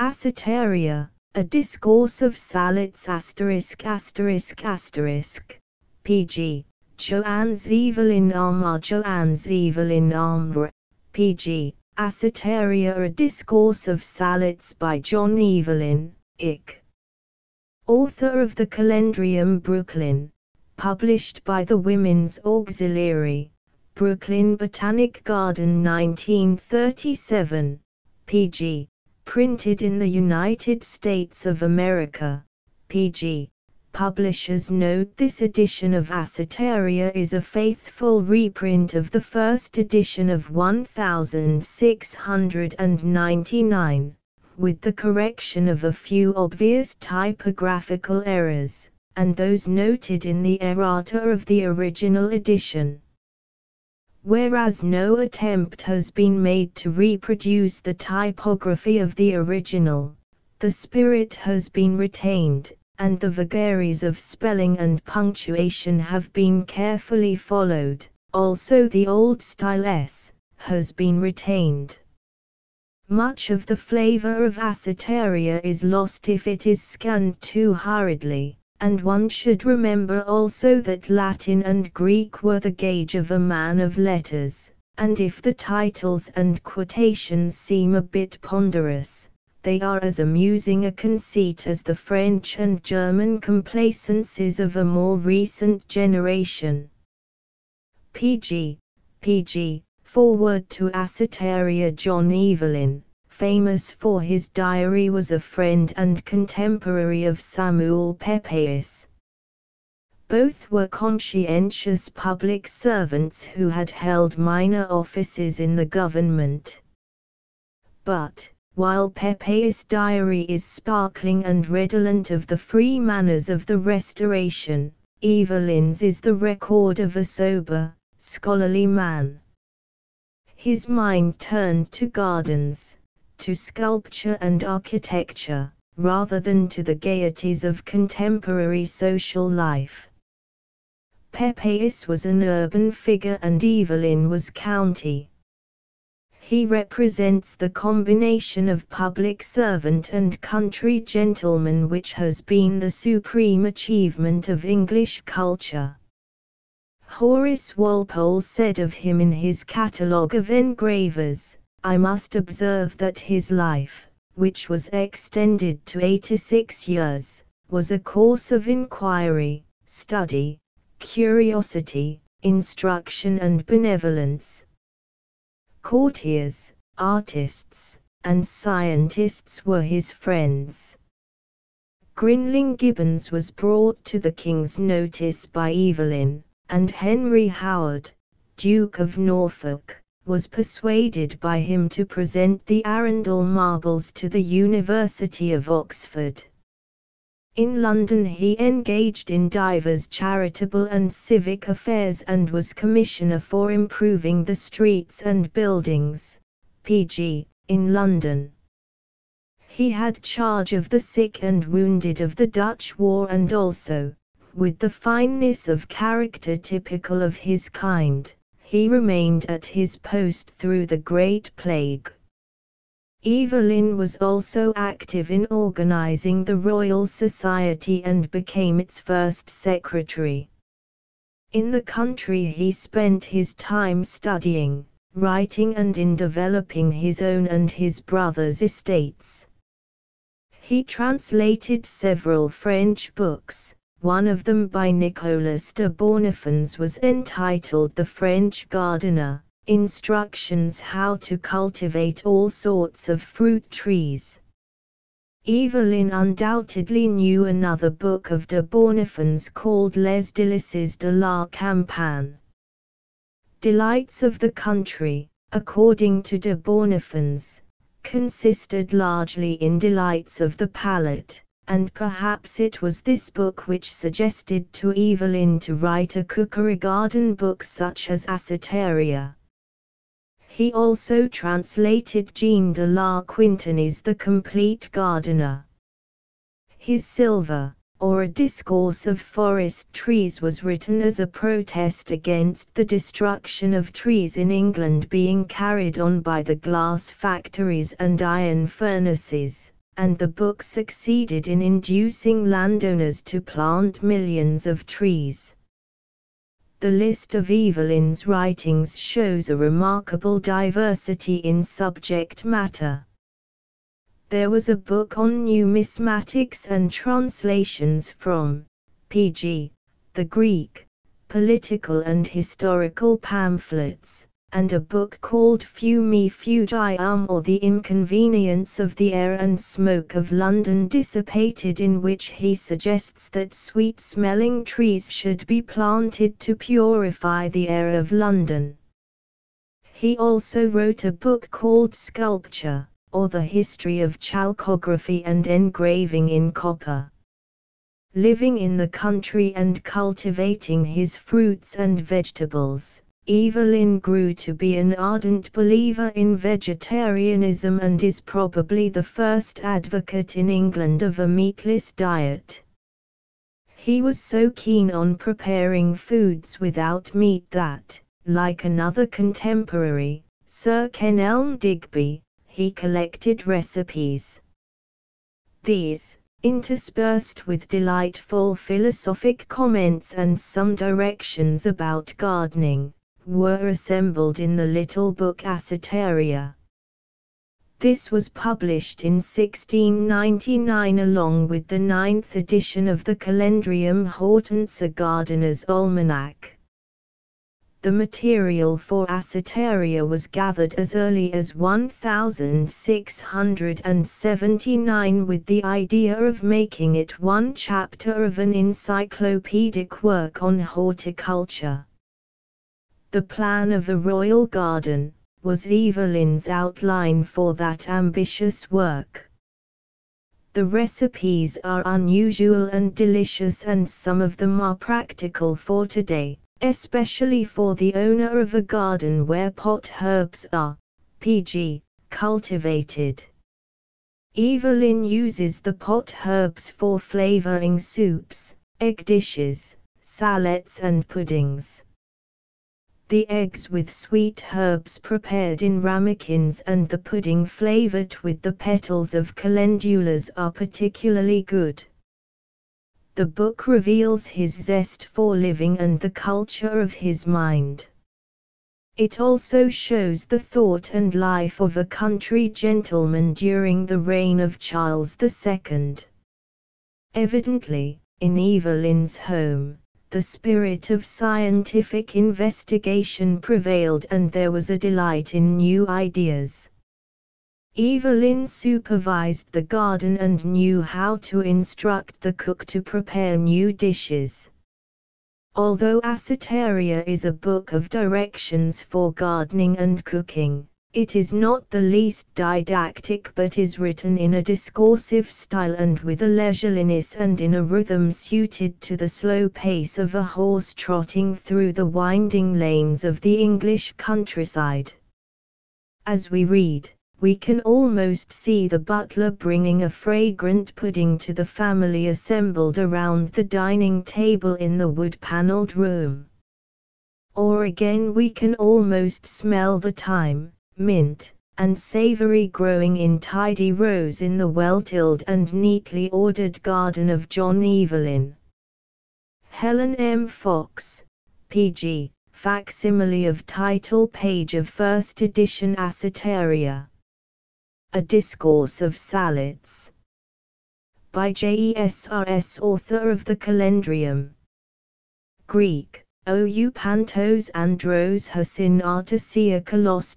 Acetaria, A Discourse of Sallets ********, pg. Joanne's Evelyn Armar Joanne's Evelyn Armar, pg. Acetaria A Discourse of Sallets by John Evelyn, Ic. Author of the Calendrium Brooklyn, published by the Women's Auxiliary, Brooklyn Botanic Garden 1937, pg. Printed in the United States of America, pg. Publishers note this edition of Acetaria is a faithful reprint of the first edition of 1699, with the correction of a few obvious typographical errors, and those noted in the errata of the original edition. Whereas no attempt has been made to reproduce the typography of the original, the spirit has been retained, and the vagaries of spelling and punctuation have been carefully followed. Also the old style S has been retained. Much of the flavor of Acetaria is lost if it is scanned too hurriedly, and one should remember also that Latin and Greek were the gauge of a man of letters, and if the titles and quotations seem a bit ponderous, they are as amusing a conceit as the French and German complacencies of a more recent generation. Pg. Forward to Acetaria. John Evelyn, famous for his diary, was a friend and contemporary of Samuel Pepys. Both were conscientious public servants who had held minor offices in the government. But, while Pepys' diary is sparkling and redolent of the free manners of the Restoration, Evelyn's is the record of a sober, scholarly man. His mind turned to gardens, to sculpture and architecture, rather than to the gaieties of contemporary social life. Pepys was an urban figure and Evelyn was county. He represents the combination of public servant and country gentleman which has been the supreme achievement of English culture. Horace Walpole said of him in his catalogue of engravers, "I must observe that his life, which was extended to 86 years, was a course of inquiry, study, curiosity, instruction and benevolence." Courtiers, artists, and scientists were his friends. Grinling Gibbons was brought to the king's notice by Evelyn, and Henry Howard, Duke of Norfolk, was persuaded by him to present the Arundel marbles to the University of Oxford. In London he engaged in divers charitable and civic affairs and was commissioner for improving the streets and buildings, pg. in London. He had charge of the sick and wounded of the Dutch war and also, with the fineness of character typical of his kind, he remained at his post through the Great Plague. Evelyn was also active in organizing the Royal Society and became its first secretary. In the country he spent his time studying, writing and in developing his own and his brother's estates. He translated several French books. One of them by Nicolas de Bonnefons was entitled The French Gardener, Instructions How to Cultivate All Sorts of Fruit Trees. Evelyn undoubtedly knew another book of de Bonnefons called Les Délices de la Campagne. Delights of the Country, according to de Bonnefons, consisted largely in delights of the palate, and perhaps it was this book which suggested to Evelyn to write a cookery garden book such as Acetaria. He also translated Jean de la Quintanie's The Complete Gardener. His Silver, or A Discourse of Forest Trees, was written as a protest against the destruction of trees in England being carried on by the glass factories and iron furnaces, and the book succeeded in inducing landowners to plant millions of trees. The list of Evelyn's writings shows a remarkable diversity in subject matter. There was a book on numismatics and translations from pg. the Greek, political and historical pamphlets, and a book called Fumi Fugium, or The Inconvenience of the Air and Smoke of London Dissipated, in which he suggests that sweet-smelling trees should be planted to purify the air of London. He also wrote a book called Sculpture, or The History of Chalcography and Engraving in Copper. Living in the country and cultivating his fruits and vegetables, Evelyn grew to be an ardent believer in vegetarianism and is probably the first advocate in England of a meatless diet. He was so keen on preparing foods without meat that, like another contemporary, Sir Kenelm Digby, he collected recipes. These, interspersed with delightful philosophic comments and some directions about gardening, were assembled in the little book Acetaria. This was published in 1699 along with the 9th edition of the Calendrium Hortense, a Gardener's Almanac. The material for Acetaria was gathered as early as 1679 with the idea of making it one chapter of an encyclopedic work on horticulture. The plan of a royal garden was Evelyn's outline for that ambitious work. The recipes are unusual and delicious, and some of them are practical for today, especially for the owner of a garden where pot herbs are pg. cultivated. Evelyn uses the pot herbs for flavoring soups, egg dishes, sallets and puddings. The eggs with sweet herbs prepared in ramekins and the pudding flavored with the petals of calendulas are particularly good. The book reveals his zest for living and the culture of his mind. It also shows the thought and life of a country gentleman during the reign of Charles II. Evidently, in Evelyn's home, the spirit of scientific investigation prevailed and there was a delight in new ideas. Evelyn supervised the garden and knew how to instruct the cook to prepare new dishes. Although Acetaria is a book of directions for gardening and cooking, it is not the least didactic but is written in a discoursive style and with a leisureliness and in a rhythm suited to the slow pace of a horse trotting through the winding lanes of the English countryside. As we read, we can almost see the butler bringing a fragrant pudding to the family assembled around the dining table in the wood-panelled room. Or again we can almost smell the thyme, mint, and savory growing in tidy rows in the well-tilled and neatly ordered garden of John Evelyn. Helen M. Fox, P.G., facsimile of title page of first edition Acetaria. A Discourse of Sallets. By Jesrs, author of the Calendrium. Greek, ou pantos andros hasin artesia kalos.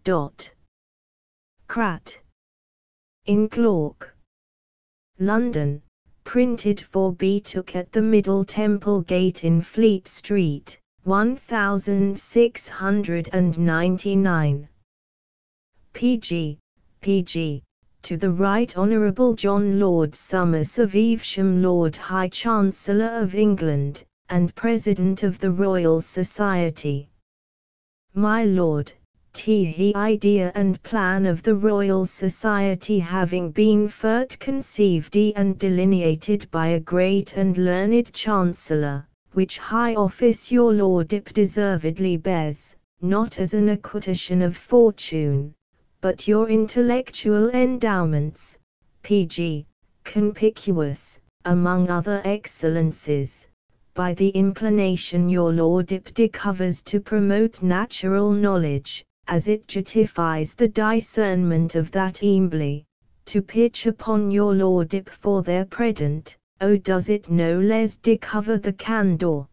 Crat. In Glauc. London, printed for B. Took at the Middle Temple Gate in Fleet Street, 1699. P.G. To the Right Honourable John Lord Somers of Evesham, Lord High Chancellor of England, and President of the Royal Society. My Lord, the idea and plan of the Royal Society having been first conceived and delineated by a great and learned Chancellor, which high office your Lordship deservedly bears, not as an acquisition of fortune, but your intellectual endowments, pg. Conspicuous, among other excellences, by the inclination your lordship discovers to promote natural knowledge, as it justifies the discernment of that embly, to pitch upon your lordship for their present, does it no less discover the candour?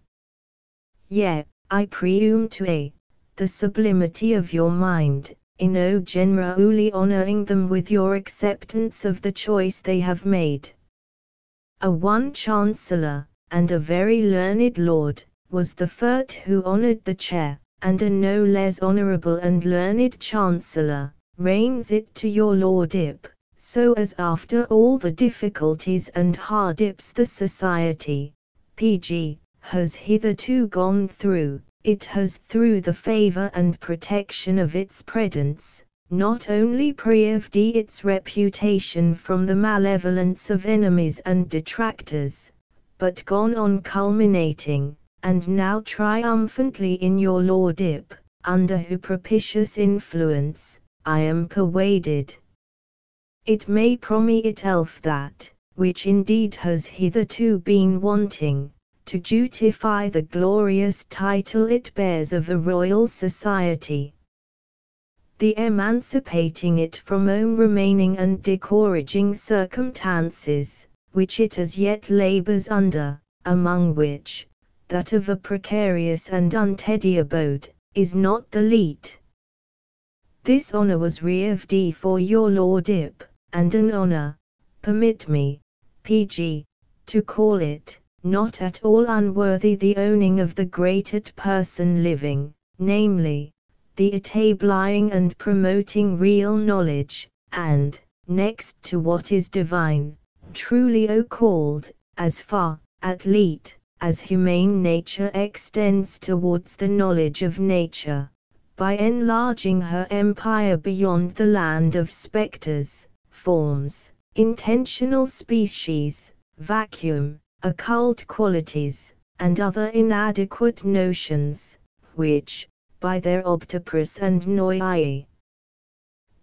Yet, I presume to the sublimity of your mind, in generally honouring them with your acceptance of the choice they have made. One Chancellor, and a very learned lord, was the first who honoured the chair, and a no less honourable and learned Chancellor, reigns it to your lordship, so as after all the difficulties and hardships the society, pg. has hitherto gone through, it has through the favour and protection of its presence, not only preserved its reputation from the malevolence of enemies and detractors, but gone on culminating, and now triumphantly in your lordship, under whose propitious influence, I am persuaded, it may promise itself that, which indeed has hitherto been wanting, to justify the glorious title it bears of a royal society. The emancipating it from remaining and discouraging circumstances, which it as yet labours under, among which, that of a precarious and unsteady abode, is not the least. This honour was reserved for your lordship, and an honour, permit me, pg. to call it, not at all unworthy the owning of the greatest person living, namely, the enabling and promoting real knowledge, and, next to what is divine, truly called, as far, at least, as humane nature extends towards the knowledge of nature, by enlarging her empire beyond the land of spectres, forms, intentional species, vacuum, occult qualities, and other inadequate notions, which, by their obtupress and noisy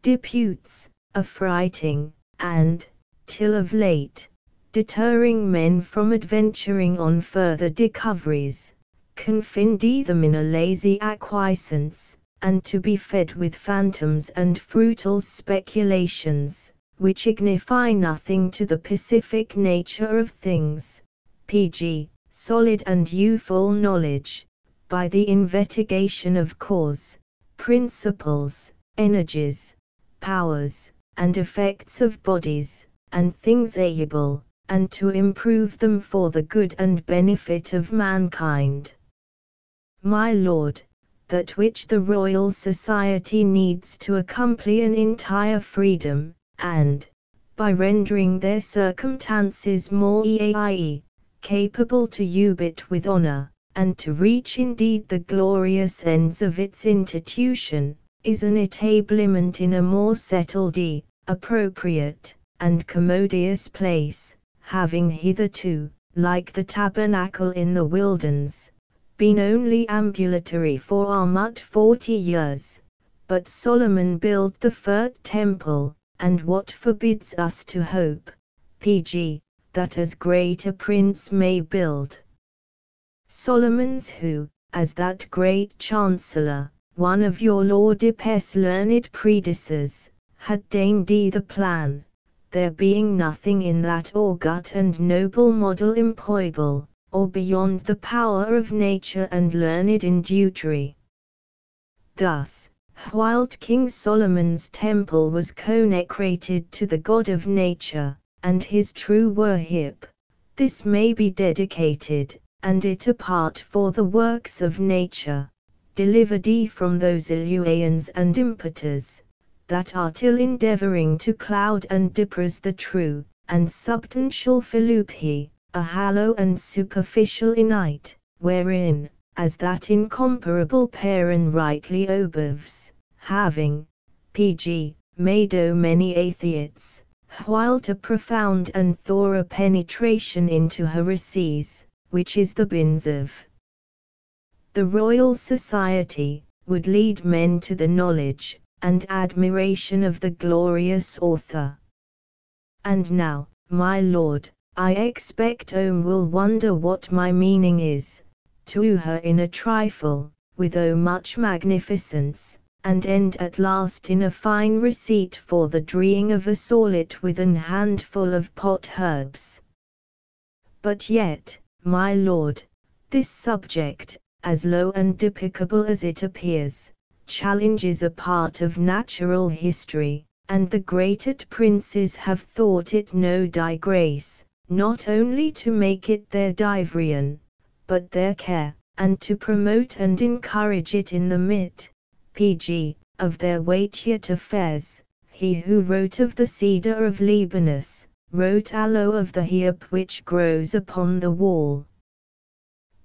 disputes, affrighting, and, till of late, deterring men from adventuring on further discoveries, confined them in a lazy acquiescence, and to be fed with phantoms and fruitless speculations, which signify nothing to the pacific nature of things, pg. solid and useful knowledge, by the investigation of cause, principles, energies, powers, and effects of bodies, and things able, and to improve them for the good and benefit of mankind. My lord, that which the Royal Society needs to accomplish an entire freedom, and, by rendering their circumstances more capable to use it with honour, and to reach indeed the glorious ends of its institution, is an enablement in a more settled, appropriate, and commodious place, having hitherto, like the tabernacle in the wilderness, been only ambulatory for much 40 years, but Solomon built the first temple, and what forbids us to hope, pg. that as great a prince may build. Solomon's who, as that great chancellor, one of your lordship's learned predecessors, had deigned the plan, there being nothing in that august and noble model employable, or beyond the power of nature and learned inductory. Thus, whilst King Solomon's temple was consecrated to the God of nature, and his true worship, this may be dedicated, and it apart for the works of nature, delivered from those illusions and impeters, that are till endeavouring to cloud and depress the true, and substantial philosophy, a hollow and superficial innate, wherein, as that incomparable parent rightly observes, having, pg. made many atheists, while a profound and thorough penetration into heresies, which is the bins of the Royal Society, would lead men to the knowledge and admiration of the glorious author. And now, my lord, I expect will wonder what my meaning is, to her in a trifle, with much magnificence, and end at last in a fine receipt for the dreeing of a sallet with an handful of pot herbs. But yet, my lord, this subject, as low and despicable as it appears, challenges a part of natural history, and the greatest princes have thought it no disgrace, not only to make it their diversion, but their care, and to promote and encourage it in the midst, pg, of their weightier affairs. He who wrote of the cedar of Libanus, wrote aloe of the hyop which grows upon the wall.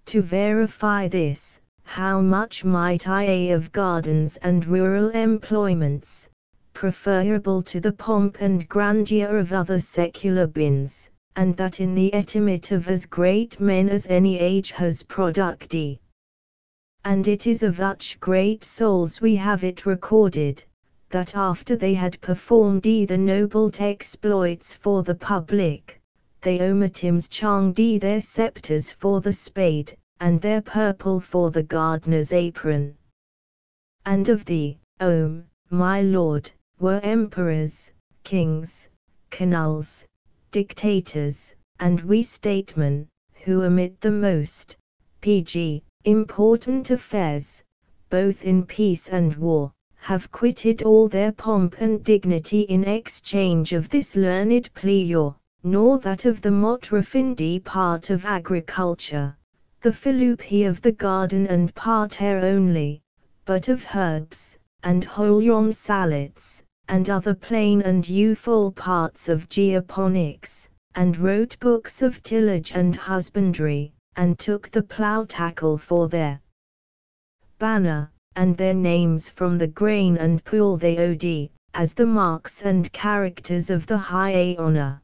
To verify this, how much might I of gardens and rural employments, preferable to the pomp and grandeur of other secular bins, and that in the estimate of as great men as any age has produced. And it is of such great souls we have it recorded, that after they had performed the noble exploits for the public, they omitims changed their scepters for the spade, and their purple for the gardener's apron. And of the, my lord, were emperors, kings, canals, dictators, and we statesmen, who amid the most, pg, important affairs, both in peace and war, have quitted all their pomp and dignity in exchange of this learned pleasure, nor that of the mot refined part of agriculture, the philupy of the garden and parterre only, but of herbs, and whole sallets, and other plain and useful parts of geoponics, and wrote books of tillage and husbandry, and took the plough tackle for their banner, and their names from the grain and pool they owed, as the marks and characters of the high honour.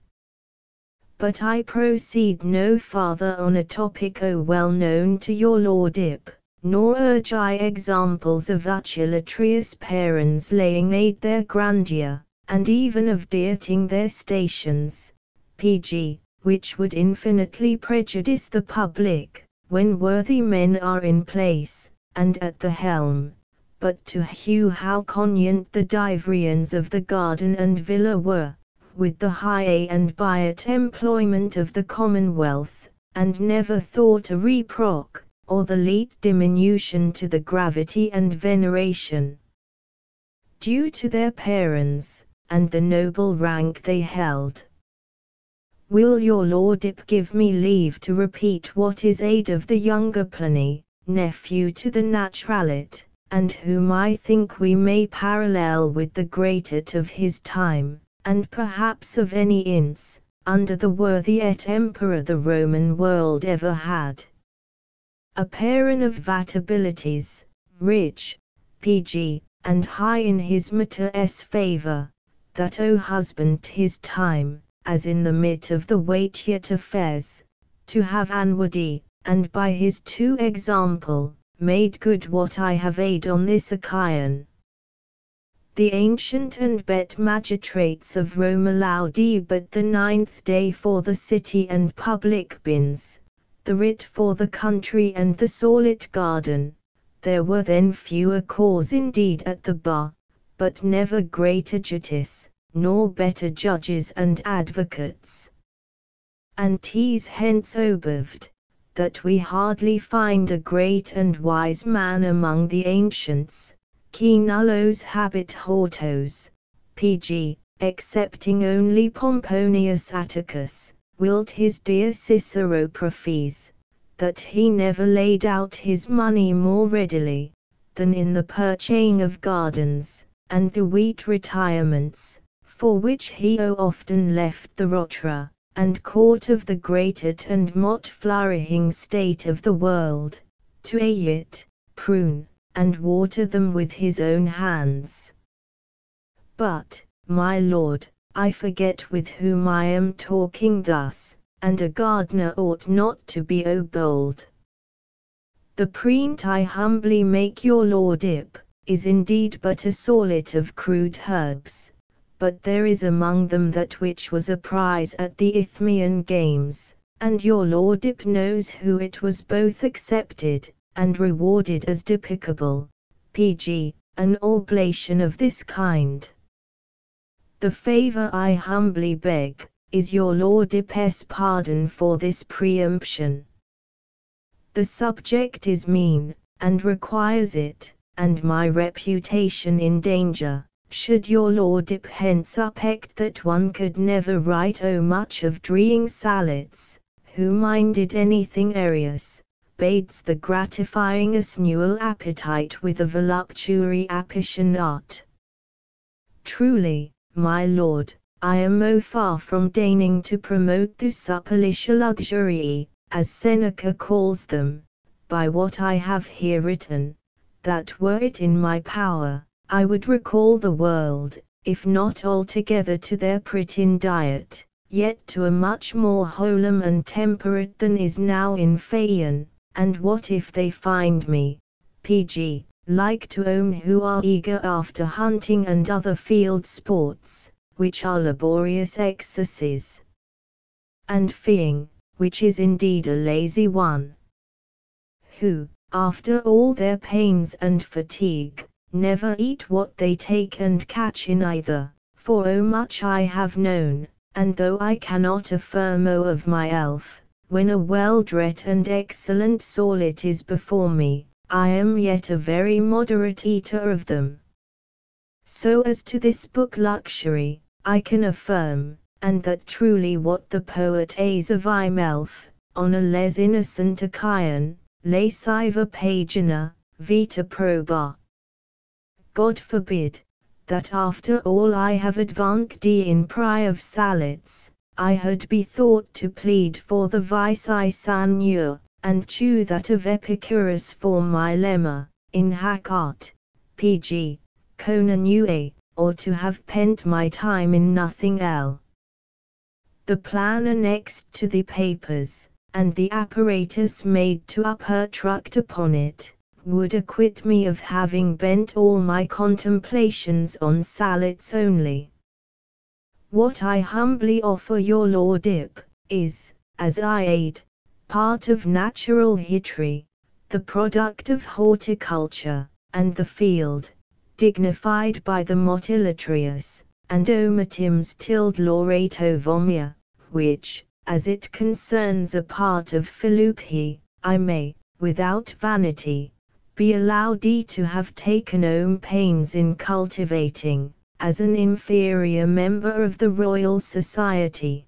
But I proceed no farther on a topic well known to your lordship, nor urge I examples of illustrious parents laying aid their grandeur, and even of dieting their stations, pg, which would infinitely prejudice the public, when worthy men are in place, and at the helm, but to hew how cogent the diversions of the garden and villa were, with the high and by it employment of the commonwealth, and never thought a reproach, or the least diminution to the gravity and veneration due to their parents, and the noble rank they held. Will your lordship give me leave to repeat what is aid of the younger Pliny, nephew to the naturalit, and whom I think we may parallel with the greatest of his time, and perhaps of any ince, under the worthiest emperor the Roman world ever had. A parent of vast abilities, rich, pg, and high in his mater's favour, that husband his time, as in the midst of the weightier affairs, to have unworthy, and by his true example, made good what I have aid on this Achaean. The ancient and bet magistrates of Rome allowed but the 9th day for the city and public bins, the writ for the country and the sallet garden. There were then fewer cause indeed at the bar, but never greater justice, nor better judges and advocates. And 'tis hence observed, that we hardly find a great and wise man among the ancients, qui nullos habet hortos, pg, excepting only Pomponius Atticus, whilst his dear Cicero profes, that he never laid out his money more readily, than in the purchasing of gardens, and the wheat retirements, for which he often left the rotra, and court of the greatest and most flourishing state of the world, to it, prune, and water them with his own hands. But, my lord, I forget with whom I am talking thus, and a gardener ought not to be bold. The print I humbly make your lordship, is indeed but a sallet of crude herbs, but there is among them that which was a prize at the Isthmian games, and your lordship knows who it was both accepted, and rewarded as depicable. Pg. An oblation of this kind. The favour I humbly beg, is your lordship's pardon for this preemption. The subject is mean, and requires it, and my reputation in danger, should your lordship hence uppect that one could never write much of dreeing Sallets, who minded anything arious, bades the gratifying a sensual appetite with a voluptuary appassionate. Truly, my lord, I am far from deigning to promote the supplicia luxurii, as Seneca calls them, by what I have here written, that were it in my power, I would recall the world, if not altogether to their prating diet, yet to a much more wholesome and temperate than is now in Phaeon. And what if they find me, Pg, like to who are eager after hunting and other field sports, which are laborious exercises, and feeing, which is indeed a lazy one, who, after all their pains and fatigue, never eat what they take and catch in either, for much I have known, and though I cannot affirm of my elf, when a well-dressed and excellent saulet is before me, I am yet a very moderate eater of them. So as to this book luxury, I can affirm, and that truly what the poet says of himself, on a les innocent Achaean, lasciva pagina, vita proba. God forbid, that after all I have advanced in pri of Sallets, I had be thought to plead for the vice I sanure, and chew that of Epicurus for my lemma, in hac art, Pg, cona nue, or to have pent my time in nothing else. The plan annexed to the papers, and the apparatus made to uppertruct upon it, would acquit me of having bent all my contemplations on Sallets only. What I humbly offer your lordship, is, as I aid, part of natural history, the product of horticulture, and the field, dignified by the motilatrius, and omatims tilled laurato vomia, which, as it concerns a part of Philippi, I may, without vanity, be allowed to have taken pains in cultivating, as an inferior member of the Royal Society.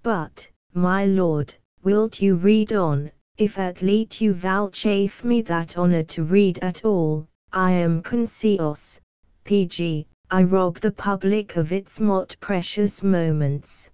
But, my lord, wilt you read on, if at least you vouchsafe me that honour to read at all? I am conscious, Pg, I rob the public of its most precious moments.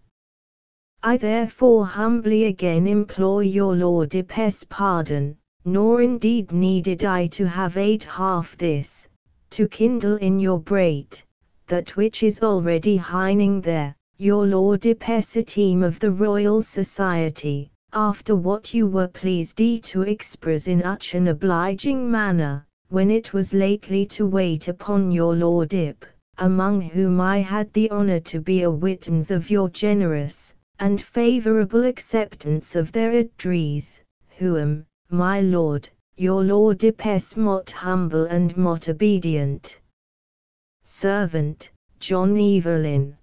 I therefore humbly again implore your lordship's pardon, nor indeed needed I to have aid half this, to kindle in your brait, that which is already hining there, your lordship's esteem of the Royal Society, after what you were pleased to express in such an obliging manner, when it was lately to wait upon your lordship, among whom I had the honour to be a witness of your generous and favourable acceptance of their address, who am, my lord, your lordship's most humble and most obedient servant, John Evelyn.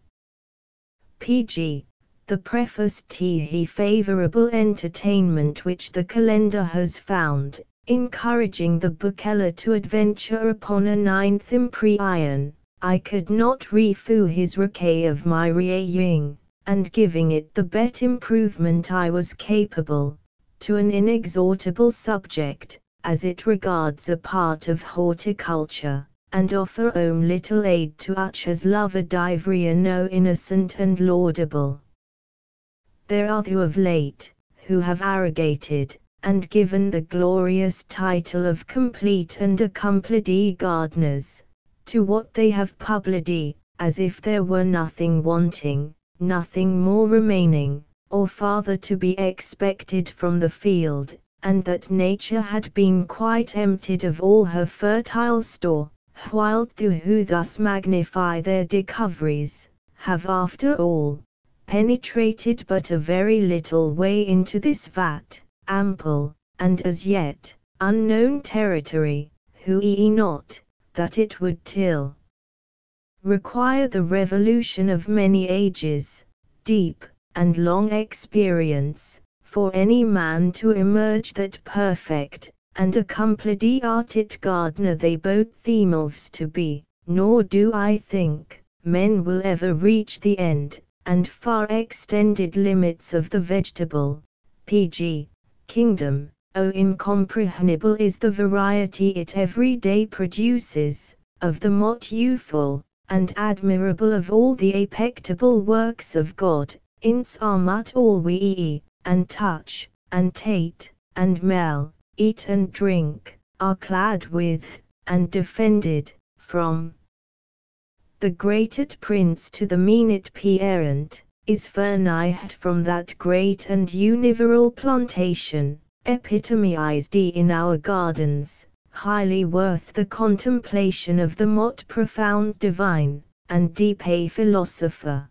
Pg. The preface to the favourable entertainment which the calendar has found, encouraging the bookseller to adventure upon a 9th imprion, I could not refuse his recay of my reaying, and giving it the best improvement I was capable, to an inexhaustible subject, as it regards a part of horticulture, and offer little aid to such as love a divery no innocent and laudable. There are who of late, who have arrogated, and given the glorious title of complete and accomplished gardeners, to what they have published, as if there were nothing wanting, nothing more remaining, or farther to be expected from the field, and that nature had been quite emptied of all her fertile store, while those who thus magnify their discoveries, have after all, penetrated but a very little way into this ample, and as yet, unknown territory, who not, that it would till require the revolution of many ages, deep and long experience, for any man to emerge that perfect and accomplished artist gardener they both themselves to be, nor do I think men will ever reach the end and far extended limits of the vegetable kingdom. Oh, incomprehensible is the variety it every day produces, of the most useful and admirable of all the applicable works of God, insomuch all we eat, and touch, and taste, and smell, eat and drink, are clad with, and defended, from the greatest prince to the meanest parent, is furnished from that great and universal plantation, epitomized in our gardens, highly worth the contemplation of the most profound divine, and deep a philosopher.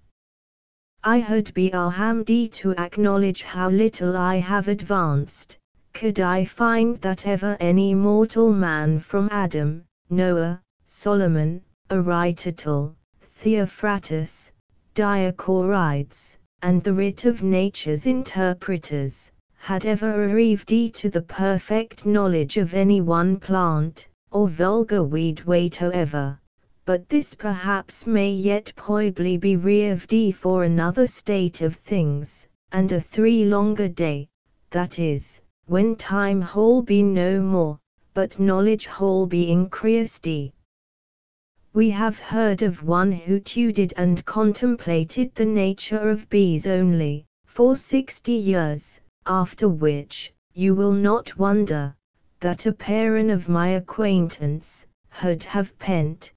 I had be alhamdi to acknowledge how little I have advanced, could I find that ever any mortal man from Adam, Noah, Solomon, Aristotle, Theophrastus, Dioscorides, and the writ of nature's interpreters, had ever arrived to the perfect knowledge of any one plant, or vulgar weed whatsoever. But this perhaps may yet possibly be reserved for another state of things, and a longer day, that is, when time whole be no more, but knowledge whole be increased. We have heard of one who studied and contemplated the nature of bees only, for 60 years, after which, you will not wonder, that a parent of my acquaintance, had have spent,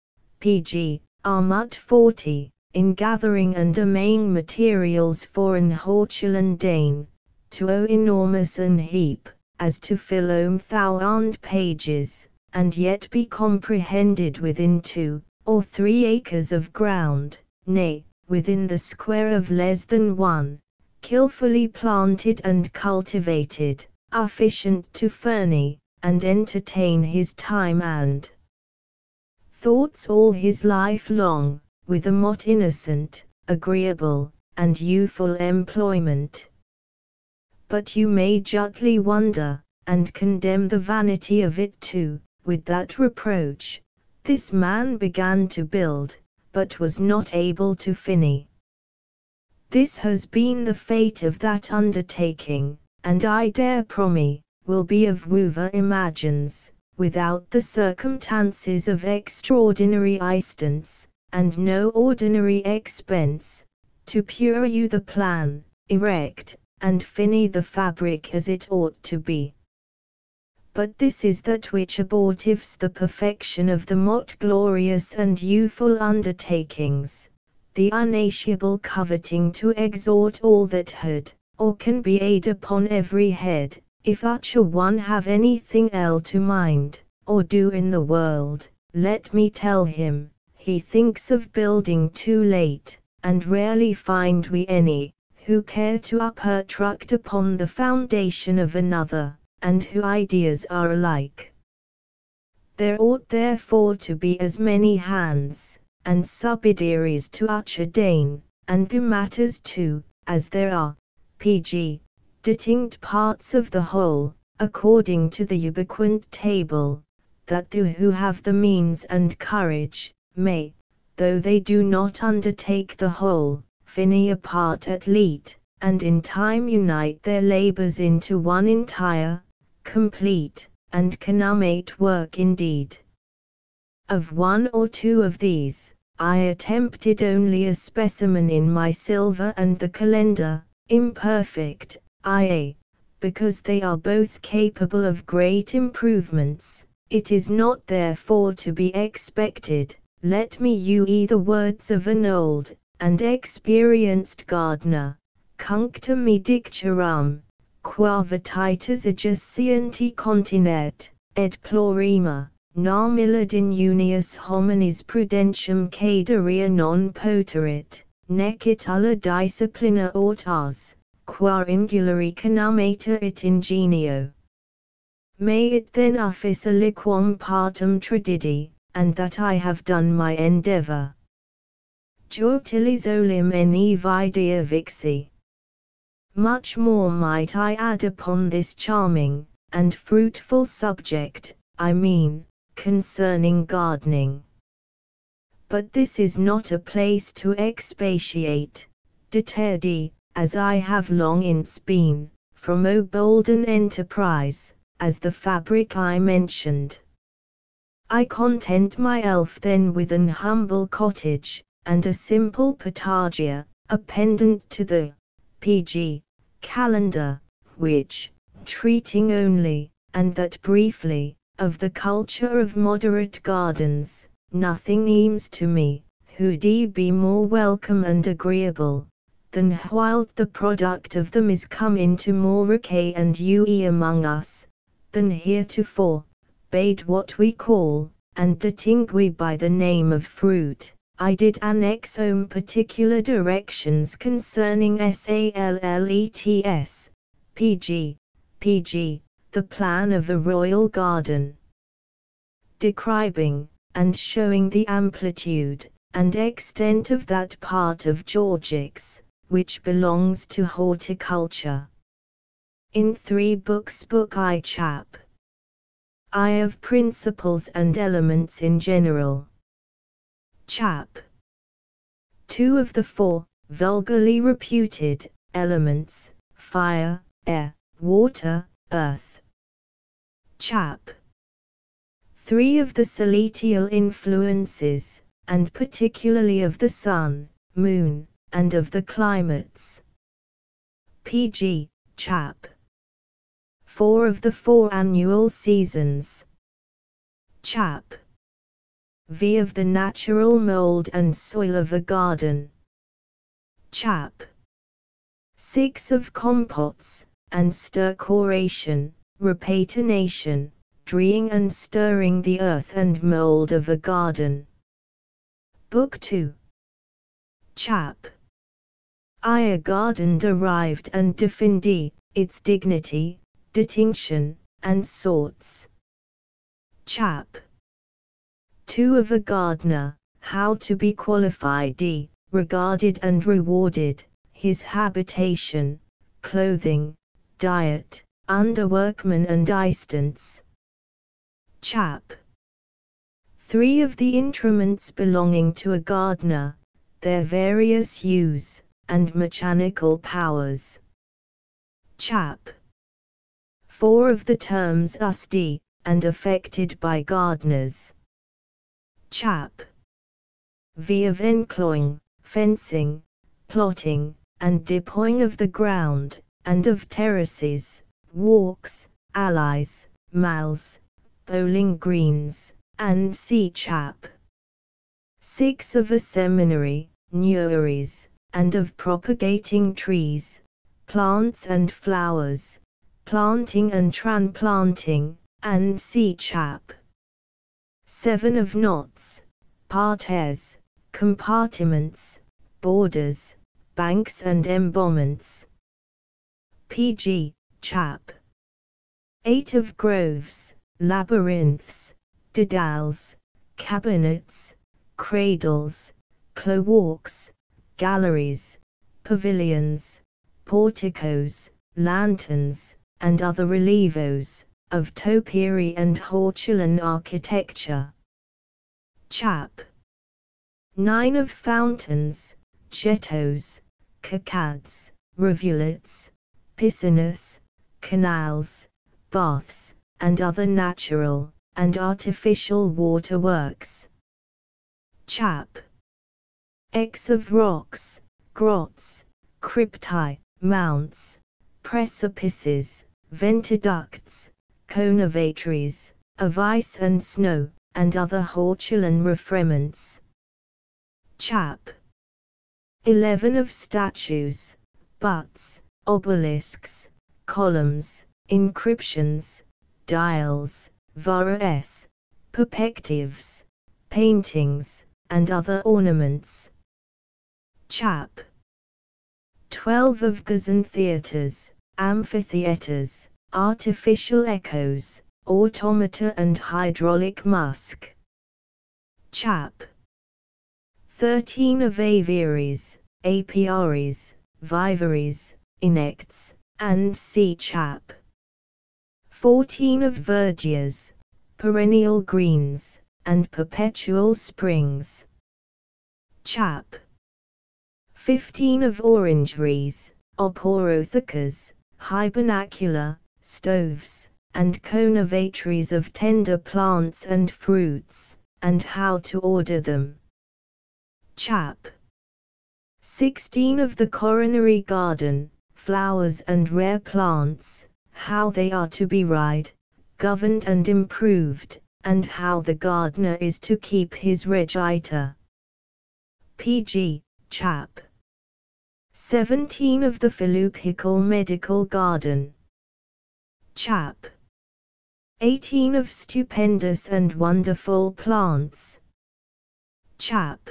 almost 40, in gathering and amassing materials for an Hortulan Dane, to o enormous an heap, as to fill 1,000 pages, and yet be comprehended within 2 or 3 acres of ground, nay, within the square of less than 1, skillfully planted and cultivated, efficient to furnish and entertain his time and thoughts all his life long, with a most innocent, agreeable, and youthful employment. But you may justly wonder, and condemn the vanity of it too, with that reproach: this man began to build, but was not able to finish. This has been the fate of that undertaking, and I dare promise, will be of whoever imagines, without the circumstances of extraordinary instance, and no ordinary expense, to pursue the plan, erect, and finish the fabric as it ought to be. But this is that which abortives the perfection of the most glorious and useful undertakings, the unsatiable coveting to exhort all that had, or can be aid upon every head, if such a one have anything else to mind, or do in the world, let me tell him, he thinks of building too late, and rarely find we any, who care to uproot upon the foundation of another, and whose ideas are alike. There ought therefore to be as many hands, and subsidiaries to such a Dane, and do matters too, as there are, distinct parts of the whole, according to the ubiquitous table, that those who have the means and courage, may, though they do not undertake the whole, finish a part at least, and in time unite their labors into one entire, complete, and consummate work indeed. Of one or two of these, I attempted only a specimen in my silver and the calendar, imperfect, i.e., because they are both capable of great improvements. It is not therefore to be expected, let me use the words of an old and experienced gardener, cuncta me dicturam, qua vetitus adjacenti continet, et plurima, nam illud in unius homines prudentium caderia non poterit, necit alla disciplina aut ars, qua ingulari canamator it ingenio. May it then office aliquam partum tradidi, and that I have done my endeavour. Jurtilis olim eni videa vixi. Much more might I add upon this charming and fruitful subject, I mean, concerning gardening. But this is not a place to expatiate, deterdi, as I have long since been, from O bolden enterprise, as the fabric I mentioned. I content myself then with an humble cottage, and a simple potagia, a pendant to the P.G. calendar, which, treating only, and that briefly, of the culture of moderate gardens, nothing seems to me, who'd be more welcome and agreeable, than whilst the product of them is come into more decay and use among us, than heretofore, bade what we call, and distinguish by the name of fruit. I did annex particular directions concerning Sallets, P.G., the plan of the royal garden, describing, and showing the amplitude, and extent of that part of Georgics, which belongs to horticulture. In 3 books Book I chap. I of Principles and Elements in general. Chap. 2 of the 4, vulgarly reputed, elements, fire, air, water, earth. Chap. 3 of the celestial influences, and particularly of the sun, moon, and of the climates. P.G. Chap. 4 of the 4 annual seasons. Chap. V of the natural mold and soil of a garden. Chap. 6 of compots, and stircoration, repatination, drying and stirring the earth and mold of a garden. Book 2. Chap. I a garden derived and defendi, its dignity, distinction, and sorts. Chap. 2 of a gardener, how to be qualified, regarded and rewarded, his habitation, clothing, diet, under workmen and assistants. Chap. 3 of the instruments belonging to a gardener, their various use, and mechanical powers. Chap. 4 of the terms used, and affected by gardeners. Chap. V of encloying, fencing, plotting, and depoying of the ground, and of terraces, walks, alleys, malls, bowling greens, and sea. Chap. 6 of a seminary, nurseries, and of propagating trees, plants and flowers, planting and transplanting, and sea. Chap. 7 of knots, parterres, compartments, borders, banks and embankments. P.G. Chap. 8 of groves, labyrinths, dedals, cabinets, cradles, cloacs, galleries, pavilions, porticos, lanterns, and other relievos, of topiary and hortulan architecture. Chap. 9 of fountains, jettos, cascades, rivulets, piscinas, canals, baths, and other natural and artificial waterworks. Chap. X of rocks, grots, crypti, mounts, precipices, ventiducts, conservatories, of ice and snow, and other hortulan refinements. Chap. 11 of statues, butts, obelisks, columns, inscriptions, dials, varas, perspectives, paintings, and other ornaments. Chap. 12 of Gazan theatres, amphitheatres, artificial echoes, automata and hydraulic musk. Chap. 13 of aviaries, apiaries, vivaries, inects, and sea chap. 14 of verdures, perennial greens, and perpetual springs. Chap. 15 of orangeries, oporothecas, hibernacula, stoves, and conservatories of tender plants and fruits, and how to order them. Chap. 16 of the coronary garden, flowers and rare plants, how they are to be reared, governed and improved, and how the gardener is to keep his register. Pg. Chap. 17 of the philophical medical garden. Chap. 18 of stupendous and wonderful plants. Chap.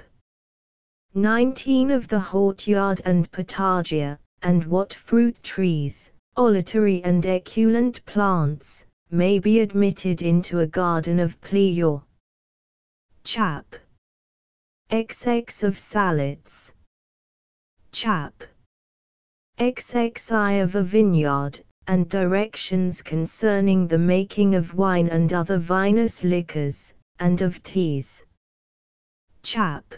19 of the courtyard and potager, and what fruit trees, olatory and esculent plants, may be admitted into a garden of pleasure. Chap. XX of Sallets. Chap. XXI of a vineyard, and directions concerning the making of wine and other vinous liquors, and of teas. Chap.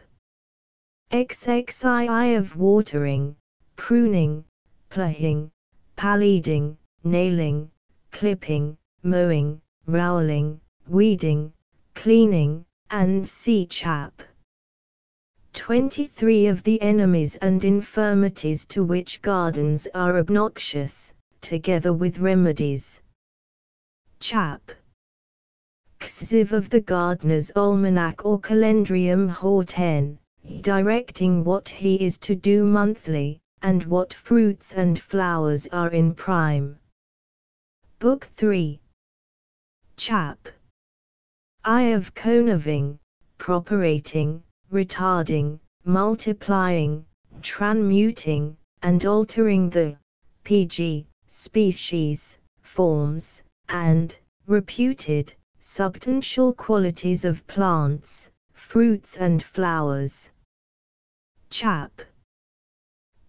XXII of watering, pruning, ploughing, palleting, nailing, clipping, mowing, rowelling, weeding, cleaning, and sea chap. 23 of the enemies and infirmities to which gardens are obnoxious, together with remedies. Chap. Xiv of the gardener's almanac or calendrium horten, directing what he is to do monthly, and what fruits and flowers are in prime. Book 3. Chap. I of connerving, properating, retarding, multiplying, transmuting, and altering the pg. Species, forms, and reputed substantial qualities of plants, fruits and flowers. Chap.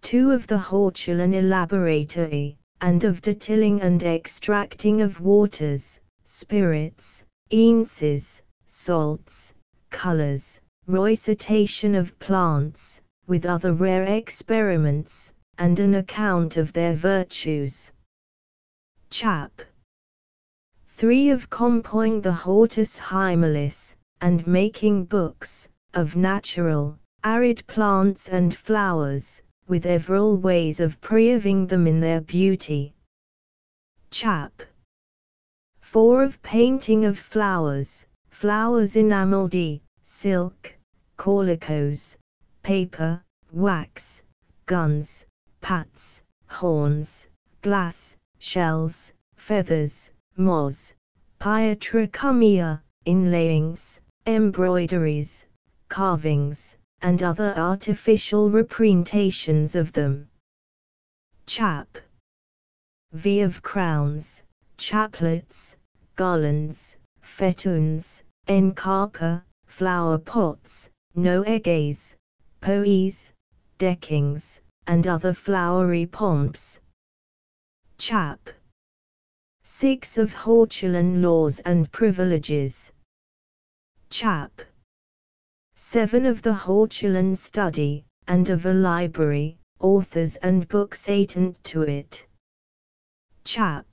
2 of the hortulon elaboratory, and of detilling and extracting of waters, spirits, inces, salts, colors, recitation of plants, with other rare experiments, and an account of their virtues. Chap. 3 of compoing the hortus hymalis, and making books, of natural, arid plants and flowers, with several ways of proving them in their beauty. Chap. 4 of painting of flowers, flowers enamelled, silk, calicos, paper, wax, guns, pats, horns, glass, shells, feathers, moss, pietrocumia, inlayings, embroideries, carvings, and other artificial representations of them. Chap. V of crowns, chaplets, garlands, festoons, encarpa, flower pots, noeges, poes, deckings, and other flowery pomps. Chap. 6 of hortulon laws and privileges. Chap. 7 of the hortulon study, and of a library, authors and books attend to it. Chap.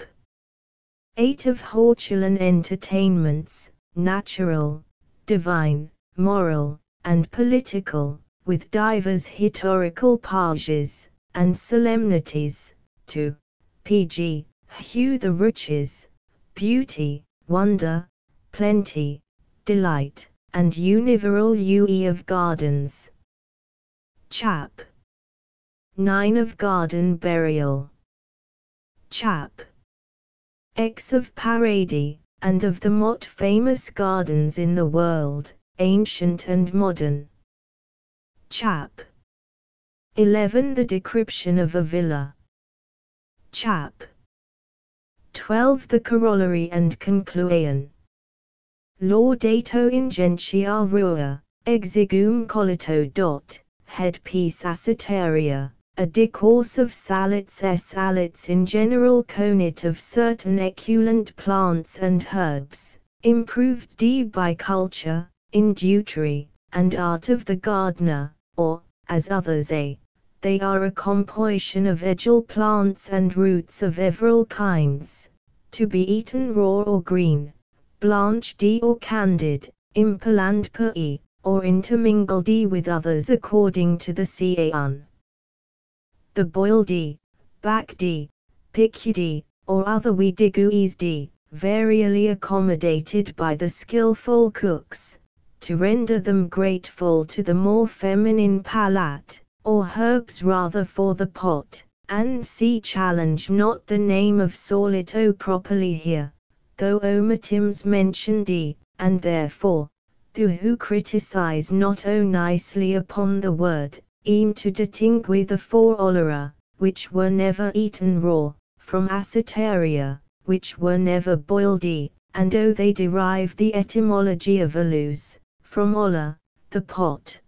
8 of hortulon entertainments, natural, divine, moral, and political, with divers historical pages, and solemnities, to pg. Hue the riches, beauty, wonder, plenty, delight, and universal UE of gardens. Chap. 9 of garden burial. Chap. X of parady, and of the most famous gardens in the world, ancient and modern. Chap. 11. The description of a villa. Chap. 12. The corollary and conclusion. Laudato ingentia rua, exigum colito. Headpiece Acetaria, a discourse of Sallets. Sallets in general conit of certain eculent plants and herbs, improved by culture, industry, and art of the gardener, or, as others say, they are a composition of edgel plants and roots of every kinds, to be eaten raw or green, blanched or candid, impellant per or intermingled with others according to the season. The boiled backed, picked, or other diguised, variously accommodated by the skillful cooks, to render them grateful to the more feminine palate, or herbs rather for the pot, and challenge not the name of solito properly here, though omitims mentioned and therefore, who criticize not nicely upon the word, to distinguish the four olera, which were never eaten raw, from acetaria, which were never boiled and they derive the etymology of alus, from olla, the pot.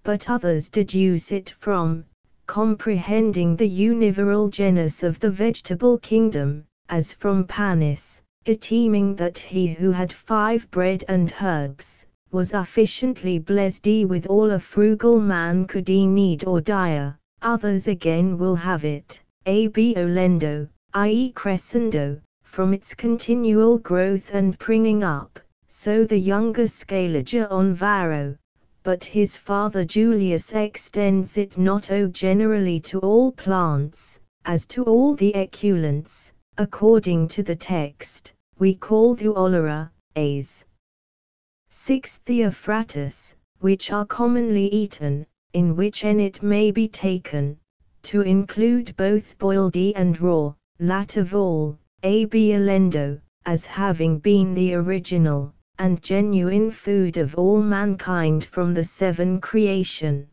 But others deduce it from, comprehending the universal genus of the vegetable kingdom, as from panis, teeming that he who had 5 bread and herbs, was sufficiently blessed with all a frugal man could need or dire. Others again will have it, ab olendo, i.e. crescendo, from its continual growth and bringing up, so the younger scaliger on Varro, but his father Julius extends it not generally to all plants, as to all the eculents, according to the text, we call the olera, as 6. The Euphrates, which are commonly eaten, in which it may be taken, to include both boiled and raw, lat of all, ab olendo, as having been the original, and genuine food of all mankind from the 7 creation.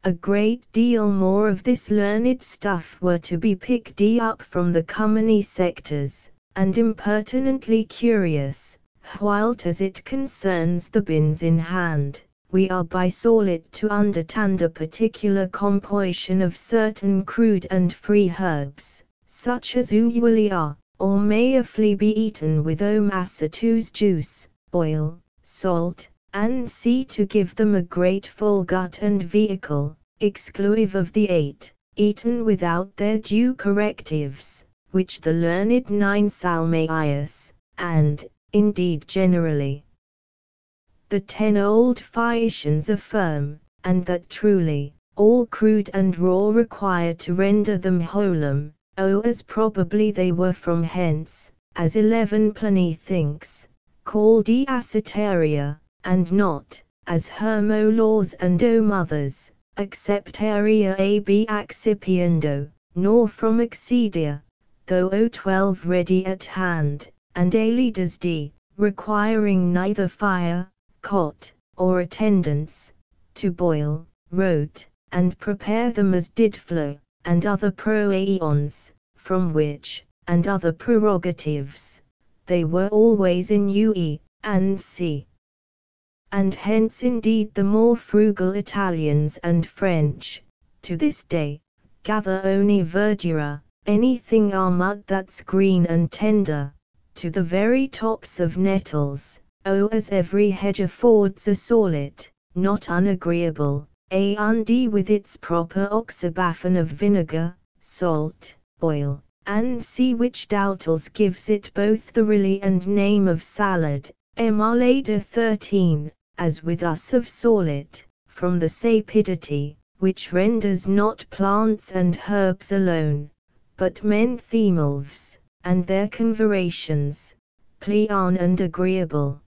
A great deal more of this learned stuff were to be picked up from the commonly sectors, and impertinently curious, whilst as it concerns the bins in hand, we are by solid to understand a particular composition of certain crude and free herbs, such as usually are, or may awfully be eaten with maceto's juice, oil, salt, and to give them a grateful gut and vehicle, exclusive of the 8, eaten without their due correctives, which the learned 9 Salmaius, and, indeed generally, the 10 old Phaeacians affirm, and that truly, all crude and raw require to render them wholesome, as probably they were from hence, as 11 Pliny thinks, called Acetaria, and not, as Hermolaus and mothers, Acceptaria ab accipiendo, nor from Accedia, though 12 ready at hand, and leaders requiring neither fire, cot, or attendance, to boil, roast, and prepare them as did Flo, and other proaeons, from which, and other prerogatives, they were always in ue, and c. And hence indeed the more frugal Italians and French, to this day, gather only verdura, anything mud that's green and tender, to the very tops of nettles, as every hedge affords a solid, not unagreeable, and with its proper oxabathon of vinegar, salt, oil, and which doubtless gives it both the really and name of salad, Marlada 13, as with us of solid, from the sapidity, which renders not plants and herbs alone, but men themselves, and their conversations, pleasant and agreeable.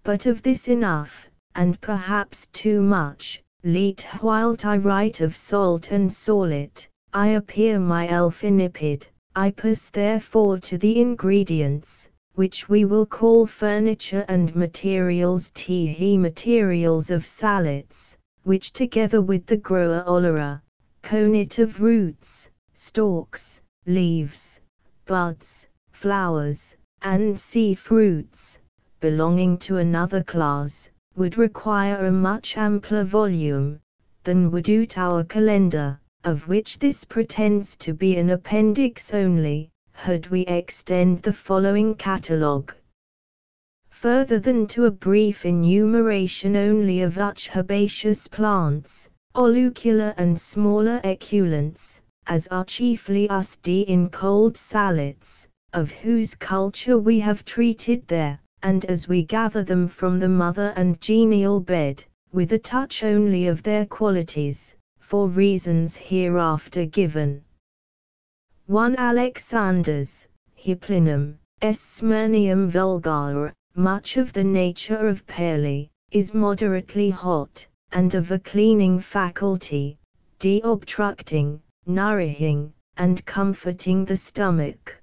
But of this enough, and perhaps too much, let whilst I write of salt and solid, I appear my elfinipid, I pass therefore to the ingredients, which we will call furniture and materials t.e. materials of sallets, which together with the grower olera, conit of roots, stalks, leaves, buds, flowers, and sea fruits, belonging to another class, would require a much ampler volume than would our calendar, of which this pretends to be an appendix only, had we extend the following catalogue further than to a brief enumeration only of such herbaceous plants, olicular and smaller esculents, as are chiefly used in cold sallets, of whose culture we have treated there, and as we gather them from the mother and genial bed, with a touch only of their qualities, for reasons hereafter given. 1 Alexander's, Hyplinum, S. Smyrnium vulgare, much of the nature of perli, is moderately hot, and of a cleaning faculty, de-obstructing, nourishing, and comforting the stomach.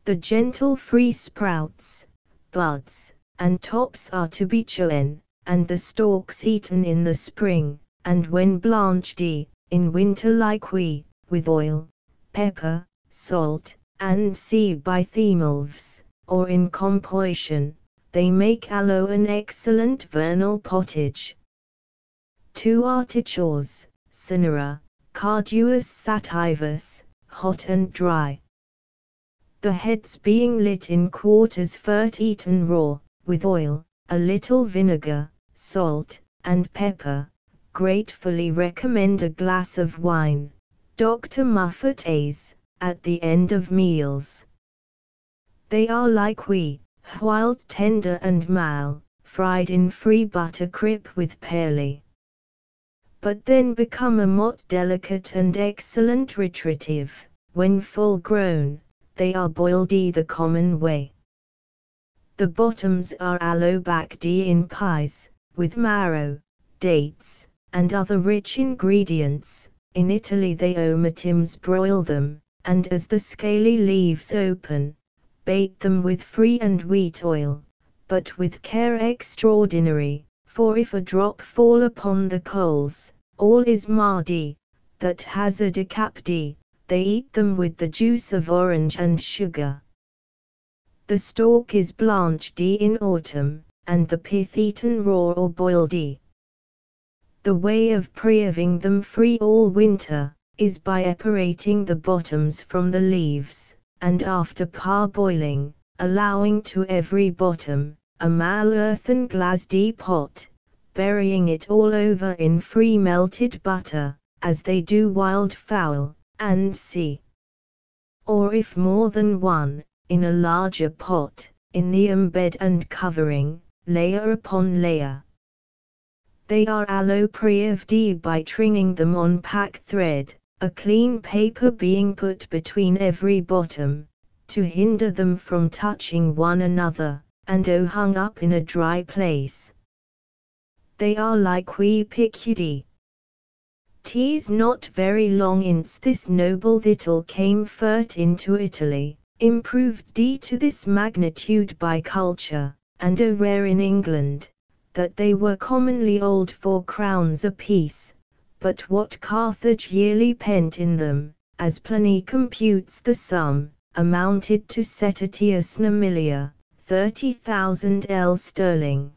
The gentle free sprouts, buds, and tops are to be chosen, and the stalks eaten in the spring, and when blanched in winter like we, with oil, pepper, salt, and sea by themulves, or in composition, they make aloe an excellent vernal pottage. 2 Artichokes, Cinera, Carduus sativus, hot and dry. The heads being lit in quarters fert eaten raw, with oil, a little vinegar, salt, and pepper, gratefully recommend a glass of wine. Dr. Muffet A's, at the end of meals. They are like we, whiled tender and mal, fried in free butter crip with perli. But then become a mot delicate and excellent retritive, when full grown, they are boiled the common way. The bottoms are aloe backed in pies, with marrow, dates, and other rich ingredients. In Italy they omitims broil them, and as the scaly leaves open, bait them with free and wheat oil, but with care extraordinary, for if a drop fall upon the coals, all is mardy, that hazard a capdi, they eat them with the juice of orange and sugar. The stalk is blanched in autumn, and the pith eaten raw or boiled. The way of preserving them free all winter, is by separating the bottoms from the leaves, and after parboiling, allowing to every bottom, a mal earthen glazed pot, burying it all over in free melted butter, as they do wild fowl, and sea. Or if more than one, in a larger pot, in the embed and covering, layer upon layer. They are aloe preserved by stringing them on pack thread, a clean paper being put between every bottom, to hinder them from touching one another, and hung up in a dry place. They are like we picudi. 'Tis not very long since this noble victual came furt into Italy, improved to this magnitude by culture, and rare in England, that they were commonly old 4 crowns apiece, but what Carthage yearly pent in them, as Pliny computes the sum, amounted to Setatius Namilia, 30,000 L sterling.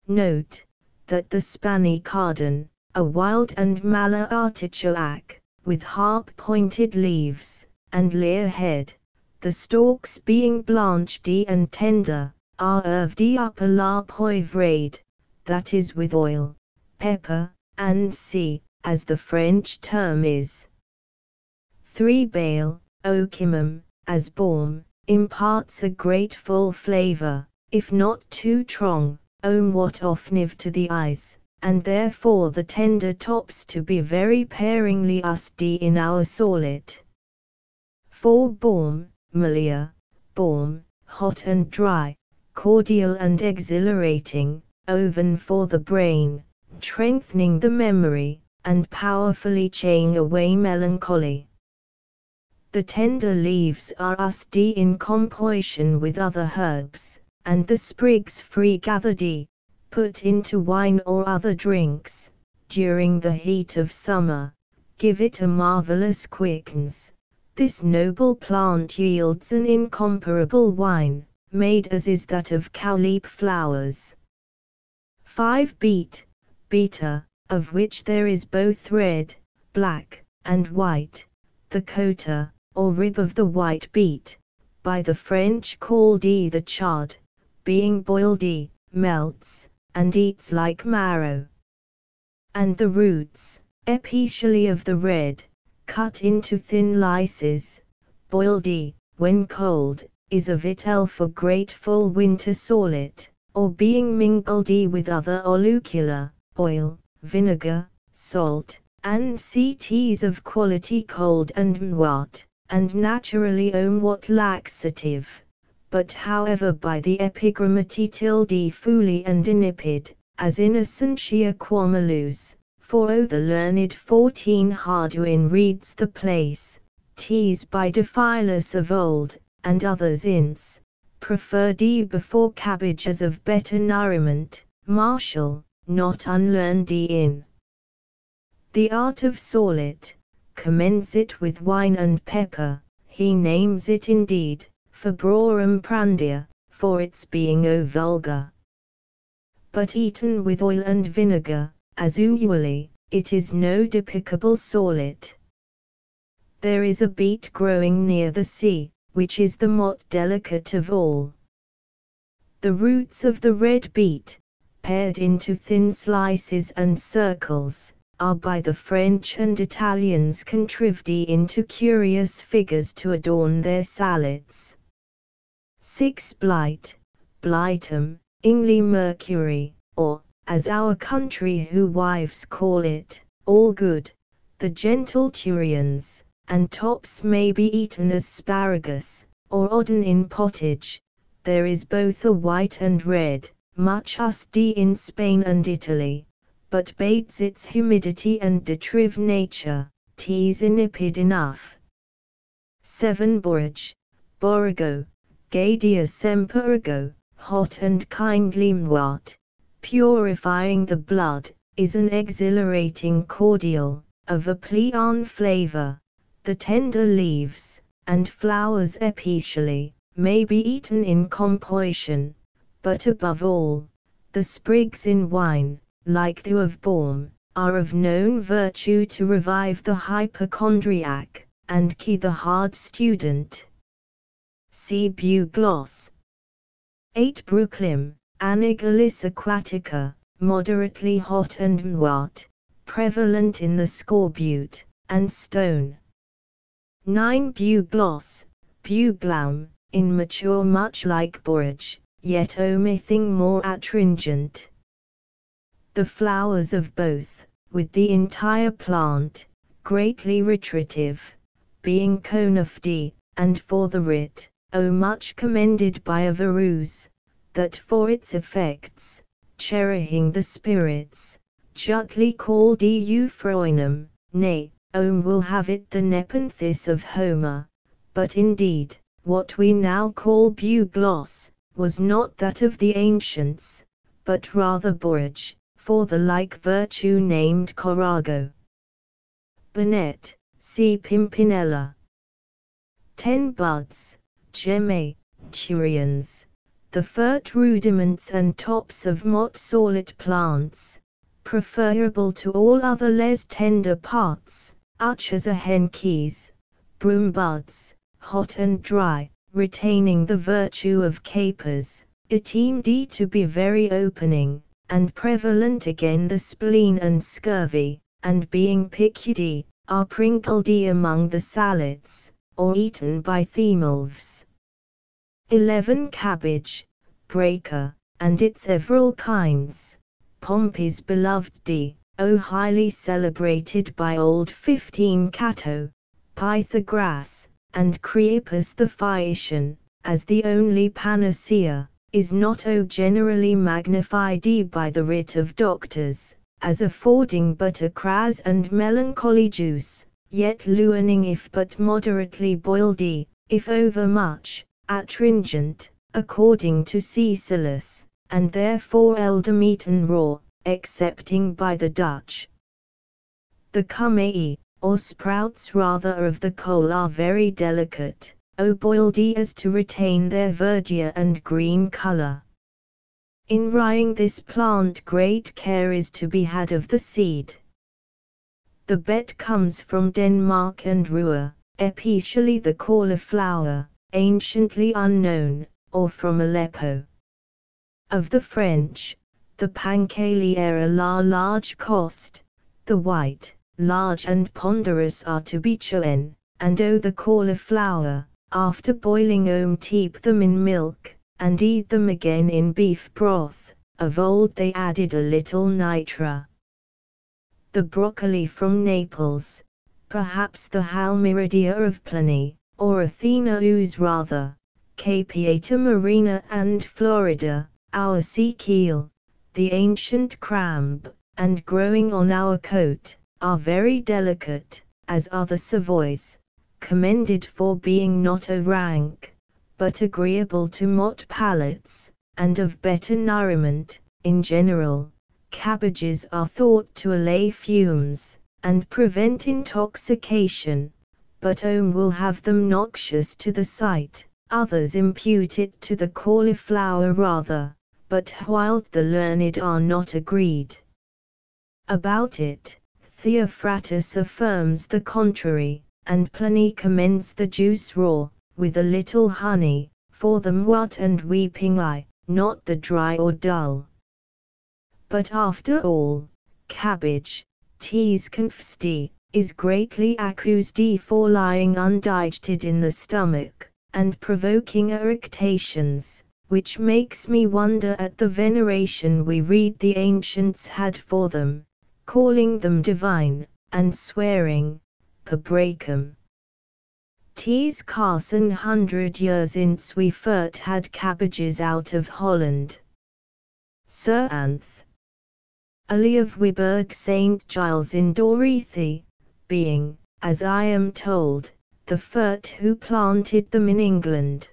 Note, that the Spani cardon, a wild and mala artichoke, with harp-pointed leaves, and leer head, the stalks being blanched and tender, are served up a la poivrade, that is with oil, pepper, and sea, as the French term is. 3 Bale, Ocimum, as balm, imparts a grateful flavour, if not too strong, what offnive to the eyes, and therefore the tender tops to be very paringly used in our sallet. 4 Balm, Malia, balm, hot and dry, cordial and exhilarating, oven for the brain, strengthening the memory, and powerfully chaying away melancholy. The tender leaves are used in composition with other herbs, and the sprigs free gathered, put into wine or other drinks, during the heat of summer, give it a marvelous quickness. This noble plant yields an incomparable wine, made as is that of cowleaf flowers. 5 beet, beta, of which there is both red, black, and white, the cota, or rib of the white beet, by the French called the chard, being boiled melts, and eats like marrow. And the roots, especially of the red, cut into thin lices, boiled when cold, is a victual for grateful winter sallet, or being mingled with other olucula, oil, vinegar, salt, and teas of quality cold and mwat, and naturally what laxative, but however by the epigrammati tilde fully and inipid, as innocentia quamalus, for the learned 14 Harduin reads the place, teas by Dephilus of old, and others ince, preferred before cabbage as of better nourishment, Martial, not unlearned in the art of sallet, commends it with wine and pepper, he names it indeed, febrorum prandia, for its being vulgar. But eaten with oil and vinegar, as usually, it is no despicable sallet. There is a beet growing near the sea, which is the most delicate of all. The roots of the red beet, pared into thin slices and circles, are by the French and Italians contrived into curious figures to adorn their sallets. 6 blight, blightum, Ingli mercury, or, as our country who wives call it, all good, the gentle turians, and tops may be eaten as asparagus, or odden in pottage. There is both a white and red, much used in Spain and Italy, but bates its humidity and detrive nature, teas insipid enough. 7 borage, borigo, gadia semperigo, hot and kindly mwat, purifying the blood, is an exhilarating cordial, of a pleasant flavor. The tender leaves, and flowers especially, may be eaten in composition, but above all, the sprigs in wine, like the of balm, are of known virtue to revive the hypochondriac, and keep the hard student. See bugloss. 8 bruclim, Anigalis aquatica, moderately hot and mwat, prevalent in the scorbut, and stone. 9 bugloss, buglaum, immature much like borage, yet omitting more astringent. The flowers of both, with the entire plant, greatly retritive, being conifd, and for the writ, much commended by Averroes, that for its effects, cherishing the spirits, justly called euphroinum, nay, will have it the Nepenthes of Homer, but indeed, what we now call bugloss, was not that of the ancients, but rather borage, for the like virtue named corago. Bonnet, C. Pimpinella. 10 buds, gemme, turians, the first rudiments and tops of mott sallet plants, preferable to all other less tender parts, such as a henkeys, broom buds, hot and dry, retaining the virtue of capers, esteemed to be very opening, and prevalent again the spleen and scurvy, and being picked, are prinkled among the sallets, or eaten by themulves. 11 cabbage, breaker, and its several kinds, Pompey's beloved highly celebrated by old 15 Cato, Pythagoras, and Creapus the Phaeacian, as the only panacea, is not generally magnified by the writ of doctors, as affording but a cras and melancholy juice, yet luaning if but moderately boiled, if overmuch, astringent, according to Cecilus, and therefore seldom eaten raw, excepting by the Dutch. The kume'i, or sprouts rather of the cole, are very delicate, boiled as to retain their verdure and green color. In ryeing this plant great care is to be had of the seed. The bet comes from Denmark and Rua, especially the cauliflower, anciently unknown, or from Aleppo. Of the French, the pancaliera la large cost, the white, large and ponderous are to be choen, and the cauliflower, after boiling keep them in milk, and eat them again in beef broth. Of old they added a little nitra. The broccoli from Naples, perhaps the halmyridia of Pliny, or Athena rather, Capiata marina and Florida, our sea keel, the ancient crab, and growing on our coat, are very delicate, as are the Savoys, commended for being not rank, but agreeable to mot palates, and of better nourishment. In general, cabbages are thought to allay fumes, and prevent intoxication, but will have them noxious to the sight. Others impute it to the cauliflower rather, but while the learned are not agreed about it, Theophrastus affirms the contrary, and Pliny commends the juice raw, with a little honey, for the mwat and weeping eye, not the dry or dull. But after all, cabbage, teas confsti, is greatly accused for lying undigested in the stomach, and provoking eructations, which makes me wonder at the veneration we read the ancients had for them, calling them divine, and swearing, pabracum. Tis Carson 100 years since we first had cabbages out of Holland. Sir Anth. Ali of Wiburg St. Giles in Dorothy, being, as I am told, the first who planted them in England.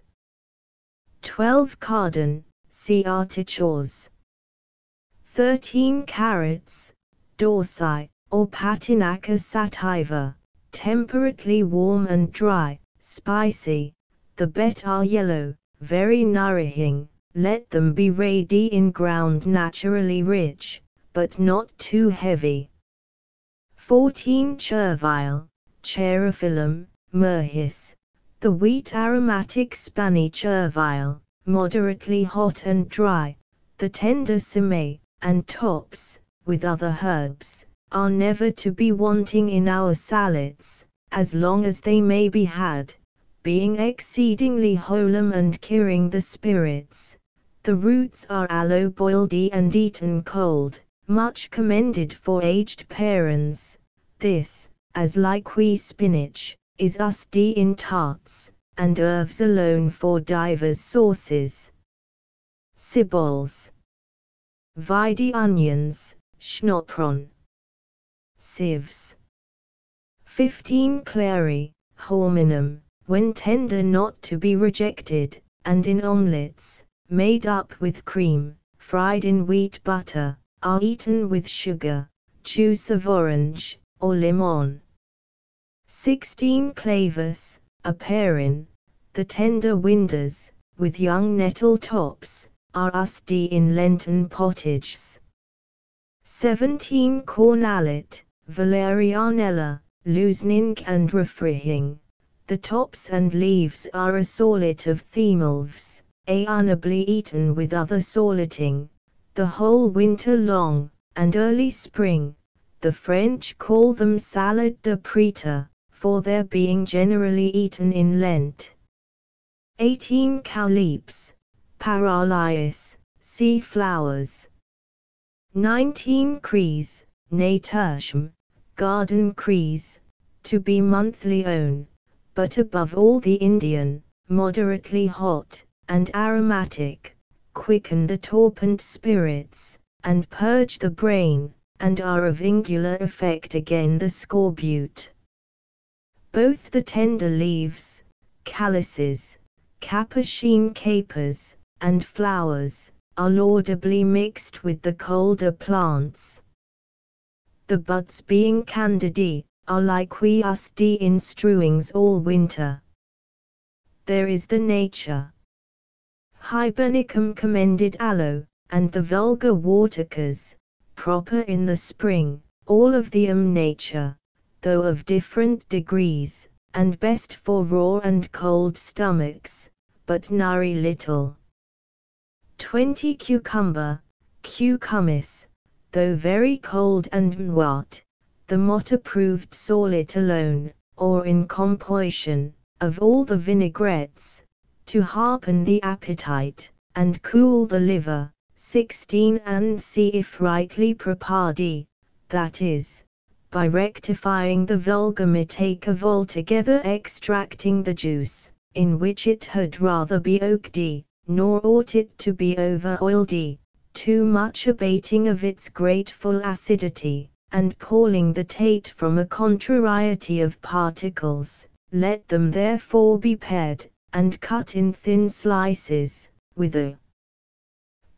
12 Cardan, see artichokes. 13 carrots, dorsi, or Patinaca sativa, temperately warm and dry, spicy, the bet are yellow, very nourishing, let them be ready in ground naturally rich, but not too heavy. 14 Chervile, Cherophyllum, myrhis, the wheat aromatic Spani chervile, moderately hot and dry, the tender simay, and tops, with other herbs, are never to be wanting in our salads, as long as they may be had, being exceedingly wholesome and curing the spirits. The roots are aloe boiled and eaten cold, much commended for aged parents. This, as like we spinach, is used in tarts, and herbs alone for divers sauces. Cibols. Vide onions, schnopron. Sieves. 15 Clary, horminum, when tender not to be rejected, and in omelettes, made up with cream, fried in wheat butter, are eaten with sugar, juice of orange, or lemon. 16 Clavus, aperin, the tender winders, with young nettle tops, are used in Lenten potages. 17 Cornalet, valerianella, loosening and refreshing. The tops and leaves are a solid of themulves, honorably eaten with other salating, the whole winter long, and early spring. The French call them salad de preta, for their being generally eaten in Lent. 18 Cauleps, paralyis, sea flowers. 19 Crees, naturschm, garden crees, to be monthly own, but above all the Indian, moderately hot, and aromatic, quicken the torpent spirits, and purge the brain, and are of angular effect against the scorbut. Both the tender leaves, calices, capucine capers, and flowers, are laudably mixed with the colder plants. The buds being candidae, are liqueusd in strewings all winter. There is the nature Hibernicum commended aloe, and the vulgar watercas, proper in the spring, all of the nature, though of different degrees, and best for raw and cold stomachs, but nourry little. 20 Cucumber, cucumis, though very cold and mwat, the mot approved sallet alone, or in composition, of all the vinaigrettes, to harpen the appetite, and cool the liver. 16 And see if rightly prepared, that is, by rectifying the vulgar mistake of altogether extracting the juice, in which it had rather be oaked, nor ought it to be over-oiled, too much abating of its grateful acidity, and pulling the tate from a contrariety of particles. Let them therefore be pared, and cut in thin slices, with a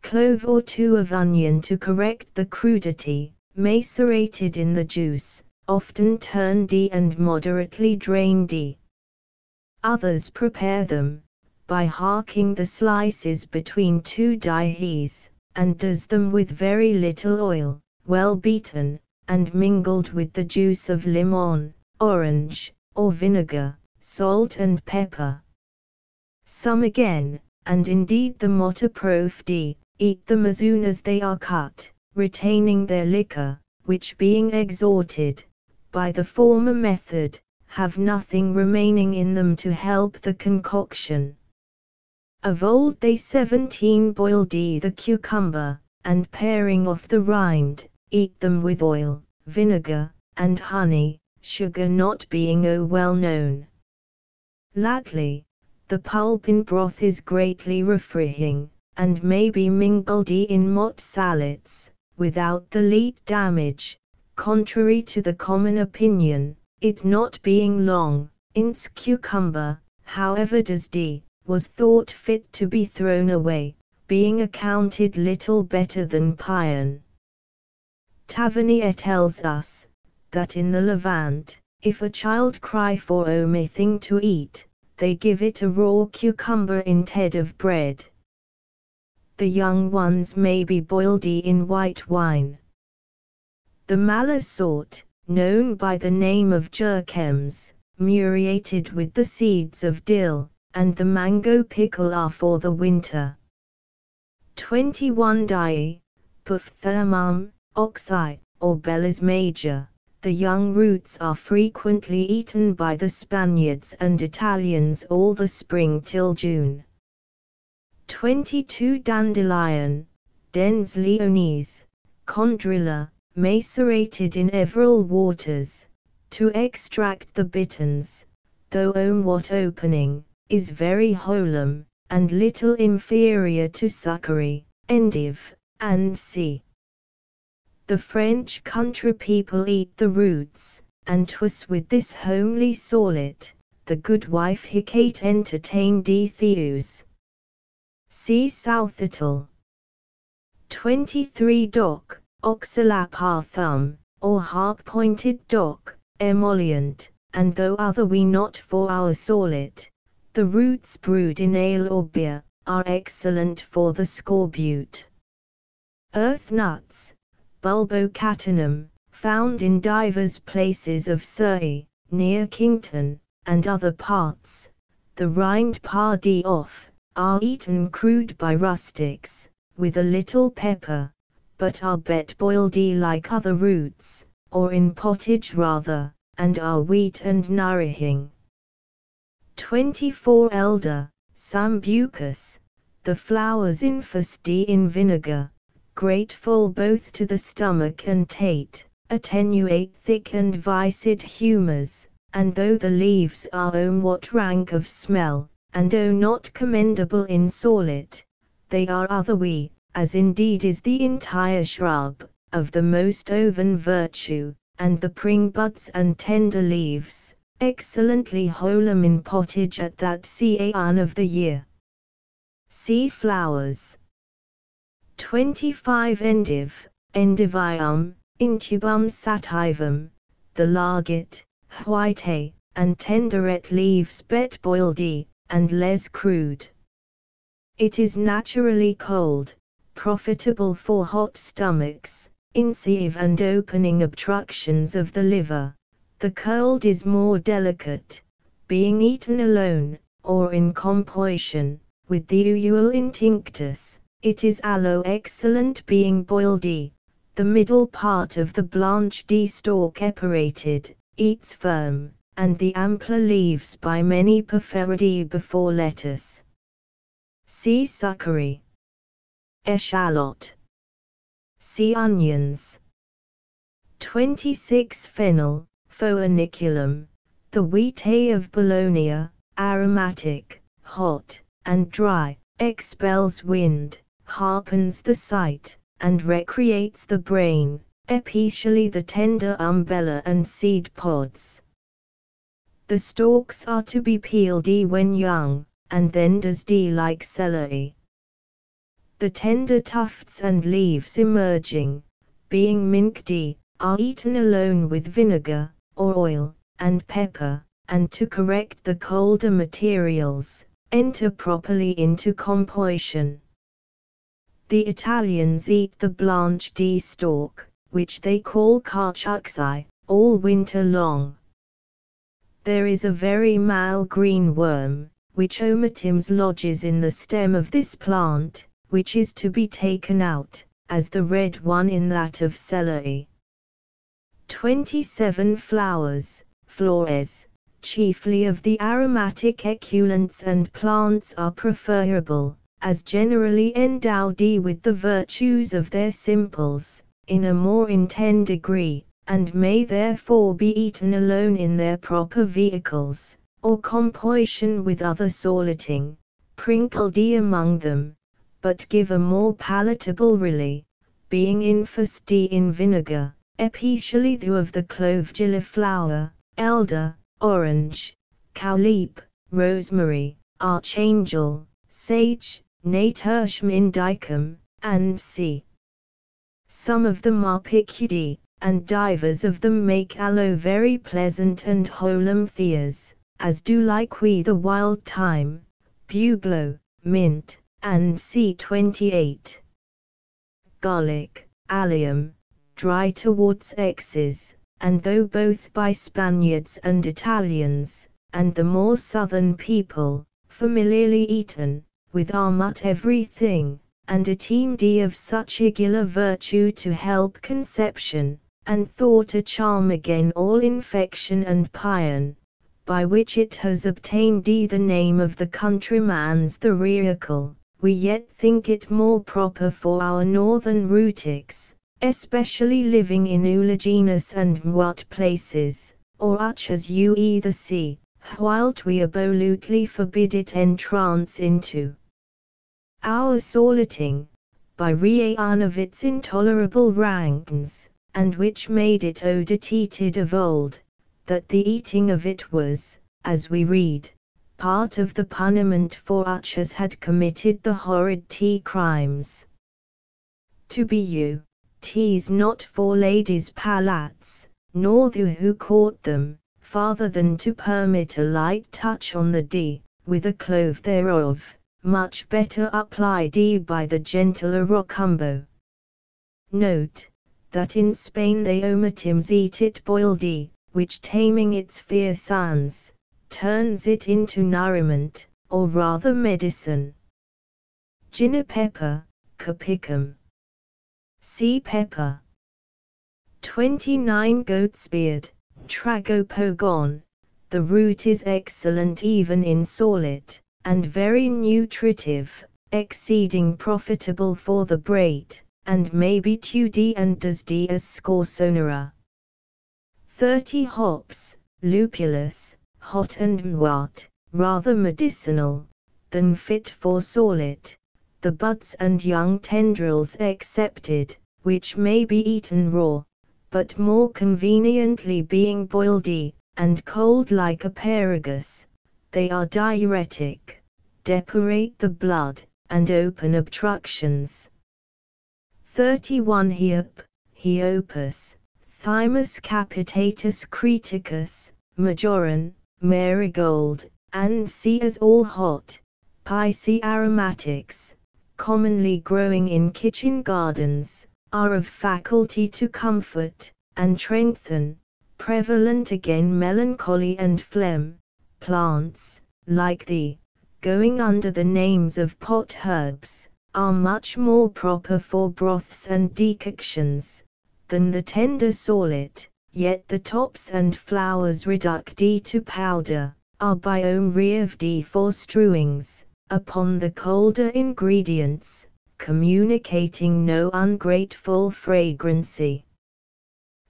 clove or two of onion to correct the crudity, macerated in the juice, often turned and moderately drained. Others prepare them, by harking the slices between two dies, and does them with very little oil, well beaten, and mingled with the juice of lemon, orange, or vinegar, salt and pepper. Some again, and indeed the mot approved, eat them as soon as they are cut, retaining their liquor, which being exhausted, by the former method, have nothing remaining in them to help the concoction. Of old they 17 boiled the cucumber, and paring off the rind, eat them with oil, vinegar, and honey, sugar not being well known. Lately, the pulp in broth is greatly refreshing, and may be mingled in mot sallets, without the least damage, contrary to the common opinion, it not being long. Ince cucumber, however dosed, was thought fit to be thrown away, being accounted little better than pion. Tavernier tells us, that in the Levant, if a child cry for anything to eat, they give it a raw cucumber instead of bread. The young ones may be boiled in white wine. The mallow sort, known by the name of jerkems, murated with the seeds of dill, and the mango pickle are for the winter. 21 Pufthermum, oxeye, or Bellis major. The young roots are frequently eaten by the Spaniards and Italians all the spring till June. 22 Dandelion, Dens leonis, chondrilla, macerated in several waters, to extract the bitterns, though what opening, is very wholesome, and little inferior to succory, endive, and c. The French country people eat the roots, and 'twas with this homely sallet, the good wife Hecate entertained Theus. See Southetal. 23 Oxalapar thumb, or harp-pointed dock, emollient, and though other we not for our sallet, the roots brewed in ale or beer, are excellent for the scorbut. Earth nuts, Bulbocatinum, found in divers places of Surrey, near Kington, and other parts, the rind pared off, are eaten crude by rustics, with a little pepper, but are bet boiled like other roots, or in pottage rather, and are wheat and nourishing. 24 Elder, Sambucus, the flowers infused in vinegar, grateful both to the stomach and tate, attenuate thick and viscid humours, and though the leaves are what rank of smell, and not commendable in sallet, they are other as indeed is the entire shrub, of the most oven virtue, and the pring buds and tender leaves, excellently wholesome in pottage at that season of the year. Sea flowers. 25 endivium, intubum sativum, the larget, white, and tenderet leaves bet boiled, and les crude. It is naturally cold, profitable for hot stomachs, insieve and opening obstructions of the liver. The cold is more delicate, being eaten alone, or in composition, with the usual intinctus. It is aloe excellent being boiled, the middle part of the blanched stalk eparated, eats firm, and the ampler leaves by many preferred before lettuce. See succory. Eschalot. See onions. 26 Fennel, Phoeniculum, the wheat of Bologna, aromatic, hot, and dry, expels wind, sharpens the sight, and recreates the brain, especially the tender umbella and seed pods. The stalks are to be peeled when young, and then dused like celery. The tender tufts and leaves emerging, being minced, are eaten alone with vinegar, or oil, and pepper, and to correct the colder materials, enter properly into composition. The Italians eat the blanched stalk, which they call cachuxi, all winter long. There is a very mal green worm, which omattims lodges in the stem of this plant, which is to be taken out, as the red one in that of celery. 27 Flowers, flores, chiefly of the aromatic esculents and plants are preferable, as generally endowed with the virtues of their simples, in a more intense degree, and may therefore be eaten alone in their proper vehicles, or composition with other sorting, sprinkled among them, but give a more palatable relish, being infused in vinegar, especially the of the clove gilliflower, elder, orange, cowslip, rosemary, archangel, sage, Naturtium indicum, and c. Some of them are picudy, and divers of them make aloe very pleasant and wholesome theas, as do like we the wild thyme, buglow, mint, and C28. Garlic, allium, dry towards X's, and though both by Spaniards and Italians, and the more southern people, familiarly eaten, with almost everything, and esteemed of such regular virtue to help conception, and thought a charm again all infection and pain, by which it has obtained the name of the countryman's the reacle, we yet think it more proper for our northern rutics, especially living in oleaginous and moist places, or such as you either see, whilst we absolutely forbid it entrance into our sorting, by reason of its intolerable ranks, and which made it oditated of old, that the eating of it was, as we read, part of the punishment for such as had committed the horrid crimes. To be you, 'tis not for ladies' palates, nor the who court them, farther than to permit a light touch on the with a clove thereof, much better applied by the gentler rocumbo. Note, that in Spain they omattims eat it boiled, which taming its fierce sons, turns it into nourishment, or rather medicine. Ginepepper, capicum. Sea pepper. 29 Goatsbeard, tragopogon, the root is excellent even in solid, and very nutritive, exceeding profitable for the brain, and may be chewed and dused as scorsonera. 30 Hops, lupulus, hot and moist, rather medicinal, than fit for solid, the buds and young tendrils excepted, which may be eaten raw, but more conveniently being boiled, and cold like asparagus. They are diuretic, depurate the blood, and open obstructions. 31 Heopus, Thymus capitatus criticus, majoran, marigold, and C as all hot, Pisces aromatics, commonly growing in kitchen gardens, are of faculty to comfort and strengthen, prevalent again melancholy and phlegm. Plants, like the, going under the names of pot herbs, are much more proper for broths and decoctions than the tender sallet, yet the tops and flowers reduced to powder are by reaved for strewings upon the colder ingredients, communicating no ungrateful fragrancy.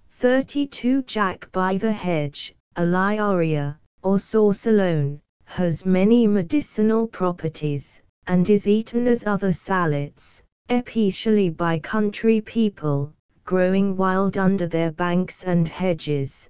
32 Jack by the hedge, Alioria, or sauce alone, has many medicinal properties, and is eaten as other sallets, especially by country people, growing wild under their banks and hedges.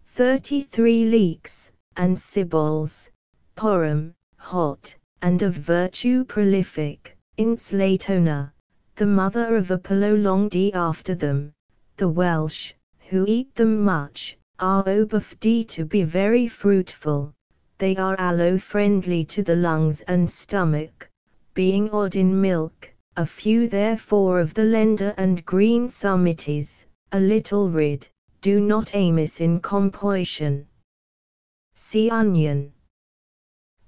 33 Leeks, and Sibols, Porum, hot, and of virtue prolific, Inslatona, the mother of Apollo longed after them. The Welsh, who eat them much, are observed to be very fruitful. They are aloe-friendly to the lungs and stomach, being odd in milk, a few therefore of the lender and green summities, a little rid, do not amiss in composition. See onion.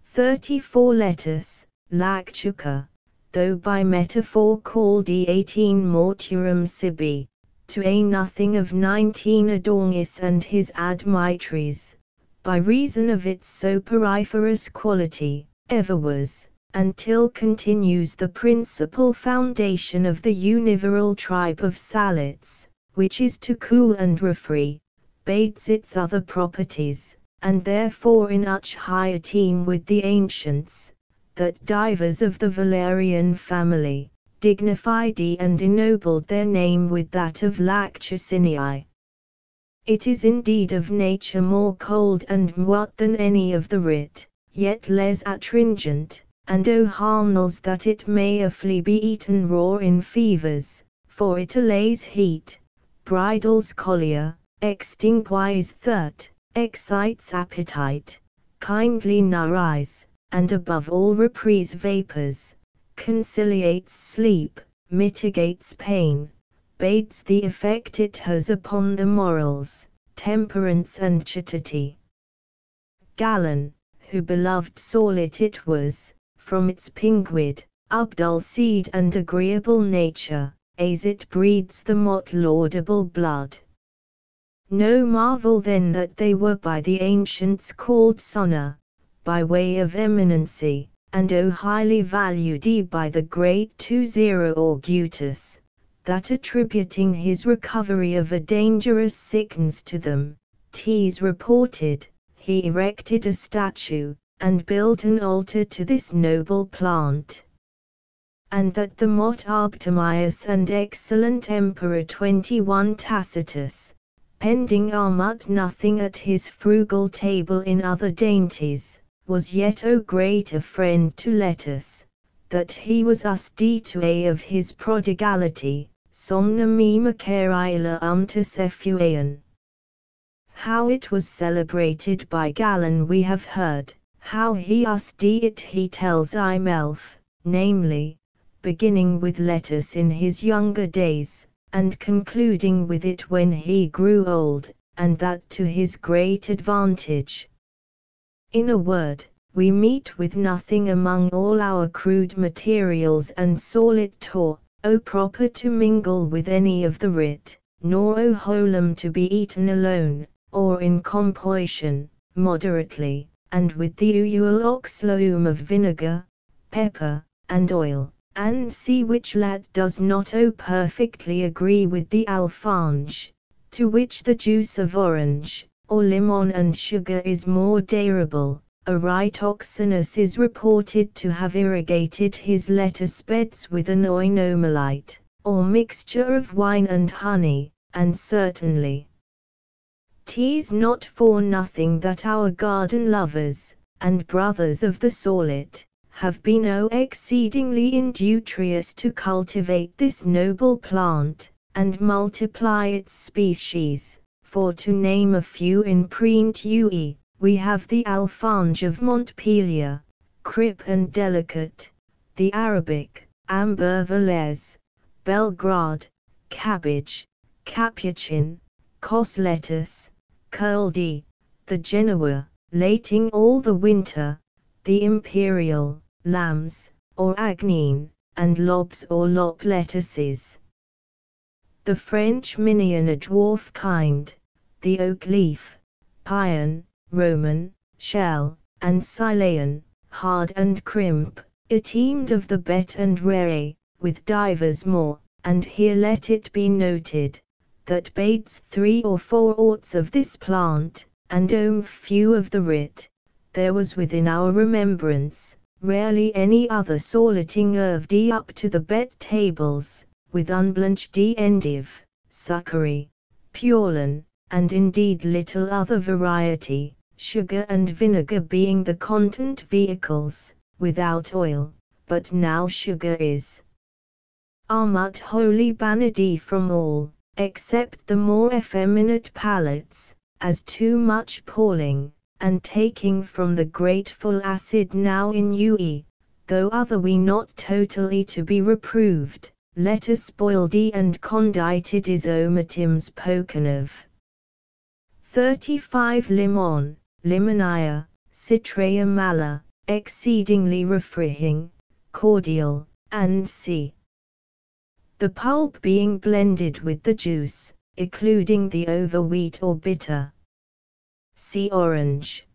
34 Lettuce, Lactuca, though by metaphor called 18 mortuum sibi, to a nothing of 19 Adornis and his admitries, by reason of its soporiferous quality, ever was, until continues the principal foundation of the univeral tribe of sallets, which is to cool and refree, bades its other properties, and therefore in much high esteem with the ancients, that divers of the Valerian family dignified and ennobled their name with that of Lactucinii. It is indeed of nature more cold and moist than any of the writ, yet less astringent, and harmless that it may affly be eaten raw in fevers, for it allays heat, bridles choler, extinguis thirst, excites appetite, kindly nourishes, and above all repress vapors, conciliates sleep, mitigates pain, bades the effect it has upon the morals, temperance and chastity. Galen, who beloved sallet it was, from its pinguid, ubdulced and agreeable nature, as it breeds the most laudable blood. No marvel then that they were by the ancients called sona, by way of eminency, and highly valued by the great 20 Augustus, that attributing his recovery of a dangerous sickness to them, 'tis reported, he erected a statue, and built an altar to this noble plant. And that the most optimious and excellent Emperor 21 Tacitus, pending almost nothing at his frugal table in other dainties, was yet great a friend to lettuce, that he was destitute of his prodigality, somnum immacerila to Cephuean. How it was celebrated by Galen we have heard, how he it he tells himself, namely, beginning with lettuce in his younger days, and concluding with it when he grew old, and that to his great advantage. In a word, we meet with nothing among all our crude materials and sallet proper to mingle with any of the writ, nor wholum to be eaten alone, or in composition, moderately, and with the usual oxloam of vinegar, pepper, and oil, and see which lat does not perfectly agree with the alfange, to which the juice of orange, or lemon and sugar is more desirable. Erytoxenus is reported to have irrigated his lettuce beds with an oinomalite, or mixture of wine and honey, and certainly 'Tis not for nothing that our garden lovers, and brothers of the sallet, have been exceedingly industrious to cultivate this noble plant, and multiply its species, for to name a few in print UE, we have the alfange of Montpellier, crisp and delicate, the Arabic, amber Valais, Belgrade, cabbage, capuchin, cos lettuce, curled, the Genoa, lating all the winter, the imperial, lambs, or agnine, and lobs or lop lettuces. The French minion a dwarf kind, the oak leaf, Payan, Roman, shell, and Silean, hard and crimp, esteemed of the bet and rare, with divers more, and here let it be noted, that bades 3 or 4 orts of this plant, and few of the writ, there was within our remembrance, rarely any other salleting herb up to the bet tables, with unblanched endive, succory, purlin, and indeed little other variety, sugar and vinegar being the content vehicles, without oil, but now sugar is Armut wholly banned from all, except the more effeminate palates, as too much palling, and taking from the grateful acid now in UE, though other we not totally to be reproved, let us boiled and condited is omitims poken of. 35 Limon, Limonia, Citrea mala, exceedingly refreshing, cordial, and c. The pulp being blended with the juice, including the overwheat or bitter. See orange.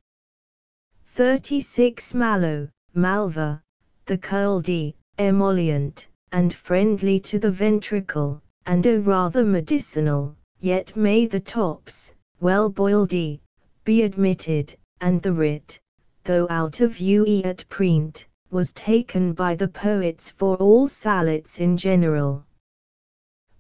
36 Mallow, Malva, the curled, emollient, and friendly to the ventricle, and rather medicinal, yet may the tops, well boiled, be admitted, and the writ, though out of UE at print, was taken by the poets for all sallets in general.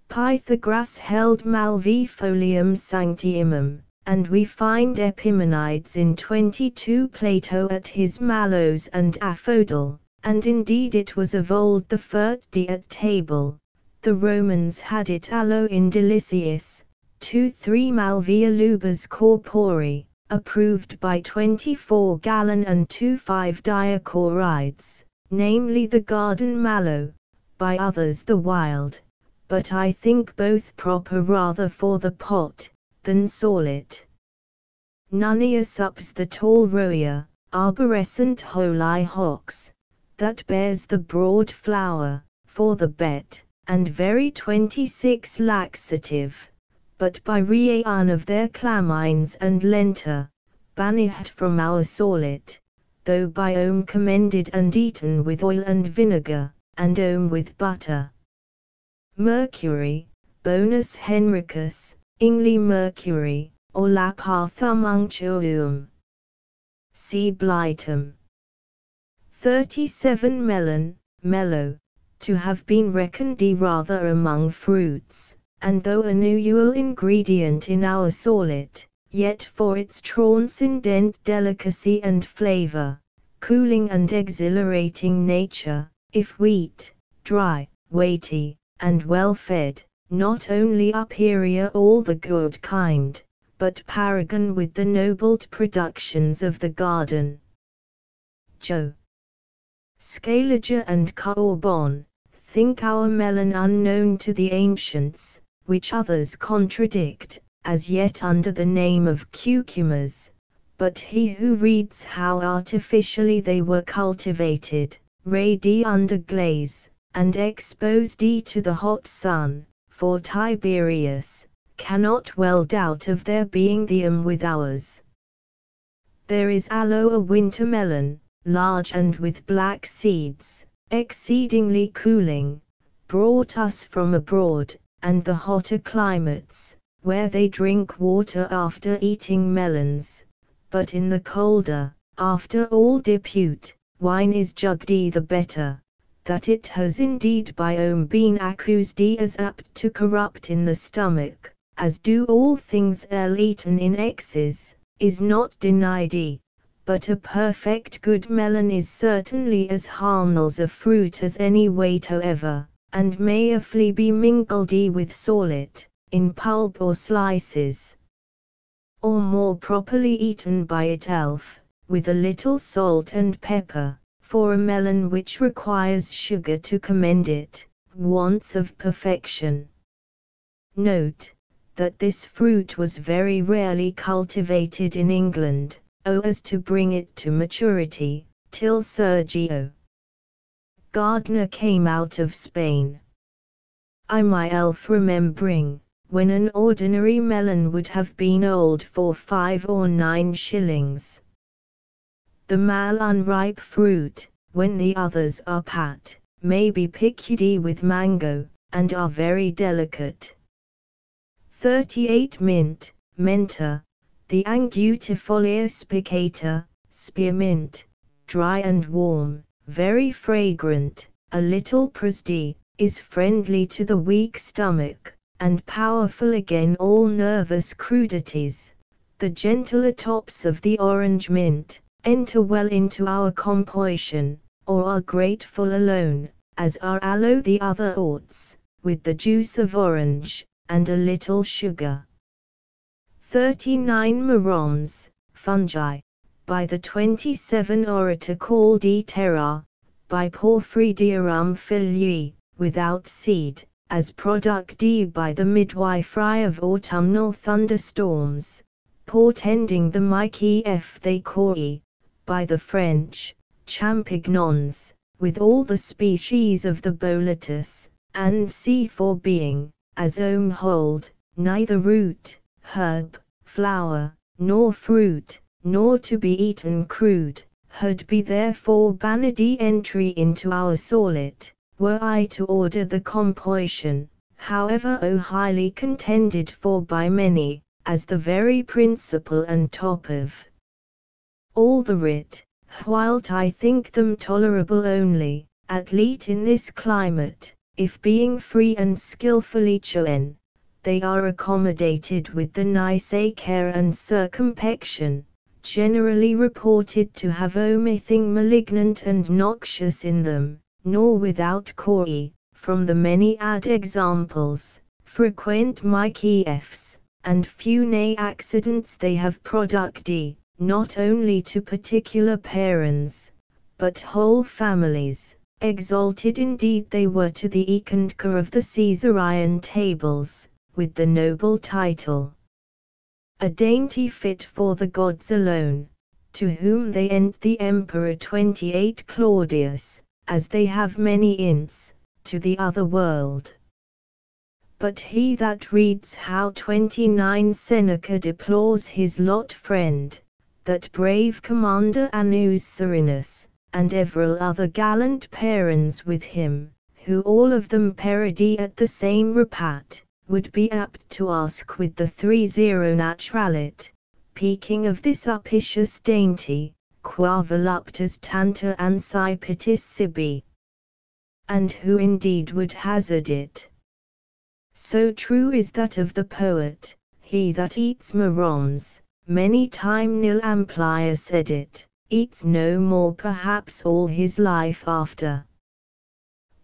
Pythagoras held malvifolium sanctimum, and we find Epimenides in 22 Plato at his mallows and aphodal, and indeed it was of old the fert at table, the Romans had it allo in deliciis, 2-3 malvia lubas corpori, approved by 24 Gallon and 2-5 diacorides, namely the garden mallow, by others the wild, but I think both proper rather for the pot, than sallet. Nunnius ups the tall roya, arborescent hollyhocks, that bears the broad flower, for the bet, and very 26 laxative, but by reason of their clamines and lenta, banished from our sallet, though by commended and eaten with oil and vinegar, and with butter. Mercury, Bonus Henricus, Ingli Mercury, or Lapathum unctuum. C. Blightum. 37 Melon, mellow, to have been reckoned rather among fruits, and though an usual ingredient in our sallet, yet for its transcendent delicacy and flavor, cooling and exhilarating nature, if wheat, dry, weighty, and well fed, not only superior all the good kind, but paragon with the nobled productions of the garden. Jo. Scaliger and Carbon, think our melon unknown to the ancients, which others contradict, as yet under the name of cucumbers, but he who reads how artificially they were cultivated, laid under glaze, and exposed to the hot sun, for Tiberius, cannot well doubt of their being the with ours. There is aloe a winter melon, large and with black seeds, exceedingly cooling, brought us from abroad, and the hotter climates, where they drink water after eating melons, but in the colder, after all depute, wine is jugged the better, that it has indeed by been accused as apt to corrupt in the stomach, as do all things eaten in excess, is not denied, but a perfect good melon is certainly as harmless a fruit as any whatsoever, and may afully be mingled with sallet, in pulp or slices, or more properly eaten by itself, with a little salt and pepper, for a melon which requires sugar to commend it, wants of perfection. Note, that this fruit was very rarely cultivated in England, as to bring it to maturity, till Sergio Gardner came out of Spain. I myself remembering, when an ordinary melon would have been old for 5 or 9 shillings. The male unripe fruit, when the others are pat, may be picked with mango, and are very delicate. 38 Mint, Menta, the Angutifolia spicata, spearmint, dry and warm, very fragrant, a little prosdy, is friendly to the weak stomach, and powerful again all nervous crudities. The gentler tops of the orange mint enter well into our composition, or are grateful alone, as are aloe the other orts, with the juice of orange, and a little sugar. 39 Marrons, fungi, by the 27 orator called terra, by Porphyridium filii, without seed, as producti by the midwifery of autumnal thunderstorms, portending the Myki they cori, by the French, champignons, with all the species of the boletus, and C4 being, as hold, neither root, herb, flower, nor fruit, nor to be eaten crude, had be therefore banned entry into our sallet, were I to order the composition, however highly contended for by many, as the very principal and top of all the writ, whilst I think them tolerable only, at least in this climate, if being free and skilfully chosen, they are accommodated with the nice care and circumspection, generally reported to have anything malignant and noxious in them, nor without cori, from the many ad examples, frequent Mykiefs, and few nay accidents they have producti, not only to particular parents, but whole families. Exalted indeed they were to the Econca of the Caesarian tables, with the noble title, a dainty fit for the gods alone, to whom they ent the Emperor 28 Claudius, as they have many ints, to the other world. But he that reads how 29 Seneca deplores his lot friend, that brave commander Annus Serenus, and every other gallant parents with him, who all of them parody at the same repat, would be apt to ask with the 30 naturalit, peaking of this upicious dainty, qua voluptas tanta ansipitis sibi. And who indeed would hazard it? So true is that of the poet, he that eats marrons, many time nil amplia sedit, eats no more perhaps all his life after.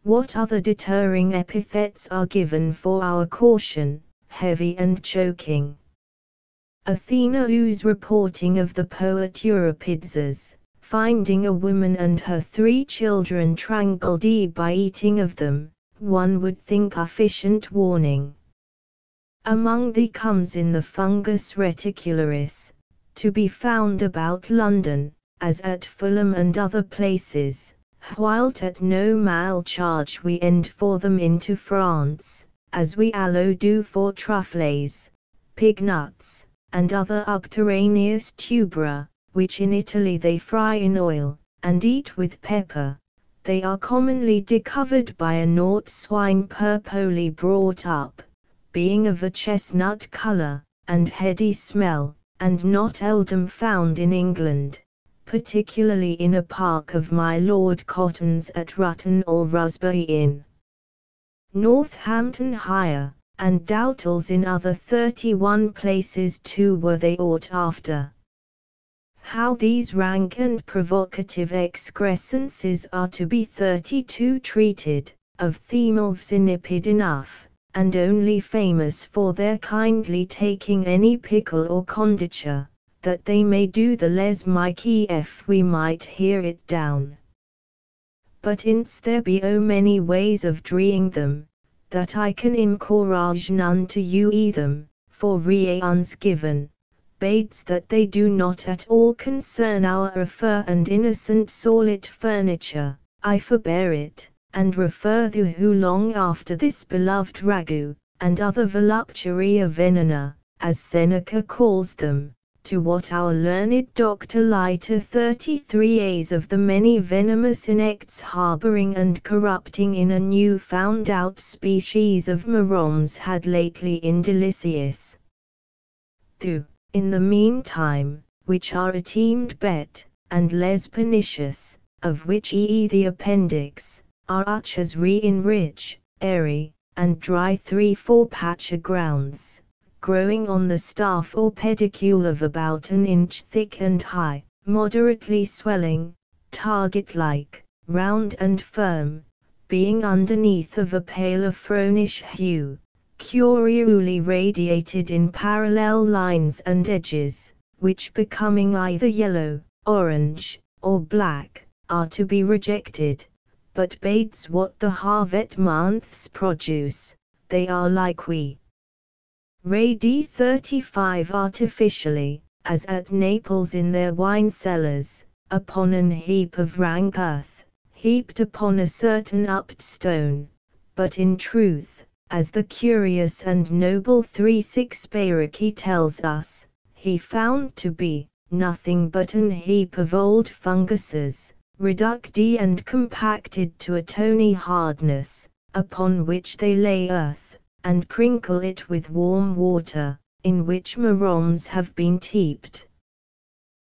What other deterring epithets are given for our caution, heavy and choking? Athena, whose reporting of the poet Euripides, finding a woman and her 3 children strangled by eating of them, one would think efficient warning. Among thee comes in the fungus reticularis, to be found about London, as at Fulham and other places, whilst at no mal charge we end for them into France, as we allo do for truffles, pig nuts, and other subterraneous tubera, which in Italy they fry in oil, and eat with pepper. They are commonly discovered by a naught swine purposely brought up, being of a chestnut colour, and heady smell, and not seldom found in England, particularly in a park of my Lord Cotton's at Rutton or Rusby Inn. Northamptonshire, and doubtles in other 31 places too were they ought after. How these rank and provocative excrescences are to be 32 treated, of themselves insipid enough, and only famous for their kindly taking any pickle or conditure, that they may do the less Mikey if we might hear it down. But ince there be many ways of dreeing them, that I can encourage none to you them, for reasons given, bades that they do not at all concern our affair and innocent solid furniture, I forbear it, and refer thee who long after this beloved ragu, and other voluptuaria venena, as Seneca calls them, to what our learned Dr. Leiter 33 A's of the many venomous insects harboring and corrupting in a new found out species of meroms had lately in delicious. 2. In the meantime, which are esteemed bet, and less pernicious, of which the appendix, are such as in rich, airy, and dry 3-4 patch grounds, growing on the staff or pedicule of about an inch thick and high, moderately swelling, target-like, round and firm, being underneath of a pale afronish hue, curiously radiated in parallel lines and edges, which becoming either yellow, orange, or black, are to be rejected, but bades what the harvest months produce, they are like we. Radi 35 artificially, as at Naples in their wine cellars, upon an heap of rank earth, heaped upon a certain upped stone, but in truth, as the curious and noble 3-6 Baruchi tells us, he found to be nothing but an heap of old funguses, reduced and compacted to a tony hardness, upon which they lay earth, and sprinkle it with warm water, in which meroms have been steeped.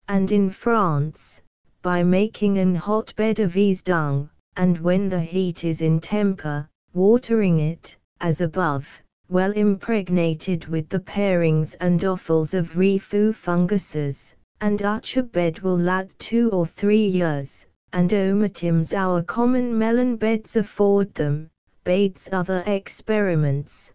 And in France, by making an hotbed of his dung, and when the heat is in temper, watering it, as above, well impregnated with the parings and offals of refu funguses, and such a bed will last 2 or 3 years, and omatims our common melon beds afford them, bades other experiments.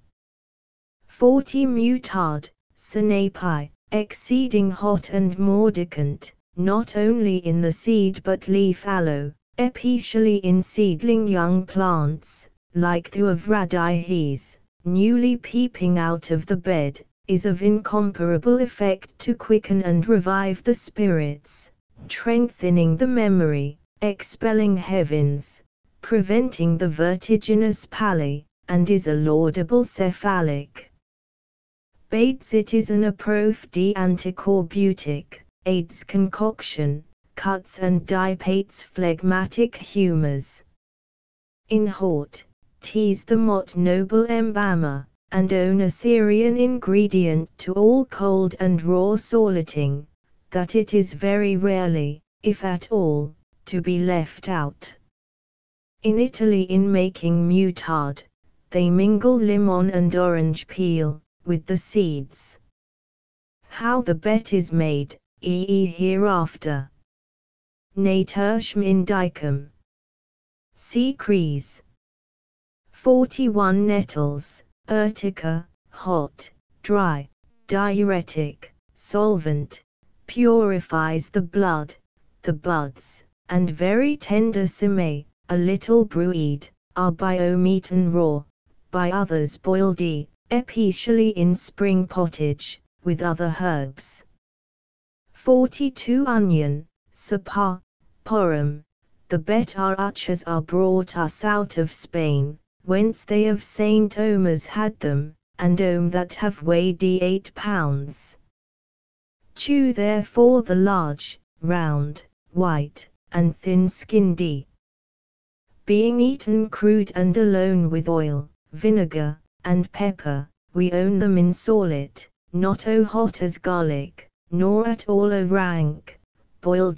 40 mutard, senapi, exceeding hot and mordicant, not only in the seed but leaf aloe, especially in seedling young plants, like the of radihes, newly peeping out of the bed, is of incomparable effect to quicken and revive the spirits, strengthening the memory, expelling heavens, preventing the vertiginous pally, and is a laudable cephalic. Bades it is an approach de anticorbutic, aids concoction, cuts and dissipates phlegmatic humours. In hort, tease the mot noble embalmer, and own a Syrian ingredient to all cold and raw salting, that it is very rarely, if at all, to be left out. In Italy in making mutard, they mingle lemon and orange peel, with the seeds. How the bet is made, hereafter. Naturschm indicum. See Crease. 41 Nettles, urtica, hot, dry, diuretic, solvent, purifies the blood, the buds, and very tender seme, a little bruised, are by eaten raw, by others boiled especially in spring pottage, with other herbs. 42 Onion, sapa, porum, the bet are such as are brought us out of Spain, whence they of St. Omer's had them, and that have weighed 8 pounds. Chew therefore the large, round, white, and thin-skinned being eaten crude and alone with oil, vinegar, and pepper, we own them in solid, not hot as garlic, nor at all rank, boiled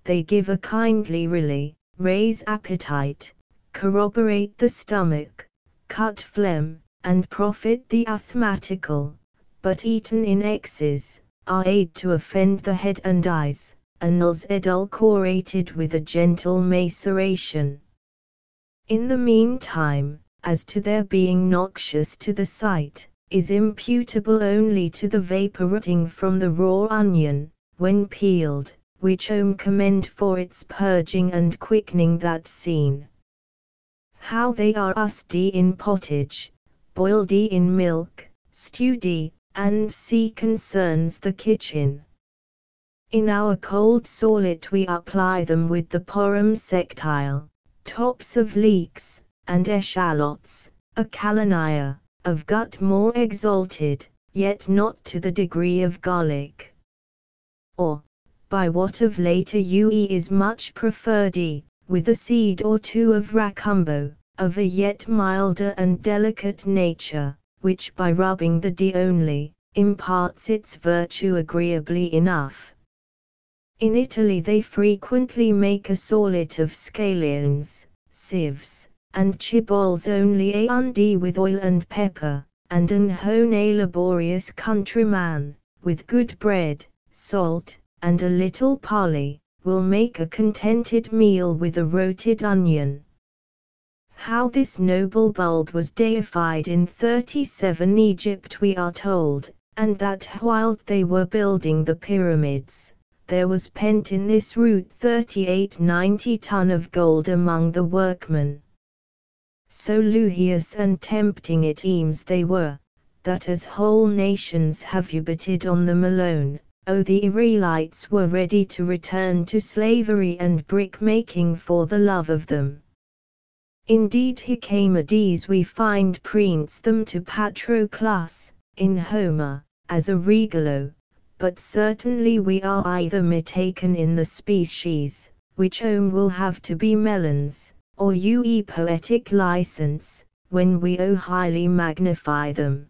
they give a kindly really, raise appetite, corroborate the stomach, cut phlegm, and profit the asthmatical, but eaten in excess, are aid to offend the head and eyes, annuls edulcorated with a gentle maceration. In the meantime, as to their being noxious to the sight, is imputable only to the vapourating from the raw onion, when peeled, which commend for its purging and quickening that scene. How they are used in pottage, boiled in milk, stewed, and concerns the kitchen. In our cold sallet we apply them with the porrum sectile, tops of leeks, and eschalots, a calania, of gut more exalted, yet not to the degree of garlic. Or, by what of later is much preferred, with a seed or two of racumbo, of a yet milder and delicate nature, which by rubbing the d only, imparts its virtue agreeably enough. In Italy they frequently make a sallet of scallions, sieves, and chiboles only undi with oil and pepper, and an hone laborious countryman, with good bread, salt, and a little parley, will make a contented meal with a rotted onion. How this noble bulb was deified in 37 Egypt we are told, and that while they were building the pyramids, there was pent in this root 3890 ton of gold among the workmen. So luhious and tempting it seems they were, that as whole nations have ubbited on them alone, the Israelites were ready to return to slavery and brick-making for the love of them. Indeed Hicamades we find prints them to Patroclus, in Homer, as a regalo, but certainly we are either mistaken in the species, which will have to be melons, or poetic license, when we highly magnify them.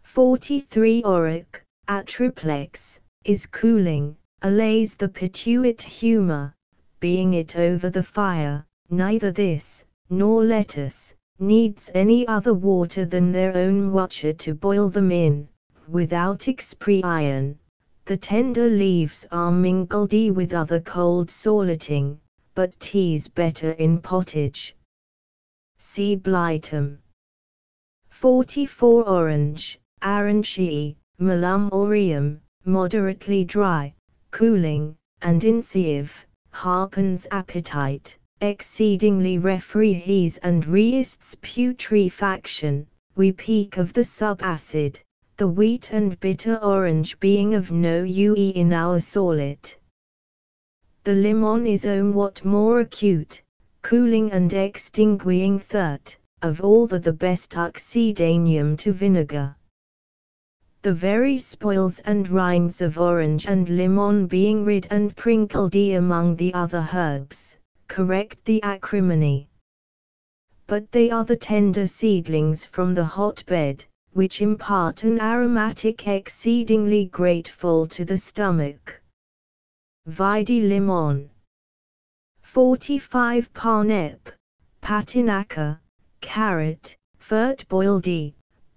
43 Auric, atriplex, is cooling, allays the pituit humour, being it over the fire, neither this, nor lettuce, needs any other water than their own watcher to boil them in, without exprion. The tender leaves are mingled with other cold salleting, but tea's better in pottage. See Blightum. 44 Orange, Arancea, Malum aureum, moderately dry, cooling, and insieve, harpens appetite, exceedingly refrees and reists putrefaction. We speak of the subacid, the wheat and bitter orange being of no use in our sallet. The lemon is somewhat more acute, cooling and extinguishing thirst, of all the best uxedanium to vinegar. The very spoils and rinds of orange and lemon being rid and prinkled among the other herbs, correct the acrimony. But they are the tender seedlings from the hotbed, which impart an aromatic exceedingly grateful to the stomach. Vide limon. 45 Parnep, Patinaca, carrot, fert boiled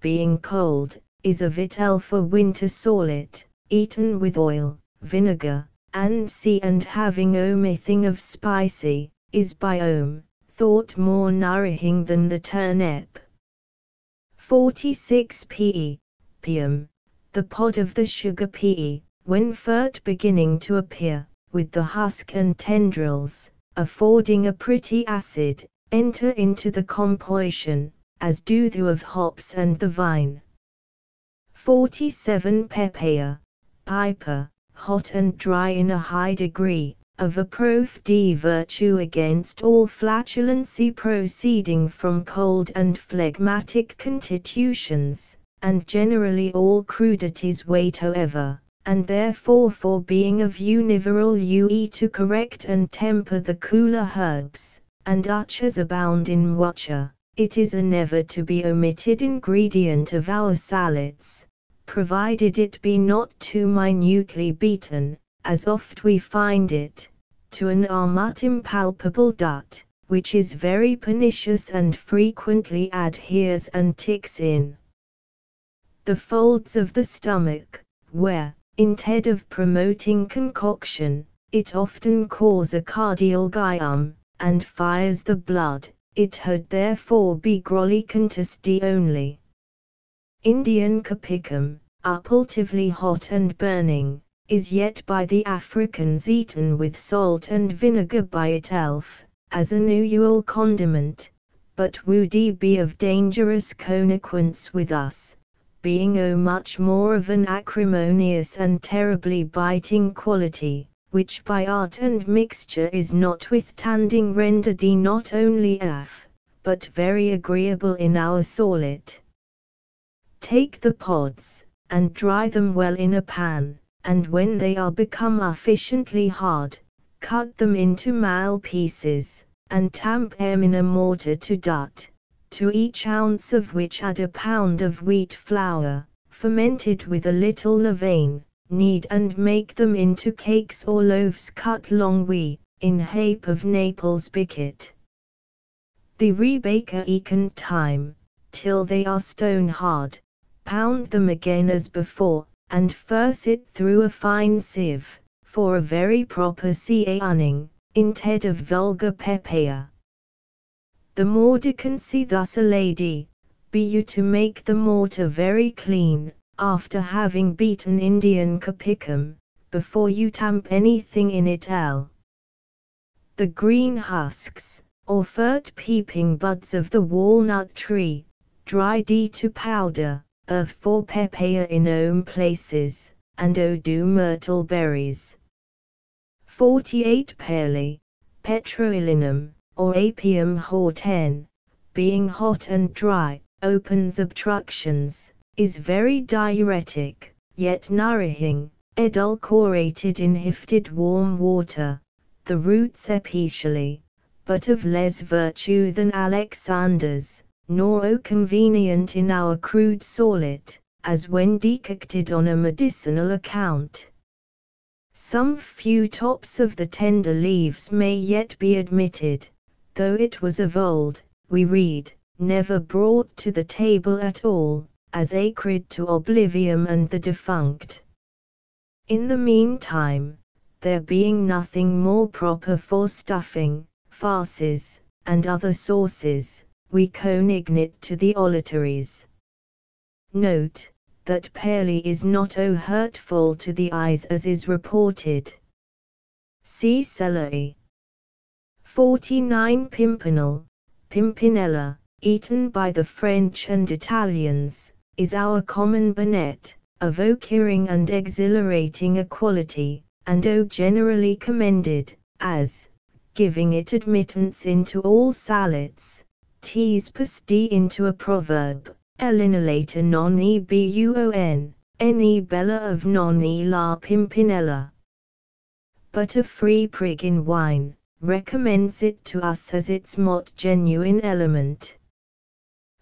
being cold, is a vitel for winter sallet, eaten with oil, vinegar, and and having omithing of spicy, is by thought more nourishing than the turnip. 46 Pium, the pod of the sugar pea, when fert beginning to appear, with the husk and tendrils, affording a pretty acid, enter into the composition, as do the of hops and the vine. 47 Pepaya, piper, hot and dry in a high degree, of a prof de virtue against all flatulency proceeding from cold and phlegmatic constitutions, and generally all crudities whatsoever, and therefore for being of univeral use to correct and temper the cooler herbs, and such as abound in watcher, it is a never to be omitted ingredient of our salads, provided it be not too minutely beaten, as oft we find it, to an almost impalpable dot, which is very pernicious and frequently adheres and ticks in the folds of the stomach, where, instead of promoting concoction, it often causes a cardialgium, and fires the blood. It had therefore be grolly contesti only. Indian capsicum, appultively hot and burning, is yet by the Africans eaten with salt and vinegar by itself, as an usual condiment, but would be of dangerous consequence with us, being much more of an acrimonious and terribly biting quality, which by art and mixture is notwithstanding rendered not only but very agreeable in our sallet. Take the pods, and dry them well in a pan, and when they are become sufficiently hard, cut them into small pieces, and tamp them in a mortar to dot, to each ounce of which add a pound of wheat flour, fermented with a little levain, knead and make them into cakes or loaves cut long in shape of Naples biscuit. The rebake a second time, till they are stone hard. Pound them again as before, and force it through a fine sieve, for a very proper seasoning, instead of vulgar pepper. The more decency thus a lady, be you to make the mortar very clean, after having beaten Indian capsicum, before you tamp anything in it. The green husks, or furt peeping buds of the walnut tree, dry to powder, for pepper in places, and do myrtle berries. 48 Perli, Petroelinum, or Apium horten, being hot and dry, opens obstructions, is very diuretic, yet nourishing, edulcorated in hifted warm water, the roots especially, but of less virtue than Alexander's, nor convenient in our crude sallet, as when decocted on a medicinal account. Some few tops of the tender leaves may yet be admitted, though it was of old, we read, never brought to the table at all, as acrid to oblivion and the defunct. In the meantime, there being nothing more proper for stuffing, farces, and other sauces, we conignate to the olitories. Note, that Perli is not hurtful to the eyes as is reported. See celery. 49 Pimpinel, Pimpinella, eaten by the French and Italians, is our common bonnet, of cheering and exhilarating a quality, and generally commended, as, giving it admittance into all sallets, tease pasti into a proverb, elinolata non e bun, any bella of non e la pimpinella. But a free prig in wine, recommends it to us as its most genuine element.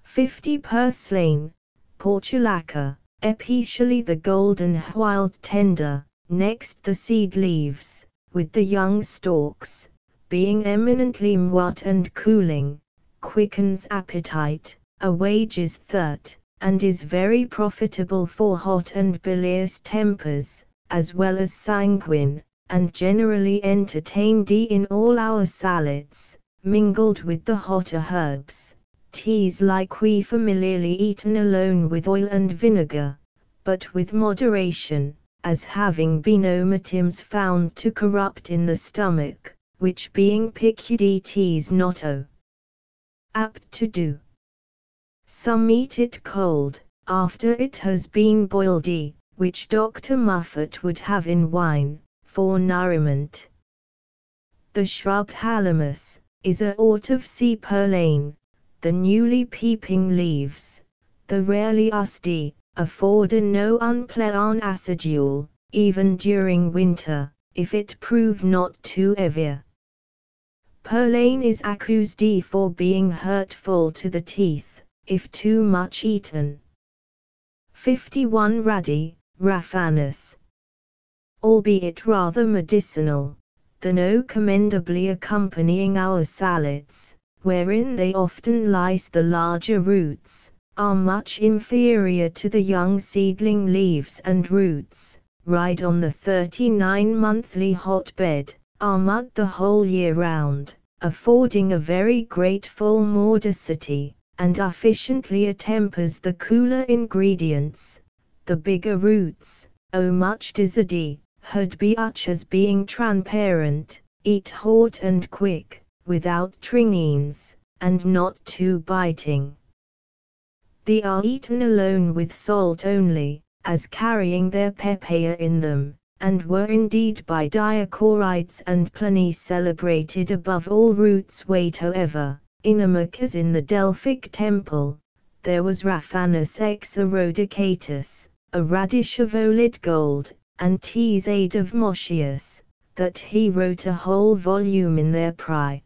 50 Purslane, Portulaca, especially the golden wild tender, next the seed leaves, with the young stalks, being eminently mwat and cooling, quickens appetite, assuages thirst, and is very profitable for hot and bilious tempers, as well as sanguine, and generally entertained in all our sallets, mingled with the hotter herbs. Teas like we familiarly eaten alone with oil and vinegar, but with moderation, as having been omatims found to corrupt in the stomach, which being picudy teas not apt to do. Some eat it cold, after it has been boiled, which Dr. Muffet would have in wine, for nourishment. The shrub Halamus is a sort of sea purlane. The newly peeping leaves, the rarely usty, afford no unpleasant acidule, even during winter, if it prove not too heavy. Purlane is accused for being hurtful to the teeth, if too much eaten. 51 Radi, Raphanus. Albeit rather medicinal, than commendably accompanying our sallets, wherein they often lice the larger roots, are much inferior to the young seedling leaves and roots, ride on the 39-monthly hotbed, are mud the whole year round, affording a very grateful mordacity, and efficiently attempers the cooler ingredients. The bigger roots, much desired, had be such as being transparent, eat hot and quick, without tringines, and not too biting. They are eaten alone with salt only, as carrying their pepper in them, and were indeed by Dioscorides and Pliny celebrated above all roots weight. However, in Amycus in the Delphic temple, there was Raphanus exerodicatus, a radish of olid gold, and Tesade of Moschius, that he wrote a whole volume in their pride.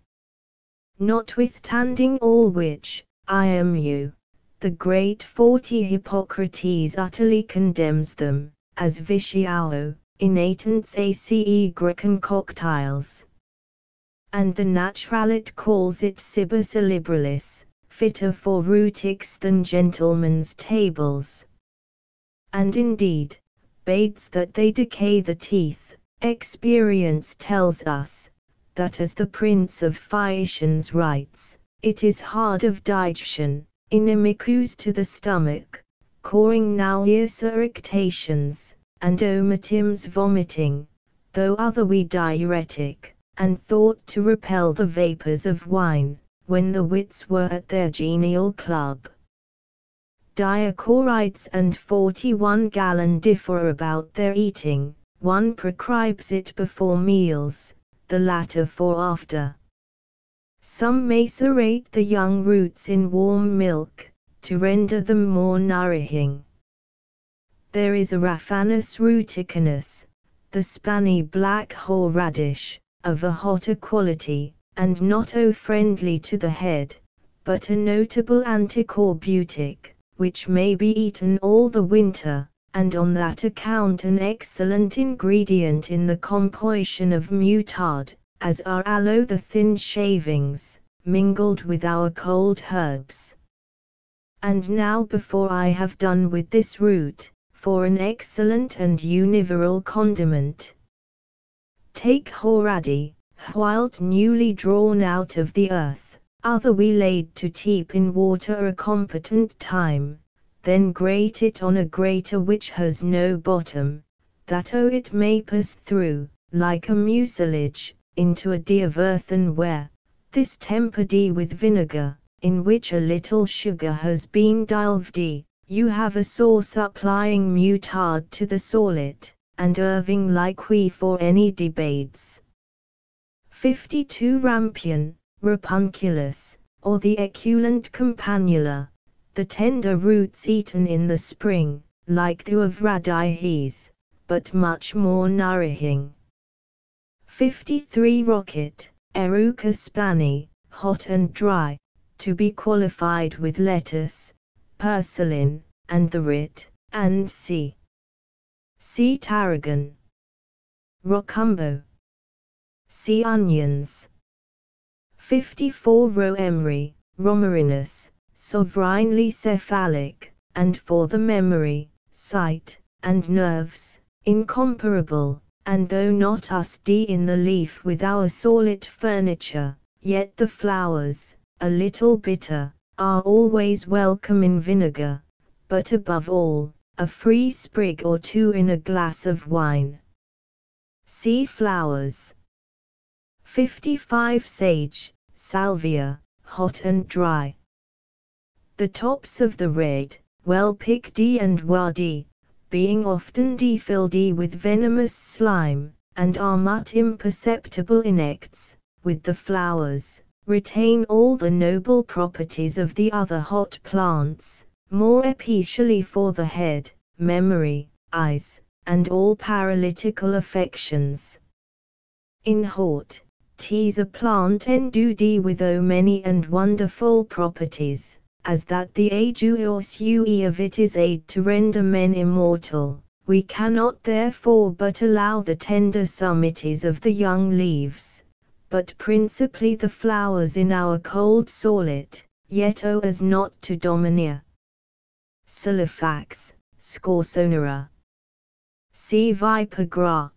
Notwithstanding all which, the great 40 Hippocrates utterly condemns them, as vitiao, innatants ace Gracan cocktails. And the Naturalit calls it cibus illibralis, fitter for rutics than gentlemen's tables. And indeed, bades that they decay the teeth. Experience tells us, that as the Prince of Phaeacians writes, it is hard of digestion, inimicuous to the stomach, causing nausea irritations, and omatims vomiting, though otherwise diuretic, and thought to repel the vapours of wine, when the wits were at their genial club. Dioscorides and 41 Galen differ about their eating, one prescribes it before meals, the latter for after. Some macerate the young roots in warm milk, to render them more nourishing. There is a Raphanus ruticanus, the spanny black horseradish, of a hotter quality, and not friendly to the head, but a notable anticorbutic, which may be eaten all the winter, and on that account an excellent ingredient in the composition of mutard, as are aloe the thin shavings, mingled with our cold herbs. And now before I have done with this root, for an excellent and univeral condiment, take horseradish, whilst newly drawn out of the earth, otherwise laid to steep in water a competent time, then grate it on a grater which has no bottom, that it may pass through, like a mucilage, into a dish of earthenware, this tempered with vinegar, in which a little sugar has been dissolved. You have a sauce supplying mutard to the sallet, and serving like for any debates. 52 Rampion, Rapunculus, or the eculent campanula, the tender roots eaten in the spring, like the of radihes, but much more nourishing. 53 Rocket, Eruca spani, hot and dry, to be qualified with lettuce, purslane, and the writ, and C. Tarragon. Rocumbo. C. Onions. 54 Roemery, Romarinus, sovereignly cephalic, and for the memory, sight, and nerves, incomparable, and though not used in the leaf with our solid furniture, yet the flowers, a little bitter, are always welcome in vinegar, but above all, a free sprig or two in a glass of wine. See flowers. 55 Sage, Salvia, hot and dry. The tops of the red, well picked and wardy, being often defilled with venomous slime, and are much imperceptible insects, with the flowers, retain all the noble properties of the other hot plants, more especially for the head, memory, eyes, and all paralytical affections. In hot, 'tis a plant endued with many and wonderful properties, as that the ajuosue of it is aid to render men immortal, We cannot therefore but allow the tender summities of the young leaves, but principally the flowers in our cold sallet, yet as not to domineer. Solifax, Scorsonera. C. Viper gra.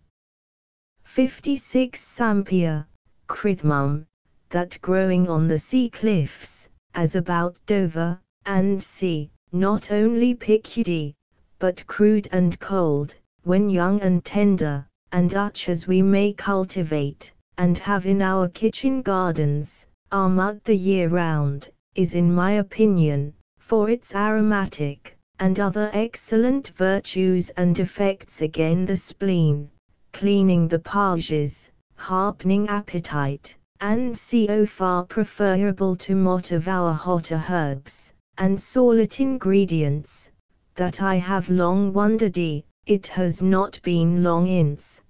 56 Sampia, Crythmum, that growing on the sea cliffs, as about Dover, and sea, not only picudie, but crude and cold, when young and tender, and such as we may cultivate, and have in our kitchen gardens, are mud the year round, is in my opinion, for its aromatic, and other excellent virtues and effects again the spleen, cleaning the pages, harpening appetite, and so far preferable to mot of our hotter herbs, and solid ingredients, that I have long wondered it has not been long since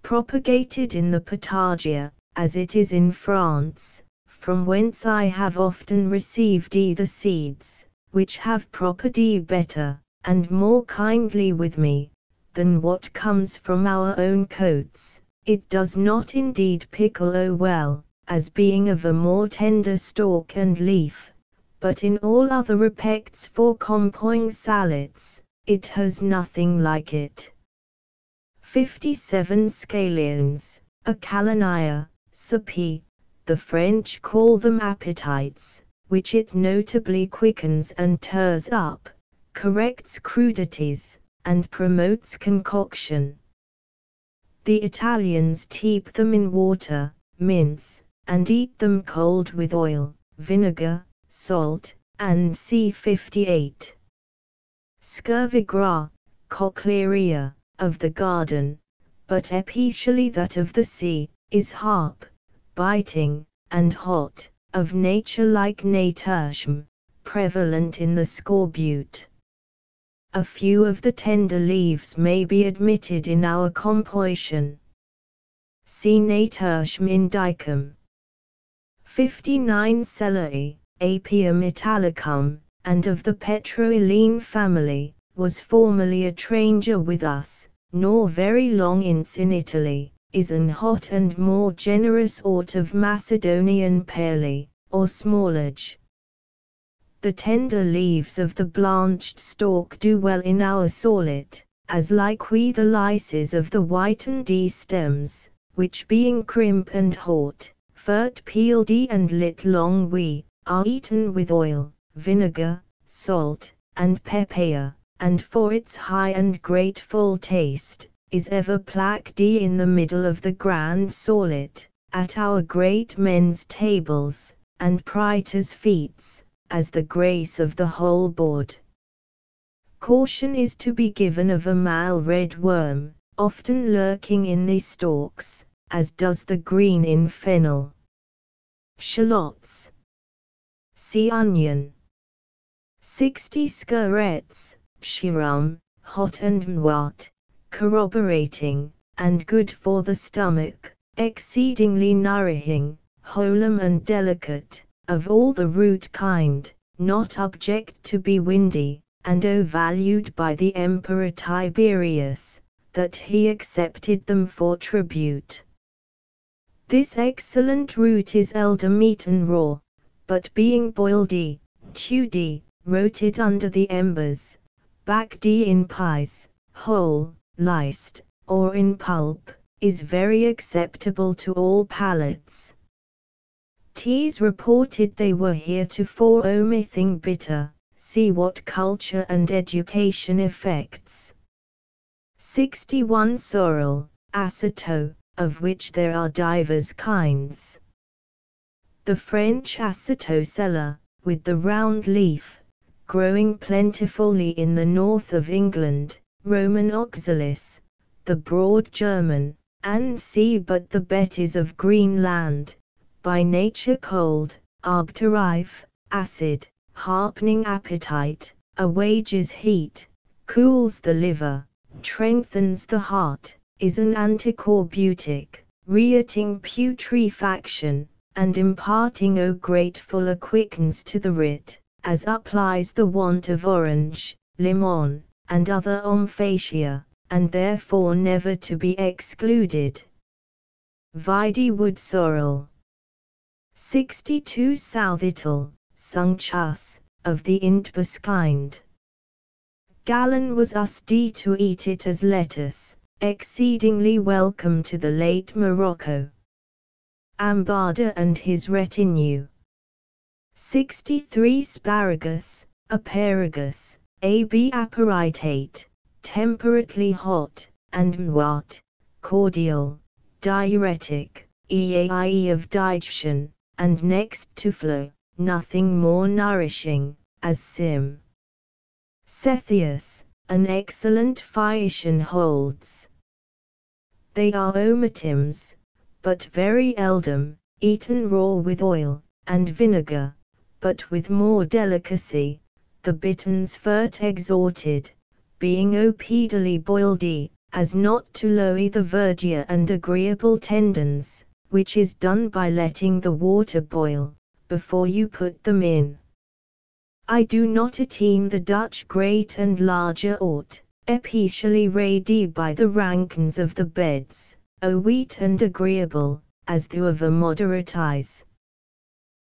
propagated in the Potagia, as it is in France, from whence I have often received the seeds, which have property better, and more kindly with me, than what comes from our own coats. It does not indeed pickle well, as being of a more tender stalk and leaf, but in all other respects for compoing sallets, it has nothing like it. 57 Scallions, Acalania, Sapi, the French call them appetites, which it notably quickens and tears up, corrects crudities, and promotes concoction. The Italians steep them in water, mince, and eat them cold with oil, vinegar, salt, and C58. Scurvigra, Cochlearia, of the garden, but especially that of the sea, is harp, biting, and hot, of nature like Natertium, prevalent in the scorbut. A few of the tender leaves may be admitted in our composition. See Natertium indicum. 59 Celery, Apium italicum, and of the petroeline family, was formerly a stranger with us, nor very long since in Italy, is an hot and more generous sort of Macedonian pearly, or smallage. The tender leaves of the blanched stalk do well in our sallet, as like we the lyses of the whitened stems, which being crimp and hot, furt peeled and lit long we, are eaten with oil, vinegar, salt, and pepper, and for its high and grateful taste, is ever placked in the middle of the grand sallet, at our great men's tables, and praetors' feats, as the grace of the whole board. Caution is to be given of a male red worm, often lurking in these stalks, as does the green in fennel. Shallots. See onion. 60 Scurets, Shirum, hot and mwat, corroborating, and good for the stomach, exceedingly nourishing, wholesome and delicate, of all the root kind, not object to be windy, and valued by the Emperor Tiberius, that he accepted them for tribute. This excellent root is seldom eaten raw, but being boiled, stewed, roasted under the embers, baked in pies, whole, lysed, or in pulp, is very acceptable to all palates. 'Tis reported they were heretofore omitting bitter, see what culture and education effects. 61 Sorrel, Aceto, of which there are divers kinds. The French Acetocella, with the round leaf, growing plentifully in the north of England, Roman oxalis, the broad German, and see but the betties of Greenland, by nature cold, arborive, acid, harpening appetite, awages heat, cools the liver, strengthens the heart, is an anticorbutic, reating putrefaction, and imparting grateful quickness to the writ, as applies the want of orange, limon, and other omphacia, and therefore never to be excluded. Vide wood sorrel. 62 Southital, sung chus, of the intbus kind. Gallon was used to eat it as lettuce, exceedingly welcome to the late Morocco. Ambada and his retinue. 63 Sparagus, asparagus, ab aperitate, temperately hot, and mwat, cordial, diuretic, eaie of digestion, and next to flow, nothing more nourishing, as sim. Sethius, an excellent Phaeacian holds. They are omatims, but very eldom, eaten raw with oil, and vinegar, but with more delicacy, the bitterns fert exhorted, being opedally boiled as not to lower the verdure and agreeable tendons, which is done by letting the water boil, before you put them in. I do not esteem the Dutch great and larger aught, especially ready by the rankins of the beds, o wheat and agreeable, as thou of a moderatize.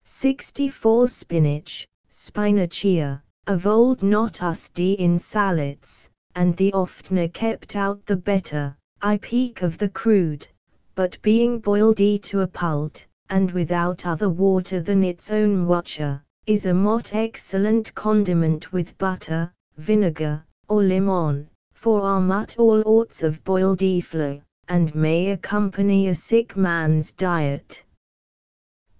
64 Spinach, spinacea, of old not used in sallets, and the oftener kept out the better, I peak of the crude, but being boiled to a pult, and without other water than its own watcher, is a mot excellent condiment with butter, vinegar, or limon, for are mut all orts of boiled flow, and may accompany a sick man's diet.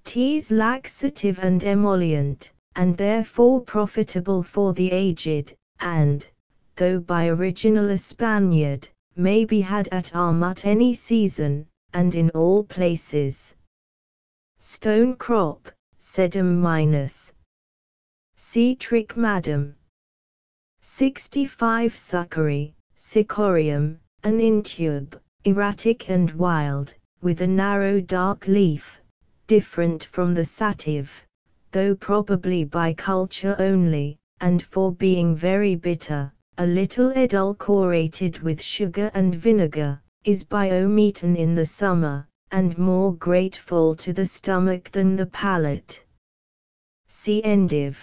'Tis laxative and emollient, and therefore profitable for the aged, and, though by original a Spaniard, may be had at Armut any season, and in all places. Stone crop, sedum minus. Citric madam. 65 Succory, Sicorium, an intube, erratic and wild, with a narrow dark leaf, different from the sativ, though probably by culture only, and for being very bitter, a little edulcorated with sugar and vinegar, is biometan in the summer, and more grateful to the stomach than the palate. See endive.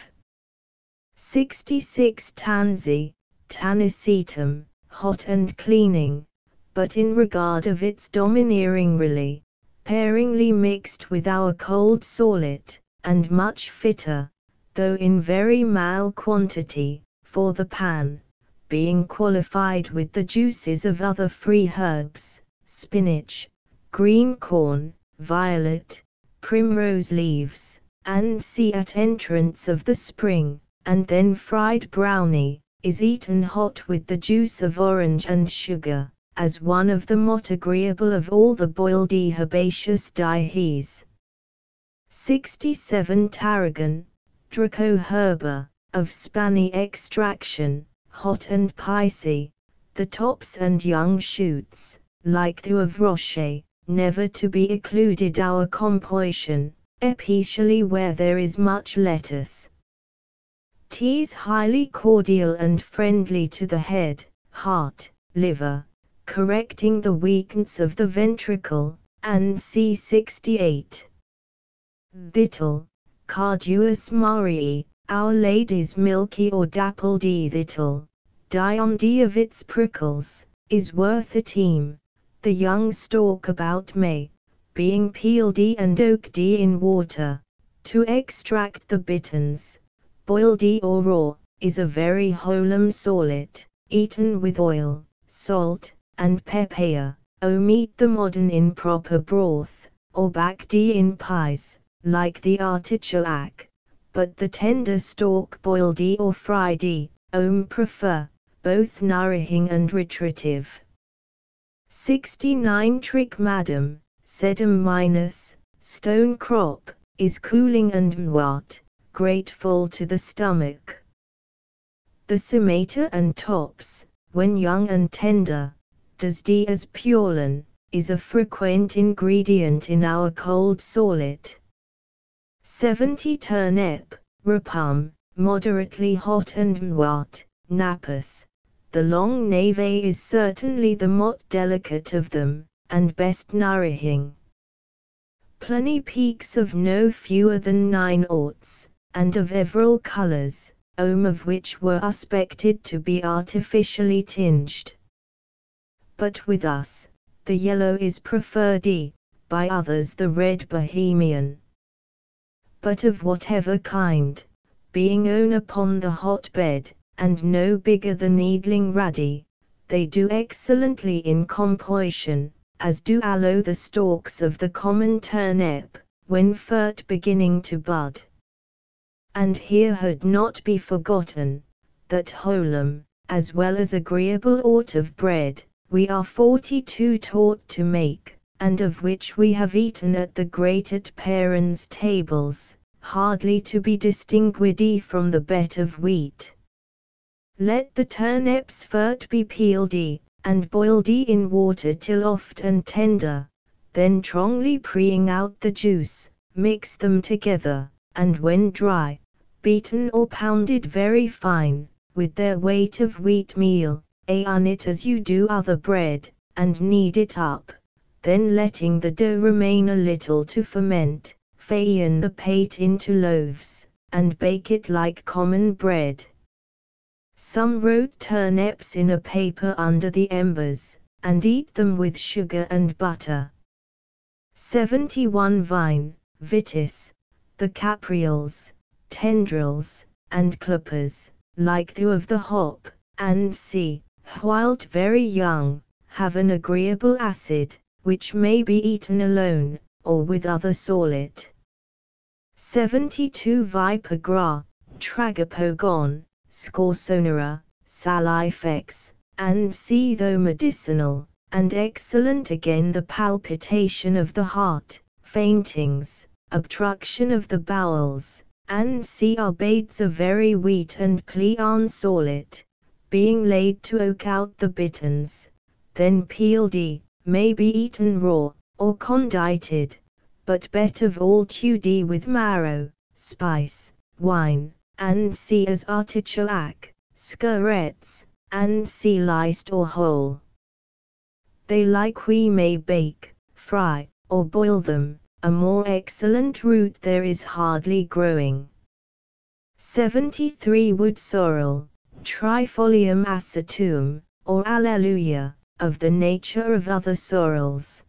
66 Tansy, Tanicetum, hot and cleaning, but in regard of its domineeringly, pairingly mixed with our cold sallet, and much fitter, though in very mal quantity, for the pan, being qualified with the juices of other free herbs, spinach, green corn, violet, primrose leaves, and see at entrance of the spring, and then fried brownie, is eaten hot with the juice of orange and sugar, as one of the most agreeable of all the boiled herbaceous dies. 67 Tarragon, Draco herba, of Spani extraction, hot and picy, the tops and young shoots, like the of Rocher, never to be excluded our composition, especially where there is much lettuce. 'Tis highly cordial and friendly to the head, heart, liver, correcting the weakness of the ventricle, and C68. Thittle, Carduus Marii, Our Lady's milky or dappled thittle, Dion of its prickles, is worth a team, the young stalk about May, being peeled and oaked in water, to extract the bitterns, boiled or raw, is a very wholesome sallet, eaten with oil, salt, and pepper, omit the modern in proper broth, or backed in pies, like the artichoke, but the tender stalk boiled or fried prefer, both nourishing and nutritive. 69 Trick madam, sedum minus, stone crop, is cooling and mwat, grateful to the stomach. The cimata and tops, when young and tender, does as purlan, is a frequent ingredient in our cold sallet. 70 Turnip, rapum, moderately hot and mwat, napus, the long nave is certainly the most delicate of them, and best nourishing. Pliny peaks of no fewer than 9 oughts, and of everal colours, of which were suspected to be artificially tinged. But with us, the yellow is preferred, by others the red Bohemian. But of whatever kind, being own upon the hotbed, and no bigger than needling ruddy, they do excellently in composition, as do aloe the stalks of the common turnip, when first beginning to bud. And here had not be forgotten, that wholesome, as well as agreeable ought of bread, we are 42 taught to make, and of which we have eaten at the great at parents' tables, hardly to be distinguished from the bet of wheat. Let the turnips first be peeled, and boiled in water till oft and tender, then strongly preying out the juice, mix them together, and when dry, beaten or pounded very fine, with their weight of wheat meal, on it as you do other bread, and knead it up, then letting the dough remain a little to ferment, fasten the pate into loaves, and bake it like common bread. Some roast turnips in a paper under the embers, and eat them with sugar and butter. 71 Vine, vitis, the caprioles, tendrils, and clippers, like the of the hop, and whilst very young, have an agreeable acid, which may be eaten alone, or with other sallet. 72 Viper gras, tragopogon, scorsonera, salifex, and though medicinal, and excellent again the palpitation of the heart, faintings, obstruction of the bowels, and are baits of very wheat and pleon sallet, being laid to oak out the bitterns, then peeled, may be eaten raw, or condited, but bet of all to with marrow, spice, wine, and as artichoke, skirrets, and liced or whole. They like we may bake, fry, or boil them, a more excellent root there is hardly growing. 73 Wood sorrel, Trifolium acetum, or alleluia, of the nature of other sorrels.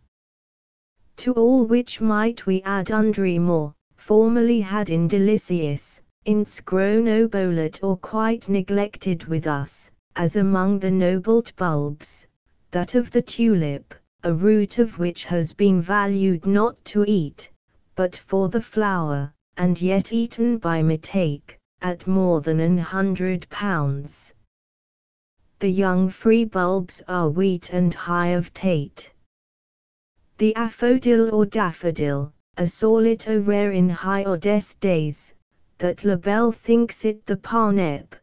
To all which might we add undry more, formerly had in delicious, ints grown obolet or quite neglected with us, as among the nobled bulbs, that of the tulip, a root of which has been valued not to eat, but for the flower, and yet eaten by mistake, at more than £100. The young free bulbs are wheat and high of tate. The aphrodil or daffodil, a solito rare in high Odess days, that Labelle thinks it the parnep,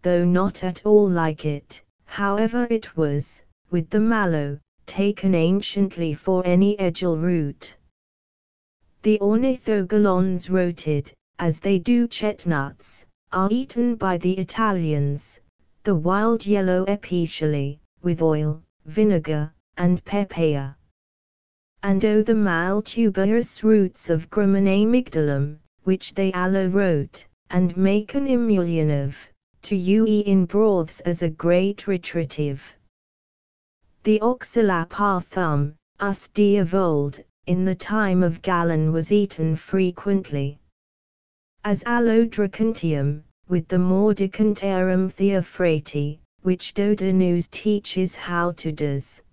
though not at all like it, however it was, with the mallow, taken anciently for any edgel root. The ornithogalons rooted, as they do chestnuts, are eaten by the Italians, the wild yellow especially, with oil, vinegar, and pepper. And the maltuberous roots of Gramineae migdalum, which they aloe root, and make an emulsion of, to use in broths as a great retritive. The oxalaparthum, usty of old, in the time of Galen was eaten frequently. As Alodracantium, with the Mordicantarum theophrati, which Dodonus teaches how to does.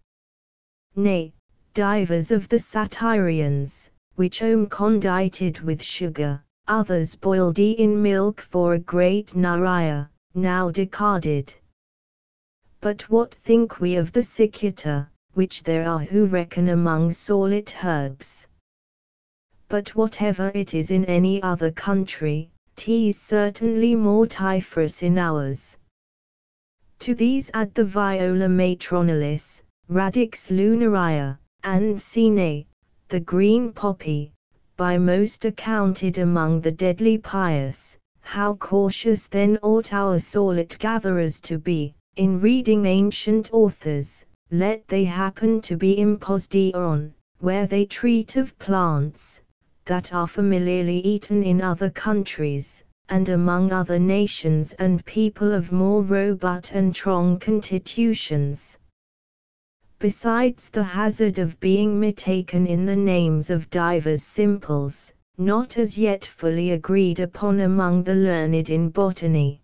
Nay, divers of the Satyrians, which condited with sugar, others boiled in milk for a great naria, now discarded. But what think we of the cicuta, which there are who reckon among sallet herbs? But whatever it is in any other country, 'tis certainly mortiferous in ours. To these add the Viola matronalis, Radix lunaria, and Sine, the green poppy, by most accounted among the deadly pious. How cautious then ought our sallet gatherers to be, in reading ancient authors, let they happen to be imposed on, where they treat of plants, that are familiarly eaten in other countries, and among other nations and people of more robust and strong constitutions. Besides the hazard of being mistaken in the names of divers simples, not as yet fully agreed upon among the learned in botany.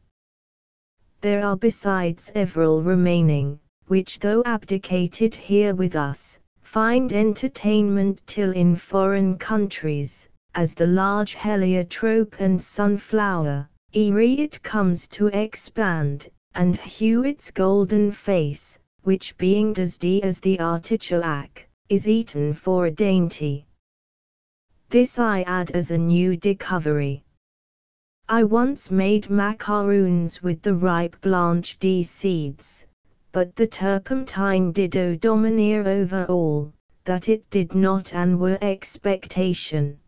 There are besides several remaining, which though abdicated here with us, find entertainment till in foreign countries, as the large heliotrope and sunflower, ere it comes to expand, and hue its golden face, which being dusty as the artichoke, is eaten for a dainty. This I add as a new discovery. I once made macaroons with the ripe blanched seeds, but the turpentine did domineer over all, that it did not and were expectation.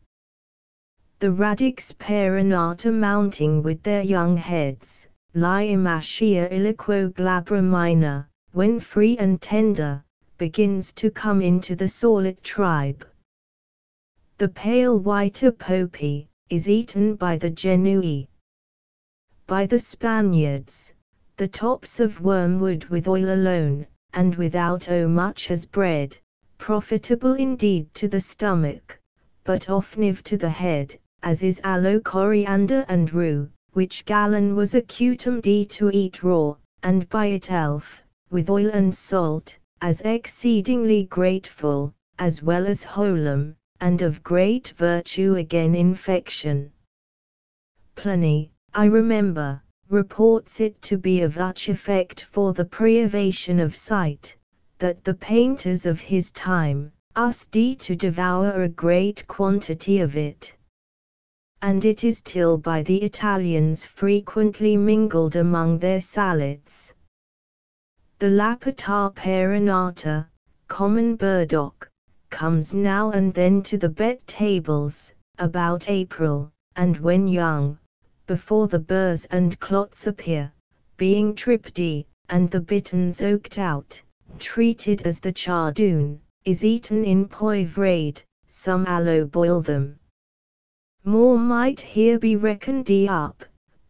The radix perenata mounting with their young heads, Lymatia iliquo glabra minor, when free and tender, begins to come into the sallet tribe. The pale whiter poppy is eaten by the Genoese. By the Spaniards, the tops of wormwood with oil alone, and without much as bread, profitable indeed to the stomach, but offensive to the head, as is aloe, coriander and rue, which Galen was accustomed to eat raw, and by itself, with oil and salt, as exceedingly grateful, as well as wholesome, and of great virtue against infection. Pliny, I remember, reports it to be of such effect for the privation of sight, that the painters of his time used to devour a great quantity of it. And it is till by the Italians frequently mingled among their salads. The Lapita perenata, common burdock, comes now and then to the bet tables, about April, and when young, before the burrs and clots appear, being tripped, and the bitterns oaked out, treated as the chardoon, is eaten in poivrade, some aloe boil them. More might here be reckoned up,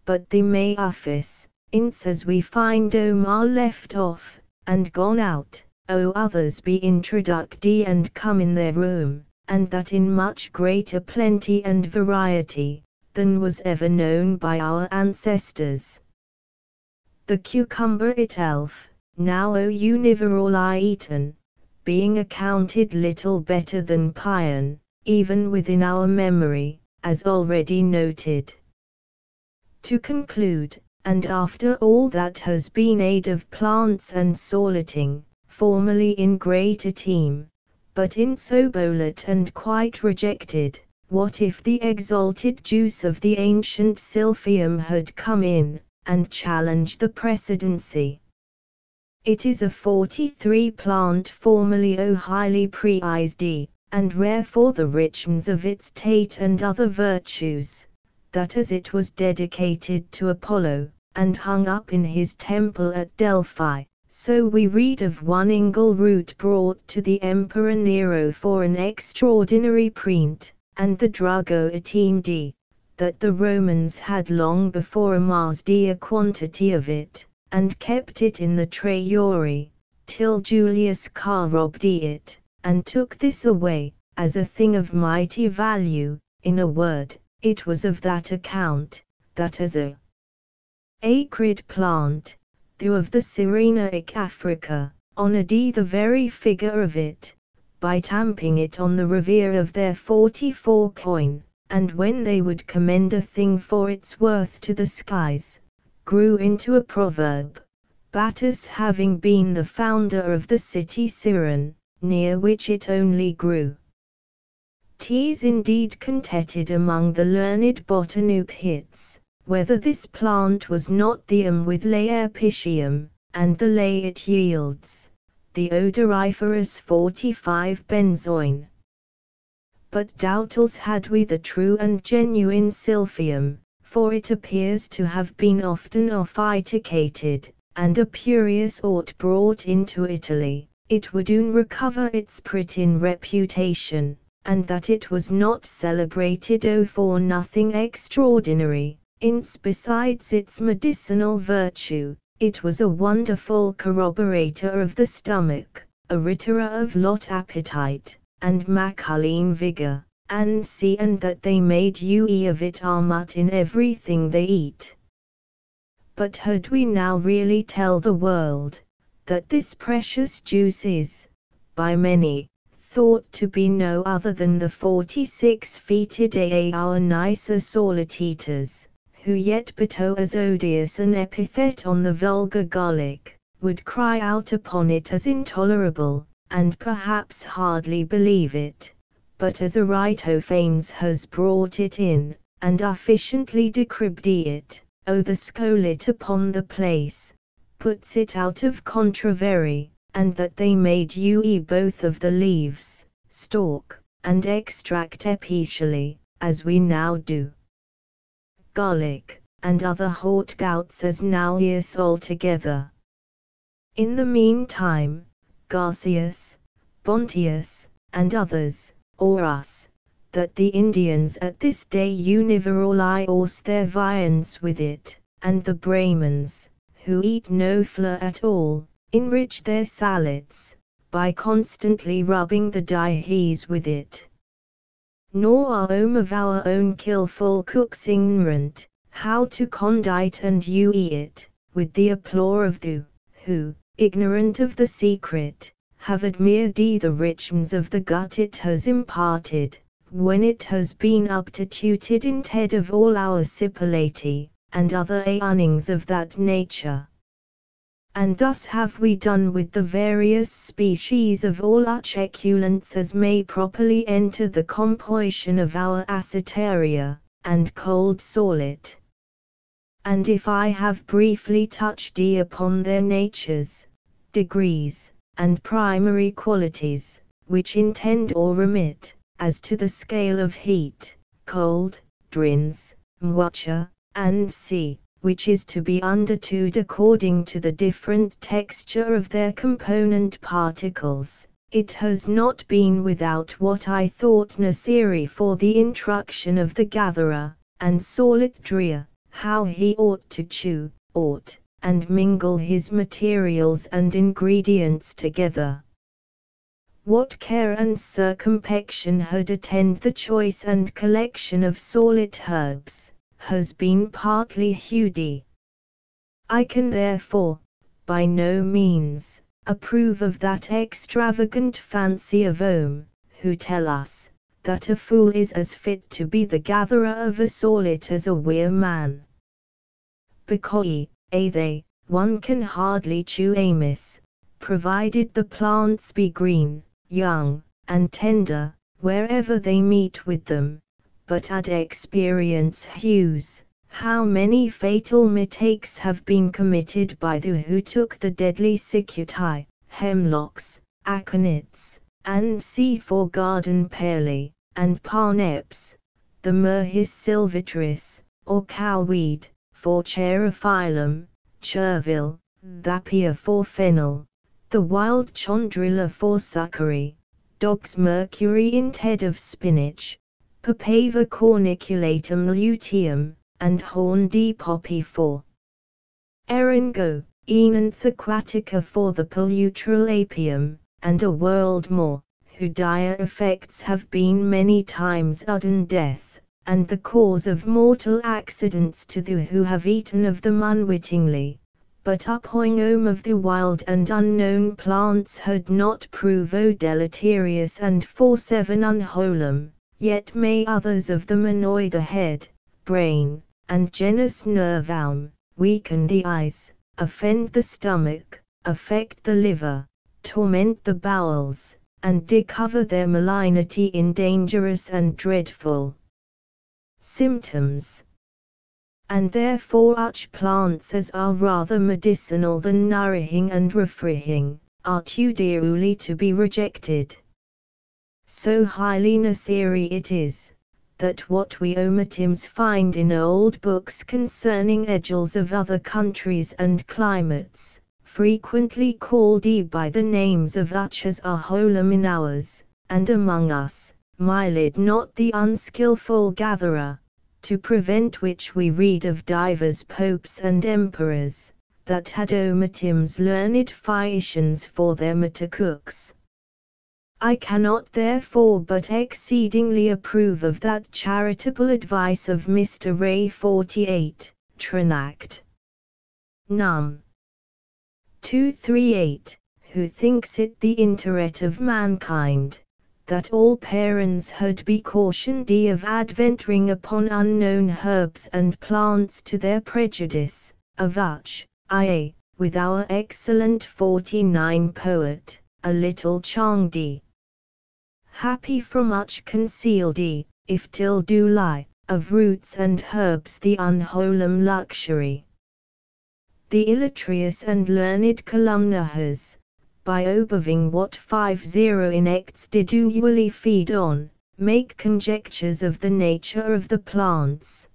but the may office, ince as we find are left off, and gone out, others be introduced and come in their room, and that in much greater plenty and variety, than was ever known by our ancestors. The cucumber itself, now universally eaten, being accounted little better than pion, even within our memory, as already noted. To conclude, and after all that has been said of plants and salting, formerly in great esteem, but insolent and quite rejected, what if the exalted juice of the ancient silphium had come in, and challenged the precedency? It is a 43 plant formerly highly prized, and rare for the richness of its taste and other virtues, that as it was dedicated to Apollo, and hung up in his temple at Delphi, so we read of one ingle root brought to the Emperor Nero for an extraordinary print, and the drugo esteemed, that the Romans had long before amassed a quantity of it, and kept it in the Traiori, till Julius Car robbed it, and took this away, as a thing of mighty value. In a word, it was of that account, that as a acrid plant, though of the Cyrenaic Africa, honored the very figure of it, by tamping it on the revere of their 44 coin, and when they would commend a thing for its worth to the skies, grew into a proverb, Battus having been the founder of the city Cyrene, near which it only grew. 'Tis indeed contested among the learned botanophytes, whether this plant was not the with Laerpitium, and the lay it yields, the odoriferous 45 benzoin. But doubtless had we the true and genuine silphium, for it appears to have been often ophyticated, and a purius ought brought into Italy, it would soon recover its pritin reputation, and that it was not celebrated for nothing extraordinary, besides its medicinal virtue, it was a wonderful corroborator of the stomach, a ritera of lot appetite, and masculine vigor, and that they made use of it armut in everything they eat. But had we now really tell the world, that this precious juice is, by many, thought to be no other than the 46-feeted our nicer Sallet, who yet bestow as odious an epithet on the vulgar garlic, would cry out upon it as intolerable, and perhaps hardly believe it, but as Aristophanes has brought it in, and efficiently decrypted it, the scolet upon the place, puts it out of controversy, and that they made use both of the leaves, stalk, and extract especially, as we now do. Garlic, and other hot gouts as now is altogether. In the meantime, Garcius, Bontius, and others, or us, that the Indians at this day univerally ause their viands with it, and the Brahmins, who eat no flour at all, enrich their salads, by constantly rubbing the dahies with it. Nor are of our own skillful cooks ignorant, how to condite and use it, with the applause of those, who, ignorant of the secret, have admired the richness of the gut it has imparted, when it has been substituted instead of all our sipilati, and other earnings of that nature. And thus have we done with the various species of all such succulents as may properly enter the composition of our Acetaria, and cold sallet. And if I have briefly touched upon their natures, degrees, and primary qualities, which intend or remit, as to the scale of heat, cold, drins, moisture, and sea, which is to be understood according to the different texture of their component particles, it has not been without what I thought necessary for the instruction of the gatherer, and Salletria, how he ought to chew, and mingle his materials and ingredients together. What care and circumspection had attended the choice and collection of sallet herbs, has been partly hewed. I can therefore, by no means, approve of that extravagant fancy of who tell us, that a fool is as fit to be the gatherer of a sallet as a weir man. Because, one can hardly chew amiss, provided the plants be green, young, and tender, wherever they meet with them. But add experience hues, how many fatal mistakes have been committed by those who took the deadly cicuti, hemlocks, aconites, and for garden parley, and parneps, the myrrhis sylvestris, or cowweed, for cherophyllum, chervil, thapia for fennel, the wild chondrilla for succory, dog's mercury instead of spinach, Papava corniculatum luteum, and horned poppy for eringo, enanthe aquatica for the palutral apium, and a world more, whose dire effects have been many times sudden death, and the cause of mortal accidents to those who have eaten of them unwittingly, but uphoing of the wild and unknown plants had not proved deleterious and for 7 unwholesome. Yet may others of them annoy the head, brain, and genus nervum, weaken the eyes, offend the stomach, affect the liver, torment the bowels, and discover their malignity in dangerous and dreadful symptoms. And therefore such plants as are rather medicinal than nourishing and refreshing, are too dearly to be rejected. So highly necessary it is, that what we omitims find in old books concerning edgels of other countries and climates, frequently called by the names of such as are wholum in ours, and among us, milid not the unskilful gatherer, to prevent which we read of divers popes and emperors, that had omitims learned Phaeacians for their metacooks. I cannot therefore but exceedingly approve of that charitable advice of Mr. Ray 48, Trinact. Num. 238, who thinks it the interest of mankind, that all parents had be cautioned of adventuring upon unknown herbs and plants to their prejudice, of which, I, with our excellent 49 poet, a little changed. Happy from much concealed, if till do lie, of roots and herbs the unwholesome luxury. The illustrious and learned Columna has, by observing what 50 insects did usually feed on, make conjectures of the nature of the plants.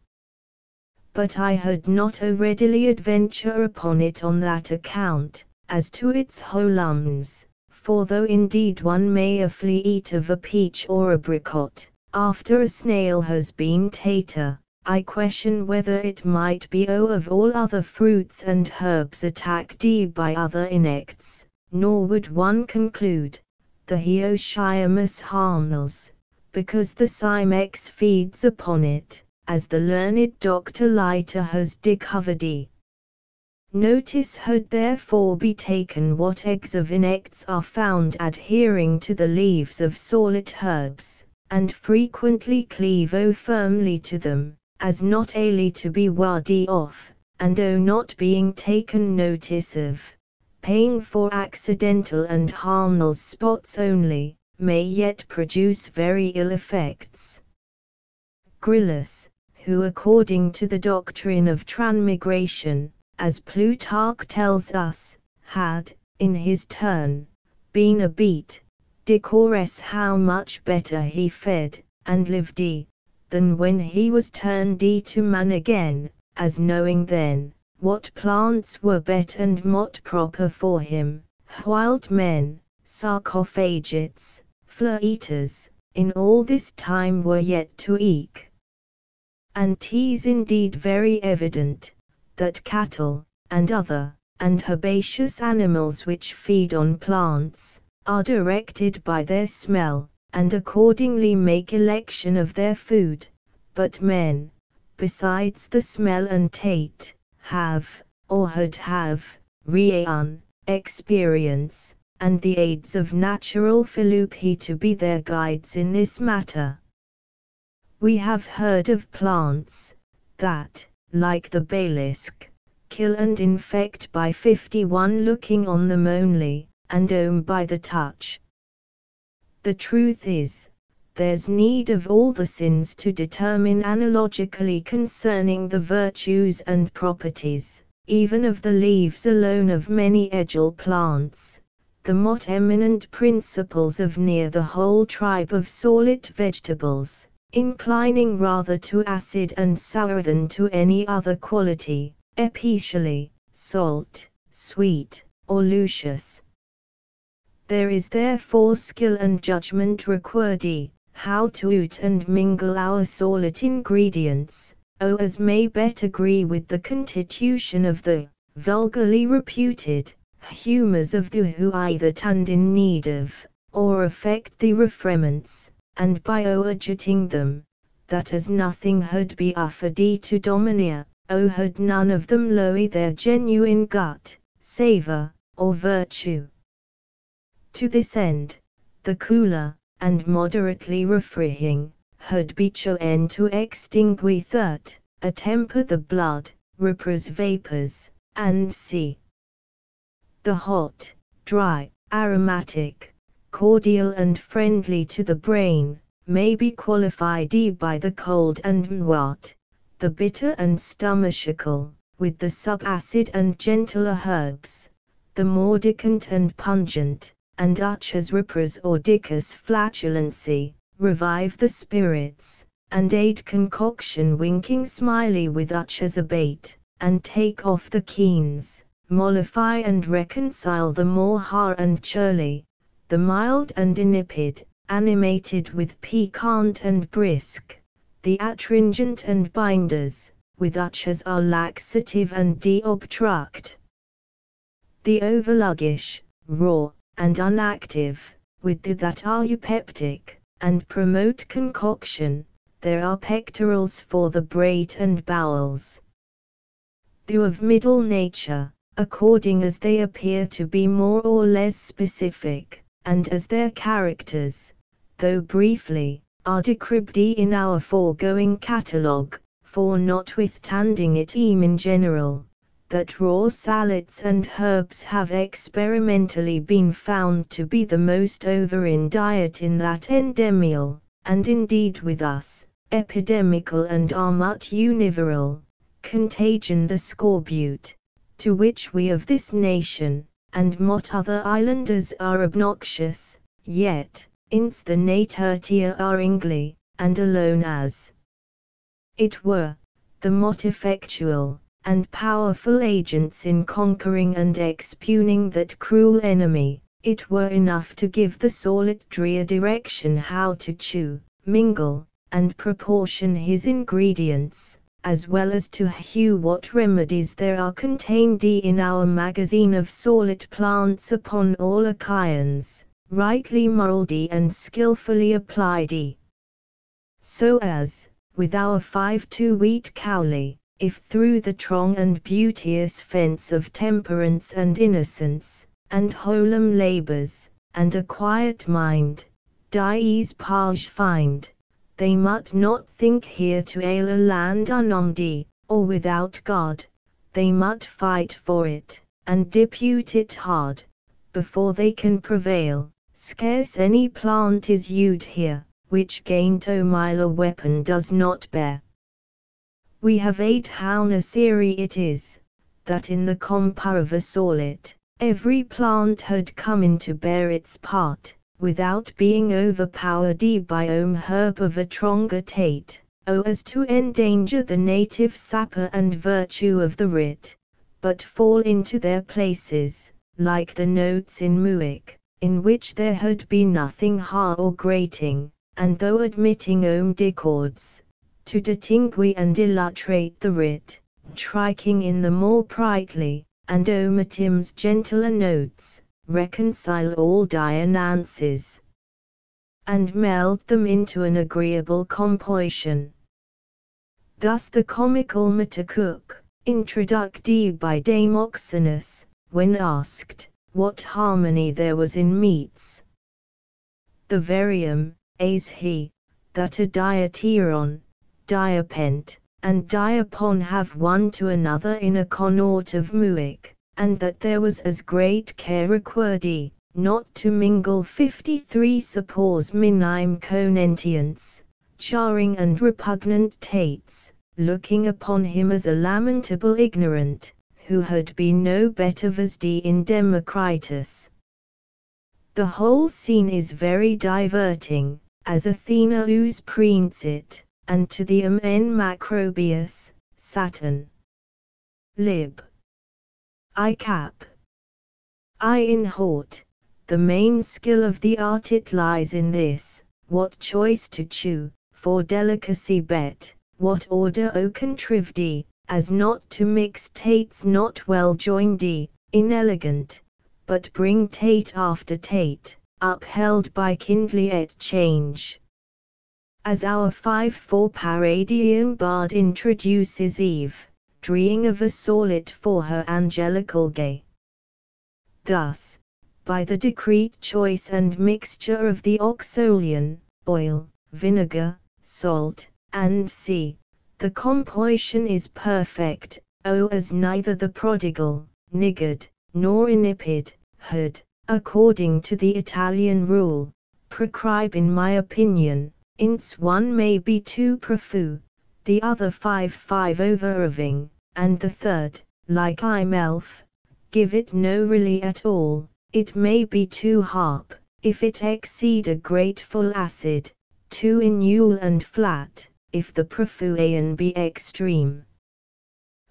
But I had not a readily adventure upon it on that account, as to its wholums, for though indeed one may afully eat of a peach or apricot, after a snail has been tater, I question whether it might be of all other fruits and herbs attacked by other insects, nor would one conclude, the Heochiamus harmless, because the Simex feeds upon it, as the learned Dr. Leiter has discovered. Notice had therefore be taken what eggs of insects are found adhering to the leaves of sallet herbs, and frequently cleave firmly to them, as not ailly to be warded off, and not being taken notice of, paying for accidental and harmless spots only, may yet produce very ill effects. Gryllus, who according to the doctrine of transmigration, as Plutarch tells us, had, in his turn, been a beet, decores how much better he fed, and lived than when he was turned to man again, as knowing then, what plants were better and what proper for him, whilst men, sarcophagites, flea-eaters, in all this time were yet to eat. And 'tis indeed very evident, that cattle, and other, and herbaceous animals which feed on plants, are directed by their smell, and accordingly make election of their food, but men, besides the smell and taste, have, or had reason, experience, and the aids of natural philosophy to be their guides in this matter. We have heard of plants, that, like the basilisk, kill and infect by 51 looking on them only, and by the touch. The truth is, there's need of all the sins to determine analogically concerning the virtues and properties, even of the leaves alone of many edgel plants, the most eminent principles of near the whole tribe of sallet vegetables, inclining rather to acid and sour than to any other quality, especially, salt, sweet, or luscious. There is therefore skill and judgment required, how to eat and mingle our sallet ingredients, as may better agree with the constitution of the, vulgarly reputed, humours of the who either stand in need of, or affect the refreshments, and by adjuting them, that as nothing had be offered to domineer, had none of them lower their genuine gut, savour, or virtue. To this end, the cooler, and moderately refreshing, had be chosen to extinguish thirst, attemper the blood, repress vapours, and see. The hot, dry, aromatic, cordial and friendly to the brain, may be qualified by the cold and mwat, the bitter and stomachal, with the subacid and gentler herbs, the mordicant and pungent, and such as repress or dicus flatulency, revive the spirits, and aid concoction winking smiley with uch as a bait, and take off the keens, mollify and reconcile the more har and churly, the mild and inipid, animated with piquant and brisk, the astringent and binders, with uch as are laxative and deobstruct. The overluggish, raw, and unactive, with the that are eupeptic, and promote concoction, there are pectorals for the brait and bowels. The of middle nature, according as they appear to be more or less specific, and as their characters, though briefly, are described in our foregoing catalogue, for notwithstanding it in general, that raw sallets and herbs have experimentally been found to be the most over in diet in that endemial, and indeed with us, epidemical and are much univeral, contagion the scorbut, to which we of this nation, and mot other islanders are obnoxious, yet, ins the natertia are ingly, and alone as it were, the mot effectual, and powerful agents in conquering and expugning that cruel enemy, it were enough to give the solitary a direction how to chew, mingle, and proportion his ingredients, as well as to hew what remedies there are contained in our magazine of solid plants upon all occasions, rightly mouldy and skilfully applied, so as, with our 5 wheat cowley, if through the strong and beauteous fence of temperance and innocence, and wholesome labours, and a quiet mind, dies page find, they mut not think here to ail a land unarmed, or without God, they mut fight for it, and depute it hard, before they can prevail. Scarce any plant is used here, which gained o mile a weapon does not bear. We have 8 how necessary it is, that in the compa of a solid, every plant had come in to bear its part, without being overpowered by herb of a stronger tate, as to endanger the native sapper and virtue of the writ, but fall into their places, like the notes in Muick, in which there had been nothing har or grating, and though admitting discords, to distinguish and illustrate the writ, striking in the more brightly, and omitim's gentler notes, reconcile all dissonances, and meld them into an agreeable composition. Thus the comical Metacook, introduced by Dame Oxenus, when asked, what harmony there was in meats. The verium, as he, that a diateron, diapent, and diapon have one to another in a connaught of Muick, and that there was as great care required, not to mingle 53 suppos minime conentients, jarring and repugnant tates, looking upon him as a lamentable ignorant, who had been no better versed in Democritus. The whole scene is very diverting, as Athena us prints it, and to the Amen Macrobius, Saturn. Lib. I cap. I in hort, the main skill of the art it lies in this, what choice to chew, for delicacy bet, what order contrived, as not to mix tates not well joined, inelegant, but bring tate after tate, upheld by kindly et change. As our 5-4 Paradian bard introduces Eve, dreeing of a solid for her angelical gay. Thus, by the decreed choice and mixture of the oxolian, oil, vinegar, salt, and sea, the composition is perfect, as neither the prodigal, niggard, nor insipid, had, according to the Italian rule, prescribe in my opinion, ins one may be too profu, the other 5 over-irving, and the third, like Imelf, give it no really at all, it may be too harp, if it exceed a grateful acid, too inule and flat, if the Prophuean be extreme.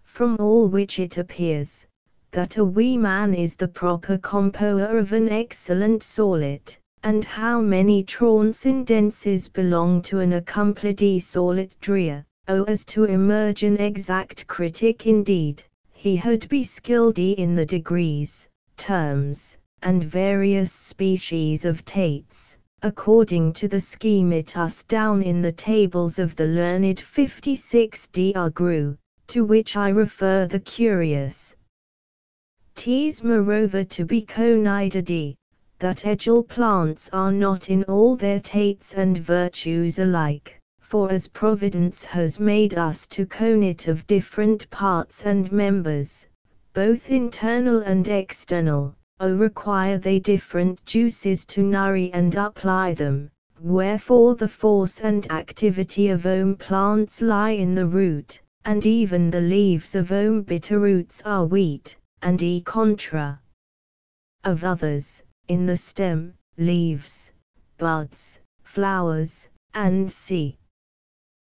From all which it appears, that a wee man is the proper composer of an excellent sollet, and how many transcendences belong to an accomplished solitdria, as to emerge an exact critic indeed, he had be skilled in the degrees, terms, and various species of tates, according to the scheme it us down in the tables of the learned 56d Agru, to which I refer the curious. 'Tis moreover to be conided, that egil plants are not in all their tates and virtues alike, for as Providence has made us to conit of different parts and members, both internal and external, require they different juices to nourish and apply them, wherefore the force and activity of plants lie in the root, and even the leaves of bitter roots are wheat, and contra of others, in the stem, leaves, buds, flowers, and seed.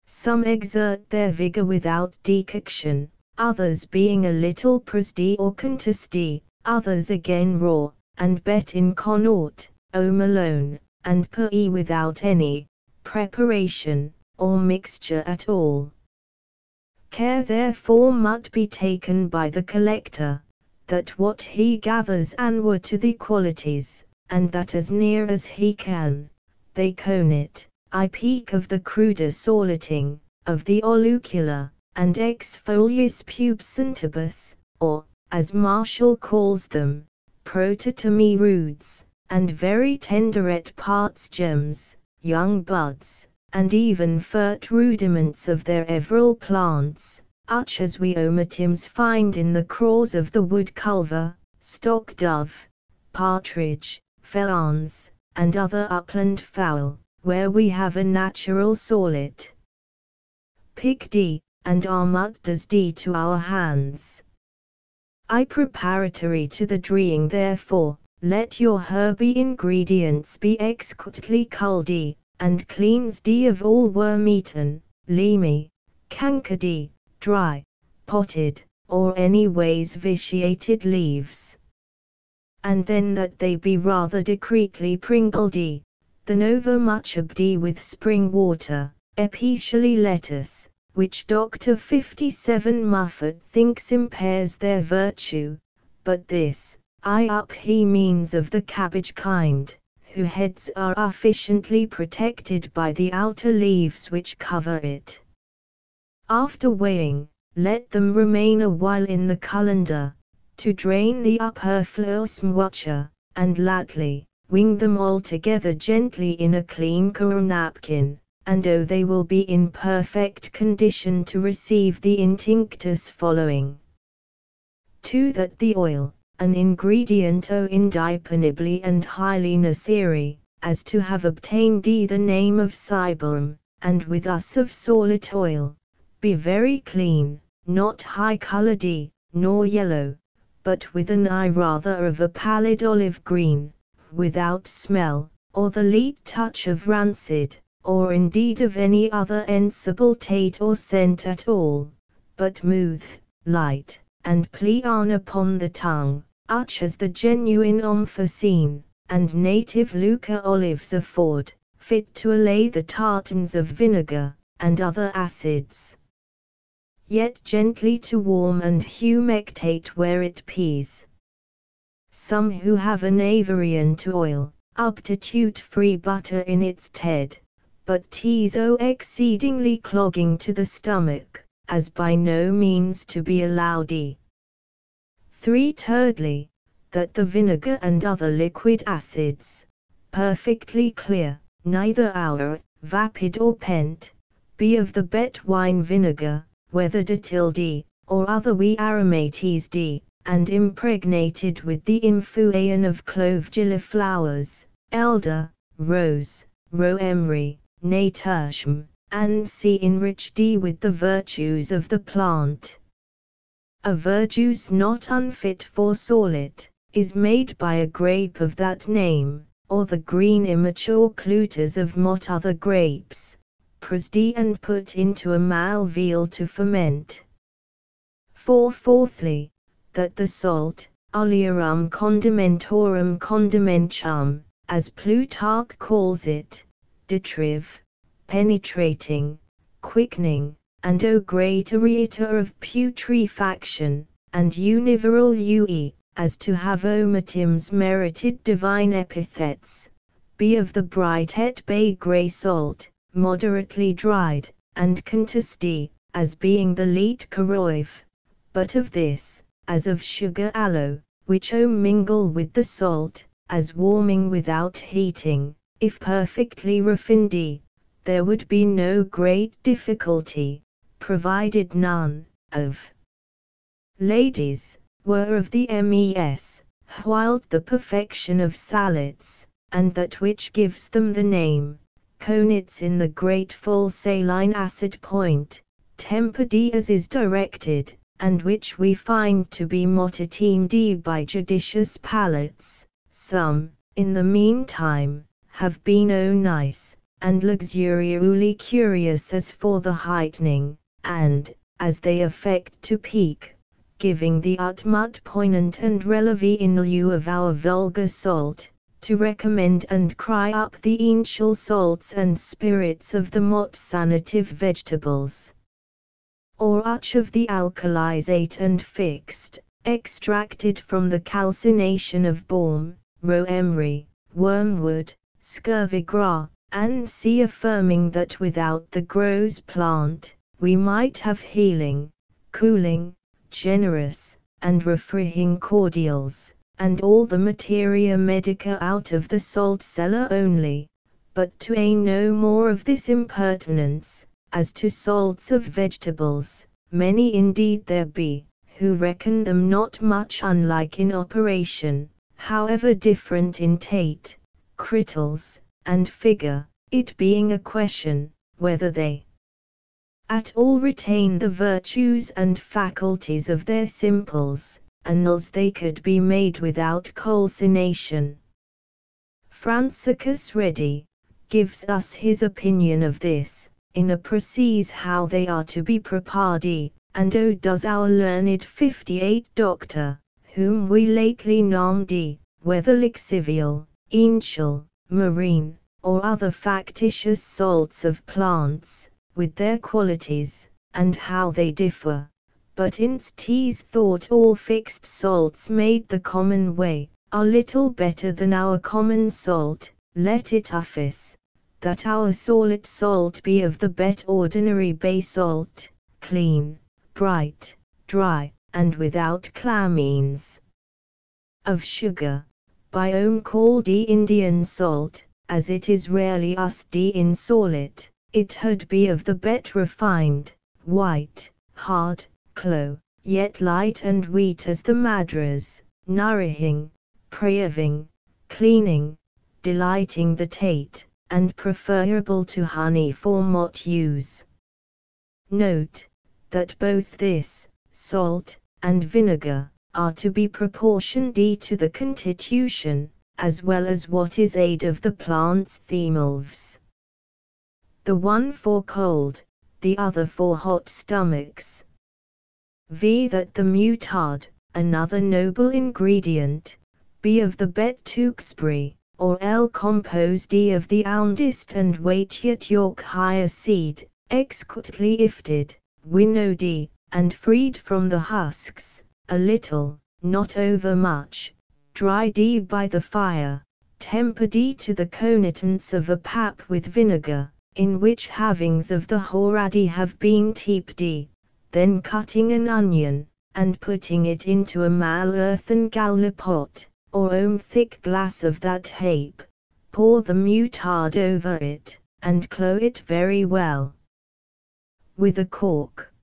Some exert their vigor without decoction, others being a little pressed or contested, others again raw, and bet in connaught, alone, and per without any preparation, or mixture at all. Care therefore must be taken by the collector, that what he gathers anward to the qualities, and that as near as he can, they conit. I speak of the cruder solleting, of the olucula, and exfolius pubescentibus, or, as Marshall calls them, prototome roots, and very tenderet parts gems, young buds, and even fert rudiments of their everal plants, such as we omatims find in the craws of the wood culver, stock dove, partridge, felons, and other upland fowl, where we have a natural sollet. Pick d, and our mud does d to our hands. I preparatory to the dreeing therefore, let your herby ingredients be exquisitely culled and cleansed of all worm-eaten, leamy, cankered, dry, potted, or any ways vitiated leaves. And then that they be rather discreetly sprinkled, than over much abd with spring water, especially lettuce, which Dr. 57 Muffet thinks impairs their virtue, but this, he means of the cabbage kind, whose heads are efficiently protected by the outer leaves which cover it. After weighing, let them remain a while in the colander, to drain the superfluous moisture, and latterly, wing them all together gently in a clean cotton napkin, and they will be in perfect condition to receive the intinctus following. 2. That the oil, an ingredient independibly and highly necessary, as to have obtained the name of cybrum, and with us of solid oil, be very clean, not high-coloured, nor yellow, but with an eye rather of a pallid olive green, without smell, or the least touch of rancid, or indeed of any other ensible taste or scent at all, but smooth, light, and pleasant upon the tongue, such as the genuine Omphacene, and native Lucca olives afford, fit to allay the tartans of vinegar, and other acids. Yet gently to warm and humectate where it please. Some who have an aversion to oil, substitute free butter in its stead, but 'tis exceedingly clogging to the stomach, as by no means to be allowed. 3. Thirdly, that the vinegar and other liquid acids, perfectly clear, neither sour, vapid or pent, be of the bet wine vinegar, whether distilled, or other aromatized, and impregnated with the infusion of clove gilliflowers, elder, rose, rosemary, tertium, and enriched with the virtues of the plant. A verjuice not unfit for solid, is made by a grape of that name, or the green immature cluters of mot other grapes, pressed and put into a malveal to ferment. Fourthly, that the salt, olierum condimentorum condimentum, as Plutarch calls it, detrive, penetrating, quickening, and o greater eater of putrefaction, and univeral ue, as to have omatums merited divine epithets, be of the bright et bay grey salt, moderately dried, and contesty, as being the leet caroive, but of this, as of sugar aloe, which mingle with the salt, as warming without heating, if perfectly refined, there would be no great difficulty, provided none of ladies were of the mes, whilst the perfection of sallets, and that which gives them the name, conits in the grateful saline acid point, tempered as is directed, and which we find to be motitimd by judicious palates, some, in the meantime, have been nice, and luxurially curious as for the heightening, and, as they affect to pique, giving the utmost poignant and relevy in lieu of our vulgar salt, to recommend and cry up the ancient salts and spirits of the most sanative vegetables. Or much of the alkalizate and fixed, extracted from the calcination of balm, roemery, wormwood, scurvy gras, and see affirming that without the gross plant, we might have healing, cooling, generous, and refreshing cordials, and all the materia medica out of the salt cellar only, but to no more of this impertinence, as to salts of vegetables, many indeed there be, who reckon them not much unlike in operation, however different in tate, crittles, and figure, it being a question, whether they at all retain the virtues and faculties of their simples, and else they could be made without calcination. Franciscus Redi gives us his opinion of this, in a precise how they are to be prepared, and does our learned 58 doctor, whom we lately named, whether lixivial, ancial, marine, or other factitious salts of plants, with their qualities, and how they differ. But inst he's thought all fixed salts made the common way, are little better than our common salt, let it office, that our solid salt be of the bet ordinary bay salt, clean, bright, dry, and without clamines. Of sugar, by called Indian salt, as it is rarely used in solid, it had be of the bet refined, white, hard, clow, yet light and wheat as the madras, nourishing, preserving, cleaning, delighting the tate, and preferable to honey for mot use. Note, that both this, salt, and vinegar, are to be proportioned to the constitution, as well as what is aid of the plant's themolves. The one for cold, the other for hot stomachs. V. That the mutard, another noble ingredient, be of the bet tewkesbury, or composed of the oundest and weightiest York higher seed, exquisitely ifted, winnowed, and freed from the husks, a little, not over much, dried by the fire, tempered to the conitance of a pap with vinegar, in which havings of the horady have been teeped, then cutting an onion, and putting it into a mal earthen gallipot, or thick glass of that hape, pour the mutard over it, and clow it very well with a cork.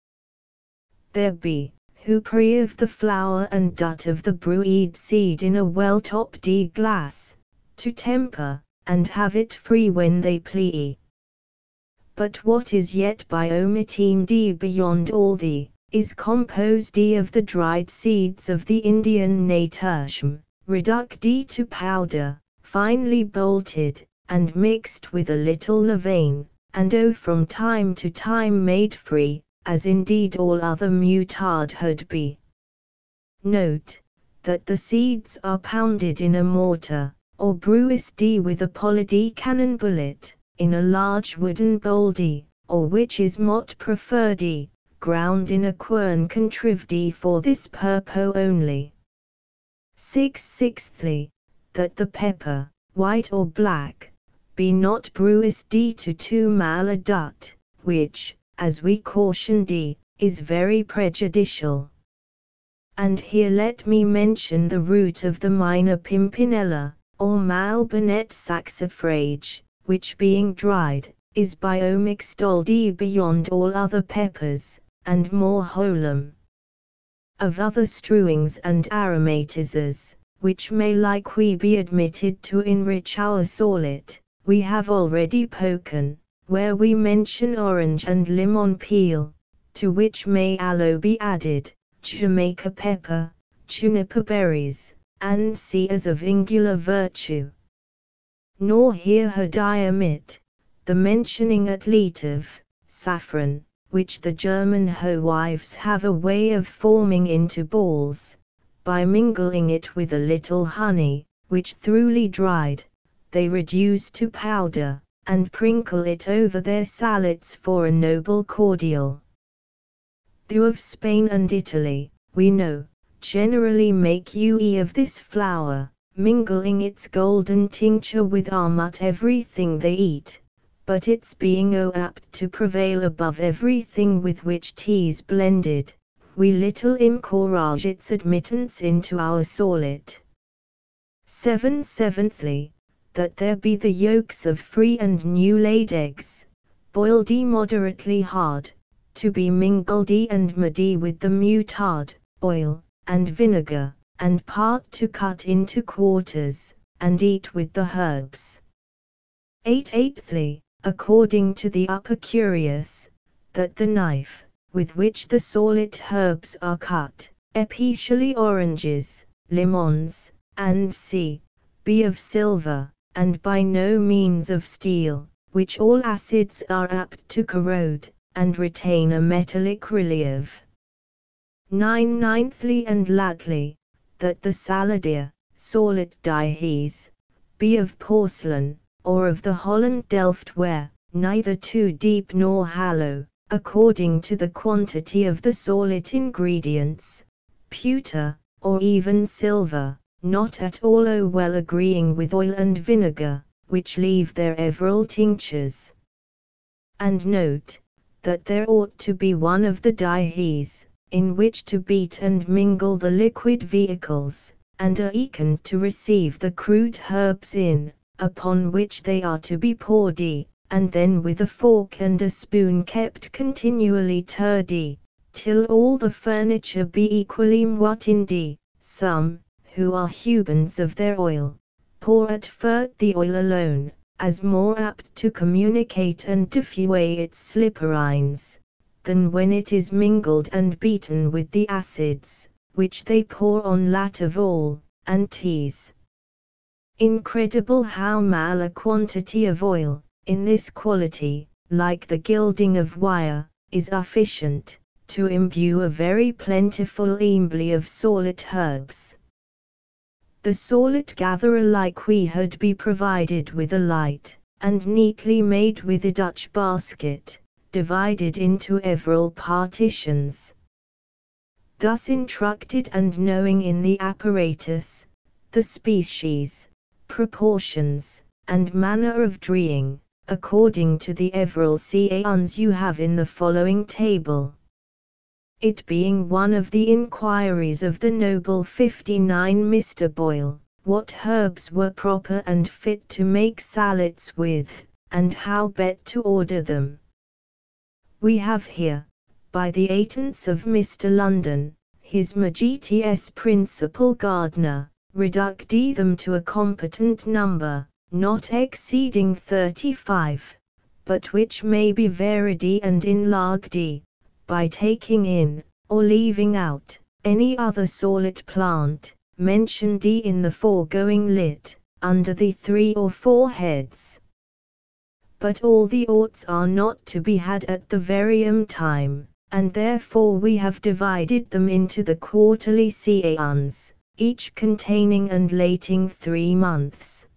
There be, who preserve the flour and dut of the brewed seed in a well-topped glass, to temper, and have it free when they please. But what is yet by omitting beyond all is composed of the dried seeds of the Indian nasturtium, reduced to powder, finely bolted, and mixed with a little levain, and from time to time made free, as indeed all other mutard had be. Note that the seeds are pounded in a mortar, or bruised with a poly cannon bullet, in a large wooden bowl or which is mot preferred ground in a quern contrived for this purpose only. 6/6thly, that the pepper, white or black, be not bruised to too mal a dut, which, as we cautioned is very prejudicial. And here let me mention the root of the minor pimpinella, or Malbonet saxifrage, which being dried, is biomixed beyond all other peppers, and more wholesome. Of other strewings and aromatizers, which may like we be admitted to enrich our sallet, we have already spoken, where we mention orange and lemon peel, to which may aloe be added, Jamaica pepper, juniper berries, and as of angular virtue. Nor here had I omit the mentioning at least of saffron, which the German howives have a way of forming into balls, by mingling it with a little honey, which thoroughly dried, they reduce to powder, and sprinkle it over their sallets for a noble cordial. Though of Spain and Italy, we know, generally make use of this flower, mingling its golden tincture with almost everything they eat, but its being apt to prevail above everything with which tea's blended, we little encourage its admittance into our sallet. 7/7thly, that there be the yolks of free and new laid eggs, boiled moderately hard, to be mingled and made with the mutard, oil, and vinegar, and part to cut into quarters, and eat with the herbs. 8/8thly, according to the Epicurious, that the knife, with which the sallet herbs are cut, especially oranges, lemons, and be of silver, and by no means of steel, which all acids are apt to corrode, and retain a metallic relief. 9/9thly and lately, that the saladier, sallet dies, be of porcelain, or of the Holland Delft ware, neither too deep nor hollow, according to the quantity of the sallet ingredients, pewter, or even silver, not at all well agreeing with oil and vinegar, which leave their several tinctures. And note, that there ought to be one of the dies, in which to beat and mingle the liquid vehicles, and a econ to receive the crude herbs in, upon which they are to be poured, and then with a fork and a spoon kept continually stirred, till all the furniture be equally mwatted. Some, who are husbands of their oil, pour at first the oil alone, as more apt to communicate and diffuse its slipperines, than when it is mingled and beaten with the acids, which they pour on lat of all, and tease. Incredible how mal a quantity of oil, in this quality, like the gilding of wire, is efficient, to imbue a very plentiful assembly of sallet herbs. The sallet gatherer like we had be provided with a light, and neatly made with a Dutch basket, divided into several partitions. Thus instructed and knowing in the apparatus, the species, proportions, and manner of drying, according to the several seans you have in the following table. It being one of the inquiries of the noble 59 Mr. Boyle, what herbs were proper and fit to make sallets with, and how bet to order them. We have here, by the attendance of Mr. London, His Majesty's principal gardener, reduced them to a competent number, not exceeding 35, but which may be varied and enlarged, by taking in, or leaving out, any other sallet plant, mentioned in the foregoing lit, under the 3 or 4 heads. but all the oughts are not to be had at the very time, and therefore we have divided them into the quarterly seans, each containing and lating 3 months.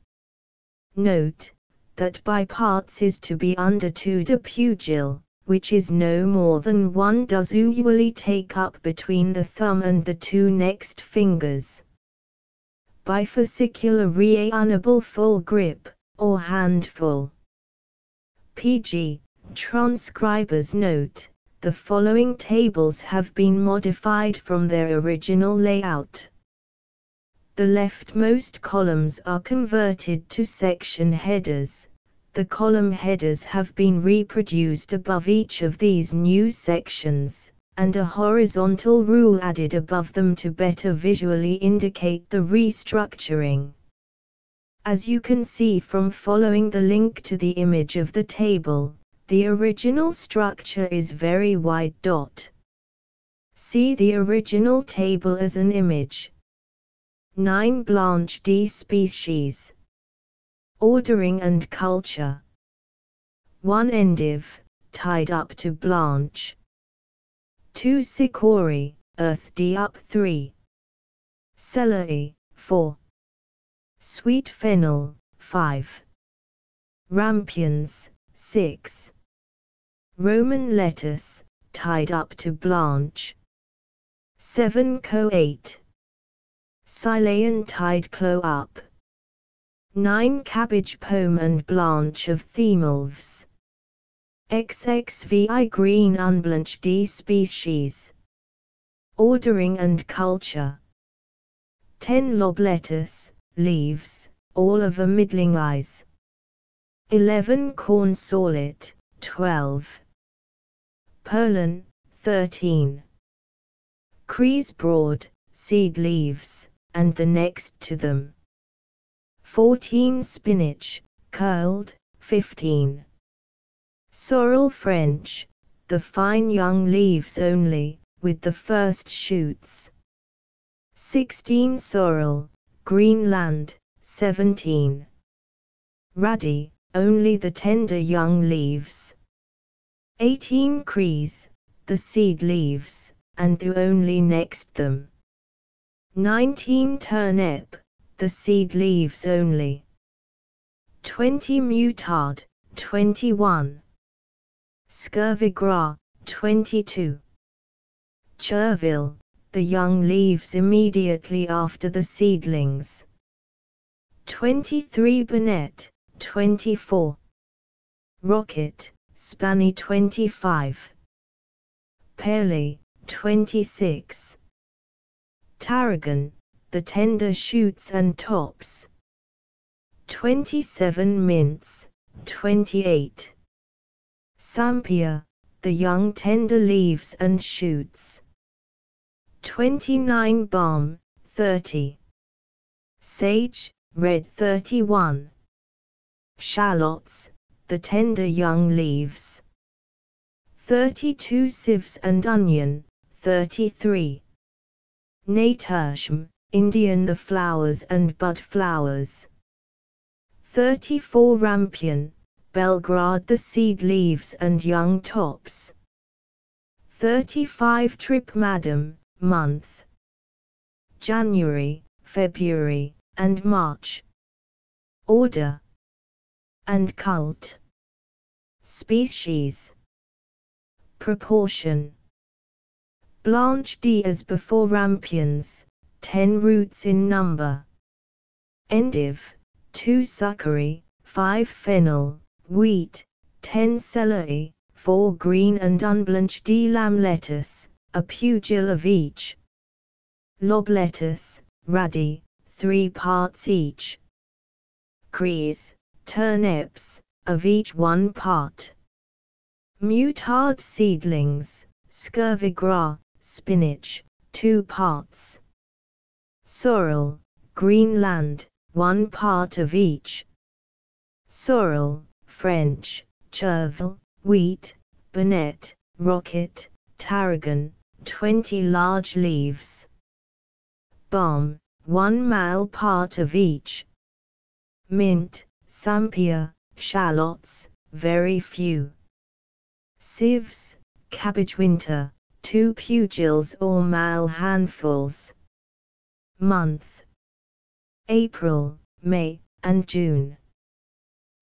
Note that by parts is to be understood a pugil, which is no more than one does usually take up between the thumb and the 2 next fingers. By fascicular reanable full grip, or handful. PG, transcribers note, the following tables have been modified from their original layout. The leftmost columns are converted to section headers. The column headers have been reproduced above each of these new sections, and a horizontal rule added above them to better visually indicate the restructuring. As you can see from following the link to the image of the table, the original structure is very wide. See the original table as an image. 9. Blanche D. Species. Ordering and culture. 1. Endive, tied up to Blanche. 2. Cicori, earth D up 3. Celery, 4. Sweet fennel, 5. Rampions, 6. Roman lettuce, tied up to Blanche. 7. Co 8. Silean tied clo up. 9. Cabbage pome and Blanche of Themulves. XXVI green unblanched D species. Ordering and culture. 10. Lob lettuce, leaves, all of a middling size. 11. Corn sallet, 12. Perlin, 13. Crease broad, seed leaves, and the next to them. 14. Spinach, curled, 15. Sorrel French, the fine young leaves only, with the first shoots. 16. Sorrel, Greenland, 17. Ruddy, only the tender young leaves. 18. Crease, the seed leaves, and the only next them. 19. Turnip, the seed leaves only. 20. Mutard, 21. Scurvigras, 22. Chervil, the young leaves immediately after the seedlings. 23. Bonnet, 24. Rocket, Spanny 25. Pearly, 26. Tarragon, the tender shoots and tops. 27. Mince, 28. Sampier, the young tender leaves and shoots. 29. Balm, 30. Sage, red 31. Shallots, the tender young leaves. 32. Cives and onion, 33. Natersham, Indian the flowers and bud flowers. 34. Rampion, Belgrade the seed leaves and young tops. 35. Trip Madam, month. January, February, and March. Order and cult. Species. Proportion. Blanche D as before rampions, 10 roots in number. Endive, 2 succory, 5 fennel, wheat, 10 celery, 4 green and unblanched D lamb lettuce, a pugil of each. Lob lettuce, ruddy, 3 parts each. Crease, turnips, of each 1 part. Mutard seedlings, scurvigras, spinach, 2 parts. Sorrel, Greenland, 1 part of each. Sorrel, French, chervil, wheat, bonnet, rocket, tarragon, 20 large leaves. Balm, 1 male part of each. Mint, sampier, shallots, very few. Sieves, cabbage winter, 2 pugils or male handfuls. Month: April, May, and June.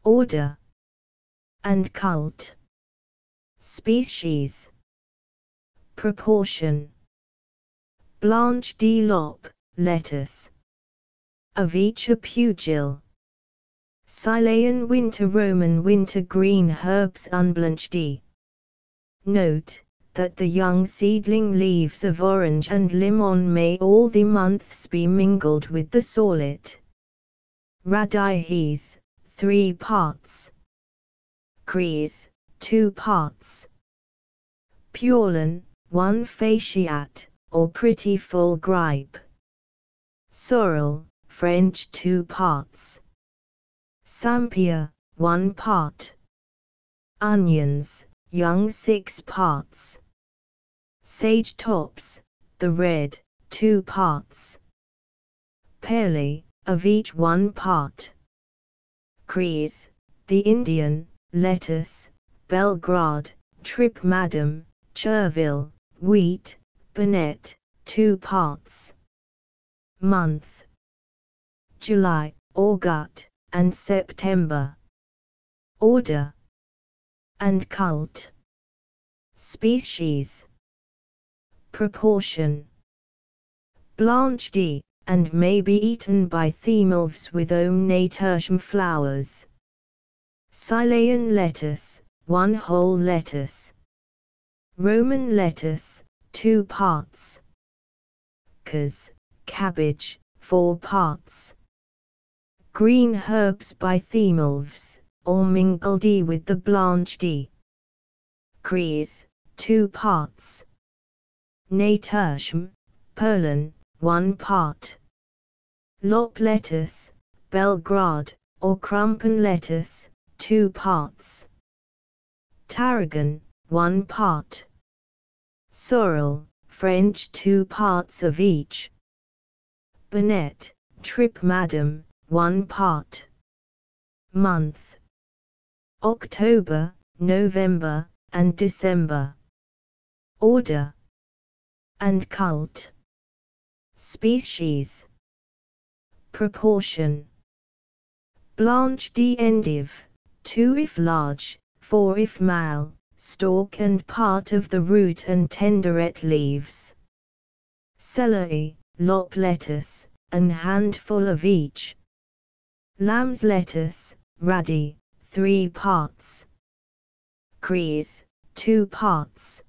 Order and cult. Species. Proportion. Blanche de Lop, lettuce. Of each a pugil. Silean winter Roman winter green herbs unblanched. Note that the young seedling leaves of orange and lemon may all the months be mingled with the sallet. Radihes, 3 parts. Crees, 2 parts. Purlan, 1 fasciate, or pretty full gripe. Sorrel, French, 2 parts. Sampier, 1 part. Onions, young, 6 parts. Sage tops, the red, 2 parts. Pearly, of each 1 part. Crees, the Indian, lettuce, Belgrade, Trip Madam, Chervil, wheat, Bonnet, 2 parts. Month: July, August, and September. Order and cult. Species. Proportion. Blanched, and may be eaten by themilves with tertium flowers. Silean lettuce, 1 whole lettuce. Roman lettuce, 2 parts. Caz, cabbage, 4 parts. Green herbs by themilves, or mingled with the blanched. Crees, 2 parts. Tertium, Purlan, 1 part. Lop lettuce, Belgrade, or Crumpen lettuce, 2 parts. Tarragon, 1 part. Sorrel, French, 2 parts of each. Bonnet, Trip Madam, 1 part. Month: October, November, and December. Order and cult. Species. Proportion. Blanche d'endive, 2 if large, 4 if male, stalk and part of the root and tenderet leaves. Celery, lop lettuce, an handful of each. Lamb's lettuce, radi, 3 parts. Crees, 2 parts.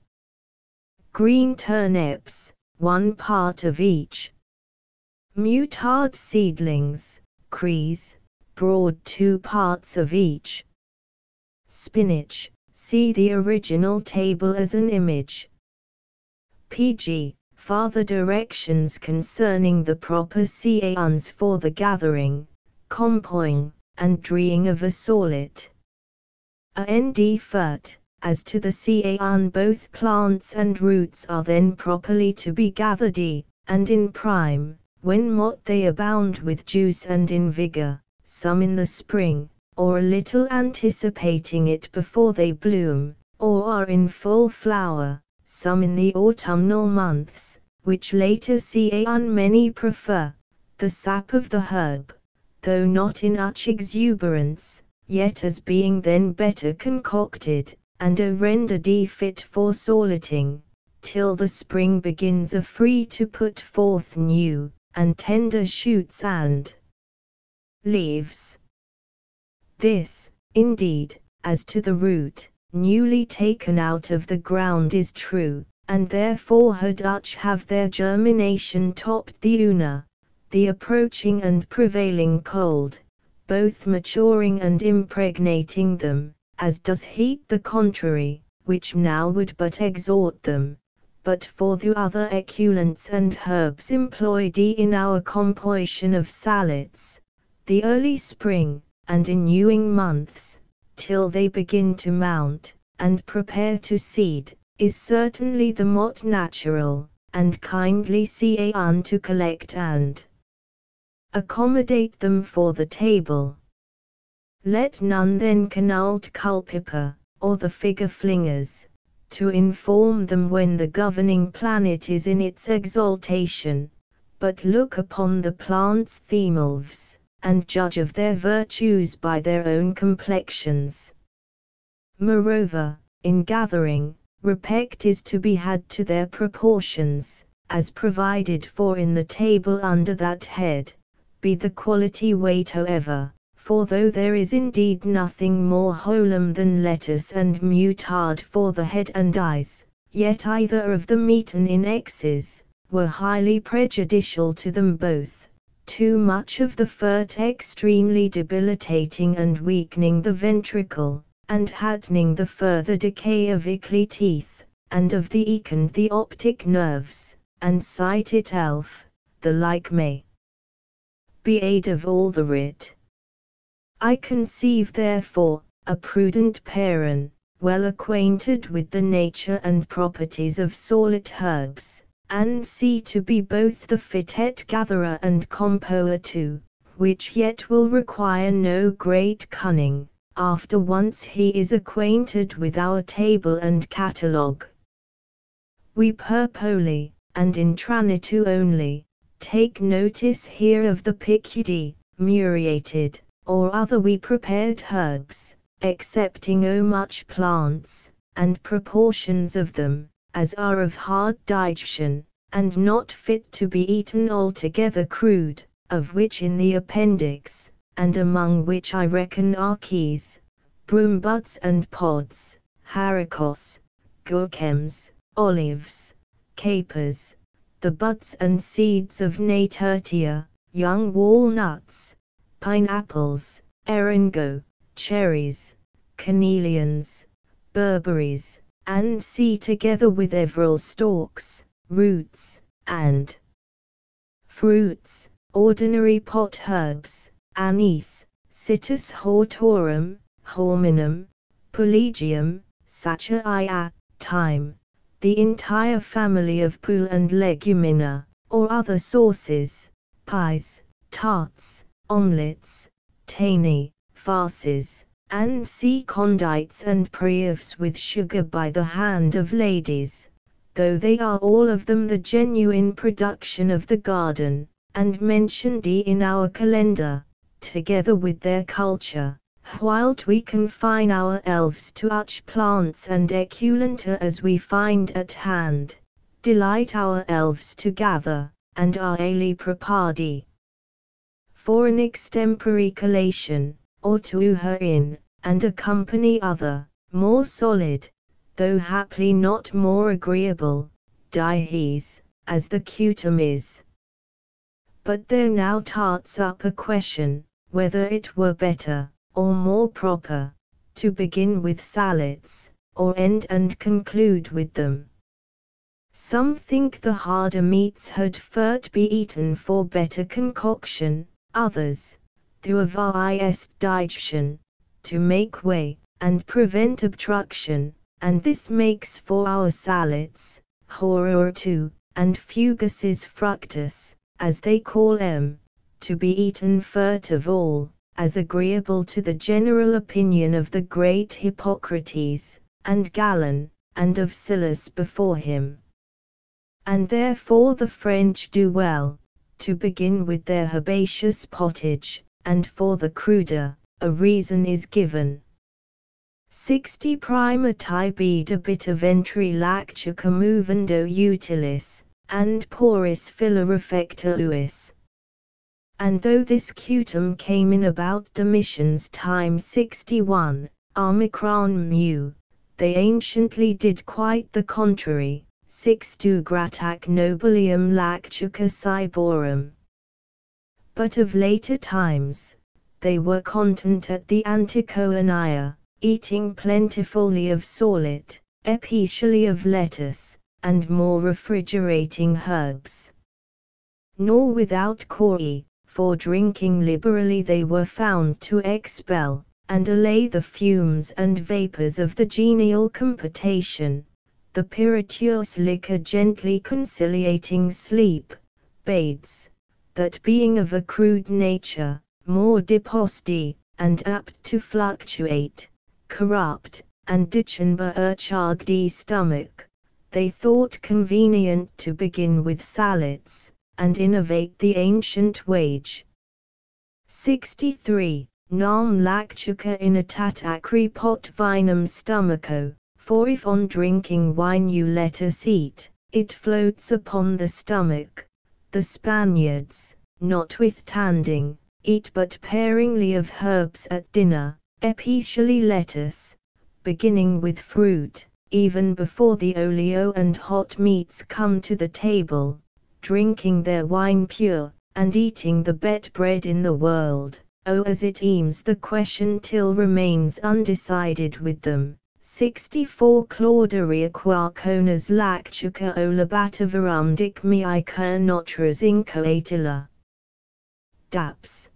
Green turnips, 1 part of each. Mutard seedlings, crees, broad, 2 parts of each. Spinach, see the original table as an image. PG, further directions concerning the proper seance for the gathering, compoing, and drying of a sallet. And fert, as to the sean, both plants and roots are then properly to be gathered and in prime, when mot they abound with juice and in vigor, some in the spring, or a little anticipating it before they bloom, or are in full flower, some in the autumnal months, which later sean many prefer, the sap of the herb, though not in much exuberance, yet as being then better concocted, and are rendered fit for salleting, till the spring begins free to put forth new, and tender shoots and leaves. This, indeed, as to the root, newly taken out of the ground is true, and therefore her Dutch have their germination topped the una, the approaching and prevailing cold, both maturing and impregnating them, as does heat the contrary, which now would but exhort them. But for the other eculents and herbs employed in our composition of sallets, the early spring, and ensuing months, till they begin to mount, and prepare to seed, is certainly the mot natural, and kindly sean to collect and accommodate them for the table. Let none then canult culpiper, or the figure flingers, to inform them when the governing planet is in its exaltation, but look upon the plants themselves, and judge of their virtues by their own complexions. Moreover, in gathering, respect is to be had to their proportions, as provided for in the table under that head, be the quality weight however. For though there is indeed nothing more wholesome than lettuce and mutard for the head and eyes, yet either of them eaten in excess, were highly prejudicial to them both, too much of the furt extremely debilitating and weakening the ventricle, and hastening the further decay of ickly teeth, and of the eke and the optic nerves, and sight itself, the like may be aid of all the writ. I conceive therefore, a prudent parent, well acquainted with the nature and properties of sallet herbs, and see to be both the fitet gatherer and composer too, which yet will require no great cunning, after once he is acquainted with our table and catalogue. We purposely, and in tranitu only, take notice here of the picudy, muriated, or other we prepared herbs, excepting much plants, and proportions of them, as are of hard digestion, and not fit to be eaten altogether crude, of which in the appendix, and among which I reckon arches, broombuds and pods, haricots, gherkins, olives, capers, the buds and seeds of Acetaria, young walnuts, pineapples, eringo, cherries, carnelians, berberries, and see together with several stalks, roots, and fruits, ordinary pot herbs, anise, citrus hortorum, horminum, pelagium, sacharia, thyme, the entire family of pul and legumina, or other sauces, pies, tarts, omelettes, tani, farces, and sea condites and preaves with sugar by the hand of ladies, though they are all of them the genuine production of the garden, and mentioned in our calendar, together with their culture, whilst we confine our elves to such plants and eculenta as we find at hand, delight our elves to gather, and our ali prepardi for an extempore collation, or to her in, and accompany other, more solid, though haply not more agreeable, dihes, as the cutum is. But there now tarts up a question, whether it were better, or more proper, to begin with sallets, or end and conclude with them. Some think the harder meats had first be eaten for better concoction, others, through a various digestion, to make way, and prevent obstruction, and this makes for our sallets, horror too, and fugaces fructus, as they call them, to be eaten first of all, as agreeable to the general opinion of the great Hippocrates, and Galen, and of Sallust before him. And therefore the French do well, to begin with their herbaceous pottage, and for the cruder, a reason is given. 60 prima tibi debita ventri lactuca movendo utilis, and poris fila refecta uis. And though this cutum came in about Domitian's time 61, Omicron mu, they anciently did quite the contrary, sixtu gratac nobilium lactuca cyborum. But of later times, they were content at the Anticoania, eating plentifully of sallet, especially of lettuce, and more refrigerating herbs. Nor without cause, for drinking liberally they were found to expel, and allay the fumes and vapours of the genial computation, the purituous liquor gently conciliating sleep, bades, that being of a crude nature, more deposti, and apt to fluctuate, corrupt, and dechanber chag the stomach, they thought convenient to begin with sallets, and innovate the ancient wage. 63. Nam lactuca inatat acri pot vinum stomacho, for if on drinking wine you let us eat, it floats upon the stomach. The Spaniards, notwithstanding, eat but paringly of herbs at dinner, especially lettuce, beginning with fruit, even before the olio and hot meats come to the table, drinking their wine pure, and eating the best bread in the world. Oh, as it seems the question till remains undecided with them. 64 Claudaria quaconas lactuca olabata verum mica notras incoatilla. Daps.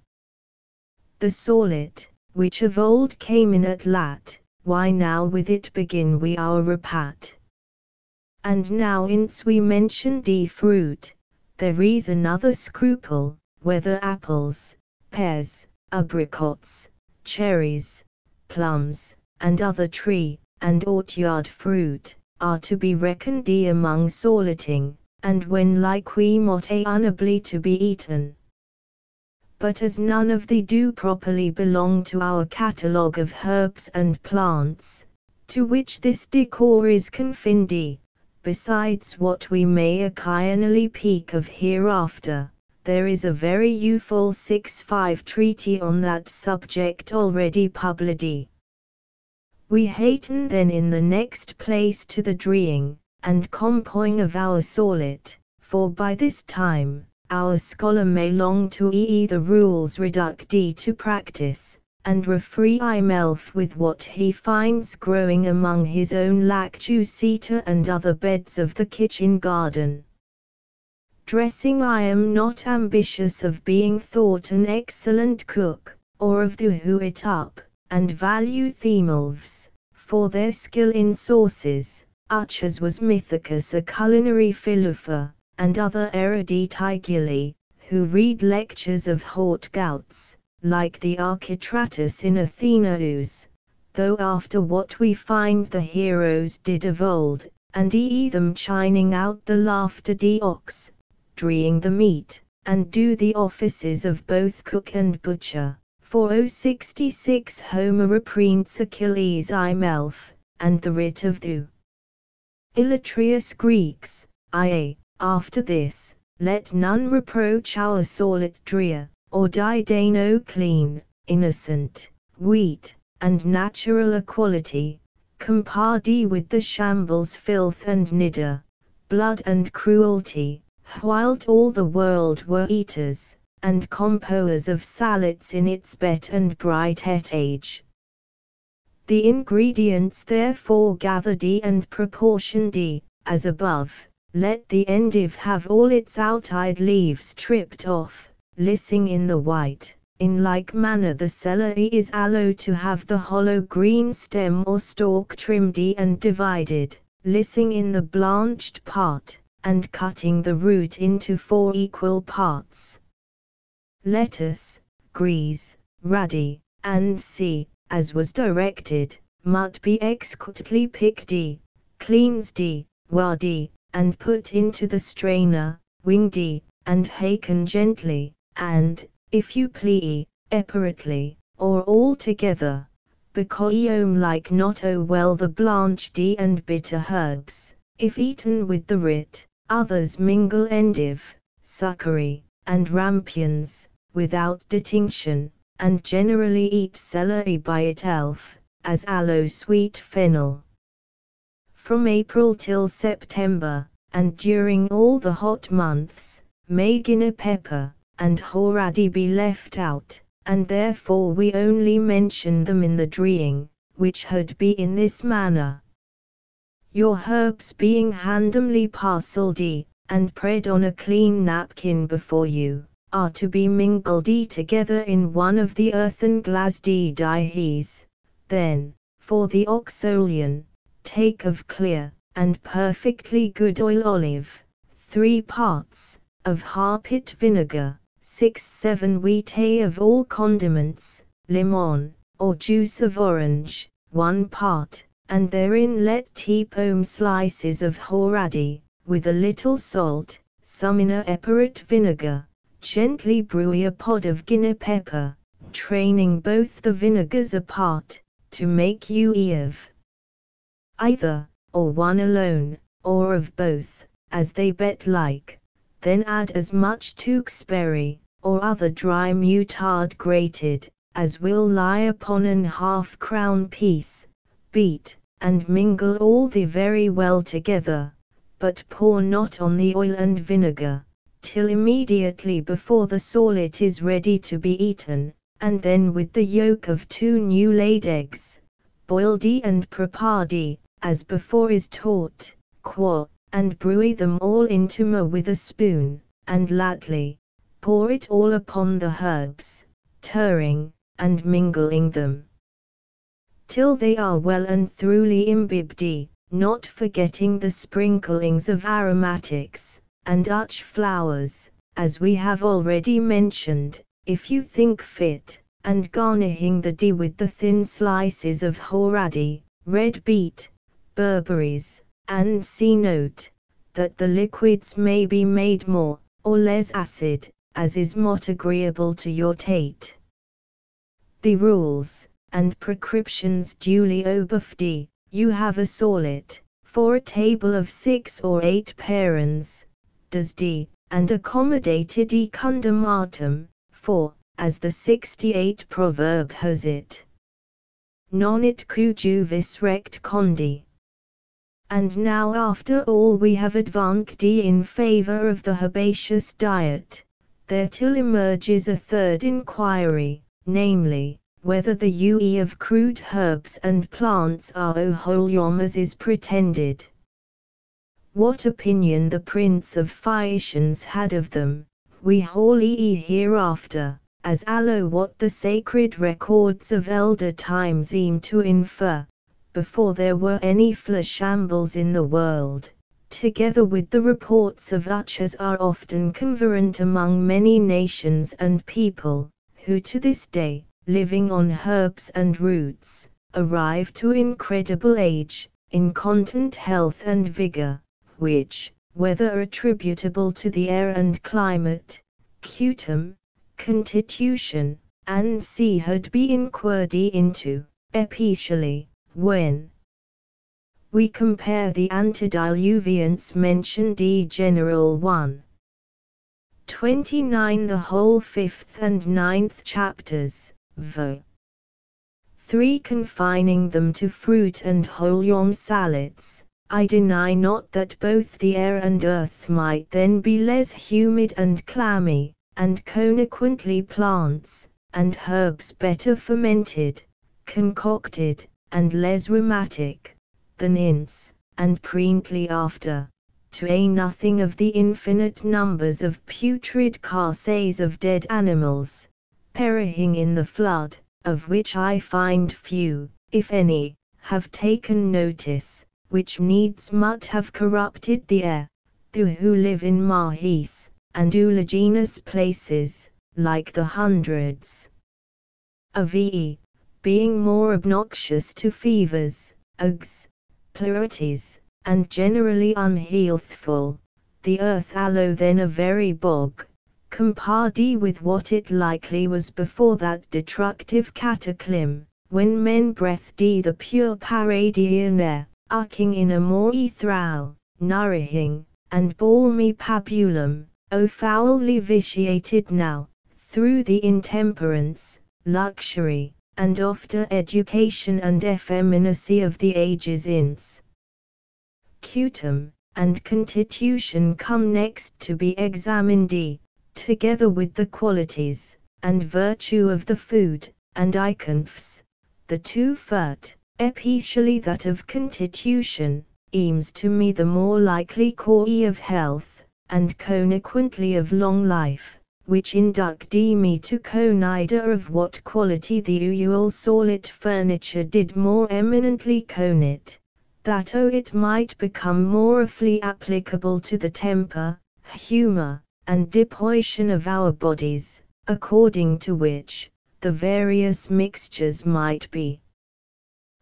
The sallet, which of old came in at lat, why now with it begin we our repat? And now ince we mention the fruit, there is another scruple, whether apples, pears, apricots, cherries, plums, and other tree, and orchard fruit, are to be reckoned among salleting, and when like we motte unably to be eaten. But as none of the do properly belong to our catalogue of herbs and plants, to which this discourse is confined, besides what we may occasionally speak of hereafter, there is a very useful 6-5 treatise on that subject already published. We hasten then in the next place to the drying and compoing of our sallet, for by this time, our scholar may long to the rules reduced to practice, and refresh himself with what he finds growing among his own lactucita and other beds of the kitchen garden. Dressing, I am not ambitious of being thought an excellent cook, or of the who it up, and value themselves, for their skill in sauces, such as was Mythicus a culinary philosopher, and other eruditi, who read lectures of hot gouts, like the Architratus in Athenaeus, though after what we find the heroes did of old, and them chining out the laughter de ox, drying the meat, and do the offices of both cook and butcher. For 66 Homer reprints Achilles himself, and the writ of the illustrious Greeks, i.e., after this, let none reproach our sallet drear, or didano clean, innocent, wheat, and natural equality, compared with the shambles filth and nidder, blood and cruelty, whilst all the world were eaters, and composers of sallets in its bet and bright age. The ingredients therefore gathered and proportioned, as above, let the endive have all its outside leaves stripped off, lissing in the white. In like manner the celery is allowed to have the hollow green stem or stalk trimmed and divided, lissing in the blanched part, and cutting the root into 4 equal parts. Lettuce, grease, ruddy, and as was directed, must be exquisitely picked, cleansed, washed, and put into the strainer, winged, and haken gently, and, if you please, separately, or all together, because like not well the blanched and bitter herbs, if eaten with the writ, others mingle endive, succory, and rampions, without distinction, and generally eat celery by itself, as aloe sweet fennel. From April till September, and during all the hot months, may guinea pepper and horady be left out, and therefore we only mention them in the drying, which had be in this manner. Your herbs being handsomely parcelled, and spread on a clean napkin before you, are to be mingled together in one of the earthen glass dihes. Then, for the oxolion, take of clear, and perfectly good olive, 3 parts, of harpit vinegar, 6-7 wheat of all condiments, lemon, or juice of orange, 1 part, and therein let teaspoon slices of horady, with a little salt, some in a eperate vinegar, gently brew a pod of guinea pepper, training both the vinegars apart, to make you of either, or one alone, or of both, as they bet like, then add as much tewkesbury, or other dry mutard grated, as will lie upon an half-crown piece, beat, and mingle all the very well together, but pour not on the oil and vinegar, till immediately before the sallet is ready to be eaten, and then with the yolk of 2 new-laid eggs, boiled and prepared, as before is taught, and brew them all into with a spoon, and lately, pour it all upon the herbs, stirring, and mingling them, till they are well and thoroughly imbibed, not forgetting the sprinklings of aromatics, and Dutch flowers, as we have already mentioned, if you think fit, and garnishing the d with the thin slices of horady, red beet, berberries, and note, that the liquids may be made more, or less acid, as is most agreeable to your taste. The rules, and prescriptions duly obeyed, you have a sallet, for a table of 6 or 8 parents, does d, and accommodated condumatum, for, as the 68 proverb has it, non it cujuvis rect condi. And now after all we have advanced in favor of the herbaceous diet, there till emerges a third inquiry, namely, whether the use of crude herbs and plants are wholesome as is pretended. What opinion the Prince of Phaeacians had of them, we wholly hereafter, as allow what the sacred records of elder times seem to infer, before there were any flashambles in the world, together with the reports of such as are often converent among many nations and people, who to this day, living on herbs and roots, arrive to incredible age, incontinent health and vigor, which, whether attributable to the air and climate, cutum, constitution, and sea had been inquired into, especially, when we compare the antediluvians mentioned General 1. 29 the whole 5th and 9th chapters, v. 3 confining them to fruit and wholesome sallets, I deny not that both the air and earth might then be less humid and clammy, and consequently plants, and herbs better fermented, concocted, and less rheumatic, than ince, and presently after, to say nothing of the infinite numbers of putrid carcasses of dead animals, perishing in the flood, of which I find few, if any, have taken notice, which needs must have corrupted the air, who live in marshes, and oleaginous places, like the hundreds of being more obnoxious to fevers, agues, pleurities, and generally unhealthful, the earth allow then a very bog, compared with what it likely was before that destructive cataclysm, when men breathed the pure Paradian air, ucking in a more ethereal, nourishing, and balmy pabulum, foully vitiated now, through the intemperance, luxury, and after education and effeminacy of the ages ince. Cutum, and constitution come next to be examined, together with the qualities, and virtue of the food, and iconfs, the 2 first, especially that of constitution, seems to me the more likely cause of health, and consequently of long life, which induct me to consider of what quality the usual sallet furniture did more eminently connit, that it might become more roughly applicable to the temper, humor, and disposition of our bodies, according to which, the various mixtures might be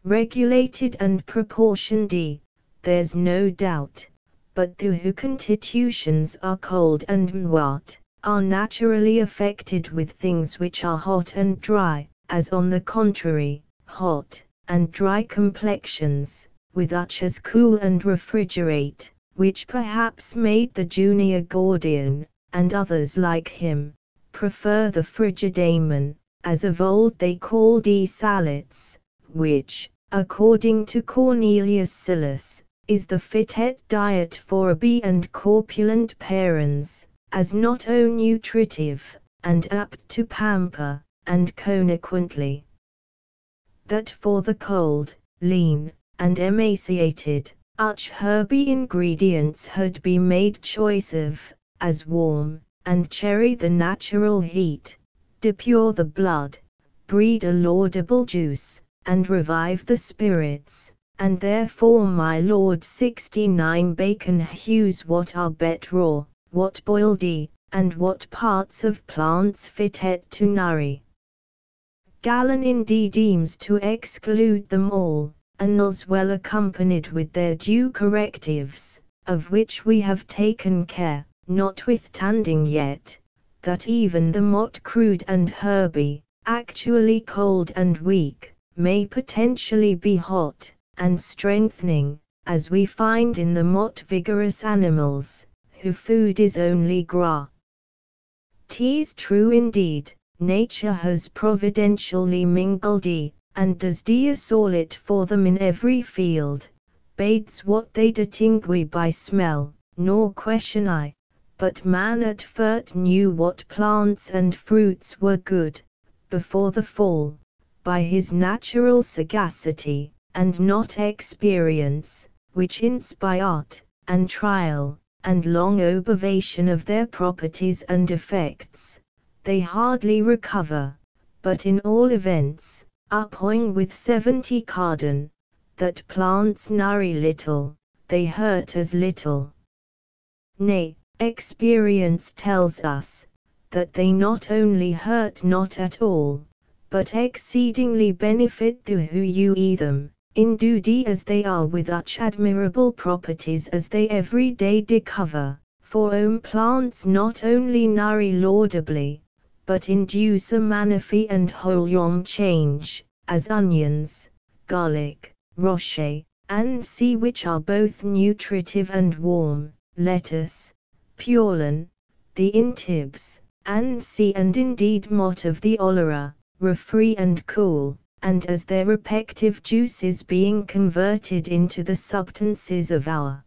regulated and proportioned. There's no doubt, but the who constitutions are cold and what are naturally affected with things which are hot and dry, as on the contrary, hot and dry complexions, with such as cool and refrigerate, which perhaps made the junior Gordian, and others like him, prefer the Frigidaemon, as of old they called Sallets, which, according to Cornelius Sallus, is the fitet diet for obese and corpulent parents, as not o nutritive, and apt to pamper, and consequently, that for the cold, lean, and emaciated, such herby ingredients had been made choice of, as warm, and cherry the natural heat, depure the blood, breed a laudable juice, and revive the spirits, and therefore my Lord 69 Bacon hews what are bet raw, what boiled, and what parts of plants fitet to nouri. Galen indeed deems to exclude them all, annals well accompanied with their due correctives, of which we have taken care, notwithstanding yet, that even the mot crude and herby, actually cold and weak, may potentially be hot, and strengthening, as we find in the mot vigorous animals, whose food is only gras. 'Tis true indeed, nature has providentially mingled and does assault it for them in every field, bades what they distinguish by smell, nor question I, but man at first knew what plants and fruits were good, before the fall, by his natural sagacity, and not experience, which inspired, and trial, and long observation of their properties and effects, they hardly recover, but in all events, uphoing with 70 Cardan, that plants nouri little, they hurt as little. Nay, experience tells us, that they not only hurt not at all, but exceedingly benefit the who eat them, in duty as they are with such admirable properties as they every day discover, for plants not only nouri laudably, but induce a manify and wholesome change, as onions, garlic, roche, and sea which are both nutritive and warm, lettuce, purlin, the intibs, and sea and indeed mot of the olera, refree and cool, and as their respective juices being converted into the substances of our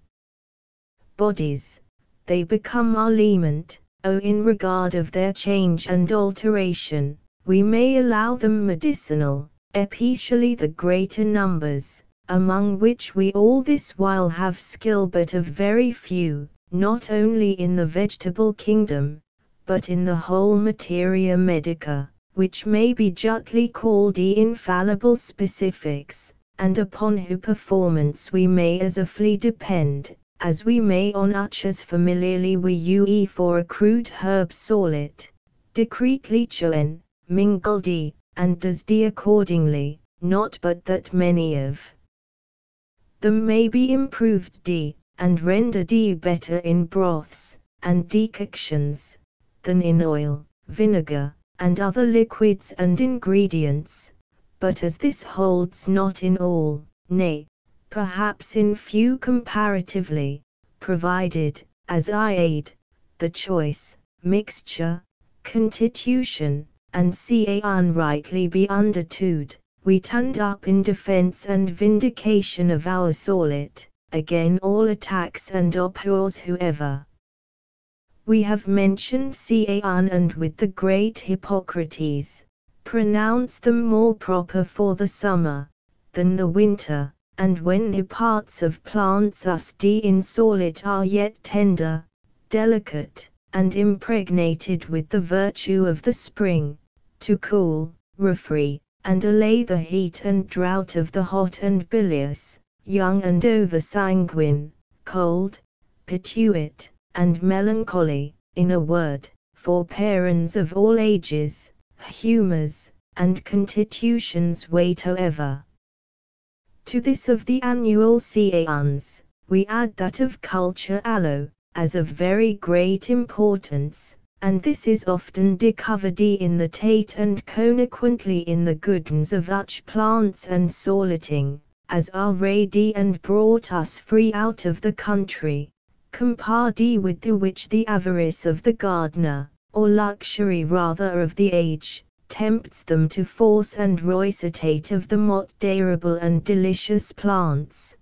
bodies, they become our aliment. In regard of their change and alteration, we may allow them medicinal, especially the greater numbers, among which we all this while have skill but of very few, not only in the vegetable kingdom, but in the whole materia medica, which may be justly called infallible specifics, and upon whose performance we may as fully depend, as we may on such as familiarly we use for a crude herb solid, discreetly chosen, mingled and does accordingly, not but that many of them may be improved and rendered better in broths, and decoctions, than in oil, vinegar, and other liquids and ingredients, but as this holds not in all, nay, perhaps in few comparatively, provided, as I aid, the choice, mixture, constitution, and unrightly be understood, we turned up in defense and vindication of our solid, again all attacks and oppours whoever. We have mentioned and with the great Hippocrates, pronounce them more proper for the summer, than the winter, and when the parts of plants us in solid are yet tender, delicate, and impregnated with the virtue of the spring, to cool, refree, and allay the heat and drought of the hot and bilious, young and over-sanguine, cold, pituite, and melancholy, in a word, for parents of all ages, humours, and constitutions wait ever. To this of the annual seance, we add that of culture aloe, as of very great importance, and this is often discovered in the Tate and consequently in the goodness of such plants and sorting, as are ready and brought us free out of the country, compared with the which the avarice of the gardener, or luxury rather of the age, tempts them to force and roicitate of the most durable and delicious plants.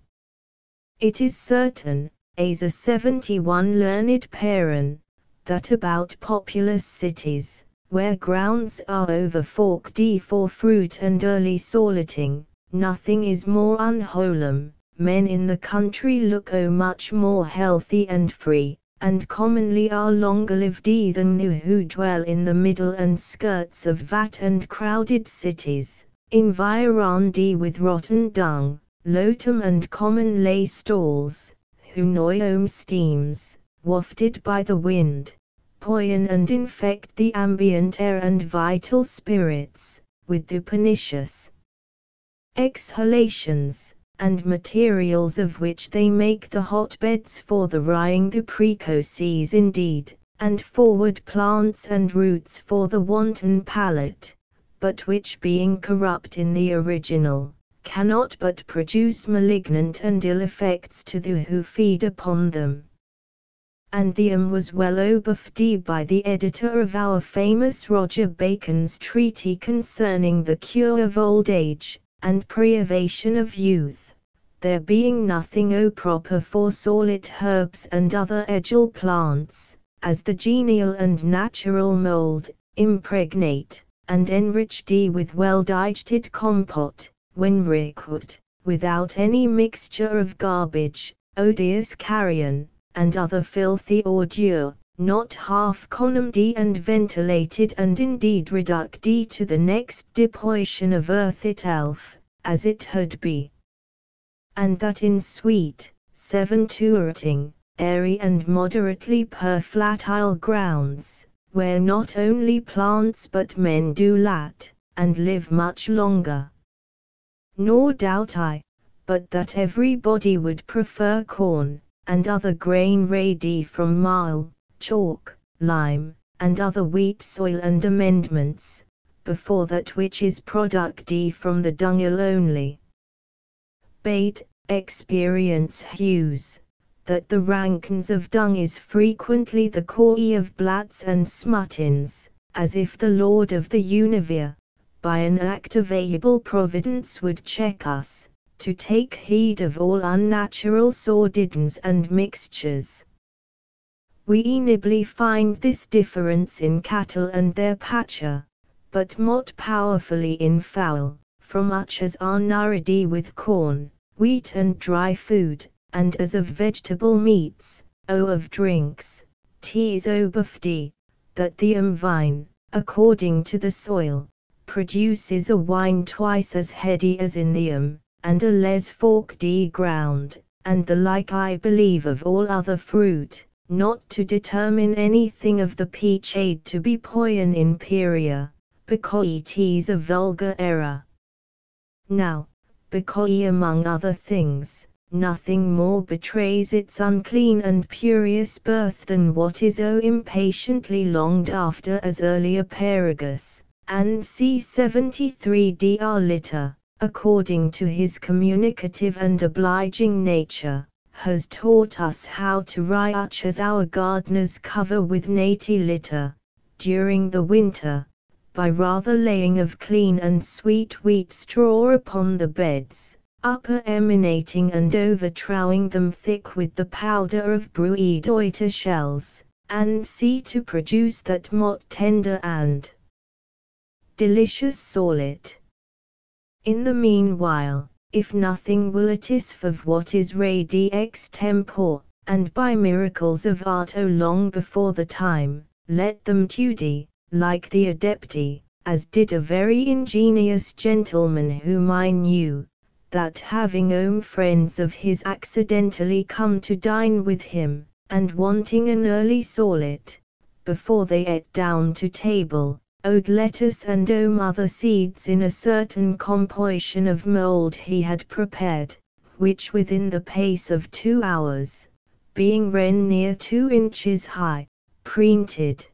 It is certain, as a 71 learned Paran, that about populous cities, where grounds are overforked for fruit and early sorting, nothing is more unwholesome. Men in the country look much more healthy and free, and commonly are longer lived than those who dwell in the middle and skirts of vat and crowded cities, environed with rotten dung, loathsome and common lay stalls, who noise steams, wafted by the wind, poison and infect the ambient air and vital spirits, with the pernicious exhalations, and materials of which they make the hotbeds for the rying the precoces indeed, and forward plants and roots for the wanton palate, but which being corrupt in the original, cannot but produce malignant and ill effects to the who feed upon them. And the was well overfed by the editor of our famous Roger Bacon's treatise concerning the cure of old age, and privation of youth, there being nothing proper for solid herbs and other edgel plants, as the genial and natural mould, impregnate, and enriched with well digested compote, when recooked, without any mixture of garbage, odious carrion, and other filthy ordure, not half condemned and ventilated and indeed reduced to the next deposition of earth itself, as it had be. And that in sweet, 7-2 airy and moderately fertile grounds, where not only plants but men do lat, and live much longer. Nor doubt I, but that everybody would prefer corn, and other grain ready from meal, chalk, lime, and other wheat soil and amendments, before that which is produced from the dunghill only. Bade, experience hews, that the rankins of dung is frequently the cause of blats and smuttins, as if the Lord of the Universe, by an act of able providence would check us, to take heed of all unnatural sordidness and mixtures. We nimbly find this difference in cattle and their pasture, but not powerfully in fowl, from much as are nourished with corn, wheat and dry food, and as of vegetable meats, of drinks, teas buffed, that the vine, according to the soil, produces a wine twice as heady as in the and a less forked ground, and the like I believe of all other fruit, not to determine anything of the peach aid to be poison inferior, because it is a vulgar error. Now, because among other things, nothing more betrays its unclean and purious birth than what is impatiently longed after as early asparagus, and C73 Dr. Litter, according to his communicative and obliging nature, has taught us how to riach as our gardeners cover with naty litter, during the winter, by rather laying of clean and sweet wheat straw upon the beds, upper emanating and overtrowing them thick with the powder of brewed oyster shells, and see to produce that mot tender and delicious solid. In the meanwhile, if nothing will of what is ready ex tempore, and by miracles of art long before the time, let them tudy, like the adepti, as did a very ingenious gentleman whom I knew, that having friends of his accidentally come to dine with him, and wanting an early solid, before they ate down to table, O'd lettuce and other seeds in a certain composition of mould he had prepared, which within the pace of 2 hours, being ren near 2 inches high, printed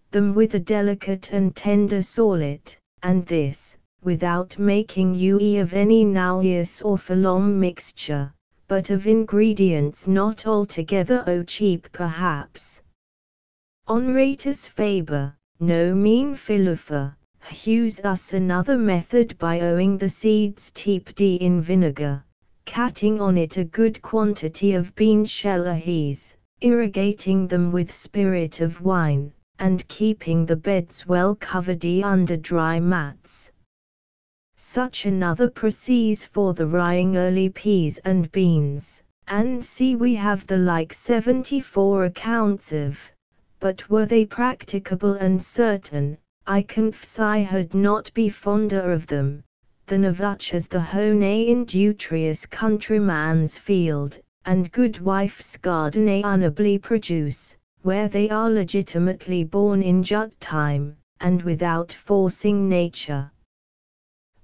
them with a delicate and tender sallet, and this, without making use of any nauseous or forlorn mixture, but of ingredients not altogether cheap perhaps. Honratus Faber, no mean philosopher, hews us another method by owing the seeds steeped in vinegar, catting on it a good quantity of bean shellahes, irrigating them with spirit of wine, and keeping the beds well covered under dry mats. Such another proceeds for the ryeing early peas and beans, and see we have the like 74 accounts of, but were they practicable and certain, I confess I had not be fonder of them, than of such as the hone industrious countryman's field, and good wife's garden honourably produce, where they are legitimately born in just time, and without forcing nature.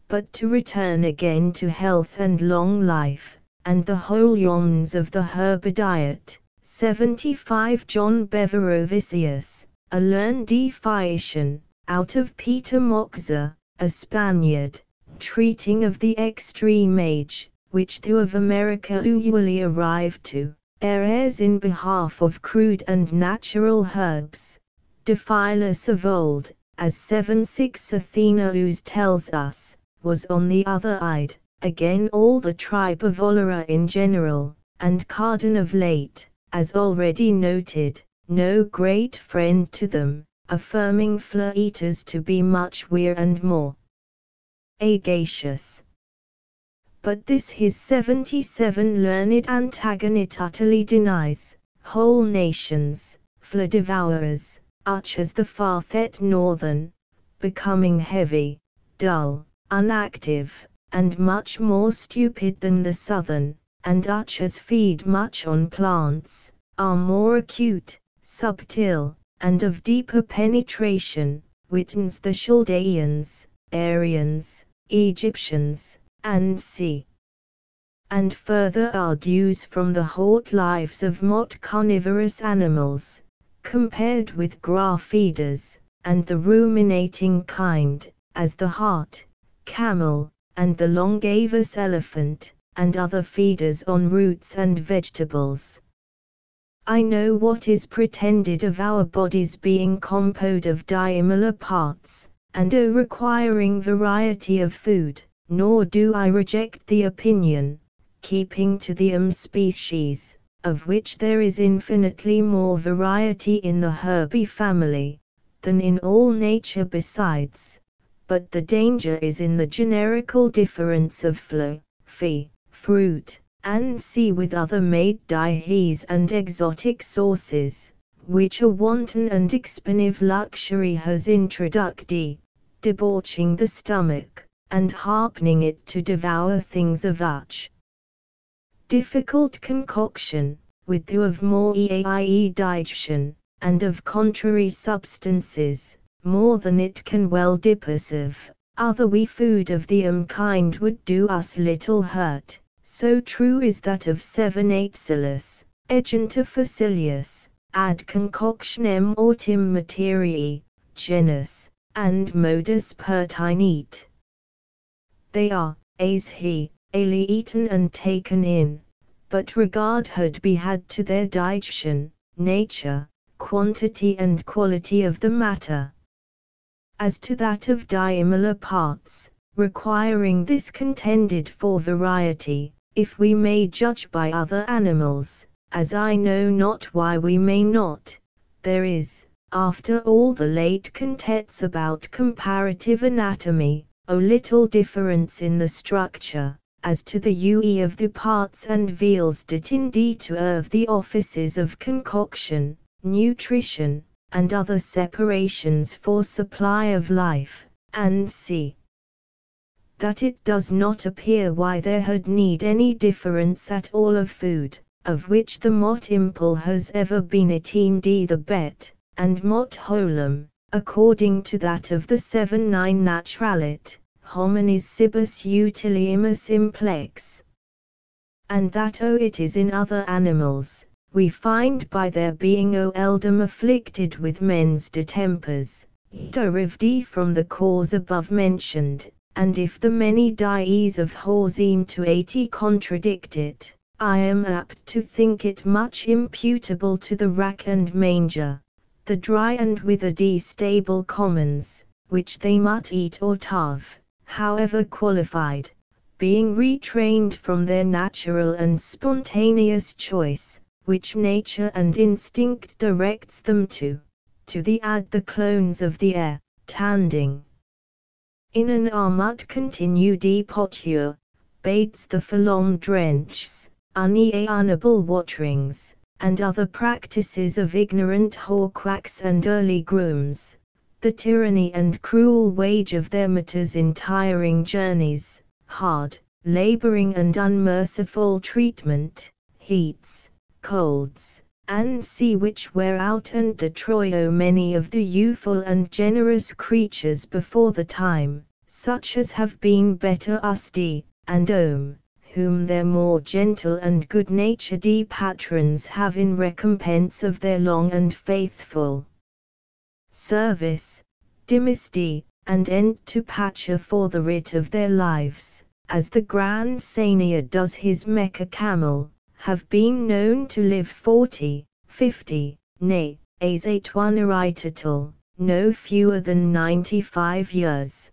But to return again to health and long life, and the whole yons of the herb diet, 75 John Beverovicius, a learned physician, out of Peter Moxa, a Spaniard, treating of the extreme age, which thou of America usually arrived to, errs in behalf of crude and natural herbs. Dephilus of old, as 76 Athenaeus tells us, was on the other side, again all the tribe of Olera in general, and Cardan of late, as already noted, no great friend to them, affirming fleas to be much weir and more agacious. But this his 77 learned antagonist utterly denies. Whole nations, flea devourers, such as the far-fet northern, becoming heavy, dull, unactive, and much more stupid than the southern, and such as feed much on plants, are more acute, subtle, and of deeper penetration, witness the Chaldeans, Aryans, Egyptians, and c. And further argues from the hot lives of most carnivorous animals, compared with grass feeders, and the ruminating kind, as the hart, camel, and the longevous elephant, and other feeders on roots and vegetables. I know what is pretended of our bodies being composed of dissimilar parts, and requiring variety of food, nor do I reject the opinion, keeping to the species, of which there is infinitely more variety in the herby family, than in all nature besides, but the danger is in the generical difference of fee, fruit, and sea with other made dyes and exotic sauces, which a wanton and expensive luxury has introduced, debauching the stomach, and harpening it to devour things of such difficult concoction, with the of more digestion, and of contrary substances, more than it can well disperse. Other we food of the kind would do us little hurt, so true is that of 7-8 Sallets, Egenta Facilius, ad concoctionem autem materii, genus, and modus pertinit. They are, as he, eaten and taken in, but regard had be had to their digestion, nature, quantity and quality of the matter. As to that of dissimilar parts, requiring this contended for variety, if we may judge by other animals, as I know not why we may not, there is, after all the late contests about comparative anatomy, a little difference in the structure, as to the use of the parts and veals that indeed to serve the offices of concoction, nutrition, and other separations for supply of life, and see that it does not appear why there had need any difference at all of food, of which the mot imple has ever been esteemed the bet, and mot holum, according to that of the 7-9 naturalit, homines cibus utilimus simplex. And that it is in other animals, we find by their being eldom afflicted with men's distempers, derived from the cause above mentioned, and if the many dies of whore seem to 80 contradict it, I am apt to think it much imputable to the rack and manger, the dry and withered stable commons, which they mut eat or tarve, however qualified, being retrained from their natural and spontaneous choice, which nature and instinct directs them to the add the clones of the air, tanding. In an armut continue depoture, baits the phalom drenches, uneanable waterings, and other practices of ignorant whorequacks and early grooms, the tyranny and cruel wage of their martyrs in tiring journeys, hard, laboring and unmerciful treatment, heats, colds, and sea which wear out and destroy many of the youthful and generous creatures before the time, such as have been better usty, and whom their more gentle and good-natured patrons have in recompense of their long and faithful service, dimesty, and end to patcher for the writ of their lives, as the Grand Sanier does his Mecca camel, have been known to live 40, 50, nay, as eight one irritatal, no fewer than 95 years.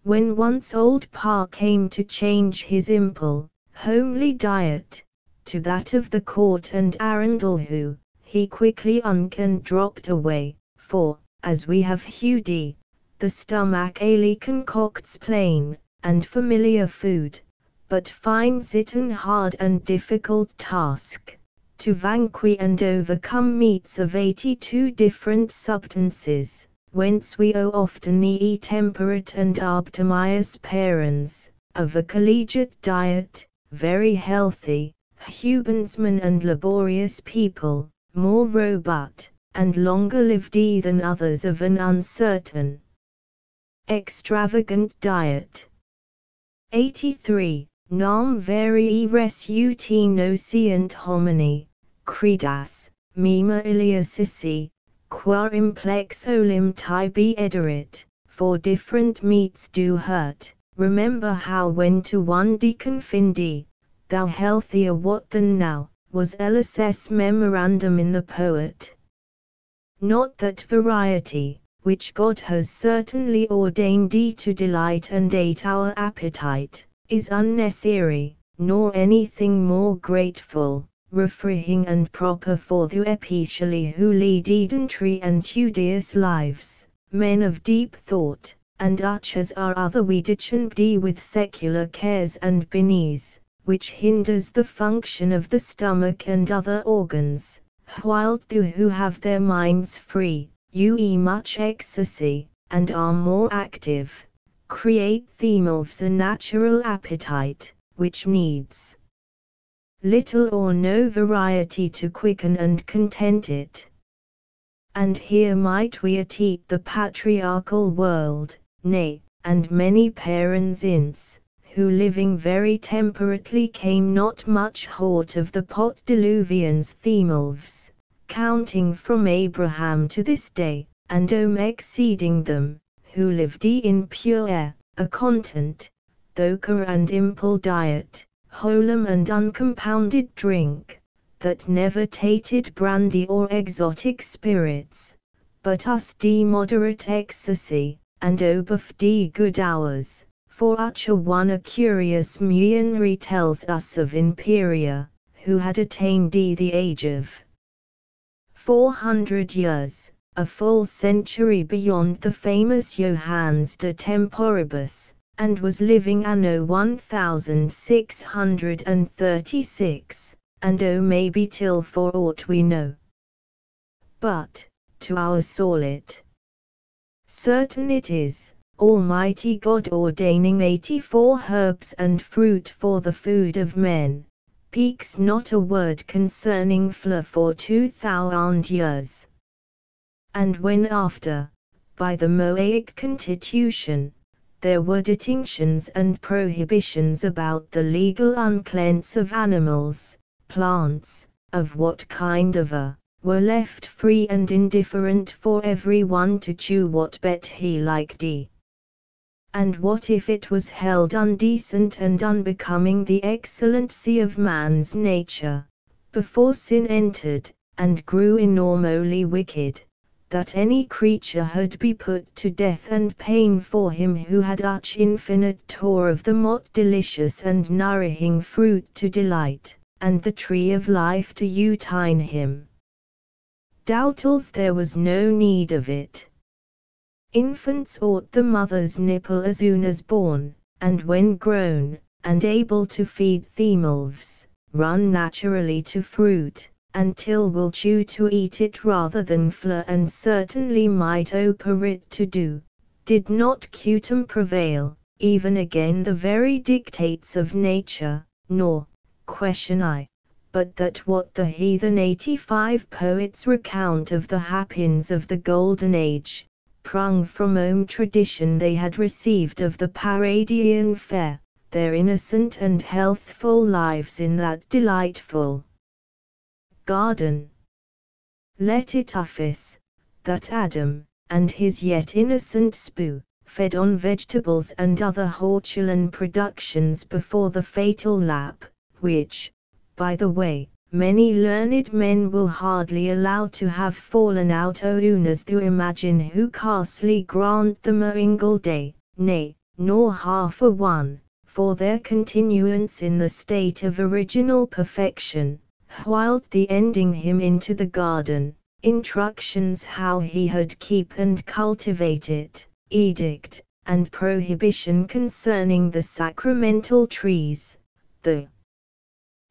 When once old Pa came to change his imple, homely diet, to that of the court and arundel he quickly dropped away, for, as we have hewed, the stomach aily concocts plain, and familiar food, but finds it an hard and difficult task, to vanquish and overcome meats of 82 different substances, whence we often eat temperate and optimious parents, of a collegiate diet, very healthy, humansmen and laborious people, more robust, and longer lived than others of an uncertain, extravagant diet. 83. Nam veri res ut nocient homini, credas, mima iliacici, qua implex olim tibi ederit, for different meats do hurt. Remember how when to one deconfindi, thou healthier what than now, was LSS memorandum in the poet. Not that variety, which God has certainly ordained to delight and ate our appetite, is unnecessary, nor anything more grateful, refreshing and proper for the especially who lead sedentary and tedious lives, men of deep thought, and such as are other weedichand with secular cares and beneath, which hinders the function of the stomach and other organs, while those who have their minds free, much exercise, and are more active, create themselves a natural appetite, which needs little or no variety to quicken and content it. And here might we eat the patriarchal world, nay, and many parents inns, who living very temperately came not much short of the pot-diluvians themselves, counting from Abraham to this day, and exceeding them, who lived in pure air, a content, thoca and imple diet, wholesome and uncompounded drink, that never tated brandy or exotic spirits, but us moderate excessi, and both good hours, for such a one a curious Muyenry tells us of Imperia, who had attained the age of 400 years, a full century beyond the famous Johannes de Temporibus, and was living anno 1636, and maybe till for aught we know. But, to our Sallet, certain it is, Almighty God ordaining 84 herbs and fruit for the food of men, speaks not a word concerning fla for 2000 years. And when after, by the Moaic constitution, there were distinctions and prohibitions about the legal uncleanness of animals, plants, of what kind ever, were left free and indifferent for every one to chew what bet he liked. And what if it was held undecent and unbecoming the excellency of man's nature, before sin entered, and grew enormously wicked, that any creature had be put to death and pain for him who had such infinite store of the most delicious and nourishing fruit to delight, and the tree of life to utine him? Doubtless there was no need of it. Infants ought the mother's nipple as soon as born, and when grown, and able to feed themselves, run naturally to fruit, until will chew to eat it rather than flour, and certainly might operate to do, did not cutum prevail, even again the very dictates of nature, nor, question I, but that what the heathen 85 poets recount of the happiness of the golden age, prung from tradition they had received of the Paradian fair, their innocent and healthful lives in that delightful garden. Let it suffice, that Adam, and his yet innocent spouse, fed on vegetables and other hortulan productions before the fatal lap, which, by the way, many learned men will hardly allow to have fallen out as to imagine who castly grant them a single day, nay, nor half a one, for their continuance in the state of original perfection, whilst the ending him into the garden, instructions how he had keep and cultivate it, edict, and prohibition concerning the sacramental trees, the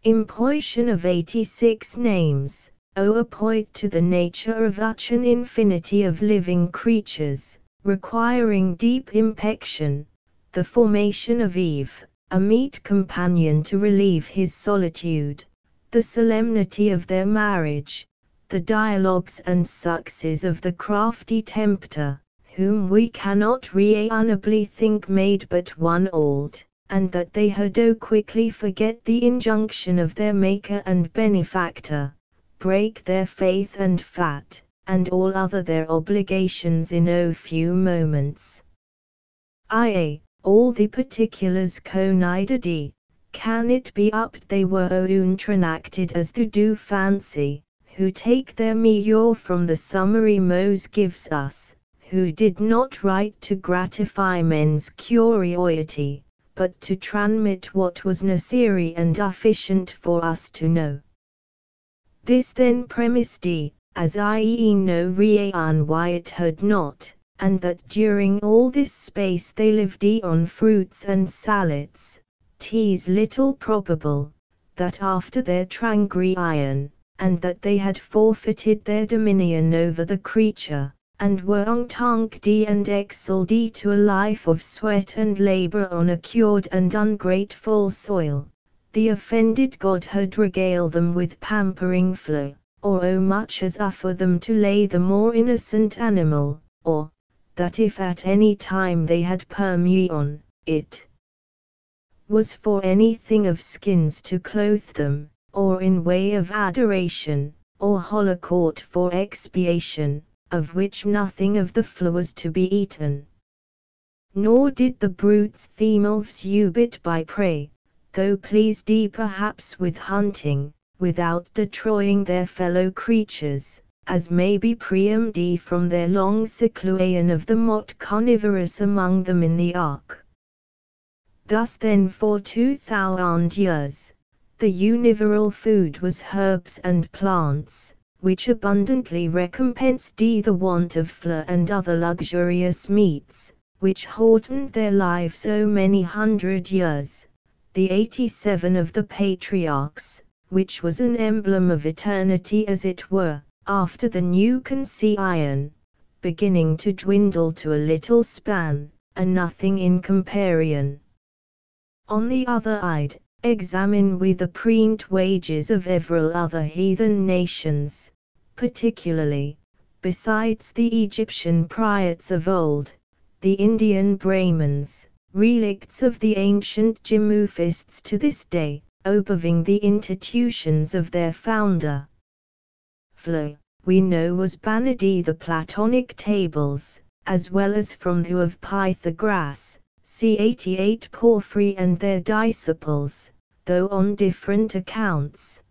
imposition of 86 names, appoint to the nature of such an infinity of living creatures, requiring deep impection, the formation of Eve, a meet companion to relieve his solitude, the solemnity of their marriage, the dialogues and successes of the crafty tempter, whom we cannot reasonably think made but one old, and that they had quickly forget the injunction of their Maker and Benefactor, break their faith and fat, and all other their obligations in few moments. I.A. all the particulars conided. Can it be up they were tranacted as the do fancy, who take their measure from the summary Moses gives us, who did not write to gratify men's curiosity, but to transmit what was necessary and efficient for us to know. This then premised, as I know reason why it had not, and that during all this space they lived on fruits and sallets, 'tis little probable, that after their transgression, and that they had forfeited their dominion over the creature, and were untanked and exiled to a life of sweat and labor on a cured and ungrateful soil, the offended God had regaled them with pampering flow, or much as for them to lay the more innocent animal, or, that if at any time they had permission, it was for anything of skins to clothe them, or in way of adoration, or holocaust for expiation, of which nothing of the flour was to be eaten. Nor did the brutes themselves ubit by prey, though pleased perhaps with hunting, without destroying their fellow creatures, as may be presumed from their long seclusion of the most carnivorous among them in the ark. Thus then for 2000 years, the universal food was herbs and plants, which abundantly recompensed the want of flour and other luxurious meats, which haunted their lives so many hundred years. The 87 of the patriarchs, which was an emblem of eternity as it were, after the new conception, beginning to dwindle to a little span, and nothing in comparison. On the other side, examine we the print wages of several other heathen nations, particularly, besides the Egyptian priests of old, the Indian Brahmins, relicts of the ancient Jimmufists to this day, observing the institutions of their founder. Phlo, we know, was Banadi the Platonic tables, as well as from the of Pythagoras, c. 88 Porphyry and their disciples, though on different accounts.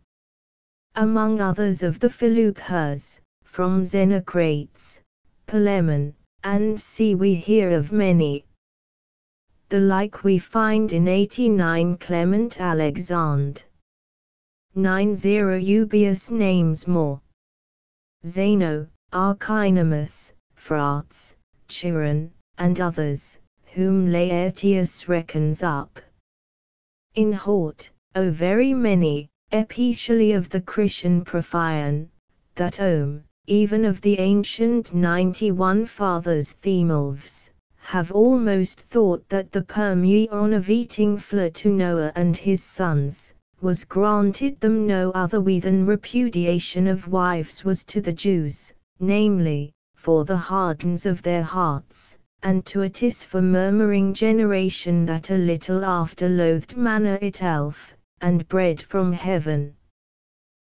Among others of the Philopaths, from Xenocrates, Polemon, and c. we hear of many. The like we find in 89 Clement Alexandre. 90 Eubius names more. Zeno, Archinamus, Phraates, Chiron, and others, whom Laertius reckons up. In Hort, O very many, especially of the Christian Prophion, that even of the ancient 91 Fathers Themulves, have almost thought that the permission of eating flesh to Noah and his sons, was granted them no other way than repudiation of wives was to the Jews, namely, for the hardness of their hearts, and to it is for murmuring generation that a little after loathed manna itself, and bread from heaven.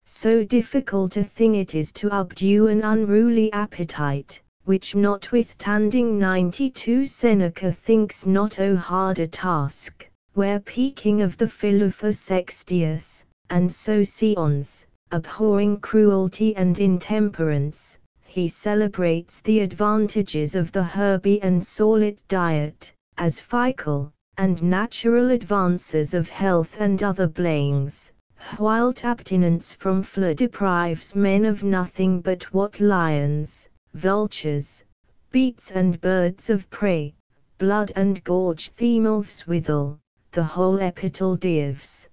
So difficult a thing it is to subdue an unruly appetite, which notwithstanding 92 Seneca thinks not so hard a task, where peaking of the Philosopher Sextius, and so Sions, abhorring cruelty and intemperance, he celebrates the advantages of the herby and solid diet, as fickle, and natural advances of health and other blames, whilst abstinence from flesh deprives men of nothing but what lions, vultures, beasts and birds of prey, blood and gorge themulves withal, the whole epital gives.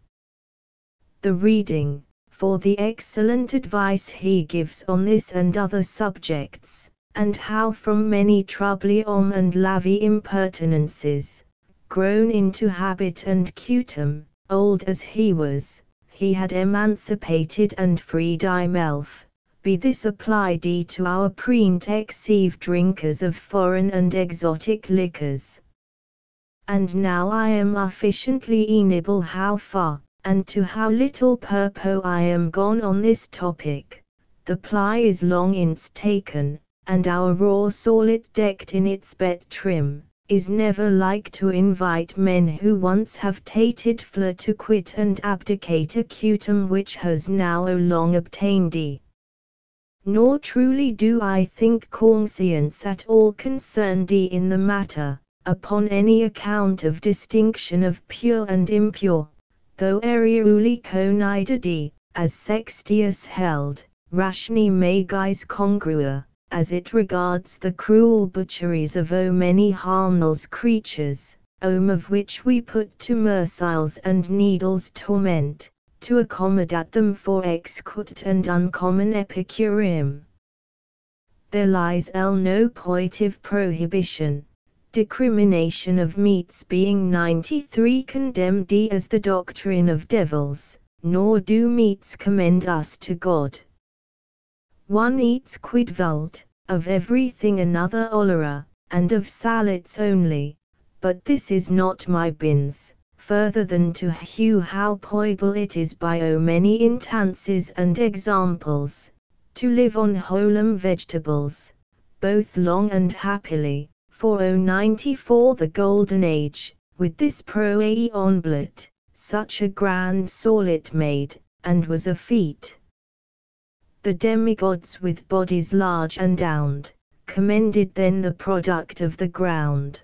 The reading, for the excellent advice he gives on this and other subjects, and how from many troublium and lavy impertinences, grown into habit and custom, old as he was, he had emancipated and freed himself. Be this applied to our print-exceive drinkers of foreign and exotic liquors. And now I am sufficiently enable how far, and to how little purpose I am gone on this topic. The ply is long ince taken, and our raw solid decked in its bed trim, is never like to invite men who once have tated flesh to quit and abdicate a custom which has now long obtained. Nor truly do I think conscience at all concerned in the matter, upon any account of distinction of pure and impure, though eriuli conided, as Sextius held, rashni magis congrua, as it regards the cruel butcheries of many harmless creatures, of which we put to mercils and needles torment, to accommodate them for exquisite and uncommon epicureum. There lies no positive prohibition, discrimination of meats being 93 condemned as the doctrine of devils, nor do meats commend us to God. One eats quid vult, of everything another olera, and of sallets only, but this is not my bins, further than to hew how possible it is by many instances and examples, to live on wholesome vegetables, both long and happily, for 94 the golden age, with this proeonblet, such a grand solid made, and was a feat. The demigods with bodies large and round, commended then the product of the ground.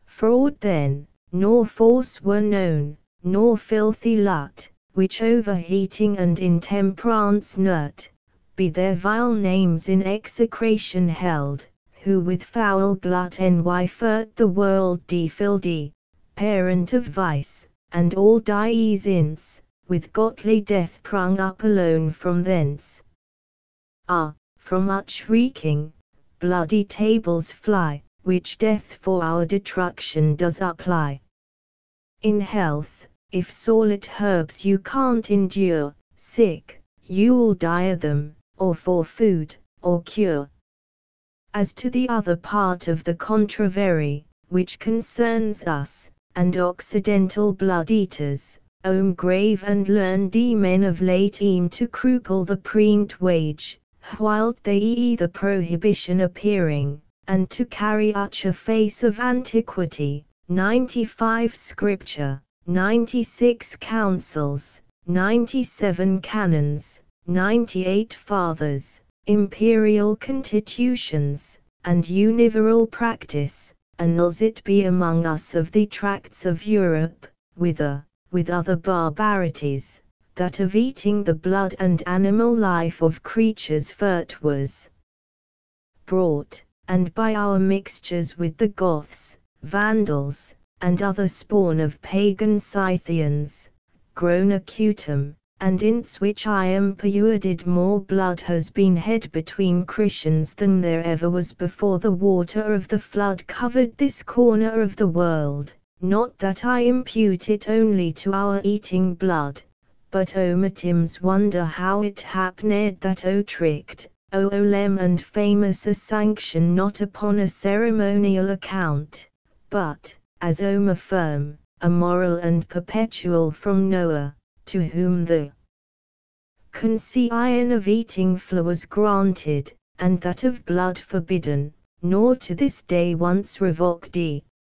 Fraud then, nor force were known, nor filthy lut, which overheating and intemperance nut, be their vile names in execration held, who with foul glut enwyfert the world defiled, parent of vice, and all dies ince, with godly death prung up alone from thence. From much reeking, bloody tables fly, which death for our destruction does apply. In health, if solid herbs you can't endure, sick, you'll die of them, or for food, or cure. As to the other part of the controversy, which concerns us, and Occidental blood-eaters, grave and learned men of late to cripple the print wage, whilst they the prohibition appearing, and to carry such a face of antiquity, 95 scripture, 96 councils, 97 canons, 98 fathers, imperial constitutions, and universal practice, annuls it be among us of the tracts of Europe, with other barbarities, that of eating the blood and animal life of creatures furt was brought, and by our mixtures with the Goths, Vandals, and other spawn of pagan Scythians, grown acutum, and in which I am persuaded more blood has been hed between Christians than there ever was before the water of the flood covered this corner of the world. Not that I impute it only to our eating blood, but Matims wonder how it happened that tricked, Olem and famous a sanction not upon a ceremonial account, but, as affirm, a moral and perpetual from Noah, to whom the concession of eating flesh was granted, and that of blood forbidden, nor to this day once revoked,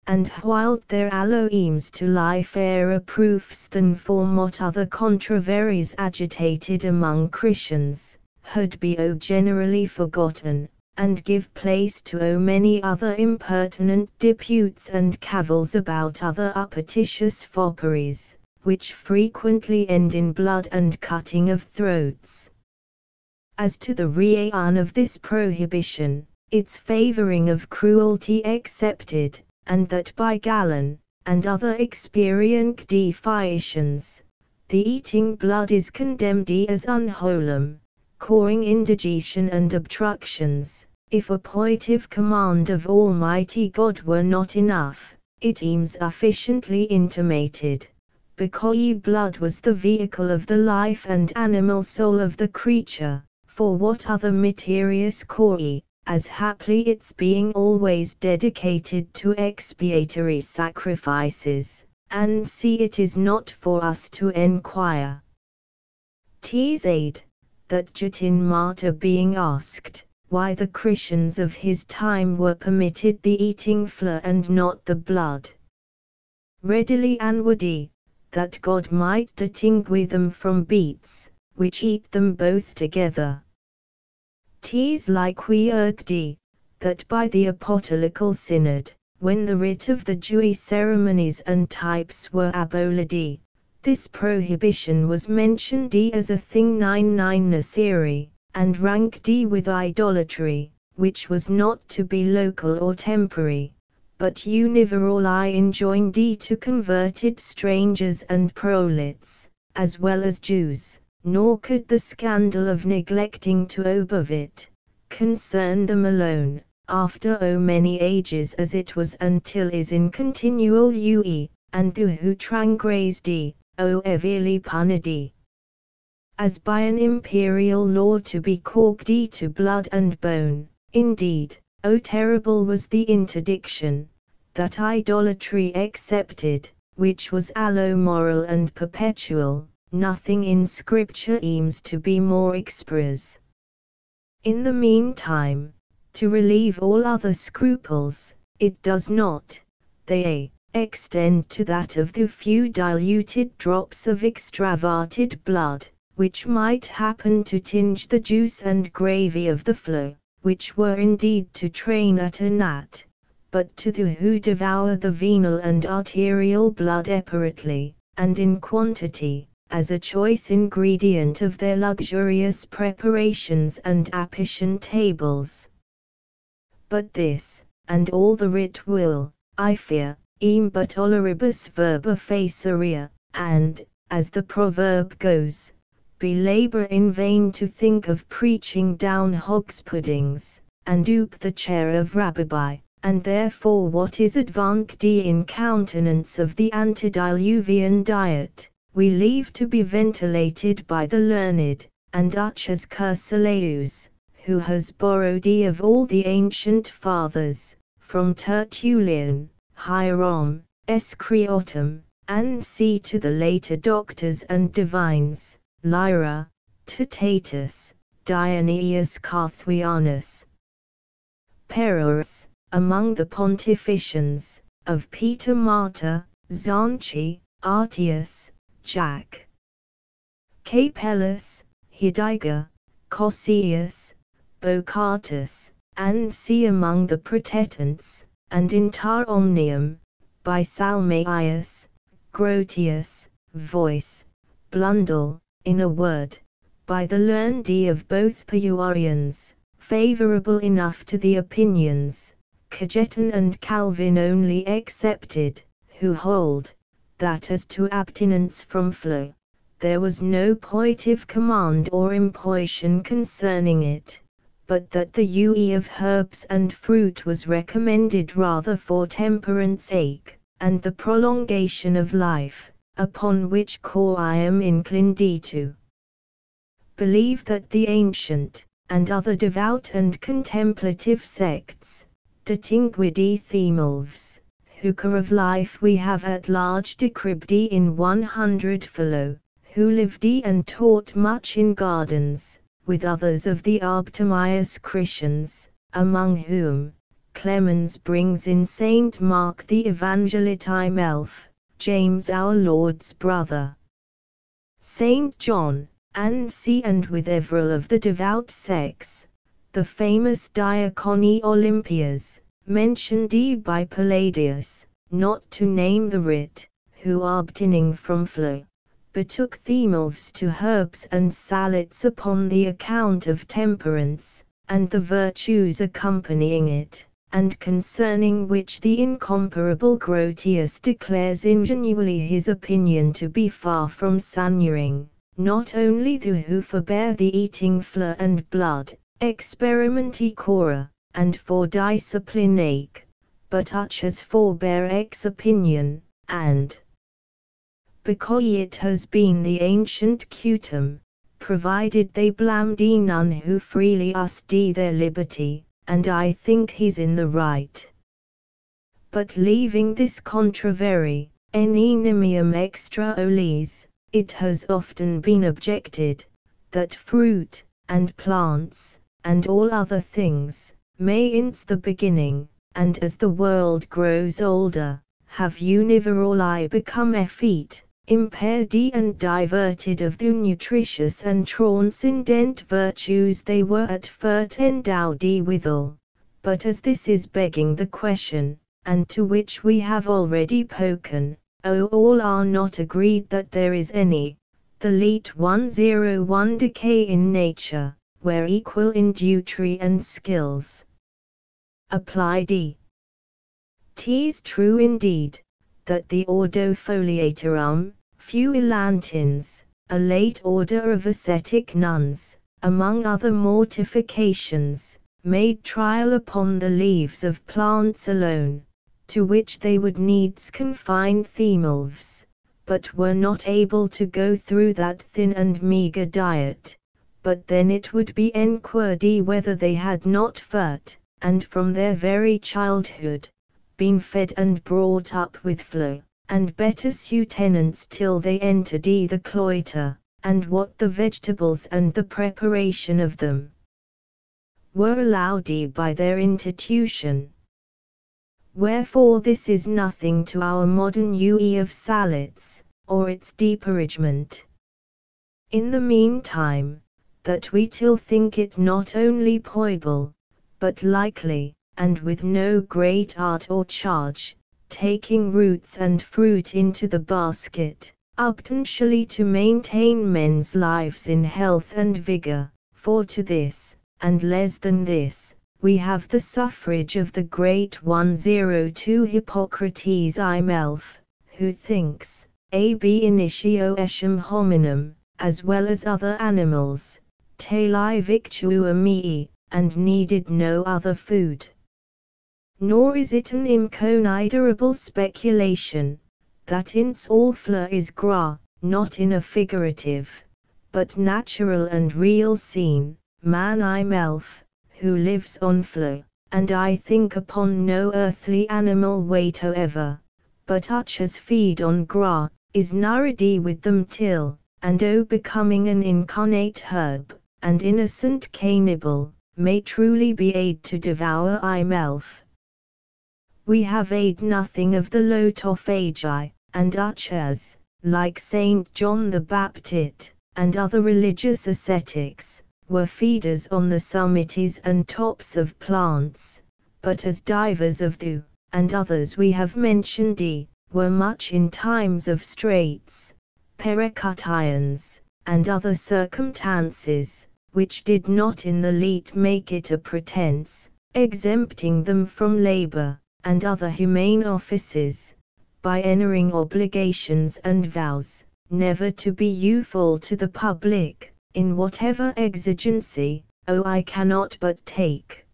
and whilst there allows to lie fairer proofs than form what other controversies agitated among Christians, had be generally forgotten, and give place to many other impertinent disputes and cavils about other upetitious fopperies, which frequently end in blood and cutting of throats. As to the reason of this prohibition, its favouring of cruelty excepted, and that by Galen, and other experienced physicians, the eating blood is condemned as unwholesome, causing indigestion and obstructions. If a positive command of Almighty God were not enough, it seems sufficiently intimated, because blood was the vehicle of the life and animal soul of the creature, for what other mysterious cause, as haply its being always dedicated to expiatory sacrifices, and see it is not for us to enquire. 'Tis aid, that Justin Martyr being asked, why the Christians of his time were permitted the eating flesh and not the blood, readily answered, that God might distinguish them from beasts, which eat them both together. 'Tis like we urged, that by the Apostolical Synod, when the rite of the Jewish ceremonies and types were abolished, this prohibition was mentioned as a thing necessary, and ranked with idolatry, which was not to be local or temporary, but universal. I enjoined to converted strangers and prolyts, as well as Jews. Nor could the scandal of neglecting to observe it concern them alone, after many ages as it was until is in continual use, and the who transgressed, heavily punished, as by an imperial law to be corked to blood and bone. Indeed, terrible was the interdiction, that idolatry excepted, which was moral and perpetual. Nothing in Scripture seems to be more express. In the meantime, to relieve all other scruples, it does not, they extend to that of the few diluted drops of extravasated blood, which might happen to tinge the juice and gravy of the flesh, which were indeed to train at a gnat, but to the who devour the venal and arterial blood separately, and in quantity, as a choice ingredient of their luxurious preparations and apician tables. But this, and all the writ will, I fear, but toleribus verba faceria, and, as the proverb goes, belabor in vain to think of preaching down hogs puddings, and dupe the chair of rabbi, and therefore what is advanced in countenance of the antediluvian diet, we leave to be ventilated by the learned, and such as Cursaleus, who has borrowed of all the ancient fathers, from Tertullian, Hierom, Escriotum, and C to the later doctors and divines, Lyra, Tacitus, Dionysius Carthuianus, Perurus, among the pontificians, of Peter Martyr, Zanchi, Artius, Jac. Capellus, Hidiga, Cossius, Bocatus, and C among the Protestants, and inter omnium, by Salmaius, Grotius, Voice, Blundell, in a word, by the learned of both Peuarians, favourable enough to the opinions, Cajetan and Calvin only excepted, who hold, that as to abstinence from flow, there was no positive command or imposition concerning it, but that the use of herbs and fruit was recommended rather for temperance sake, and the prolongation of life, upon which core I am inclined to believe that the ancient, and other devout and contemplative sects, distinguid themselves, who of life we have at large decribed in 100 fellow, who lived and taught much in gardens, with others of the Optimius Christians, among whom Clemens brings in Saint Mark the Evangelist himself, James our Lord's brother, Saint John, and C. and with several of the devout sects, the famous Diaconi Olympias, mentioned by Palladius, not to name the writ, who abstaining from flow, betook themselves to herbs and sallets upon the account of temperance, and the virtues accompanying it, and concerning which the incomparable Grotius declares ingenuously his opinion to be far from sunuring, not only those who forbear the eating flesh and blood, experimenti cora, and for discipline ake, but such as forbear ex opinion, and because it has been the ancient custom, provided they blamed none who freely used their liberty, and I think he's in the right. But leaving this contrary, enimium extra olis, it has often been objected, that fruit, and plants, and all other things, may since the beginning, and as the world grows older, have universally become effete, impaired and diverted of the nutritious and transcendent virtues they were at first endowed withal. But as this is begging the question, and to which we have already spoken, all are not agreed that there is any, the least 101 decay in nature, where equal in duty and skills applied. 'Tis true indeed, that the Ordo Foliatarum, Fuilantins, a late order of ascetic nuns, among other mortifications, made trial upon the leaves of plants alone, to which they would needs confine themselves, but were not able to go through that thin and meagre diet, but then it would be enquired whether they had not first, and from their very childhood, been fed and brought up with flow, and better sustenance till they entered the cloister, and what the vegetables and the preparation of them were allowed by their institution. Wherefore this is nothing to our modern use of sallets, or its disparagement. In the meantime, that we till think it not only possible, but likely, and with no great art or charge, taking roots and fruit into the basket, obtentiously to maintain men's lives in health and vigor, for to this, and less than this, we have the suffrage of the great 102 Hippocrates himself, who thinks, ab initio etiam hominum, as well as other animals, tali victua mihi, and needed no other food. Nor is it an inconsiderable speculation, that ince all flour is gras, not in a figurative, but natural and real scene, man I'm elf, who lives on flow, and I think upon no earthly animal whatsoever, but such as feed on grass, is nourished with them till, and o becoming an incarnate herb, and innocent cannibal, may truly be aid to devour I'm elf. We have aid nothing of the lotophagy, and such as, like Saint John the Baptist, and other religious ascetics, were feeders on the summities and tops of plants, but as divers of thou, and others we have mentioned were much in times of straits, pericutions, and other circumstances, which did not in the least make it a pretence, exempting them from labor, and other humane offices, by entering obligations and vows, never to be useful to the public, in whatever exigency, I cannot but take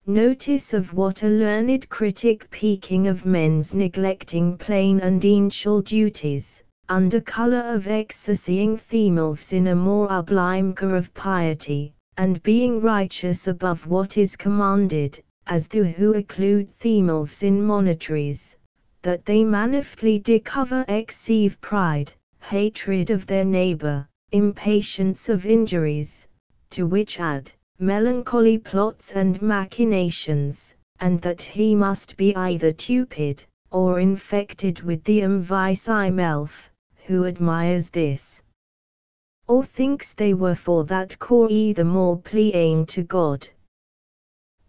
notice of what a learned critic speaking of men's neglecting plain and essential duties, under colour of exercising themselves in a more sublime care of piety, and being righteous above what is commanded, as those who occlude themselves in monetaries, that they manifestly discover excessive pride, hatred of their neighbour, impatience of injuries, to which add melancholy plots and machinations, and that he must be either stupid, or infected with the vice himself, who admires this, or thinks they were for that cause either more pleasing to God.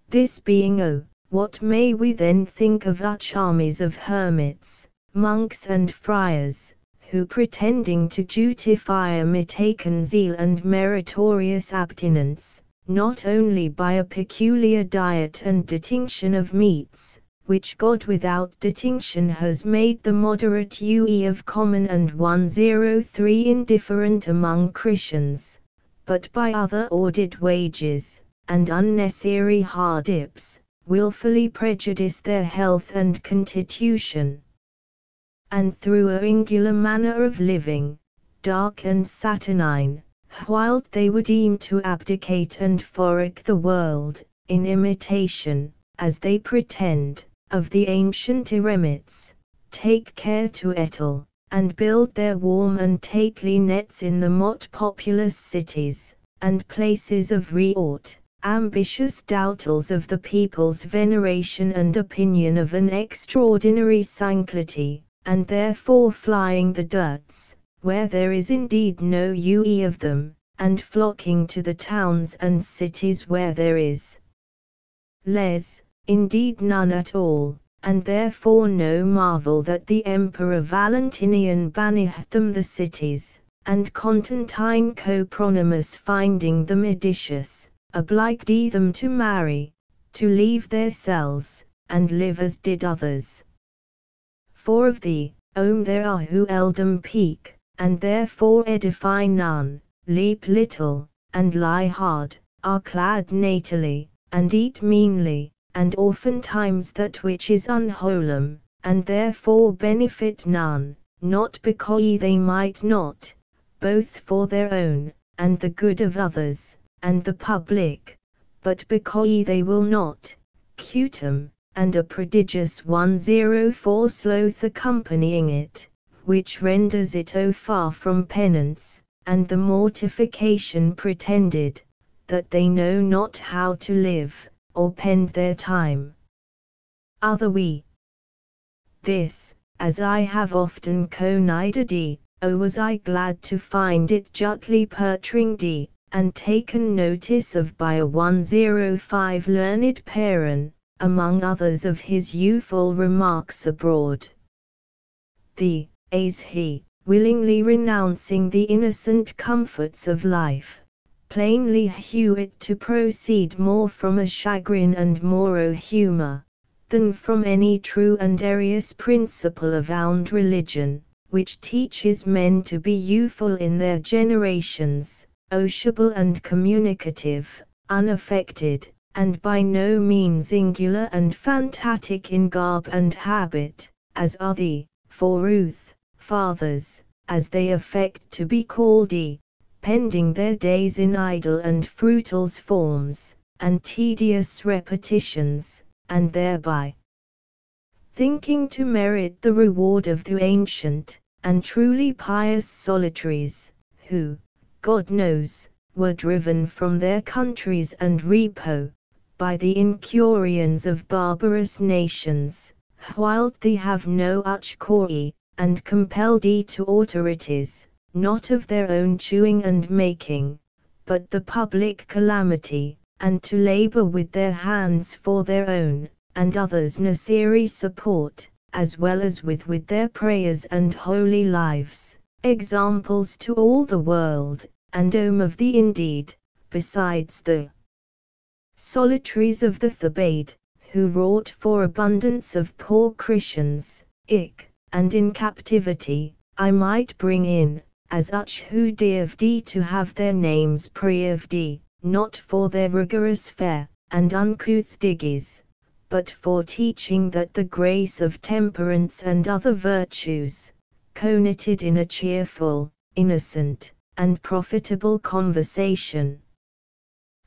This being what may we then think of such armies of hermits, monks and friars, who pretending to justify a mistaken zeal and meritorious abstinence, not only by a peculiar diet and distinction of meats, which God without distinction has made the moderate use of common and 103 indifferent among Christians, but by other ordered wages, and unnecessary hardships, wilfully prejudice their health and constitution. And through a singular manner of living, dark and saturnine, while they would deem to abdicate and forget the world, in imitation, as they pretend, of the ancient eremites, take care to ettle, and build their warm and stately nets in the most populous cities, and places of resort, ambitious doubters of the people's veneration and opinion of an extraordinary sanctity, and therefore flying the dirts, where there is indeed no use of them, and flocking to the towns and cities where there is less, indeed none at all, and therefore no marvel that the Emperor Valentinian banished them the cities, and Constantine Copronymus finding them seditious, obliged them to marry, to leave their cells, and live as did others. For of thee, there are who eldom peak, and therefore edify none, leap little, and lie hard, are clad naughtily, and eat meanly, and oftentimes that which is unwholesome, and therefore benefit none, not because they might not, both for their own, and the good of others, and the public, but because they will not, cutum, and a prodigious 104 sloth accompanying it, which renders it far from penance, and the mortification pretended, that they know not how to live, or spend their time. Other we. This, as I have often connided, was I glad to find it justly portrayed, and taken notice of by a 105 learned Paran, among others of his youthful remarks abroad. As he, willingly renouncing the innocent comforts of life, plainly hew it to proceed more from a chagrin and more humour, than from any true and serious principle of sound religion, which teaches men to be useful in their generations, sociable and communicative, unaffected, and by no means singular and fantastic in garb and habit, as are the, for Ruth, fathers, as they affect to be called, spending their days in idle and fruitless forms, and tedious repetitions, and thereby thinking to merit the reward of the ancient, and truly pious solitaries, who, God knows, were driven from their countries and repo, by the incurians of barbarous nations, whilst they have no uchcory, and compelled to authorities, not of their own chewing and making, but the public calamity, and to labor with their hands for their own, and others' necessary support, as well as with their prayers and holy lives, examples to all the world, and dome of the indeed, besides the solitaries of the Thebaid, who wrought for abundance of poor Christians, and in captivity, I might bring in, as such who deserved to have their names preserved, not for their rigorous fare, and uncouth digges, but for teaching that the grace of temperance and other virtues, connoted in a cheerful, innocent, and profitable conversation.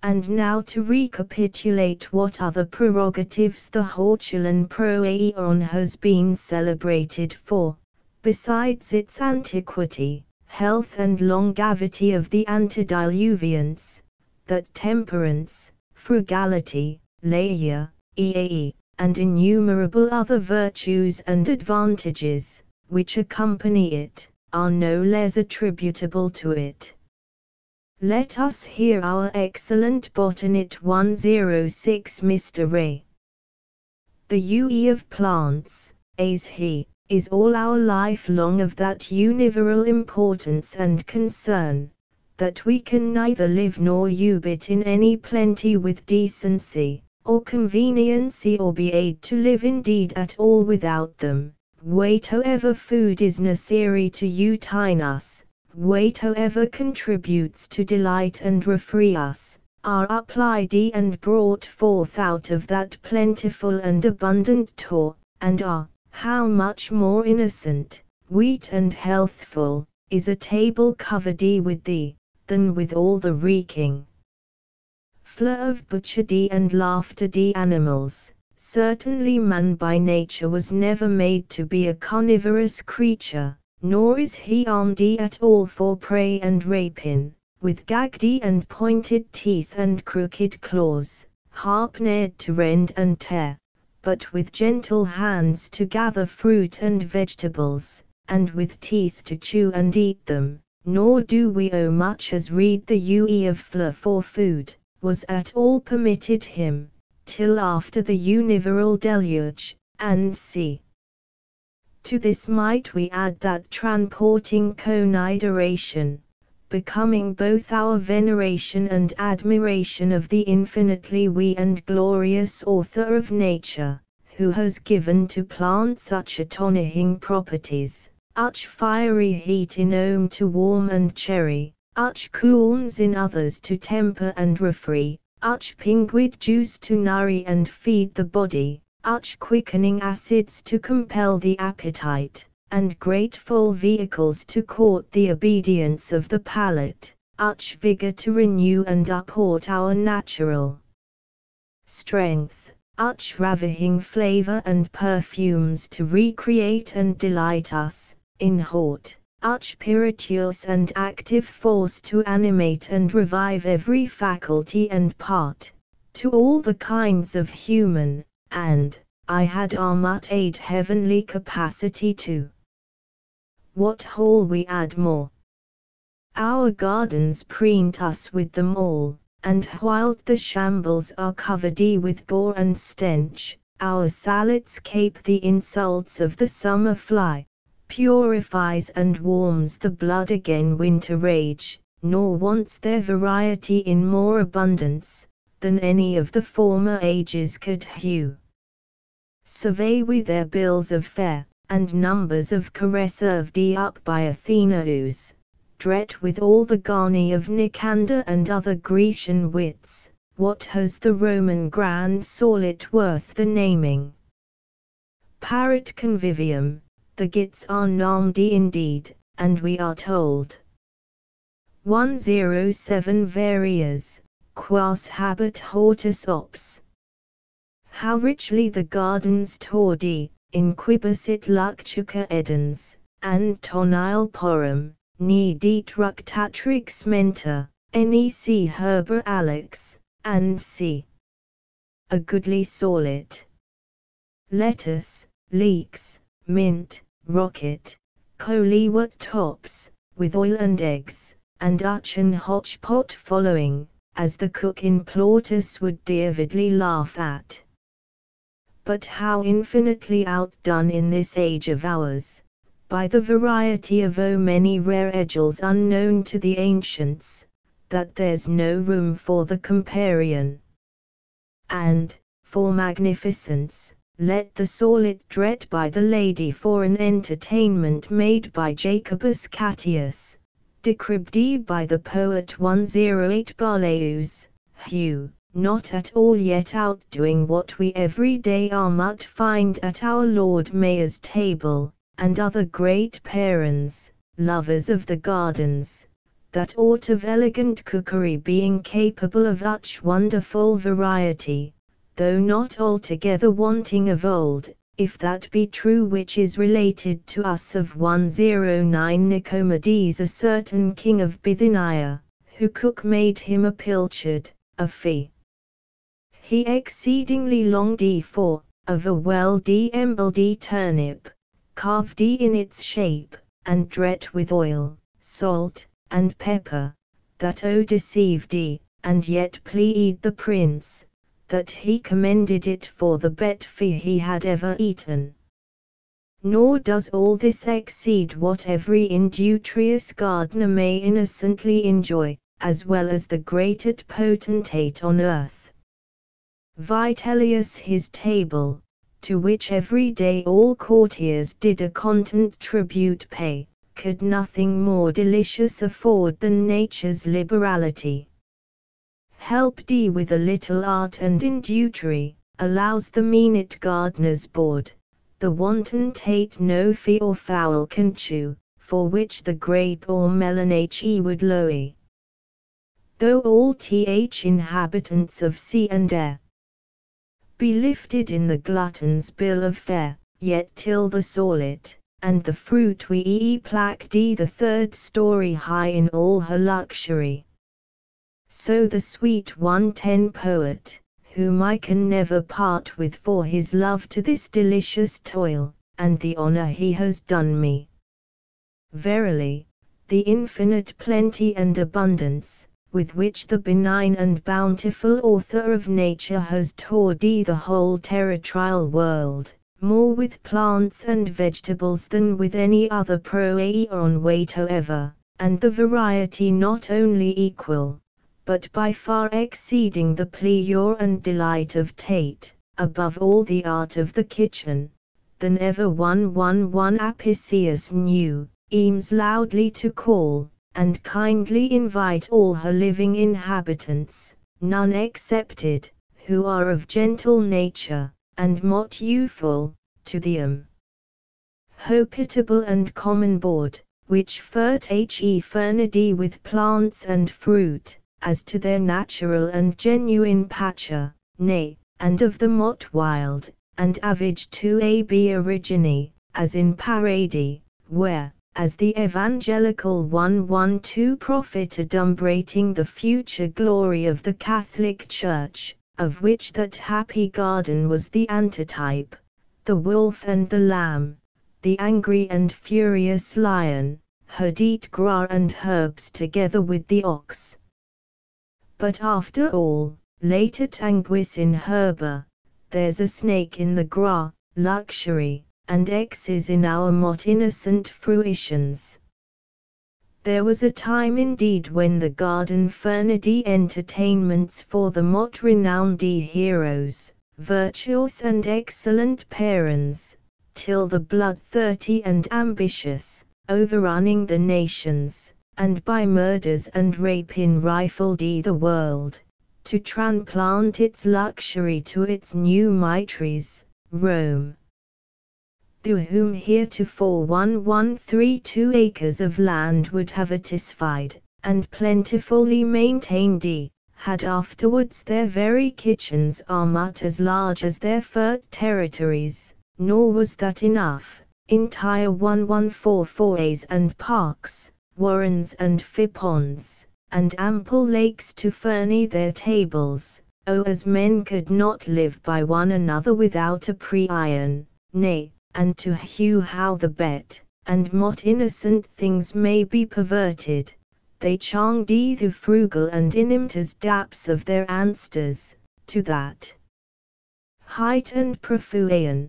And now to recapitulate what other prerogatives the Hortulan Proaeon has been celebrated for, besides its antiquity, health and longevity of the antediluvians, that temperance, frugality, leisure, and innumerable other virtues and advantages, which accompany it, are no less attributable to it. Let us hear our excellent botanist 106 Mr. Ray. The UE of plants, as he, is all our life long of that universal importance and concern, that we can neither live nor use it in any plenty with decency, or conveniency, or be able to live indeed at all without them, whatsoever food is necessary to utain us, whatsoever contributes to delight and refresh us, are applied and brought forth out of that plentiful and abundant store, and are, how much more innocent, sweet and healthful, is a table covered with thee, than with all the reeking flow of butchered and laughter animals. Certainly man by nature was never made to be a carnivorous creature, nor is he armed at all for prey and rapine, with gagged and pointed teeth and crooked claws, harpned to rend and tear, but with gentle hands to gather fruit and vegetables, and with teeth to chew and eat them, nor do we so much as read the UE of flesh for food, was at all permitted him, till after the universal deluge, and see. To this might we add that transporting consideration, becoming both our veneration and admiration of the infinitely wee and glorious Author of Nature, who has given to plants such astonishing properties, such fiery heat in some to warm and cherry, such coolness in others to temper and refresh, such pinguid juice to nourish and feed the body, such quickening acids to compel the appetite, and grateful vehicles to court the obedience of the palate, such vigor to renew and uphold our natural strength, such ravishing flavor and perfumes to recreate and delight us, in hot, such spirituous and active force to animate and revive every faculty and part, to all the kinds of human, and, I had much aid heavenly capacity to. What whole we add more? Our gardens print us with them all, and whilst the shambles are covered with gore and stench, our sallets cape the insults of the summer fly, purifies and warms the blood again winter rage, nor wants their variety in more abundance, than any of the former ages could hew. Survey we their bills of fare, and numbers of caress served up by Athena whose, dret with all the garni of Nicander and other Grecian wits, what has the Roman grand sallet worth the naming? Parat convivium, the gits are named indeed, and we are told. 107 Varias, quas habet hortus ops. How richly the gardens tordi, in quibus luctuca edens, and tonile porum, nidit ructatrix menta, nec herba alex, and c. A goodly sallet. Lettuce, leeks, mint, rocket, colewort tops, with oil and eggs, and and hotchpot following, as the cook in Plautus would deavidly laugh at. But how infinitely outdone in this age of ours, by the variety of many rare edgels unknown to the ancients, that there's no room for the comparion. And, for magnificence, let the sallet dread by the lady for an entertainment made by Jacobus Catius, decribed by the poet 108 Barlaeus, who, not at all yet outdoing what we every day are mut find at our Lord Mayor's table, and other great parents, lovers of the gardens, that aught of elegant cookery being capable of such wonderful variety, though not altogether wanting of old, if that be true which is related to us of 109 Nicomedes, a certain king of Bithynia, who cook made him a pilchard, a fee. He exceedingly longed for, of a well-embled turnip, carved in its shape, and dret with oil, salt, and pepper, that deceived and yet pleased the prince, that he commended it for the best fee he had ever eaten. Nor does all this exceed what every industrious gardener may innocently enjoy, as well as the greatest potentate on earth. Vitellius his table, to which every day all courtiers did a content tribute pay, could nothing more delicious afford than nature's liberality. Helped with a little art and industry, allows the meanest gardener's board, the wanton tate no fee or fowl can chew, for which the grape or melon would lowy. Though all inhabitants of sea and air be lifted in the glutton's bill of fare, yet till the sallet, and the fruit we placked the third story high in all her luxury. So the sweet 110 poet, whom I can never part with for his love to this delicious toil, and the honor he has done me. Verily, the infinite plenty and abundance, with which the benign and bountiful author of nature has stored the whole terrestrial world, more with plants and vegetables than with any other proaeon whatsoever, and the variety not only equal, but by far exceeding the pleasure and delight of Tate, above all the art of the kitchen, than ever 111 Apicius knew, aims loudly to call, and kindly invite all her living inhabitants, none excepted, who are of gentle nature, and mot youthful, to the hospitable and common board, which furnished with plants and fruit, as to their natural and genuine patcher, nay, and of the mot wild, and avage to ab origine, as in Parady, where, as the evangelical 112 prophet adumbrating the future glory of the Catholic Church, of which that happy garden was the antitype, the wolf and the lamb, the angry and furious lion, had eat grass and herbs together with the ox. But after all, latet anguis in herba, there's a snake in the grass, luxury, and X's in our mot innocent fruitions. There was a time indeed when the garden furnished entertainments for the mot renowned heroes, virtuous and excellent parents, till the bloodthirsty and ambitious, overrunning the nations, and by murders and rapine rifled the world, to transplant its luxury to its new mitres, Rome. Through whom heretofore 1132 acres of land would have satisfied, and plentifully maintained had afterwards their very kitchens much as large as their fert territories, nor was that enough, entire 1144As and parks, warrens and fiponds, and ample lakes to furny their tables, as men could not live by one another without a pre-iron, nay, and to hew how the bet, and mot innocent things may be perverted, they chonged the frugal and inimitous daps of their ancestors, to that height and profusion,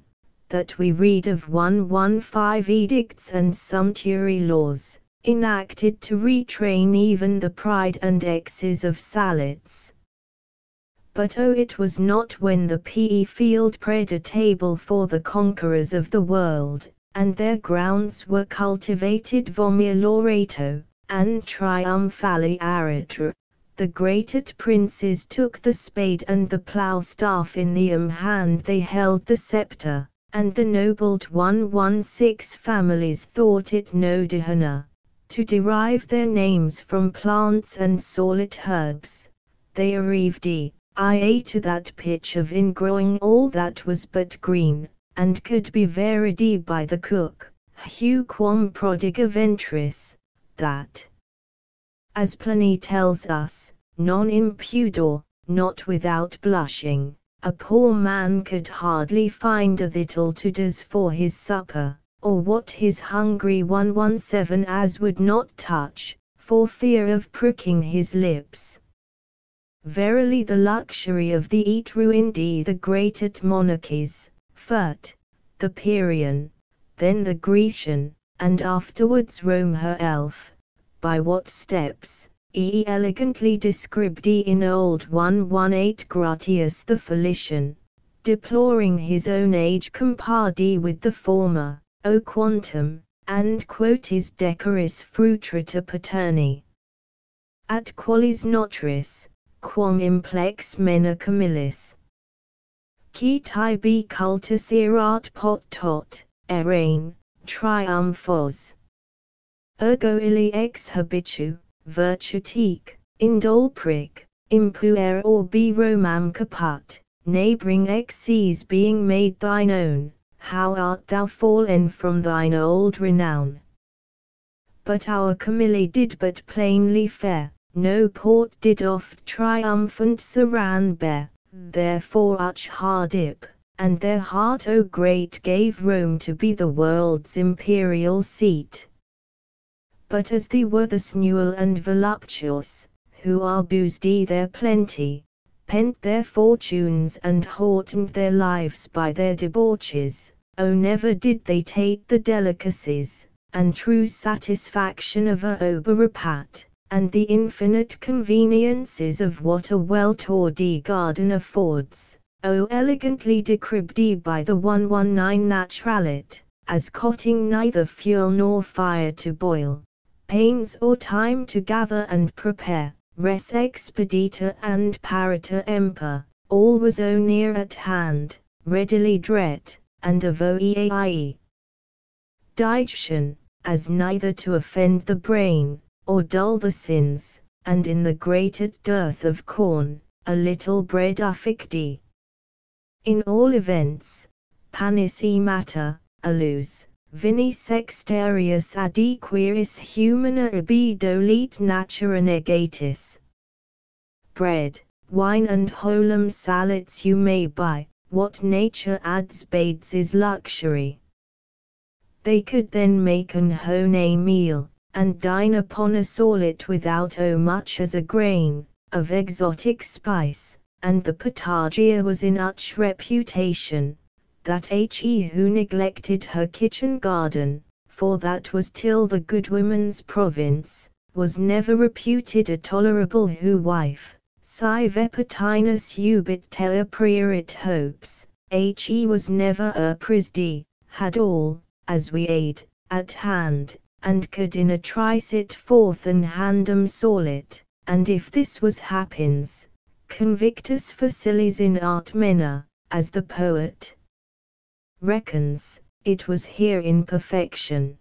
that we read of 115 edicts and sumptuary laws, enacted to retrain even the pride and excess of Sallets. But it was not when the field predictable for the conquerors of the world, and their grounds were cultivated vomulareto, and triumphali aritra, the great princes took the spade and the plough-staff in the hand they held the sceptre, and the nobled 116 families thought it no dishonor to derive their names from plants and solid herbs. They arrived to that pitch of ingrowing all that was but green, and could be varied by the cook, heu quam prodiga ventris, that, as Pliny tells us, non impudor, not without blushing, a poor man could hardly find a victual to does for his supper, or what his hungry 117 as would not touch, for fear of pricking his lips. Verily the luxury of the eat ruined the great monarchies, first, the Pyrrhian, then the Grecian, and afterwards Rome herself, by what steps, elegantly described in old 118 Gratius the Felician, deploring his own age compared with the former, o quantum, and quotis decoris frutrata paterni. At qualis notris, quam implex mena camillis. Qui tibi cultus erat pot tot, erain, triumphos. Ergo illi ex habitu, virtutique, indolpric, impuer orbi Romam caput, neighbouring exes being made thine own, how art thou fallen from thine old renown? But our Camilli did but plainly fare, no port did oft triumphant Saran bear, therefore uch hardip, and their heart great gave Rome to be the world's imperial seat. But as they were the snewel and voluptuous, who abused their plenty, pent their fortunes and hortened their lives by their debauches, never did they take the delicacies, and true satisfaction of a oberepat, and the infinite conveniences of what a well-taught garden affords, elegantly decribed by the 119 Naturalit, as cotting neither fuel nor fire to boil, pains or time to gather and prepare, res expedita and parita emper, all was near at hand, readily dread, and avoid digestion, as neither to offend the brain, or dull the sins, and in the great dearth of corn, a little bread affecti. In all events, panis matter, alus, vini sextarius adequiris humana ibi dolit natura negatis. Bread, wine and wholesome salads you may buy, what nature adds bades is luxury. They could then make an hone meal, and dine upon a solid without much as a grain of exotic spice, and the Patagia was in such reputation, that who neglected her kitchen garden, for that was till the good woman's province, was never reputed a tolerable wife, si vepetinus ubit tea priorit hopes, was never prisd, had all, as we aid, at hand, and could in a trice it forth and handum solit, and if this was happens, convictus facilis in art mena, as the poet reckons, it was here in perfection.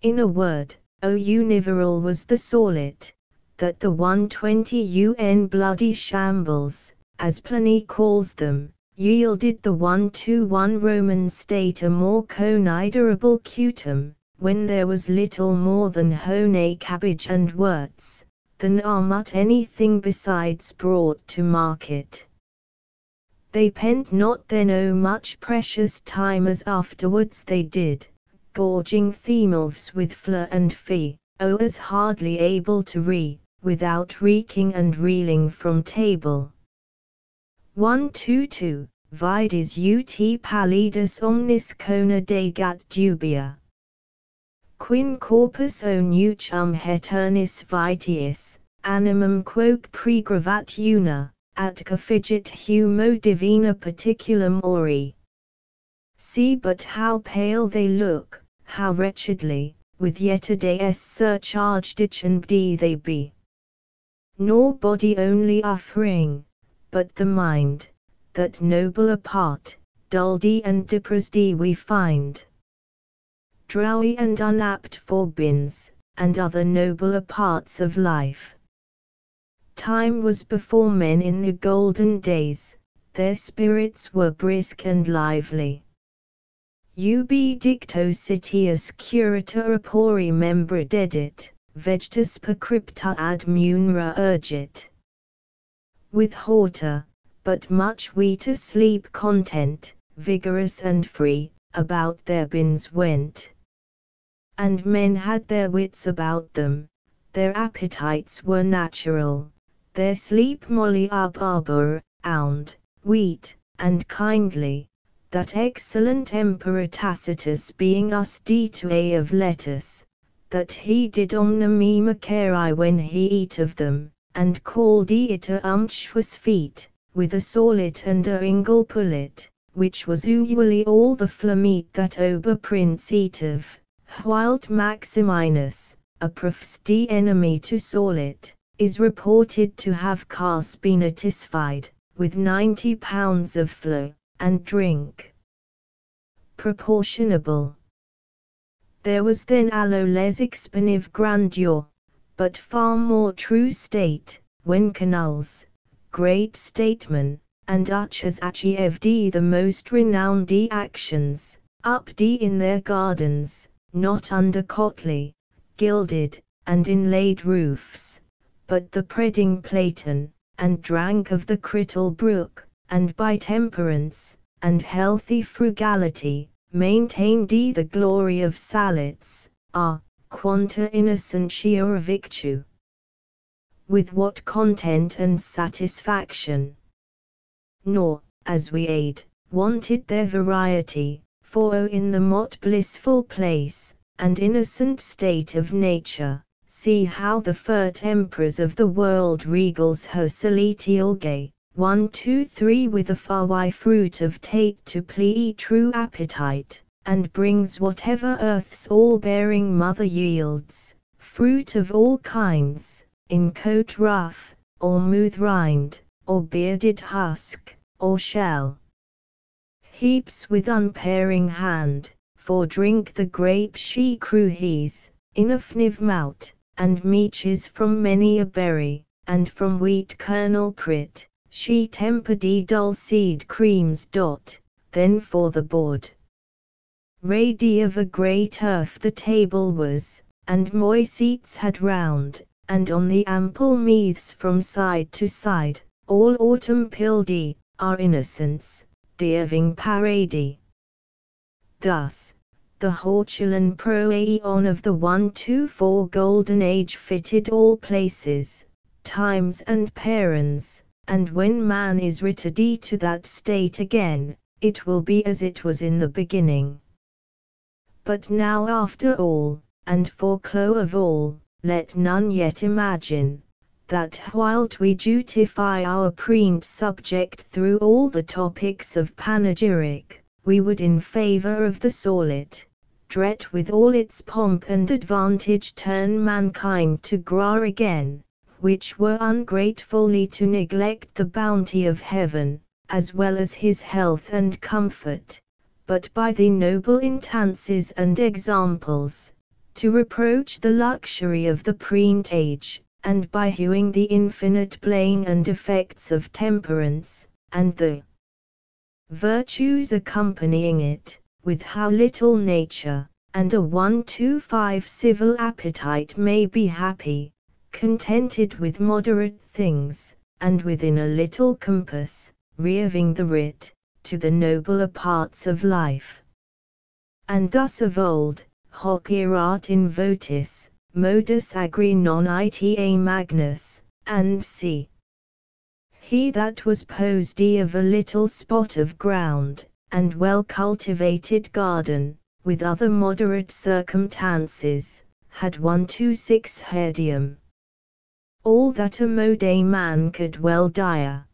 In a word, O univeral was the Sallet, that the 120 UN bloody shambles, as Pliny calls them, yielded the 121 Roman state a more considerable cutum, when there was little more than hone cabbage and wurts, than are much anything besides brought to market. They pent not then much precious time as afterwards they did, gorging themselves with fleur and fee, as hardly able to without reeking and reeling from table. 122. Vides ut pallidus omnis cona degat dubia. Quin corpus onuchum heternis vitiis, animum quoque pregravat una, atque figit humo divina particulum ori. See but how pale they look, how wretchedly, with yeterday's surcharged and they be. Nor body only offering, but the mind, that nobler part, duldy and depressed we find. Drowy and unapt for bins, and other nobler parts of life. Time was before men in the golden days, their spirits were brisk and lively. Ubi dicto citius curator apori membra dedit, vegetus per crypta ad munera urgit. With hauteur, but much we to sleep content, vigorous and free, about their bins went. And men had their wits about them, their appetites were natural, their sleep molly ab arbor, ound, wheat, and kindly, that excellent Emperor Tacitus being us D2a of letters, that he did omnem macari when he eat of them, and called it umptuous feet, with a sallet and a ingle pullet, which was usually all the flameat that Ober Prince eat of, whilst Maximinus, a professed enemy to sallet, is reported to have been satisfied, with 90 pounds of flour, and drink proportionable. There was then allo les expenive grandeur, but far more true state, when canals, great statesmen, and uches achieved the most renowned actions, up in their gardens, not under cotley, gilded, and inlaid roofs, but the predding Platon, and drank of the crystal brook, and by temperance, and healthy frugality, maintained the glory of Sallets, quanta innocentia victu. With what content and satisfaction. Nor, as we wanted their variety, for in the mot blissful place, and innocent state of nature, see how the fert emperors of the world regals her celestial gay, 1, 2, 3 with a far fruit of tate to please true appetite, and brings whatever earth's all-bearing mother yields, fruit of all kinds, in coat rough, or smooth rind, or bearded husk, or shell. Heaps with unparing hand, for drink the grape she cruhes, inofniv mout, and meaches from many a berry, and from wheat kernel prit, she tempered dull seed creams dot, then for the board. Ready of a great earth the table was, and moy seats had round, and on the ample meaths from side to side, all autumn pildy, our innocence, deaving parady. Thus, the Hortulan proaeon of the 124 golden age fitted all places, times and parents, and when man is ready to that state again, it will be as it was in the beginning. But now after all, and for close of all, let none yet imagine, that whilst we dutify our print subject through all the topics of panegyric, we would in favour of the Sallet, dread with all its pomp and advantage turn mankind to gra again, which were ungratefully to neglect the bounty of heaven, as well as his health and comfort, but by the noble instances and examples, to reproach the luxury of the present age, and by hewing the infinite blame and defects of temperance, and the virtues accompanying it, with how little nature, and a 125 civil appetite may be happy, contented with moderate things, and within a little compass, reaving the writ, to the nobler parts of life. And thus of old, hoc erat in votis, modus agri non ita magnus, and c. He that was possessed of a little spot of ground, and well cultivated garden, with other moderate circumstances, had 126 herdium. All that a modest man could well dire.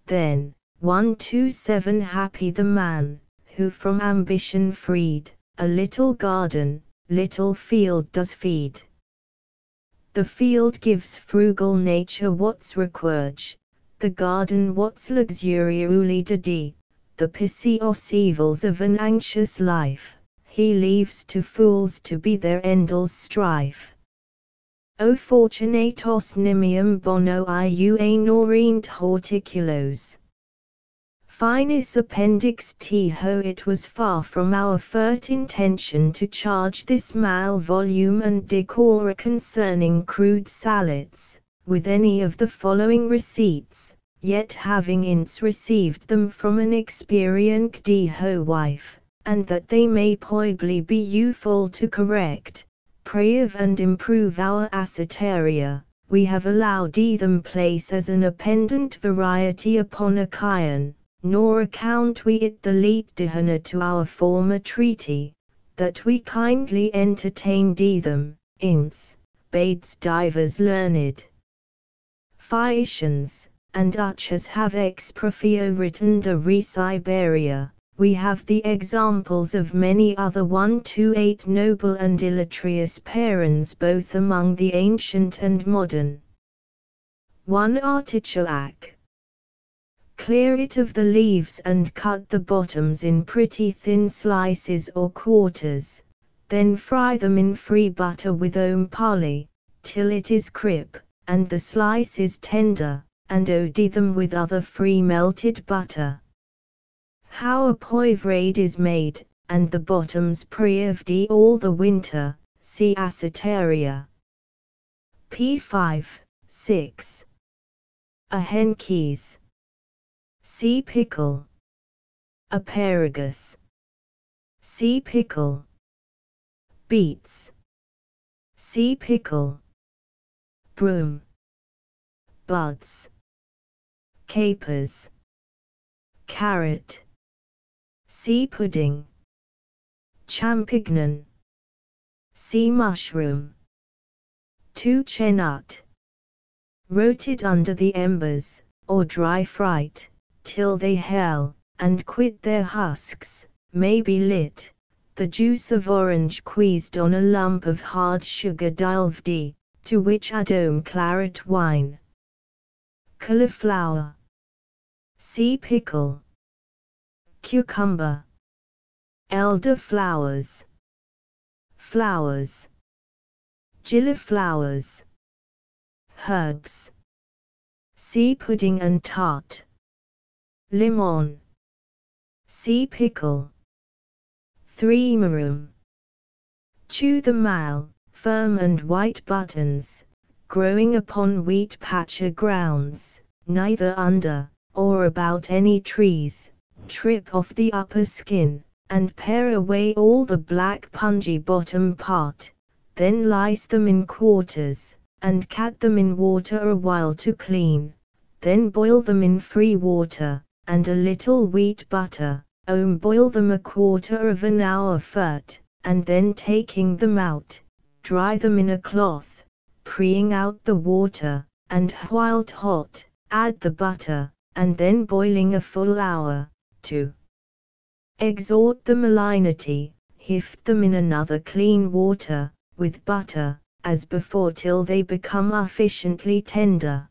Then, 127 happy the man, who from ambition freed, a little garden, little field does feed. The field gives frugal nature what's required, the garden what's luxurially dedi, the pernicious evils of an anxious life, he leaves to fools to be their endless strife. O fortunatos nimium bono iua norint horticulos. Finis appendix T. Ho. It was far from our first intention to charge this mal volume and decora concerning crude sallets, with any of the following receipts, yet having ince received them from an experienced Ho wife, and that they may possibly be useful to correct, preserve and improve our Acetaria, we have allowed them place as an appendant variety upon a cairn. Nor account we it the least dishonor to our former treaty, that we kindly entertained them, ince, bades divers learned physicians, and such as have ex profio written de re Siberia. We have the examples of many other 128 noble and illustrious parents both among the ancient and modern. 1 artichoke. Clear it of the leaves and cut the bottoms in pretty thin slices or quarters, then fry them in free butter with parsley, till it is crisp, and the slices tender, and OD them with other free melted butter. How a poivrade is made, and the bottoms preserved all the winter, see Acetaria. P5, 6. A henkees. See pickle. Asparagus. See pickle. Beets. See pickle. Broom. Buds. Capers. Carrot. See pudding. Champignon. See mushroom. 2 chestnut. Roasted under the embers, or dry fried, till they hell, and quit their husks, may be lit, the juice of orange squeezed on a lump of hard sugar dilved, to which add claret wine. Cauliflower. See pickle. Cucumber. Elder flowers. Flowers. Gilliflowers. Herbs. See pudding and tart. Lemon. See pickle. 3 maroon. Chew the mal, firm and white buttons, growing upon wheat patcher grounds, neither under, or about any trees, trip off the upper skin, and pare away all the black pungy bottom part, then lice them in quarters, and cat them in water a while to clean, then boil them in free water, and a little wheat butter, boil them a quarter of an hour first, and then taking them out, dry them in a cloth, preying out the water, and whilst hot, add the butter, and then boiling a full hour, to exhort the malignity, hift them in another clean water, with butter, as before till they become sufficiently tender.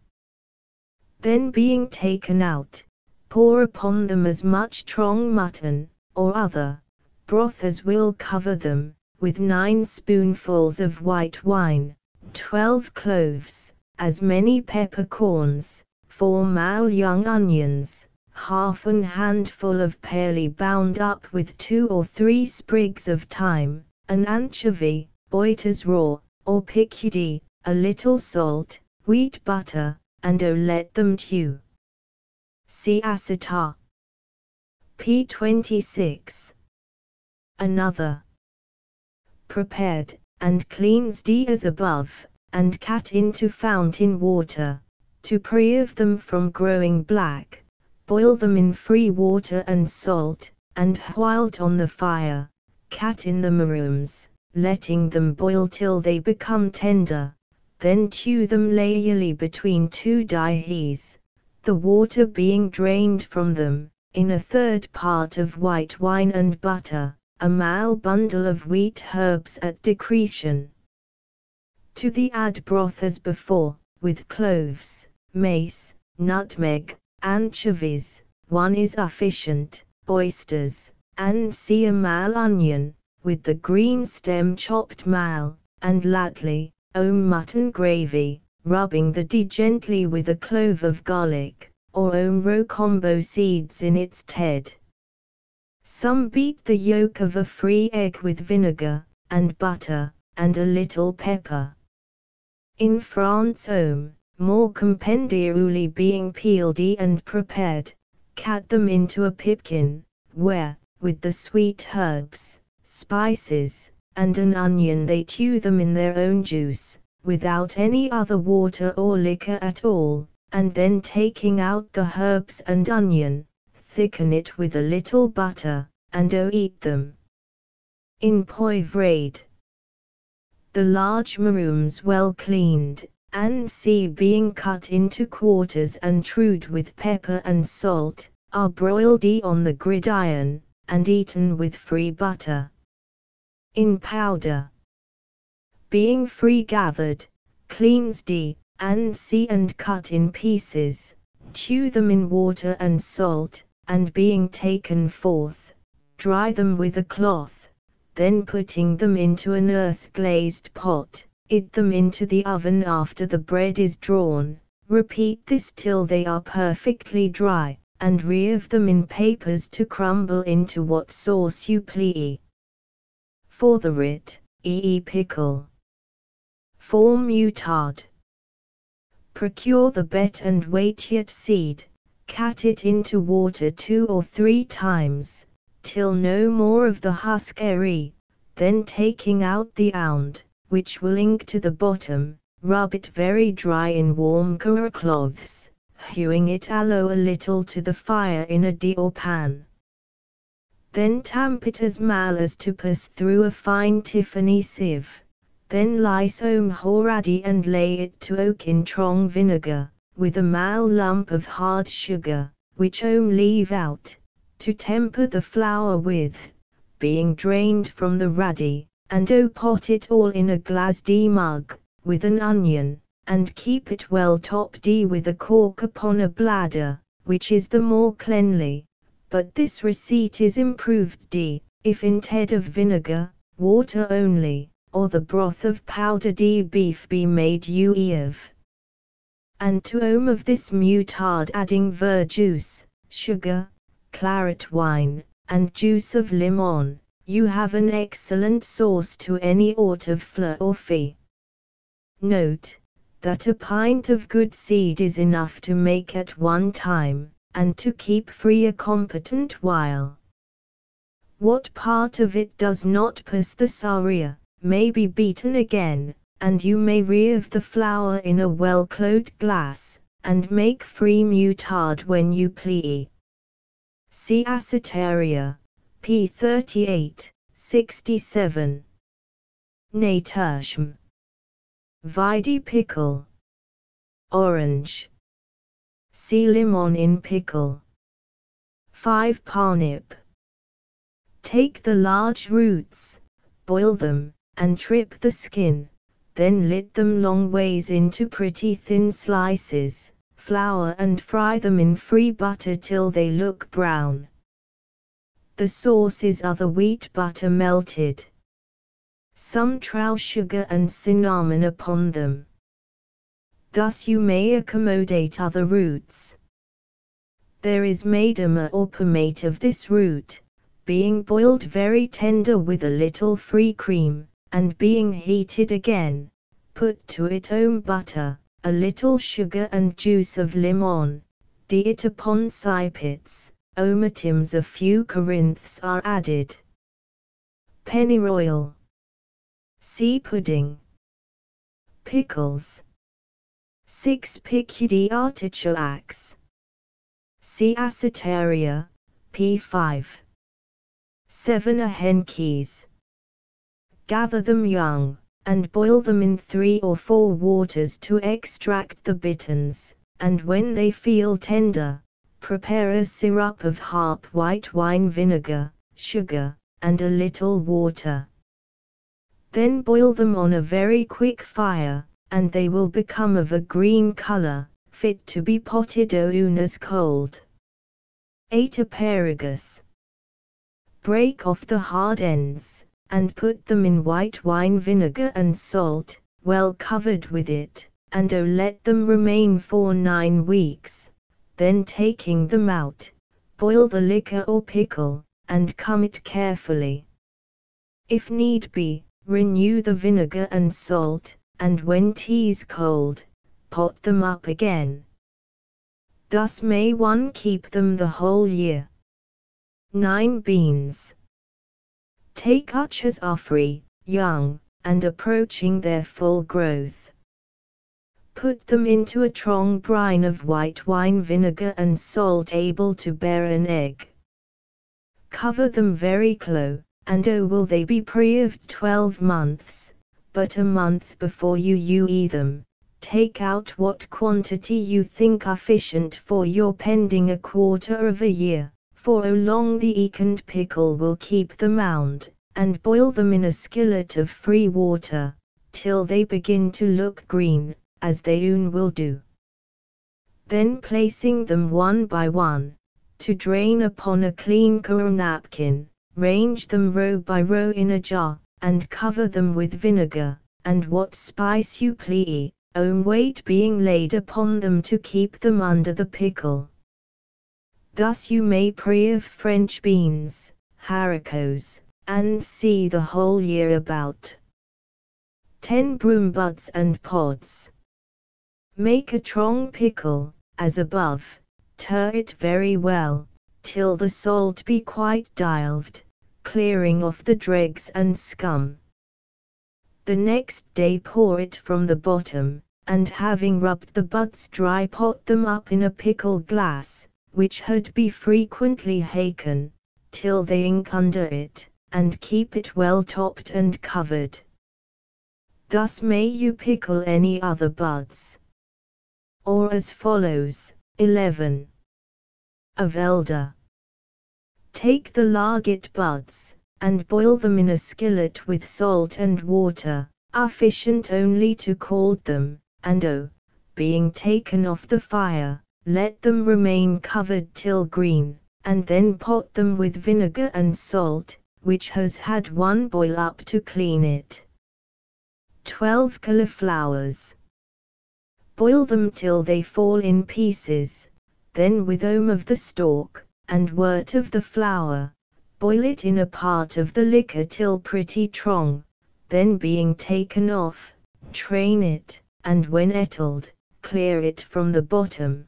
Then being taken out, pour upon them as much strong mutton, or other, broth as will cover them, with 9 spoonfuls of white wine, 12 cloves, as many peppercorns, 4 male young onions, half an handful of parsley bound up with 2 or 3 sprigs of thyme, an anchovy, boiled as raw, or piqued, a little salt, wheat butter, and let them stew. See Acetaria. p. 26. Another. Prepared, and cleansed as above, and cut into fountain water, to preserve them from growing black, boil them in free water and salt, and whilst on the fire, cut in the marrons, letting them boil till they become tender, then stew them layerly between 2 days, the water being drained from them, in a third part of white wine and butter, a male bundle of wheat herbs at discretion. To the add broth as before, with cloves, mace, nutmeg, anchovies, 1 is sufficient, oysters, and a male onion, with the green stem chopped male, and lately, mutton gravy, rubbing the gently with a clove of garlic, or rocombo seeds in its head. Some beat the yolk of a free egg with vinegar, and butter, and a little pepper. In France more compendially being peeled and prepared, cut them into a pipkin, where, with the sweet herbs, spices, and an onion they stew them in their own juice, without any other water or liquor at all, and then taking out the herbs and onion, thicken it with a little butter, and eat them. In poivrade. The large marrons well cleaned, and being cut into quarters and trued with pepper and salt, are broiled on the gridiron, and eaten with free butter. In powder. Being free gathered, cleansed, and cut in pieces, stew them in water and salt, and being taken forth, dry them with a cloth, then putting them into an earth-glazed pot, eat them into the oven after the bread is drawn, repeat this till they are perfectly dry, and reserve them in papers to crumble into what sauce you please. For the writ, pickle. For mutard. Procure the bet and weighted seed, cut it into water 2 or 3 times, till no more of the husk then taking out the ound, which will ink to the bottom, rub it very dry in warm cloths, hewing it a little to the fire in a or pan. Then tamp it as mal as to pass through a fine Tiffany sieve, then lice horady and lay it to oak in strong vinegar, with a mal lump of hard sugar, which leave out, to temper the flour with, being drained from the ruddy, and pot it all in a glass mug, with an onion, and keep it well topped with a cork upon a bladder, which is the more cleanly, but this receipt is improved if instead of vinegar, water only, or the broth of powdered beef be made of. And to of this mutard adding verjuice, sugar, claret wine, and juice of lemon, you have an excellent sauce to any aught of fleur or fee. Note, that a pint of good seed is enough to make at one time, and to keep free a competent while. What part of it does not pass the saria, may be beaten again, and you may reserve the flour in a well-closed glass, and make free mutard when you please. See Acetaria, p. 38, 67. Naturschm. Vidi pickle. Orange. See lemon in pickle. 5 parsnip. Take the large roots, boil them, and trip the skin, then lit them long ways into pretty thin slices, flour and fry them in free butter till they look brown. The sauce is other wheat butter melted. some trow sugar and cinnamon upon them. Thus you may accommodate other roots. There is made a or pomate of this root, being boiled very tender with a little free cream, and being heated again, put to it butter, a little sugar and juice of lemon, it upon sippets, omatims a few corinths are added. Pennyroyal. Sea pudding. Pickles. 6 pickled artichokes. C. Acetaria, p5. 7 ahenkeys. Gather them young, and boil them in 3 or 4 waters to extract the bitterns, and when they feel tender, prepare a syrup of half white wine vinegar, sugar, and a little water. Then boil them on a very quick fire, and they will become of a green color, fit to be potted as cold. 8 asparagus. Break off the hard ends, and put them in white wine vinegar and salt, well covered with it, and let them remain for 9 weeks. Then taking them out, boil the liquor or pickle, and cum it carefully. If need be, renew the vinegar and salt, and when tea's cold, pot them up again. Thus may one keep them the whole year. 9 beans. Take such as are free, young, and approaching their full growth. Put them into a strong brine of white wine vinegar and salt able to bear an egg. Cover them very close, and will they be preserved 12 months, but a month before you eat them, take out what quantity you think sufficient for your pending a quarter of a year, for long the ekened pickle will keep them round, and boil them in a skillet of free water, till they begin to look green, as they will do. Then placing them one by one, to drain upon a clean cotton napkin, range them row by row in a jar, and cover them with vinegar, and what spice you please, weight being laid upon them to keep them under the pickle. Thus you may preserve French beans, haricots, and see the whole year about. 10 broom buds and pods. Make a strong pickle, as above, stir it very well, till the salt be quite dissolved, clearing off the dregs and scum. The next day pour it from the bottom, and having rubbed the buds dry pot them up in a pickle glass, which had be frequently shaken, till they ink under it, and keep it well topped and covered. Thus may you pickle any other buds. Or as follows. 11. Of elder. Take the larget buds, and boil them in a skillet with salt and water, sufficient only to scald them, and being taken off the fire, let them remain covered till green, and then pot them with vinegar and salt, which has had one boil up to clean it. 12 cauliflowers. Boil them till they fall in pieces, then with of the stalk, and wort of the flour, boil it in a part of the liquor till pretty strong, then being taken off, drain it, and when ettled, clear it from the bottom.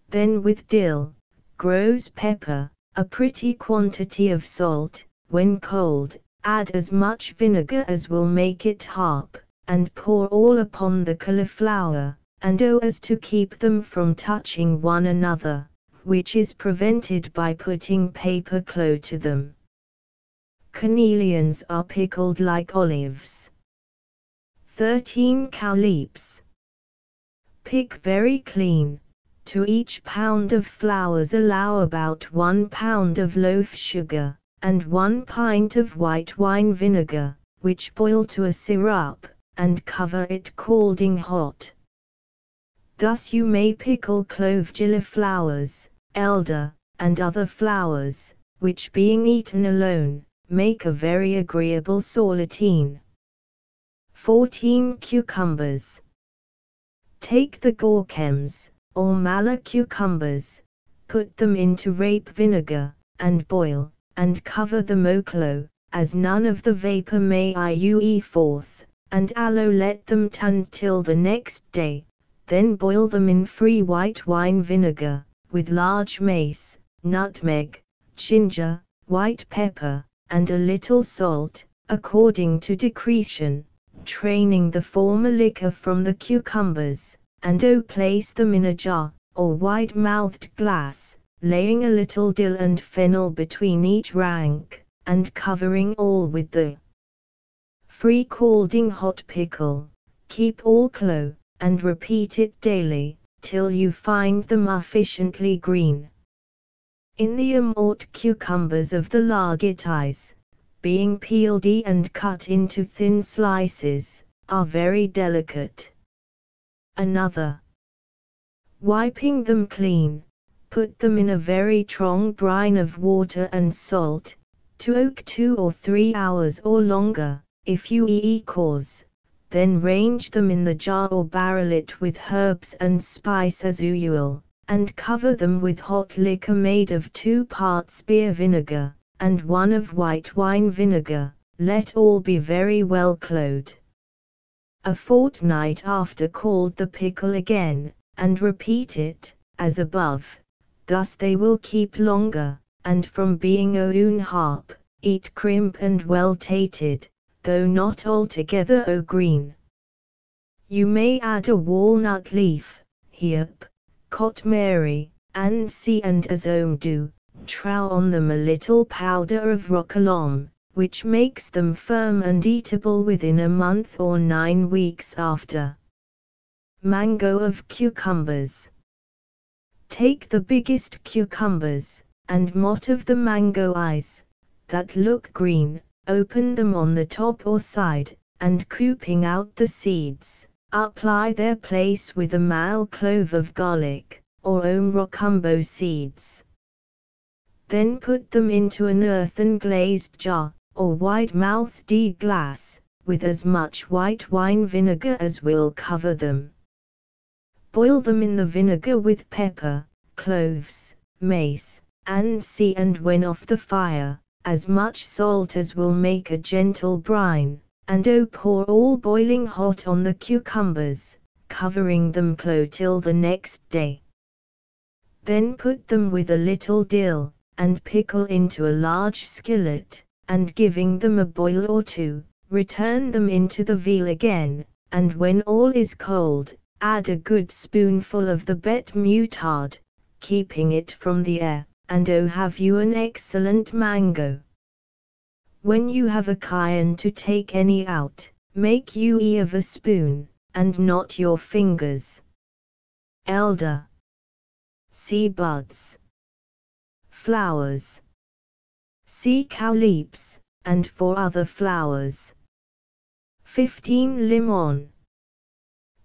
Then with dill, grouse pepper, a pretty quantity of salt, when cold, add as much vinegar as will make it harp, and pour all upon the cauliflower, and as to keep them from touching one another, which is prevented by putting paper close to them. Cornelians are pickled like olives. 13 cowleaps. Pick very clean. To each pound of flours allow about 1 pound of loaf sugar, and 1 pint of white wine vinegar, which boil to a syrup, and cover it scalding hot. Thus you may pickle clove gilliflowers, elder, and other flowers, which being eaten alone, make a very agreeable saltine. 14 cucumbers. Take the gorkems, or mala cucumbers, put them into rape vinegar, and boil, and cover them oclo, as none of the vapor may iue forth, and allow let them tun till the next day, then boil them in free white wine vinegar, with large mace, nutmeg, ginger, white pepper, and a little salt, according to decretion, training the former liquor from the cucumbers, and place them in a jar, or wide-mouthed glass, laying a little dill and fennel between each rank, and covering all with the free calding hot pickle. Keep all clo, and repeat it daily, till you find them sufficiently green. In the amort cucumbers of the largites, being peeled and cut into thin slices, are very delicate. Another. Wiping them clean, put them in a very strong brine of water and salt, to oak 2 or 3 hours or longer, if you cause, then range them in the jar or barrel it with herbs and spice as usual, and cover them with hot liquor made of 2 parts beer vinegar, and 1 of white wine vinegar, let all be very well clod. A fortnight after called the pickle again, and repeat it, as above, thus they will keep longer, and from being oun harp, eat crimp and well tated, though not altogether green. You may add a walnut leaf, heap, cotmary, and see and as do, trow on them a little powder of roquelom, which makes them firm and eatable within a month or 9 weeks after. Mango of cucumbers. Take the biggest cucumbers, and mot of the mango eyes, that look green, open them on the top or side, and cooping out the seeds, apply their place with a mal clove of garlic, or rocumbo seeds. Then put them into an earthen glazed jar, or wide-mouthed glass, with as much white wine vinegar as will cover them. Boil them in the vinegar with pepper, cloves, mace, and and when off the fire, as much salt as will make a gentle brine, and pour all boiling hot on the cucumbers, covering them close till the next day. Then put them with a little dill, and pickle into a large skillet, and giving them a boil or 2, return them into the veal again, and when all is cold, add a good spoonful of the bet mutard, keeping it from the air, and have you an excellent mango. When you have a cayenne to take any out, make you of a spoon, and not your fingers. Elder. See buds. Flowers. See cowlips, and 4 other flowers. 15 limon.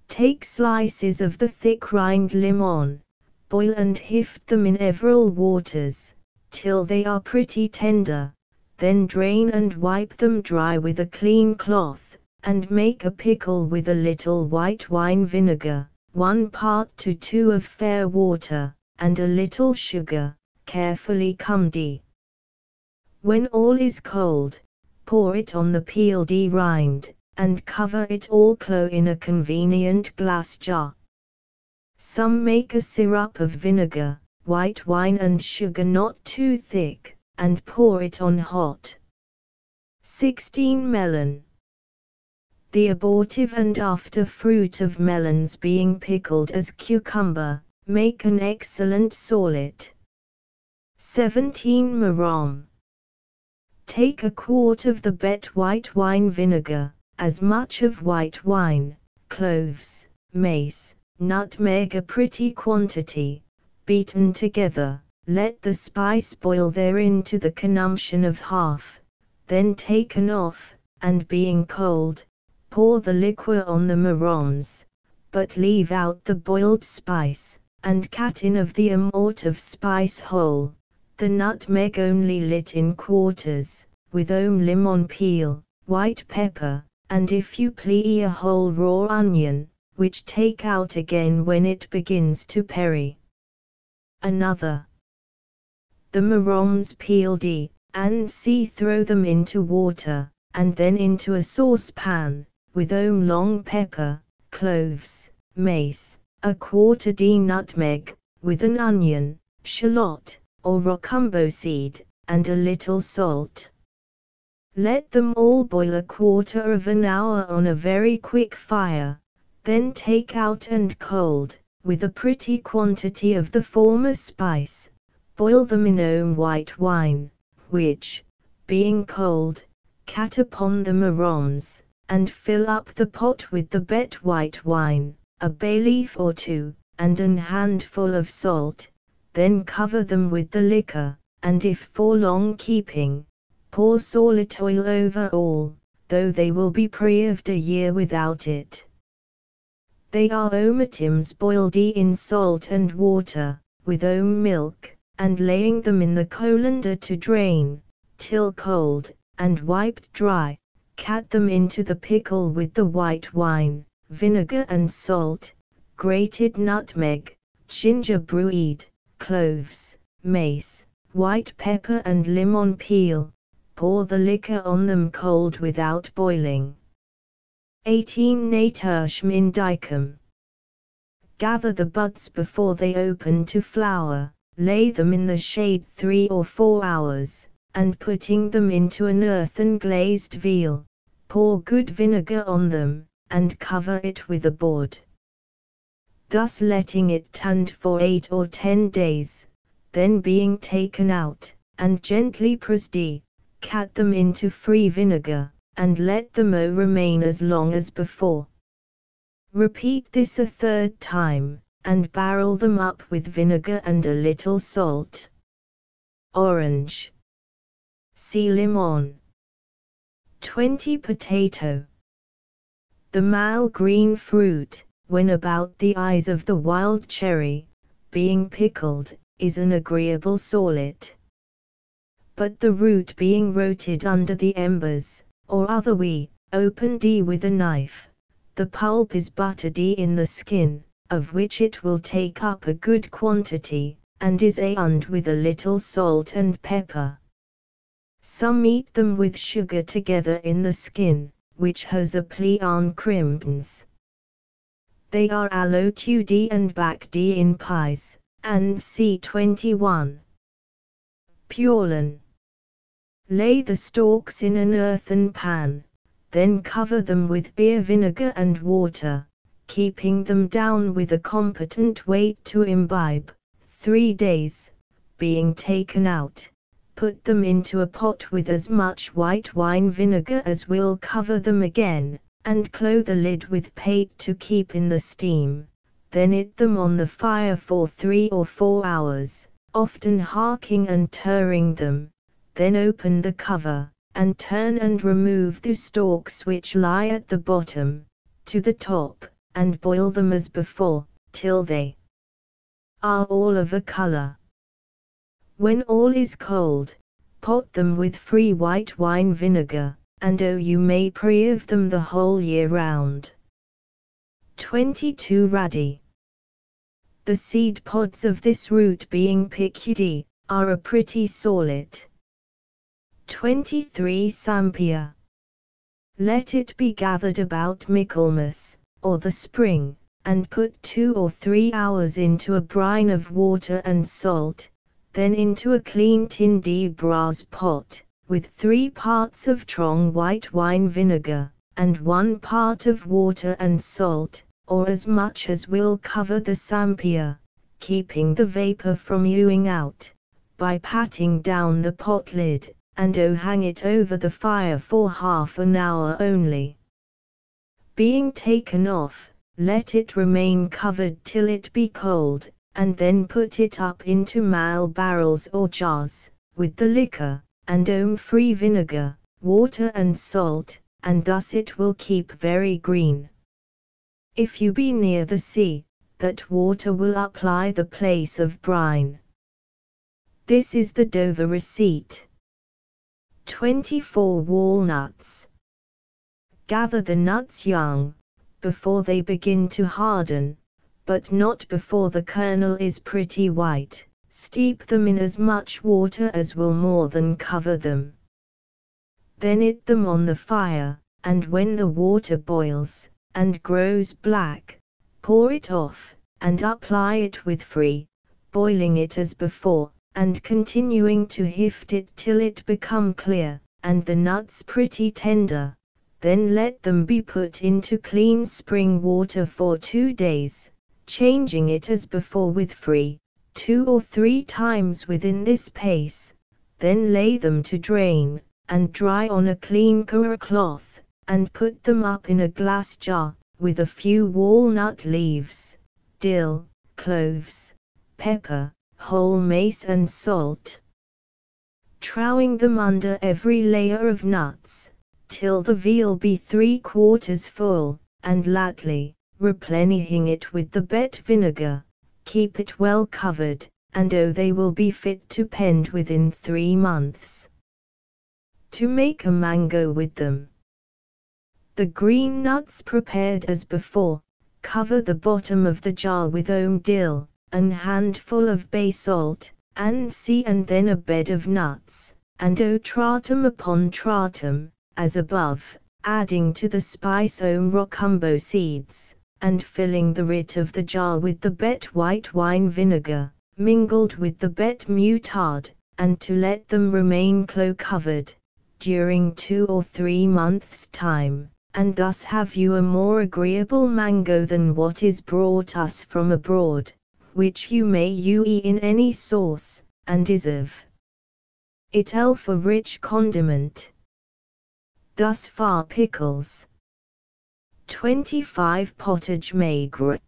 Take slices of the thick-rind limon, boil and hift them in several waters, till they are pretty tender, then drain and wipe them dry with a clean cloth, and make a pickle with a little white wine vinegar, 1 part to 2 of fair water, and a little sugar, carefully cummed. When all is cold, pour it on the peeled rind, and cover it all close in a convenient glass jar. Some make a syrup of vinegar, white wine and sugar not too thick, and pour it on hot. 16 melon. The abortive and after fruit of melons being pickled as cucumber, make an excellent sallet. 17 marrom. Take a quart of the bet white wine vinegar, as much of white wine, cloves, mace, nutmeg a pretty quantity, beaten together, let the spice boil therein to the consumption of half, then taken off, and being cold, pour the liquor on the marrons, but leave out the boiled spice, and cut in of the amort of spice whole, the nutmeg only lit in quarters, with lemon peel, white pepper, and if you please a whole raw onion, which take out again when it begins to perry. Another. The marrons peeled and throw them into water, and then into a saucepan, with long pepper, cloves, mace, a quarter nutmeg, with an onion, shallot, or rocumbo seed, and a little salt. Let them all boil a quarter of an hour on a very quick fire, then take out and cold, with a pretty quantity of the former spice, boil them in white wine, which, being cold, cat upon the marrons, and fill up the pot with the bet white wine, a bay leaf or two, and an handful of salt, then cover them with the liquor, and if for long keeping, pour salt oil over all, though they will be preserved a year without it. They are omatims boiled in salt and water, with milk, and laying them in the colander to drain, till cold, and wiped dry, cat them into the pickle with the white wine, vinegar and salt, grated nutmeg, ginger bruised, cloves, mace, white pepper and lemon peel, pour the liquor on them cold without boiling. 18 Naturschmindikum. Gather the buds before they open to flower, lay them in the shade 3 or 4 hours, and putting them into an earthen glazed vial, pour good vinegar on them, and cover it with a board. Thus letting it stand for 8 or 10 days, then being taken out, and gently pressed, cat them into free vinegar, and let them remain as long as before. Repeat this a 3rd time, and barrel them up with vinegar and a little salt. Orange. See lemon. 20 Potato. The male green fruit, when about the eyes of the wild cherry, being pickled, is an agreeable sallet. But the root being roasted under the embers, or otherwise, opened with a knife, the pulp is buttered in the skin, of which it will take up a good quantity, and is seasoned with a little salt and pepper. Some eat them with sugar together in the skin, which has a plea on crimsons. They are allowed and backed in pies, and C21. Purlin. Lay the stalks in an earthen pan, then cover them with beer vinegar and water, keeping them down with a competent weight to imbibe, 3 days, being taken out. Put them into a pot with as much white wine vinegar as will cover them again, and close the lid with paste to keep in the steam, then eat them on the fire for 3 or 4 hours, often harking and stirring them, then open the cover, and turn and remove the stalks which lie at the bottom, to the top, and boil them as before, till they are all of a color. When all is cold, pot them with free white wine vinegar, and you may preserve them the whole year round. 22 Ruddy. The seed pods of this root being picked, are a pretty sallet. 23 Sampia. Let it be gathered about Michaelmas, or the spring, and put 2 or 3 hours into a brine of water and salt, then into a clean tin brass pot, with 3 parts of strong white wine vinegar, and 1 part of water and salt, or as much as will cover the sampia, keeping the vapor from oozing out, by patting down the pot lid, and hang it over the fire for half an hour only. Being taken off, let it remain covered till it be cold, and then put it up into small barrels or jars, with the liquor, and free vinegar, water and salt, and thus it will keep very green. If you be near the sea, that water will apply the place of brine. This is the Dover receipt. 24 Walnuts. Gather the nuts young, before they begin to harden, but not before the kernel is pretty white. Steep them in as much water as will more than cover them. Then eat them on the fire, and when the water boils, and grows black, pour it off, and apply it with free, boiling it as before, and continuing to hift it till it become clear, and the nuts pretty tender. Then let them be put into clean spring water for 2 days, changing it as before with free, 2 or 3 times within this pace. Then lay them to drain, and dry on a clean cloth, and put them up in a glass jar, with a few walnut leaves, dill, cloves, pepper, whole mace and salt. Trowing them under every layer of nuts, till the veal be 3/4 full, and lately, replenishing it with the bet vinegar, keep it well covered, and they will be fit to pend within 3 months. To make a mango with them. The green nuts prepared as before, cover the bottom of the jar with dill, an handful of bay salt, and then a bed of nuts, and tratum upon tratum, as above, adding to the spice rocumbo seeds, and filling the writ of the jar with the bet white wine vinegar, mingled with the bet mutard, and to let them remain close-covered, during 2 or 3 months' time, and thus have you a more agreeable mango than what is brought us from abroad, which you may eat in any sauce, and is of it for rich condiment. Thus far pickles. 25 Potage maigre.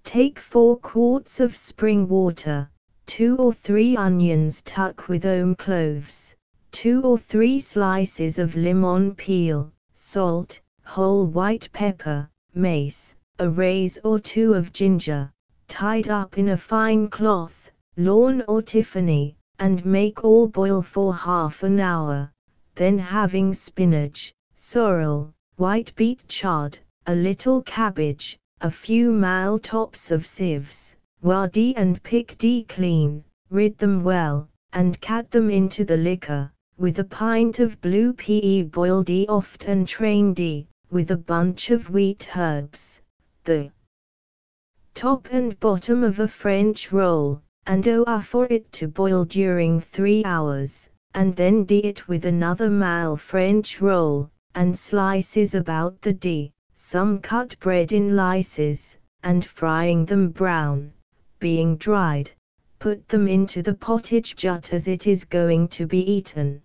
Take 4 quarts of spring water, 2 or 3 onions tuck with cloves, 2 or 3 slices of lemon peel, salt, whole white pepper, mace, a raisin or 2 of ginger, tied up in a fine cloth, lawn or Tiffany, and make all boil for half an hour. Then having spinach, sorrel, white beet chard, a little cabbage, a few male tops of sieves, wadi and pick clean, rid them well, and cat them into the liquor, with a pint of blue pea boiled oft and trained with a bunch of wheat herbs, the top and bottom of a French roll, and for it to boil during 3 hours, and then it with another male French roll, and slices about the some cut bread in slices, and frying them brown, being dried, put them into the pottage jut as it is going to be eaten.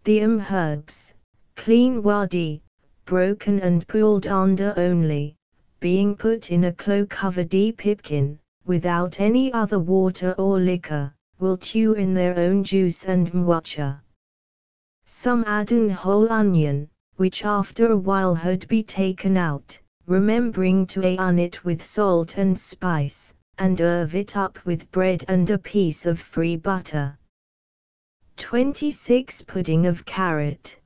The herbs, clean wadi, broken and pulled under only, being put in a close-covered pipkin, without any other water or liquor, will chew in their own juice and moisture. Some add an whole onion, which after a while had be taken out, remembering to season it with salt and spice, and serve it up with bread and a piece of free butter. 26 Pudding of carrot.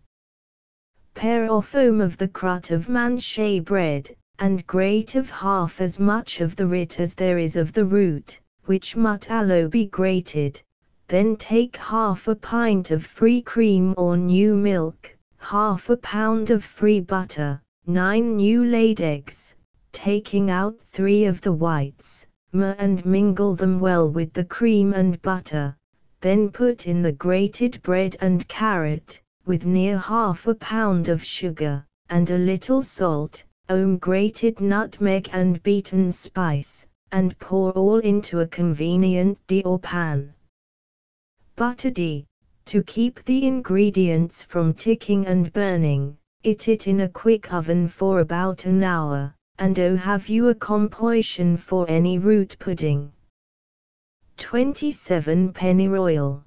Pare off of the crust of manchet bread, and grate of half as much of the writ as there is of the root, which must be grated. Then take half a pint of free cream or new milk, half a pound of free butter, 9 new laid eggs, taking out 3 of the whites, and mingle them well with the cream and butter. Then put in the grated bread and carrot, with near half a pound of sugar, and a little salt, grated nutmeg and beaten spice, and pour all into a convenient or pan. Butter to keep the ingredients from ticking and burning, it in a quick oven for about an hour, and have you a composition for any root pudding. 27 Pennyroyal.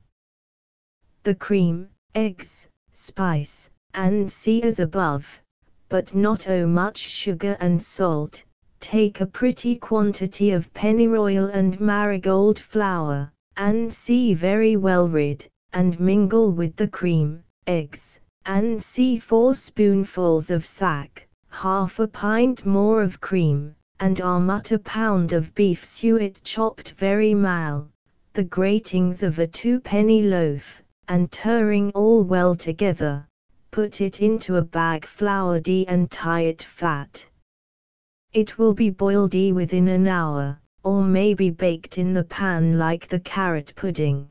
The cream, eggs, spice, and as above, but not much sugar and salt. Take a pretty quantity of pennyroyal and marigold flour, and very well rid, and mingle with the cream, eggs, and 4 spoonfuls of sack, half a pint more of cream, and a pound of beef suet chopped very mal, the gratings of a 2-penny loaf, and turring all well together, put it into a bag floured and tie it fat. It will be boiled within an hour, or may be baked in the pan like the carrot pudding.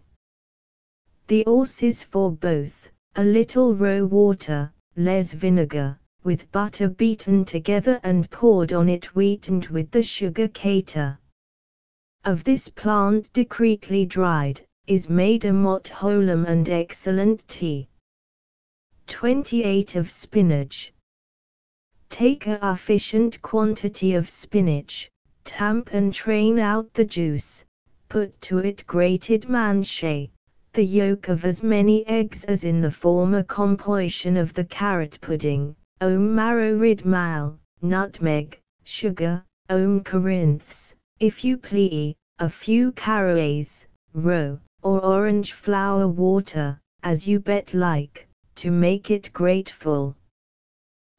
The sauce is for both, a little roe water, less vinegar, with butter beaten together and poured on it sweetened with the sugar cater. Of this plant discreetly dried, is made a mott wholesome and excellent tea. 28 of spinach. Take a sufficient quantity of spinach, tamp and drain out the juice, put to it grated manchet, the yolk of as many eggs as in the former composition of the carrot pudding, marrow rid mal, nutmeg, sugar, corinths, if you please, a few caraway, roe, or orange flower water, as you bet like, to make it grateful.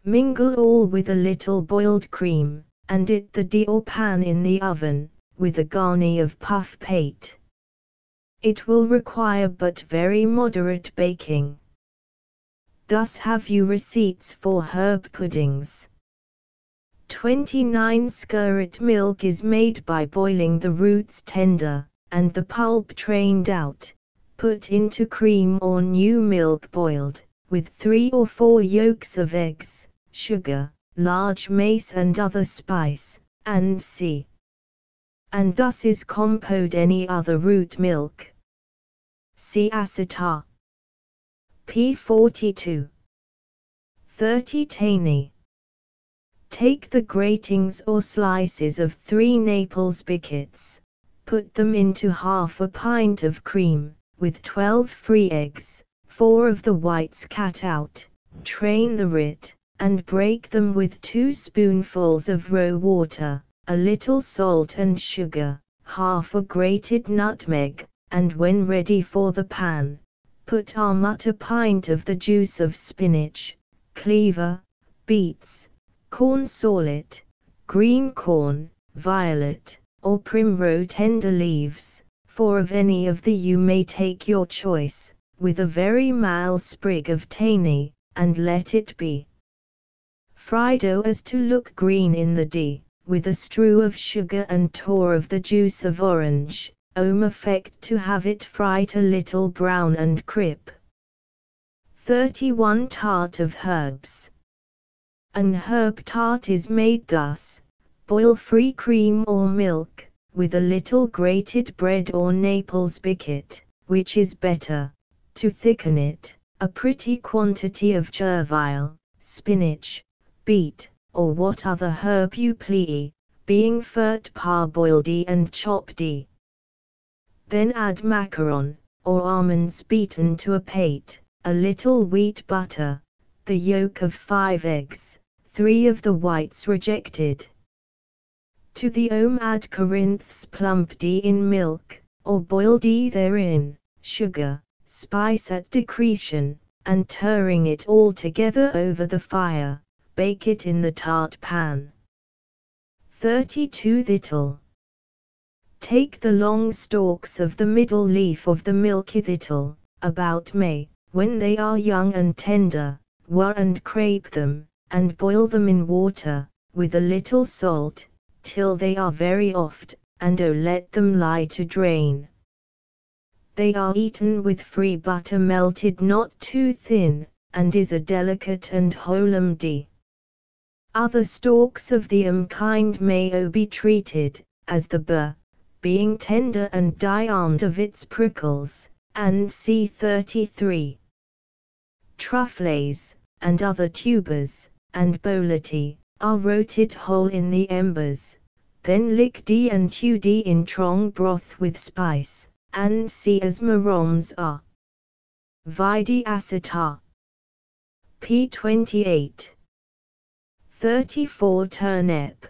Mingle all with a little boiled cream, and it the or pan in the oven, with a garni of puff paste. It will require but very moderate baking. Thus have you receipts for herb puddings. 29 Skirret milk is made by boiling the roots tender, and the pulp drained out, put into cream or new milk boiled, with 3 or 4 yolks of eggs, sugar, large mace and other spice, and see. And thus is composed any other root milk. See Acetaria. P42. 30 Tany. Take the gratings or slices of 3 Naples biscuits, put them into half a pint of cream, with 12 free eggs, 4 of the whites cut out, drain the rit, and break them with 2 spoonfuls of roe water, a little salt and sugar, half a grated nutmeg, and when ready for the pan, put a pint of the juice of spinach, cleaver, beets, corn sallet, green corn, violet, or primrose tender leaves, for of any of the you may take your choice, with a very mal sprig of tany, and let it be fried as to look green in the with a strew of sugar and tor of the juice of orange, effect to have it fried a little brown and crisp. 31 Tart of herbs. An herb tart is made thus: boil free cream or milk, with a little grated bread or Naples biscuit, which is better, to thicken it, a pretty quantity of chervil, spinach, beet, or what other herb you please, being first parboiled and chopped. Then add macaron, or almonds beaten to a paste, a little wheat butter, the yolk of 5 eggs, 3 of the whites rejected. To the add corinths plumped in milk, or boiled therein, sugar, spice at discretion, and turring it all together over the fire, bake it in the tart pan. 32 Thittle. Take the long stalks of the middle leaf of the milky thittle, about May, when they are young and tender, and scrape them, and boil them in water, with a little salt, till they are very soft, and let them lie to drain. They are eaten with free butter melted not too thin, and is a delicate and wholesome dish. Other stalks of the kind may be treated, as the burr, being tender and disarmed of its prickles, and c. 33. Truffles, and other tubers, and bolete, are roasted whole in the embers, then licked and stewed in strong broth with spice, and see as maroms are. Vide Acetaria. P28. 34 Turnip.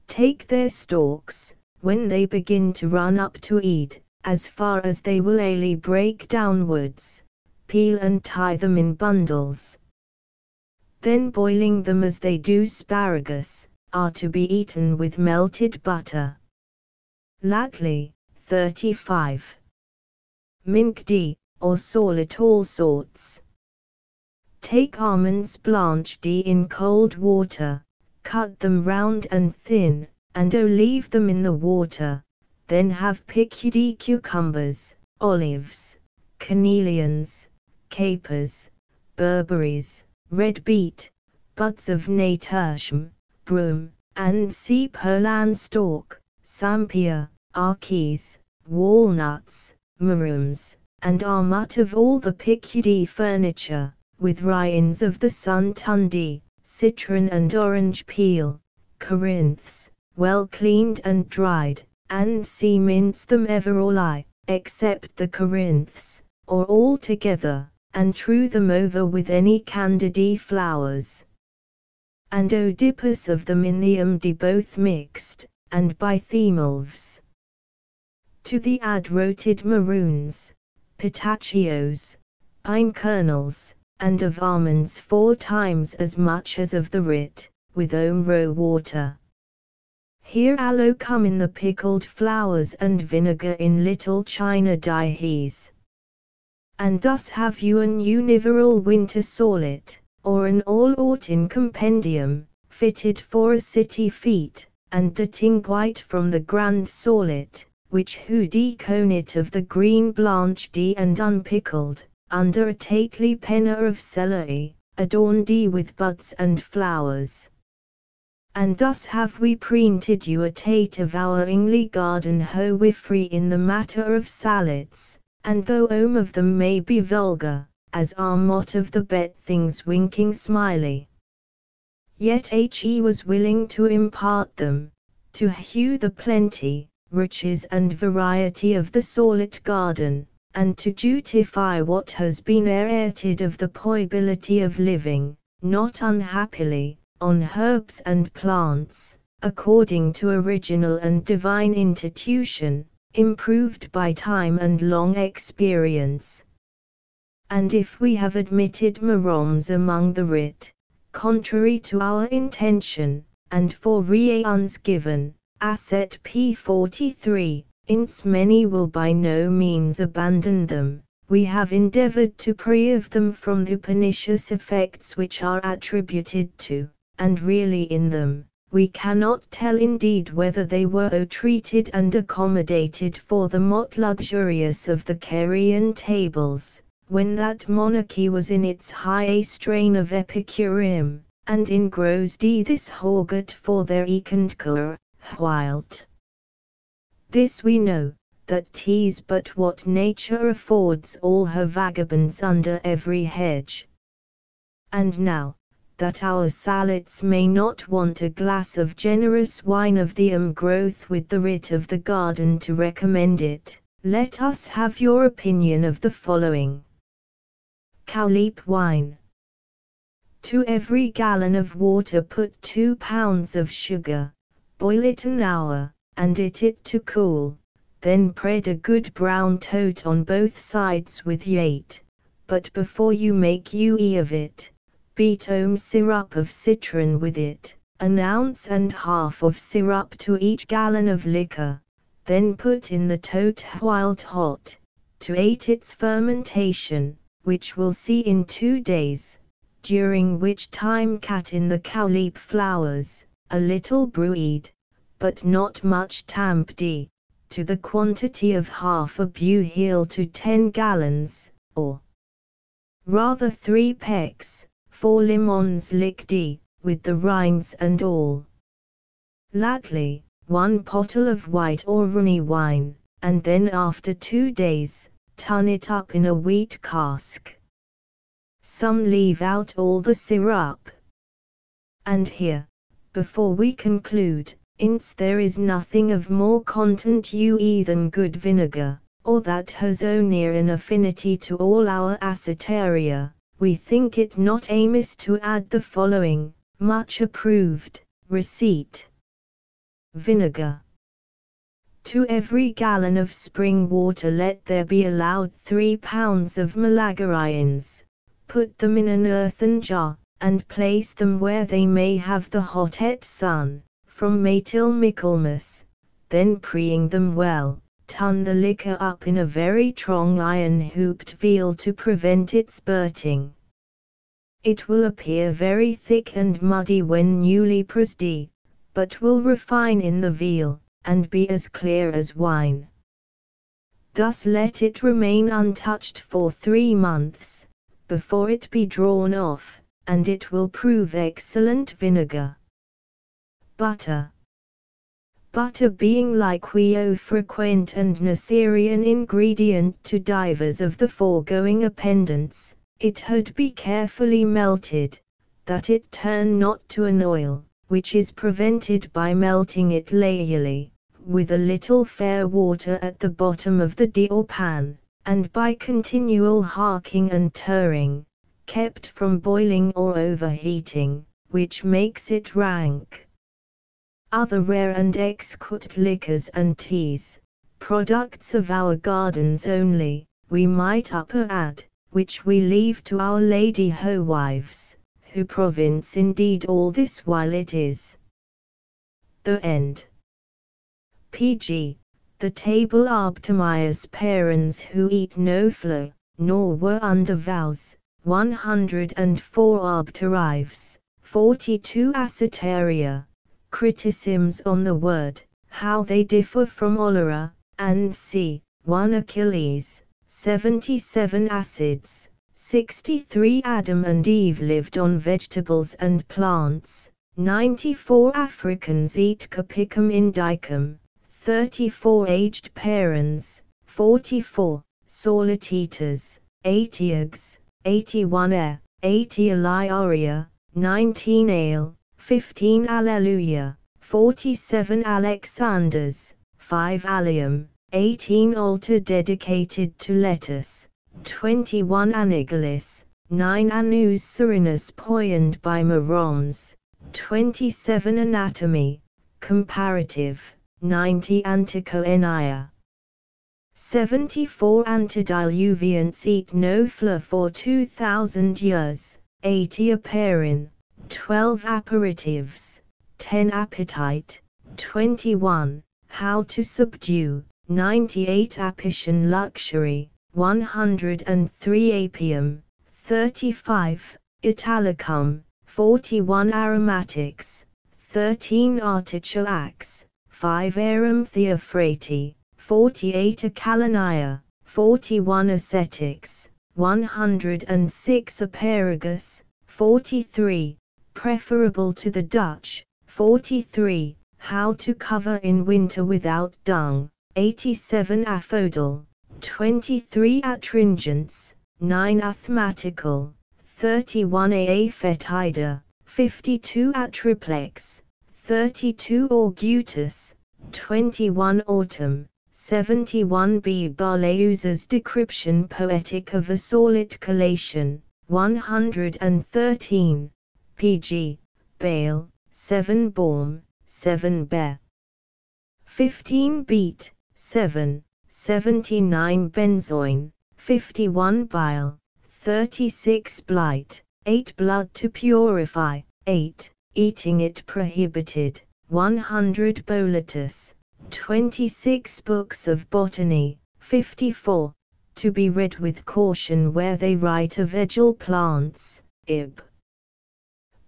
Take their stalks, when they begin to run up to eat, as far as they will airly break downwards, peel and tie them in bundles. Then boiling them as they do asparagus, are to be eaten with melted butter. Lately, 35. Mink D, or sallet all sorts. Take almonds blanched in cold water, cut them round and thin, and leave them in the water, then have picked cucumbers, olives, cornelians, capers, berberries, red beet, buds of nasturtium, broom, and sea pearl stalk, sampier, archis, walnuts, marums, and armut of all the picked furniture, with rinds of the suntundi, citron and orange peel, corinths, well cleaned and dried, and mince them ever all except the corinths, or all together, and trew them over with any candied flowers. And dip us of them in the both mixed, and by themulves. To the add roted maroons, pistachios, pine kernels, and of almonds 4 times as much as of the writ, with raw water. Here aloe come in the pickled flowers and vinegar in little china dihes. And thus have you an univeral winter sallet, or an all-autumn compendium, fitted for a city feet, and distinguished from the grand sallet, which who decone it of the green blanched and unpickled, under a tately penner of celery, adorned with buds and flowers. And thus have we printed you a tate of our Ingly garden hoewifrey in the matter of sallets, and though of them may be vulgar, as are mot of the bet things winking smiley, yet he was willing to impart them, to hew the plenty, riches and variety of the sallet garden, and to dutify what has been hereded of the possibility of living, not unhappily, on herbs and plants, according to original and divine institution, improved by time and long experience. And if we have admitted maroms among the writ, contrary to our intention, and for reasons given, Acet p. 43, ince many will by no means abandon them, we have endeavored to preserve them from the pernicious effects which are attributed to, and really in them. We cannot tell indeed whether they were treated and accommodated for the mot luxurious of the Carian tables, when that monarchy was in its high strain of Epicurean, and engrossed this hauget for their econdur, whilst this we know, that 'tis but what nature affords all her vagabonds under every hedge. And now, that our sallets may not want a glass of generous wine of the growth with the writ of the garden to recommend it, let us have your opinion of the following. Cowleap wine. To every gallon of water put 2 pounds of sugar, boil it an hour, and it to cool, then spread a good brown toast on both sides with yeast, but before you make of it, beat syrup of citron with it, an ounce and half of syrup to each gallon of liquor, then put in the toast whilst hot, to aid its fermentation, which will see in 2 days, during which time cut in the cowleap flowers, a little bruised, but not much tamped, to the quantity of half a bushel to 10 gallons, or rather 3 pecks, 4 lemons licked, with the rinds and all. Lately, 1 pottle of white or runny wine, and then after 2 days, turn it up in a wheat cask. Some leave out all the syrup. And here, before we conclude, ince there is nothing of more content than good vinegar, or that has near an affinity to all our Acetaria, we think it not amiss to add the following, much approved, receipt. Vinegar. To every gallon of spring water let there be allowed 3 pounds of malagarians. Put them in an earthen jar, and place them where they may have the hot sun, from May till Michaelmas. Then preying them well, turn the liquor up in a very strong iron-hooped veal to prevent its spurting. It will appear very thick and muddy when newly pressed, but will refine in the veal, and be as clear as wine. Thus let it remain untouched for 3 months, before it be drawn off, and it will prove excellent vinegar. Butter. Butter being likewise a frequent and necessary ingredient to divers of the foregoing appendants, it had be carefully melted, that it turn not to an oil, which is prevented by melting it layerly, with a little fair water at the bottom of the or pan, and by continual harking and stirring, kept from boiling or overheating, which makes it rank. Other rare and exquisite liquors and teas, products of our gardens only, we might add, which we leave to our lady ho-wives, who province indeed all this while it is the end. Pg. The table Arctemias parents who eat no flour, nor were under vows, 104 Arcterives, 42 Acetaria. Criticisms on the word, how they differ from olera, and c. 1 Achilles, 77 acids, 63 Adam and Eve lived on vegetables and plants, 94 Africans eat capsicum indicum, 34 aged parents, 44 Saulet eaters, 80 eggs, 81 air, 80 Eliaria, 19 ale, 15 Alleluia, 47 Alexanders, 5 Allium, 18 altar dedicated to lettuce, 21 Anigalis, 9 Anus Serenus poioned by Maroms, 27 Anatomy, comparative, 90 Anticoenia. 74 Antediluvians eat no flour for 2000 years, 80 Aperin, 12 Aperitifs, 10 Appetite, 21 How to subdue, 98 Apician luxury, 103 Apium, 35 Italicum, 41 Aromatics, 13 Artichokes, 5 Arum Theophrati, 48 Acalania, 41 Ascetics, 106 Asparagus, 43 Preferable to the Dutch, 43 How to cover in winter without dung, 87 Aphodal, 23 Astringents, 9 Asthmatical, 31 Aphetida, 52 Atriplex, 32 Orgutus, 21 Autumn, 71 B. Barleuse's Decryption Poetic of a Saulet Collation, 113, pg. Bale, 7 Baum, 7 Bear. 15 Beet, 7, 79 Benzoin, 51 Bile, 36 Blight, 8 Blood to purify, 8, Eating it prohibited, 100 Boletus, 26 Books of Botany, 54, to be read with caution where they write of vegetal plants, Ib.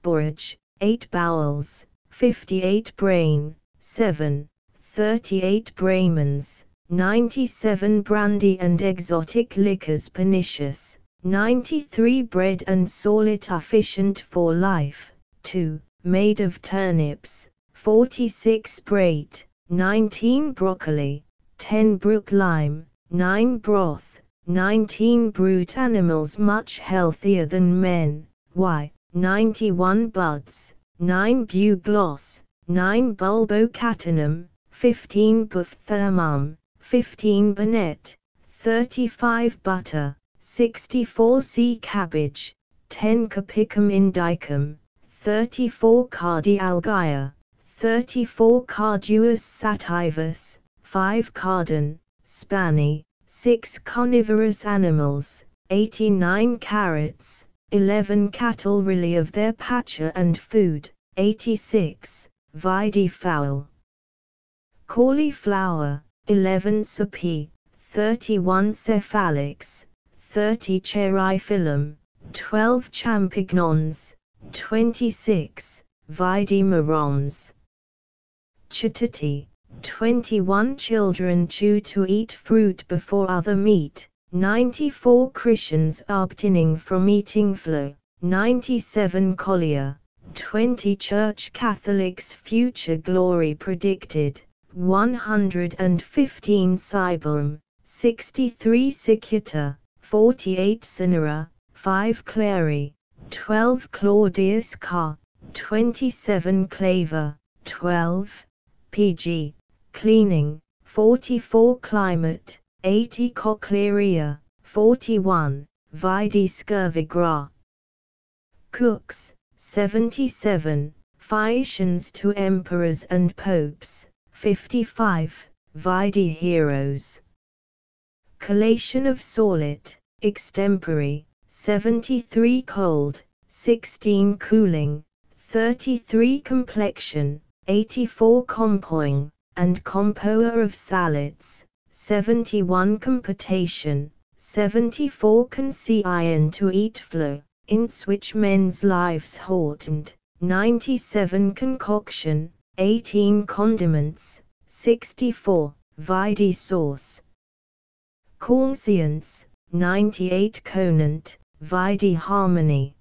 Borage, 8 Bowels, 58 Brain, 7, 38 Brahmins, 97 Brandy and exotic liquors pernicious, 93 Bread and saulet efficient for life, 2, Made of turnips, 46 Brate, 19 Broccoli, 10 Brook lime, 9 Broth, 19 Brute animals much healthier than men, y. 91 Buds, 9 Bugloss, 9 Bulbocatinum, 15 Bufthermum, 15 Bonnet, 35 Butter, 64 Sea Cabbage, 10 Capsicum indicum, 34 Cardialgia, 34 Carduus sativus, 5 carden, spanny, 6 carnivorous animals, 89 carrots, 11 cattle really of their pasture and food, 86, vide fowl. Cauliflower, 11 sapi, 31 cephalics, 30 cherryphyllum, 12 champignons, 26, vide marrons. Chatati, 21 children chew to eat fruit before other meat, 94 Christians abstaining from eating flesh, 97 collier, 20 Church Catholics future glory predicted, 115 Cyborm, 63 Cicuta, 48 Cinera, 5 Clary, 12 Claudius Car, 27 Claver, 12 PG, Cleaning, 44 Climate, 80 Cochlearia, 41 Vide Scurvigra. Cooks, 77, Phaeacians to emperors and popes, 55, vide Heroes. Collation of Sallet, extempore, 73 cold, 16 cooling, 33 complexion, 84 compoing, and compoer of Sallets, 71 computation, 74 conscion to eat flesh, in which men's lives hortened, 97 concoction, 18 condiments, 64, vide sauce. Conscience, 98 conant, vide harmony.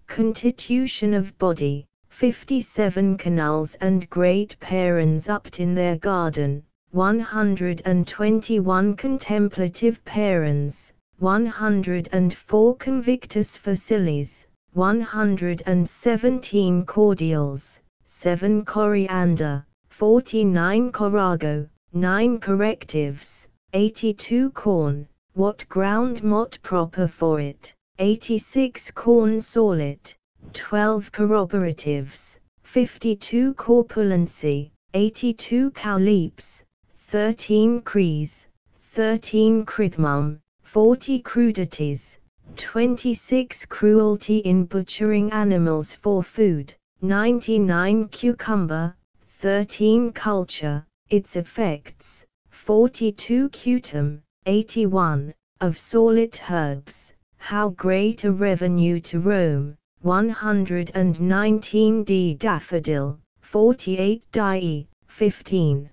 Constitution of body, 57 canals and great parents upt in their garden, 121 contemplative parents, 104 convictus facilis, 117 cordials, 7 coriander, 49 corago, 9 correctives, 82 corn, what ground mot proper for it, 86 corn sallet, 12 corroboratives, 52 corpulency, 82 cowleaps, 13 crees, 13 crithmum, 40 crudities, 26 cruelty in butchering animals for food, 99 cucumber, 13 culture, its effects, 42 cutum, 81, of sallet herbs, how great a revenue to Rome, 119 d daffodil, 48 die, 15.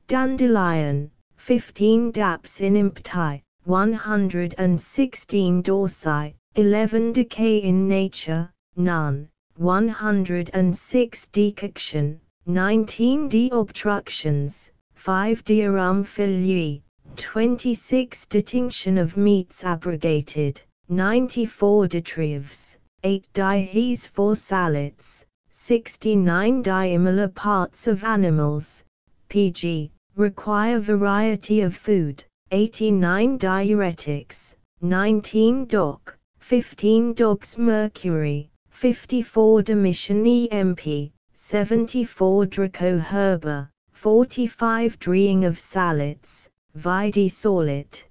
Dandelion, 15 daps in impti, 116 dorsi, 11 decay in nature, none, 106 decoction, 19 de-obstructions, 5 diorum filii, 26 detinction of meats abrogated, 94 detrives, 8 dihes for sallets, 69 diameter parts of animals, pg, require variety of food, 89 diuretics, 19 doc, 15 dogs mercury, 54 Domitian emp, 74 Draco herba, 45 Dreeing of Sallets, vide Sallet.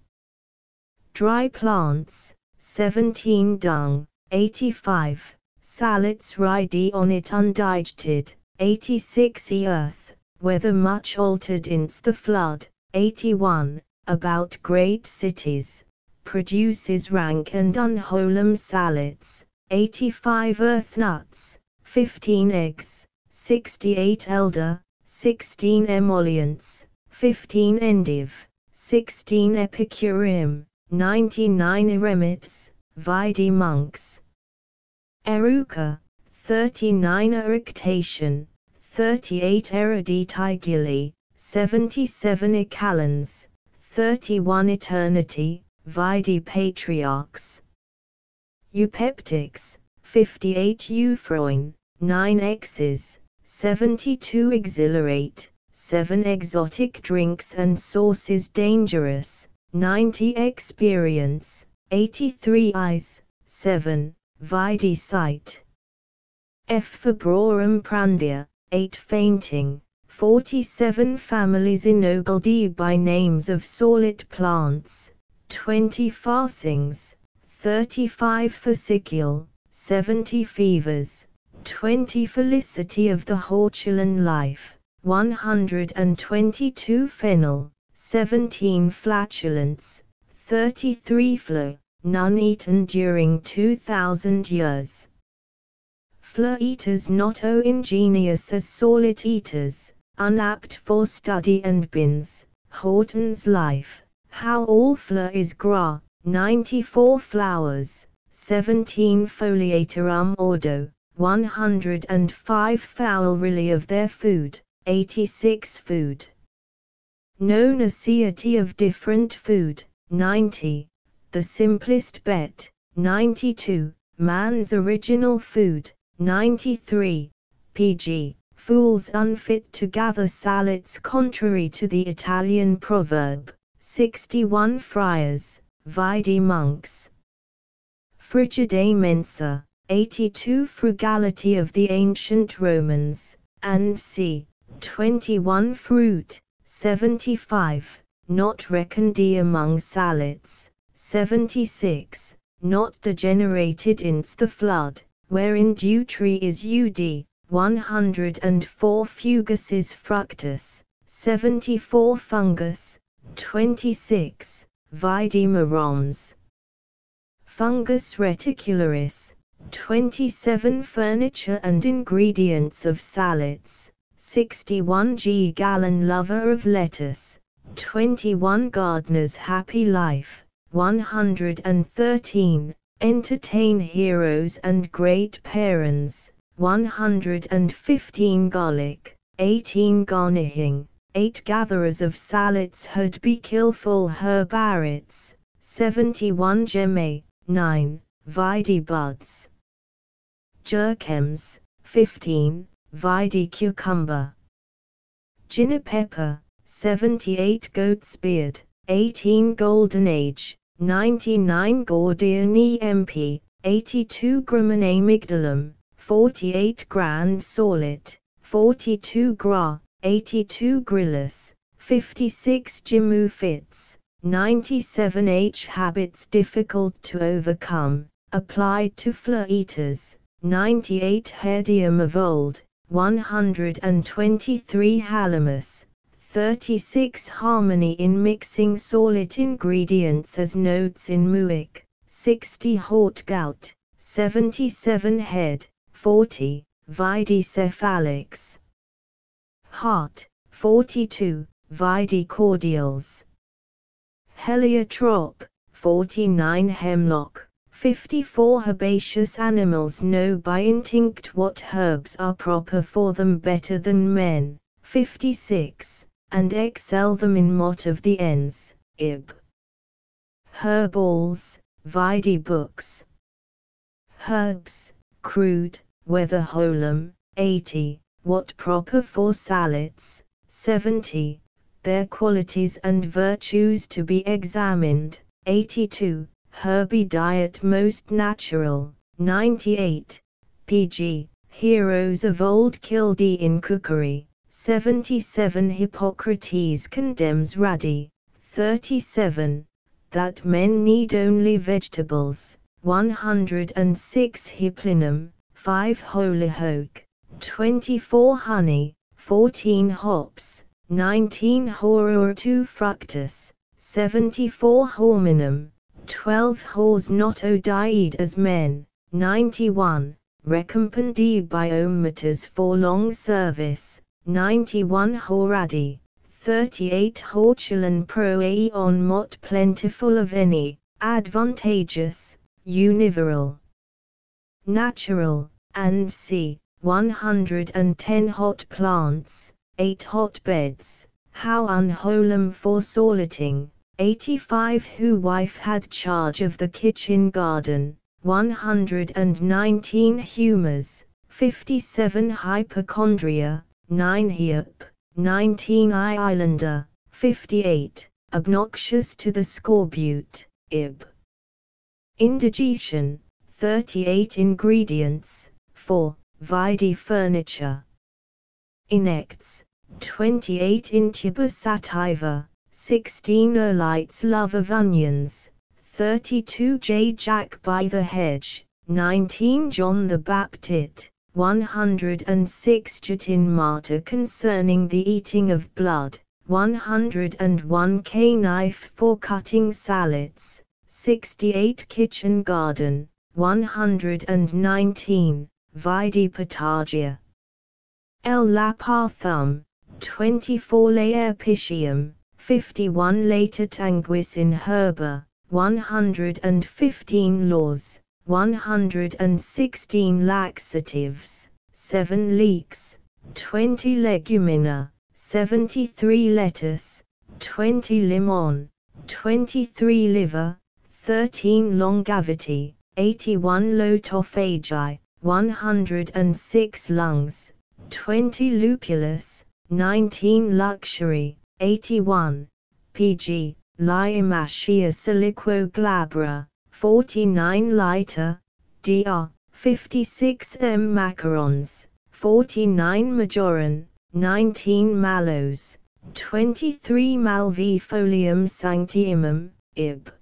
Dry plants, 17 Dung, 85, Sallets ride on it undigested, 86 Earth, weather much altered in's the flood, 81, about great cities, produces rank and unwholesome sallets, 85 Earth nuts, 15 eggs, 68 elder, 16 emollients, 15 endive, 16 epicureum, 99 eremites, vide monks. Eruca, 39 eructation, 38 eruditygili, 77 ecalans, 31 eternity, vide patriarchs. Eupeptics, 58 euphroin, 9 exes, 72 exhilarate, 7 exotic drinks and sauces dangerous, 90 experience, 83 eyes, 7, vide sight. F. febrorum prandia, 8 fainting, 47 families ennobled by names of sallet plants, 20 fascings, 35 fascicule, 70 fevers, 20 felicity of the Hortulan life, 122 fennel, 17 flatulence, 33 fla, none eaten during 2000 years. Fla eaters not so ingenious as sallet eaters, unapt for study and bins, Horton's life, how all fla is gra, 94 flowers, 17 foliator ordo, 105 fowl really of their food, 86 food. No necessity of different food, 90, the simplest bet, 92, man's original food, 93, pg. Fools unfit to gather sallets contrary to the Italian proverb, 61 friars, vide monks. Frigidae mensa, 82 frugality of the ancient Romans, and c. 21 fruit, 75, not reckoned among sallets, 76, not degenerated in's the flood, wherein dew tree is ud. 104 fugaces fructus, 74 fungus, 26, vide maroms. Fungus reticularis, 27 furniture and ingredients of sallets, 61 G. Gallon lover of lettuce, 21 gardener's happy life, 113, entertain heroes and great parents, 115 garlic, 18 garnishing, 8 gatherers of sallets had be killful herbarits, 71 gemme, 9, vide buds. Jerkems, 15, vide cucumber. Ginepepper, 78 goat's beard, 18 golden age, 99 gordiani mp, 82 gramen amygdalum, 48 grand sallet, 42 gra, 82 grillus, 56 jimu fits, 97 H habits difficult to overcome, applied to fla eaters, 98 herdium of old, 123 halamus, 36 harmony in mixing sallet ingredients as notes in muic, 60 hort gout, 77 head, 40, vide cephalix. Heart, 42, vide cordials. Heliotrope, 49 hemlock, 54 herbaceous animals know by instinct what herbs are proper for them better than men, 56, and excel them in mot of the ends, ib. Herbals, vide books. Herbs, crude, whether wholum, 80, what proper for sallets, 70, their qualities and virtues to be examined, 82, herby diet most natural, 98, pg, heroes of old killed in cookery, 77 Hippocrates condemns radi, 37, that men need only vegetables, 106 Hiplinum, 5 Hollyhoke, 24 honey, 14 hops, 19 horror 2 fructus, 74 horminum, 12 whores not odied as men, 91, recompended by ometers for long service, 91 horadi, 38 hortulan pro aeon mot plentiful of any, advantageous, univeral, natural, and c. 110 hot plants, 8 hotbeds, how unwholesome for salleting, 85 who wife had charge of the kitchen garden, 119 humours, 57 hypochondria, 9 hyp, 19 islander, 58, obnoxious to the scorbut, ib. Indigestion, 38 ingredients, 4, vide furniture. Inects, 28 intubus sativa, 16 Erlites love of onions, 32 J Jack by the hedge, 19 John the Baptist, 106 Jatin Martyr concerning the eating of blood, 101 K knife for cutting sallets, 68 Kitchen garden, 119 Vidipatagia. El Laparthum, 24 Laerpitium, 51 Latetanguis in herba, 115 laws, 116 laxatives, 7 leeks, 20 legumina, 73 lettuce, 20 limon, 23 liver, 13 longavity, 81 lotophagi, 106 lungs, 20 lupulus, 19 luxury, 81 pg, Liamachia siliquo glabra, 49 lighter, dr. 56 m macarons, 49 majoran, 19 mallows, 23 malvifolium sanctimum, ib.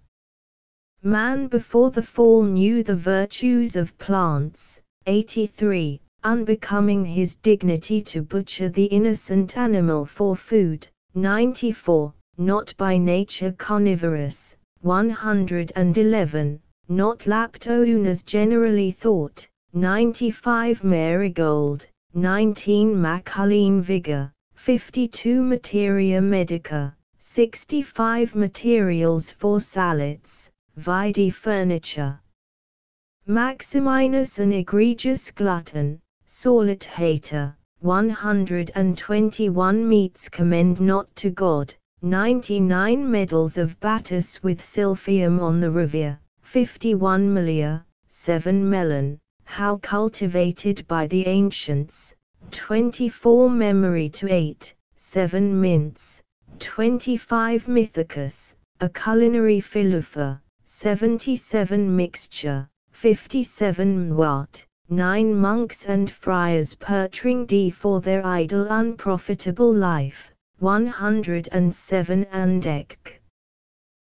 Man before the fall knew the virtues of plants, 83, unbecoming his dignity to butcher the innocent animal for food, 94, not by nature carnivorous, 111, not leptounas generally thought, 95 marigold, 19 maculine vigor, 52 materia medica, 65 materials for sallets, vide furniture. Maximinus an egregious glutton, Saulet hater, 121 meats commend not to God, 99 medals of Battus with silphium on the revere, 51 milia, 7 melon, how cultivated by the ancients, 24 memory to 8, 7 mints, 25 mythicus, a culinary philosoper, 77 mixture, 57 mwat, 9 monks and friars pertring d for their idle unprofitable life, 107 andek.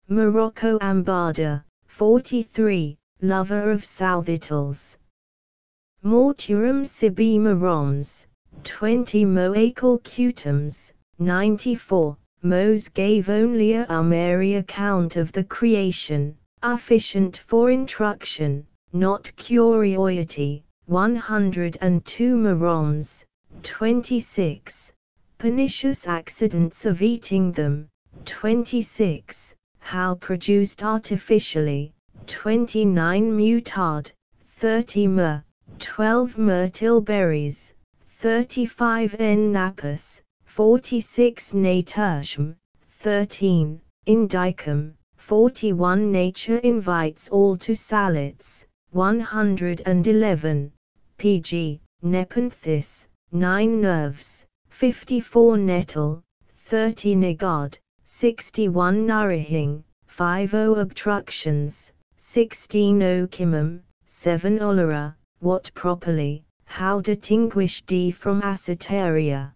Morocco ambada, 43, lover of southitals. Mortuum sibi maroms, 20 moacal cutums, 94, Mose gave only a merry account of the creation, efficient for instruction, not curiosity, 102 maroms, 26, pernicious accidents of eating them, 26, how produced artificially, 29 mutard, 30 myrrh, 12 myrtle berries, 35 n napus, 46 naturtium, 13, indicum, 41 nature invites all to sallets, 111, pg, nepenthes, 9 nerves, 54 nettle, 30 nigard, 61 nourishing, 50 obstructions, 16 ochimum, 7 olera, what properly, how distinguish D from Acetaria.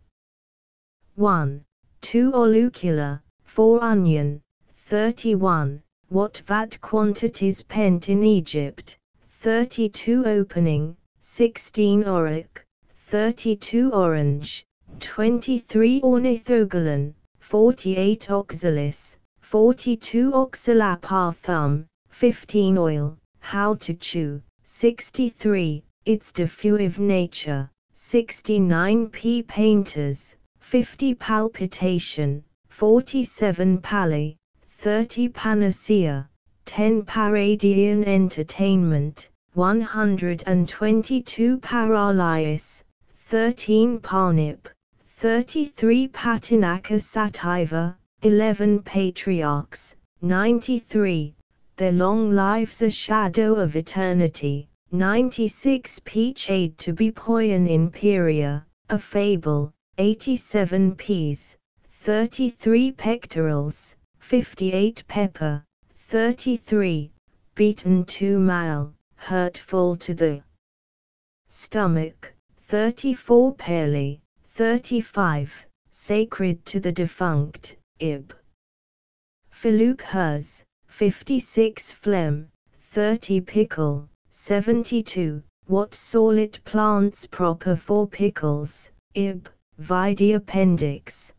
1. 2 olucula, 4 onion, 31, what vat quantities pent in Egypt, 32 opening, 16 auric, 32 orange, 23 ornithogolan, 48 oxalis, 42 oxalaparthum, 15 oil, how to chew, 63, its diffusive nature, 69 p painters, 50 palpitation, 47 pally, 30 panacea, 10 paradian entertainment, 122 paralysis, 13 parnip, 33 patinaka sativa, 11 patriarchs, 93, their long lives a shadow of eternity, 96 peach aid to be poion imperia, a fable, 87 peas, 33 pectorals, 58 pepper, 33, beaten 2 mal, hurtful to the stomach, 34 pearly, 35, sacred to the defunct, Ib. Philip Hers, 56 Phlegm, 30 Pickle, 72, what sallet plants proper for pickles, Ib. Vide Appendix.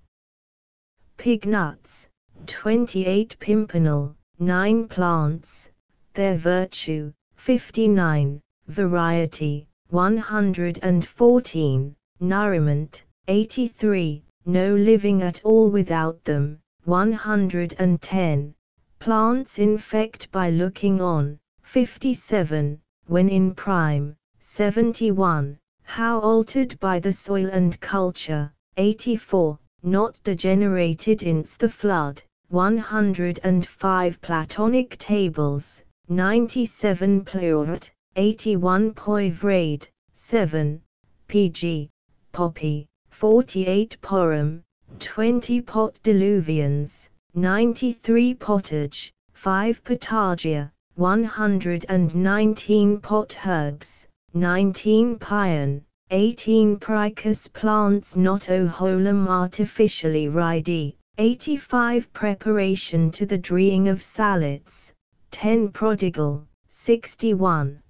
Pig nuts, 28 Pimpernel, 9 plants, their virtue, 59, variety, 114, nourishment, 83, no living at all without them, 110, plants infect by looking on, 57, when in prime, 71, how altered by the soil and culture, 84, not degenerated in's the flood, 105 Platonic tables, 97 Pleurat, 81 Poivrade, 7, pg, poppy, 48 Porum, 20 Pot diluvians, 93 Pottage, 5 Potagia, 119 Pot herbs, 19 Pion, 18 Pricus plants not oholum artificially ridi, 85 Preparation to the dreeing of sallets, 10 Prodigal, 61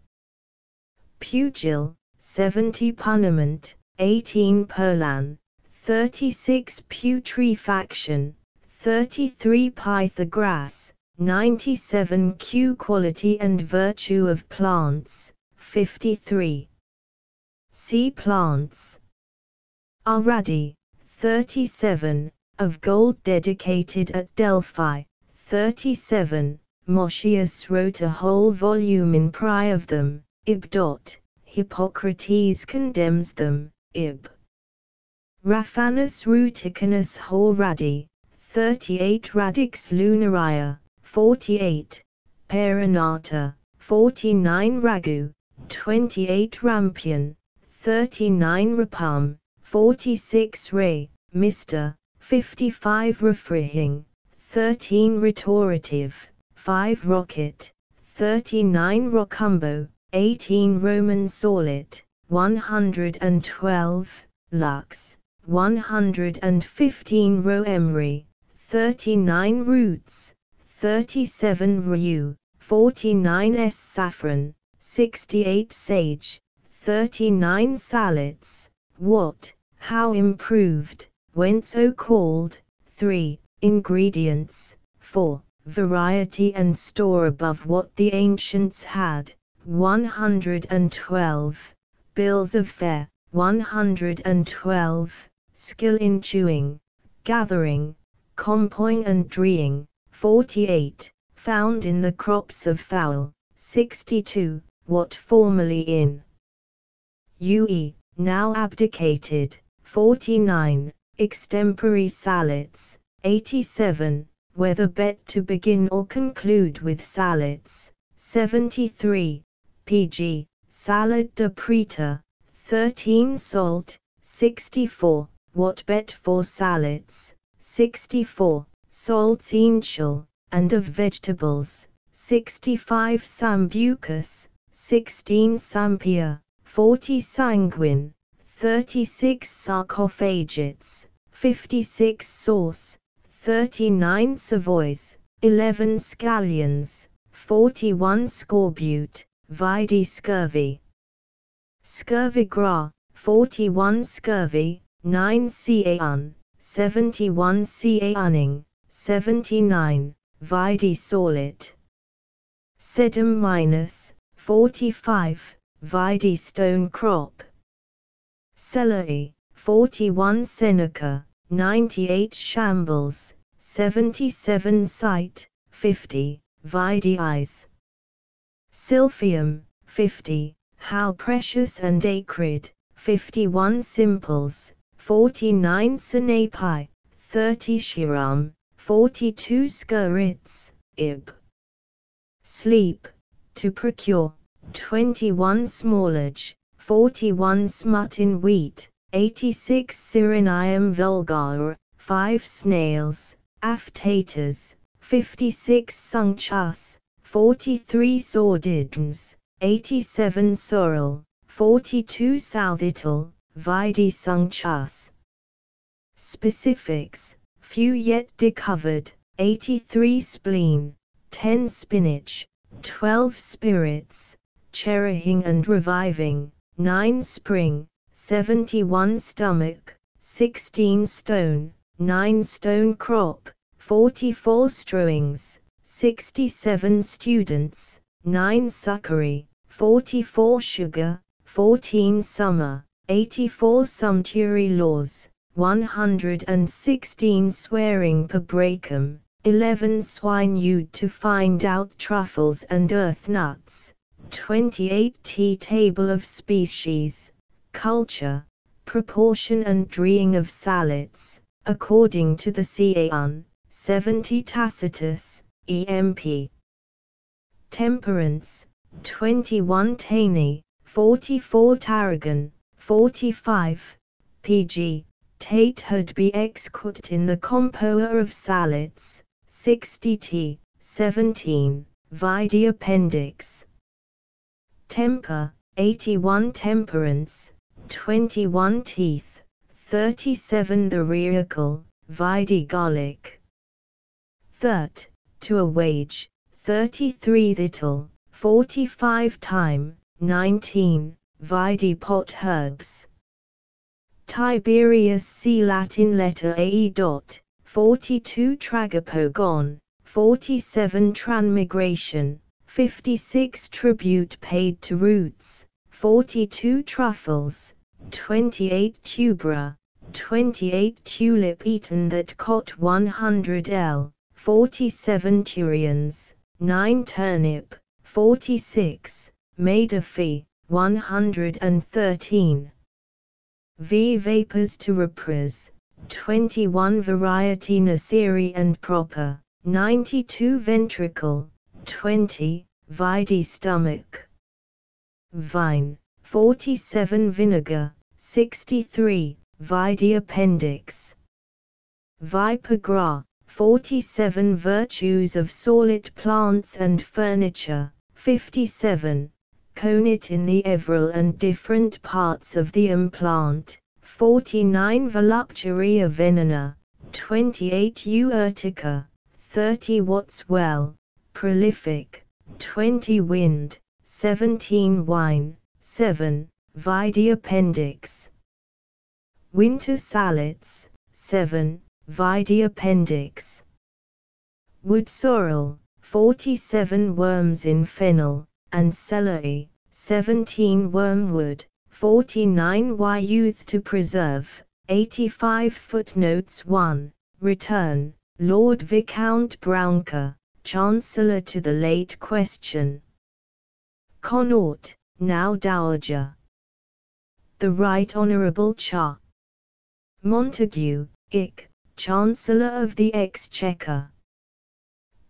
Pugil, 70 Puniment, 18 Perlan, 36 Putrefaction, 33 Pythagoras, 97 Q quality and virtue of plants, 53 Sea plants. Aradi, 37, of gold dedicated at Delphi, 37, Moschius wrote a whole volume in Pri of them, Ib. Hippocrates condemns them, Ib. Raphanus Ruticanus Horadi, 38 Radix Lunaria, 48, Perenata, 49 Ragu, 28 Rampion, 39 Rapum, 46 Ray, Mr., 55 Refrihing, 13 Retorative, 5 Rocket, 39 Rocumbo, 18 Roman Saulet, 112, Lux, 115 Roemery, 39 Roots, 37 Rue, 49 S Saffron, 68 Sage, 39 Sallets, what, how improved, when so called, 3, ingredients, 4, variety and store above what the ancients had, 112, bills of fare, 112, skill in chewing, gathering, compoing and dreeing, 48, found in the crops of fowl, 62, what formerly in UE, now abdicated, 49, extempore sallets, 87, whether bet to begin or conclude with sallets, 73, pg, salad de preta, 13 salt, 64, what bet for sallets, 64, salts initial, and of vegetables, 65 sambucus, 16 sampia, 40 sanguine, 36 sarcophagites, 56 sauce, 39 savoys, 11 scallions, 41 scorbut, vide scurvy. Scurvy gras, 41 scurvy, 9 caean, 71 caeaning, 79, vide saulet. Sedum minus, 45, vide stone crop. Celery, 41 Seneca, 98 shambles, 77 sight, 50, vide eyes. Silphium, 50, how precious and acrid, 51 simples, 49 Sinapi, 30 Shiram, 42 Skirits, Ib. Sleep, to procure, 21 Smallage, 41 Smut in wheat, 86 Cyrenium vulgar, 5 Snails, Aftatas, 56 Sunctious, 43 Sordidens, 87 Sorrel, 42 Southital, vide Sunctious. Specifics, few yet discovered, 83 spleen, 10 spinach, 12 spirits, cherishing and reviving, 9 spring, 71 stomach, 16 stone, 9 stone crop, 44 strowings, 67 students, 9 succory, 44 sugar, 14 summer, 84 sumptuary laws, 116 swearing per bracum, 11 swineude to find out truffles and earth nuts, 28 tea table of species, culture, proportion and drying of sallets, according to the Cian, 70 Tacitus, EMP. Temperance, 21 Taney, 44 Tarragon, 45, pg. Tate had be exquit in the compoer of sallets, 60 t. 17, vide appendix. Temper, 81 Temperance, 21 teeth, 37 the reacle, vide garlic. Third, to a wage, 33 little, 45 time, 19, vide pot herbs. Tiberius C. Latin letter AE. 42 Tragapogon, 47 Transmigration, 56 Tribute paid to roots, 42 Truffles, 28 Tubera, 28 Tulip eaten that cot 100 L, 47 Turians, 9 Turnip, 46, Made a fee, 113. V. Vapors to reprise, 21 Variety Naceri and proper, 92 Ventricle, 20, vide stomach. Vine, 47 Vinegar, 63, vide appendix. Vipegra, 47 Virtues of solid plants and furniture, 57, Conit in the Everil and different parts of the implant, 49 Voluptuaria venena, 28 Urtica, 30 What's well, prolific, 20 Wind, 17 Wine, 7, vide appendix. Winter Sallets, 7, vide appendix. Wood sorrel, 47 Worms in fennel, and celery, 17 Wormwood, 49 Why youth to preserve, 85 Footnotes 1, Return, Lord Viscount Brouncker, Chancellor to the late question. Connaught, now Dowager. The Right Honourable Cha. Montague, Ick, Chancellor of the Exchequer.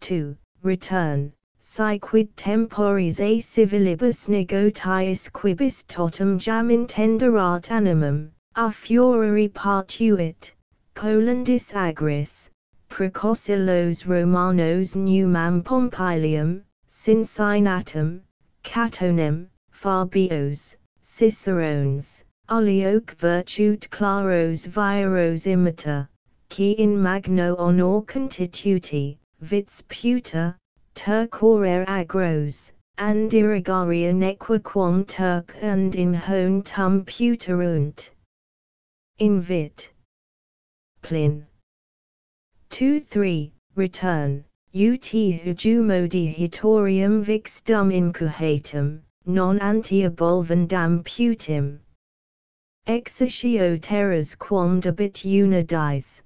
2. Return, Siquid temporis a civilibus negotiis quibus totum jam intenderat animum, a furori partuit, colandis agris, precocilos Romanos numam Pompilium, Cincinatum, Catonem, Fabios, Cicerones, Olioque virtute claros viros imita, qui in magno honor constituti, vits puta, turcor agros, and irrigaria nequaquam terp and in hone tum puterunt. Invit. Plin. 2-3, Return, ut hujumodi hitorium vixdum incuhatum, non antiabolvendam putim. Exercitio terras quam debit unidis.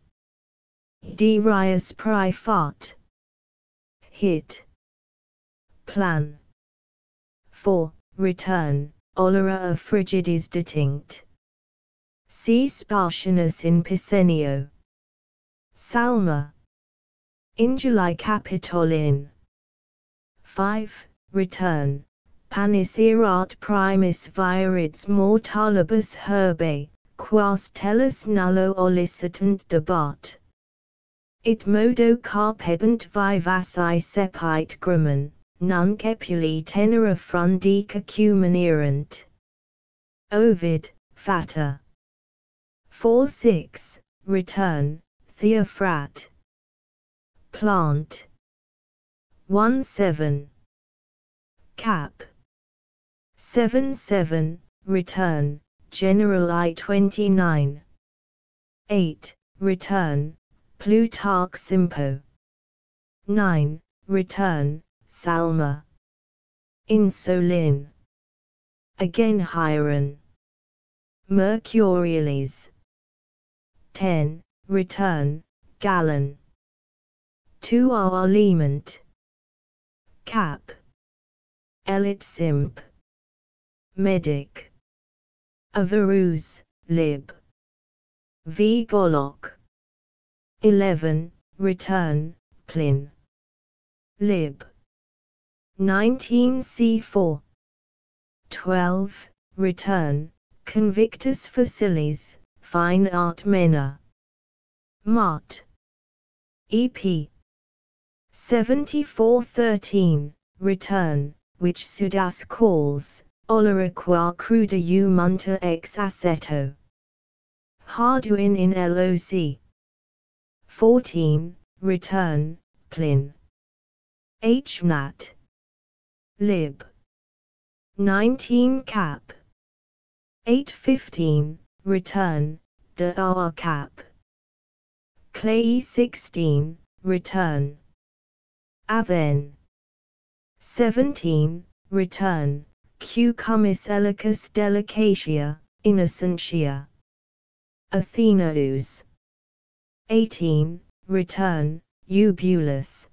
Dirius praefat. Hit. Plan. 4. Return, olera of frigidis detinct. C. Spartianus in Picenio. Salma. Inguli Capitolin. 5. Return, panis erat primis virids mortalibus herbae, quas tellus nullo olicitant debat. It modo carpebant vivaci sepite grumen, nunc epuli tenera frundica cumanerant. Ovid, Fata. 4-6, return, Theophrat. Plant. 17. Cap. 77, return, General I-29. 8, return, Plutarch Simpo. 9, return, Salma. Insolin. Again Hieron. Mercurialis. 10, return, Gallon. 2 Arlement. Cap. Elit Simp. Medic. Averroes, lib. V. Gollock. 11, return, Plin. Lib. 19 c4. 12, return, Convictus Facilis, Fine Art Mena. Mart. EP. 7413, return, which Sudas calls, Olera qua cruda munta ex aceto. Harduin in LOC. 14, return, Plin. H. Nat. Lib. 19 cap. 815, return, de R cap. Clay 16, return. Aven. 17, return, Q. Cumis elicus delicatia, innocentia. Athenaeus. 18, return, Eubulus.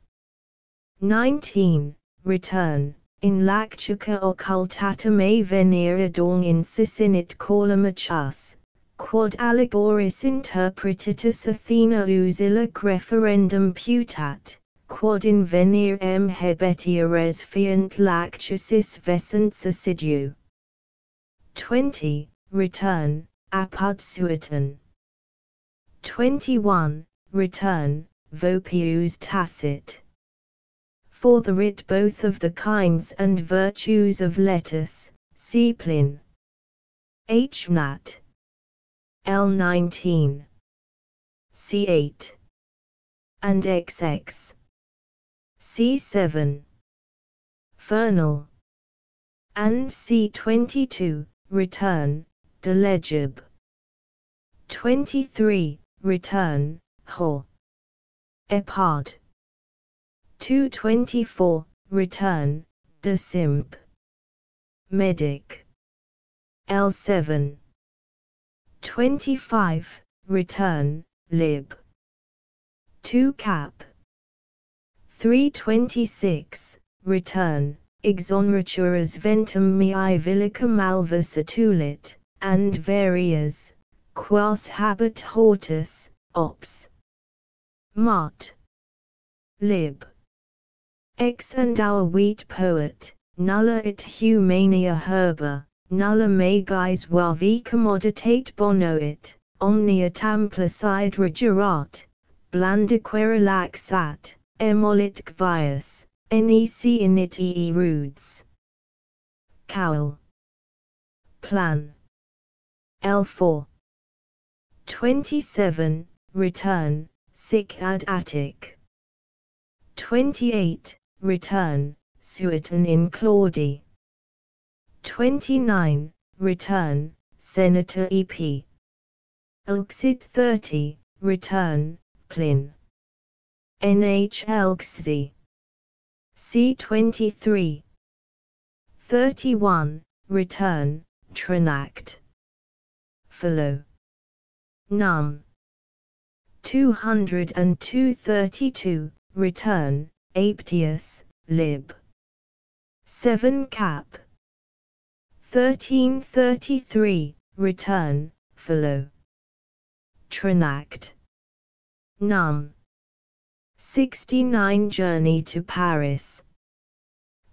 19, return, in lactuca occultatum a venere adorn insicinit columachas, quod allegoris interpretitus Athenaeus illic referendum putat, quod in venir hebetia res fiant lactusis vescens assidu. 20, return, apud sueton. 21, return, vopius tacit. For the writ both of the kinds and virtues of lettuce, see Plin. H. Nat. L19. C8. And XX. C7. Fernal. And C22, return, delegib. 23, return, Ho. Epard. 224, return, de Simp. Medic. L7. 25, return, lib. 2 cap. 326, return, exonraturas ventum mihi villica malvis atulit, and varias, quas habet hortus, ops. Mart. Lib. Ex and our wheat poet, nulla it humania herba, nulla magis vavi commoditate bonoit, omnia tamplacide regerat, blandiquera laxat, emolit gvius, nec init rudes. Cowl. Plan. L4. 27, return, sic ad Attic. 28, return, sueton in Claudi. 29, return, Senator EP. Elxid 30, return, Plin. NH Elxzi. C23. 31, return, Trinact. Philo. Num. 202-32, return, Aptius, lib. 7 cap. 1333, return, Philo. Trinact. Num. 69 journey to Paris.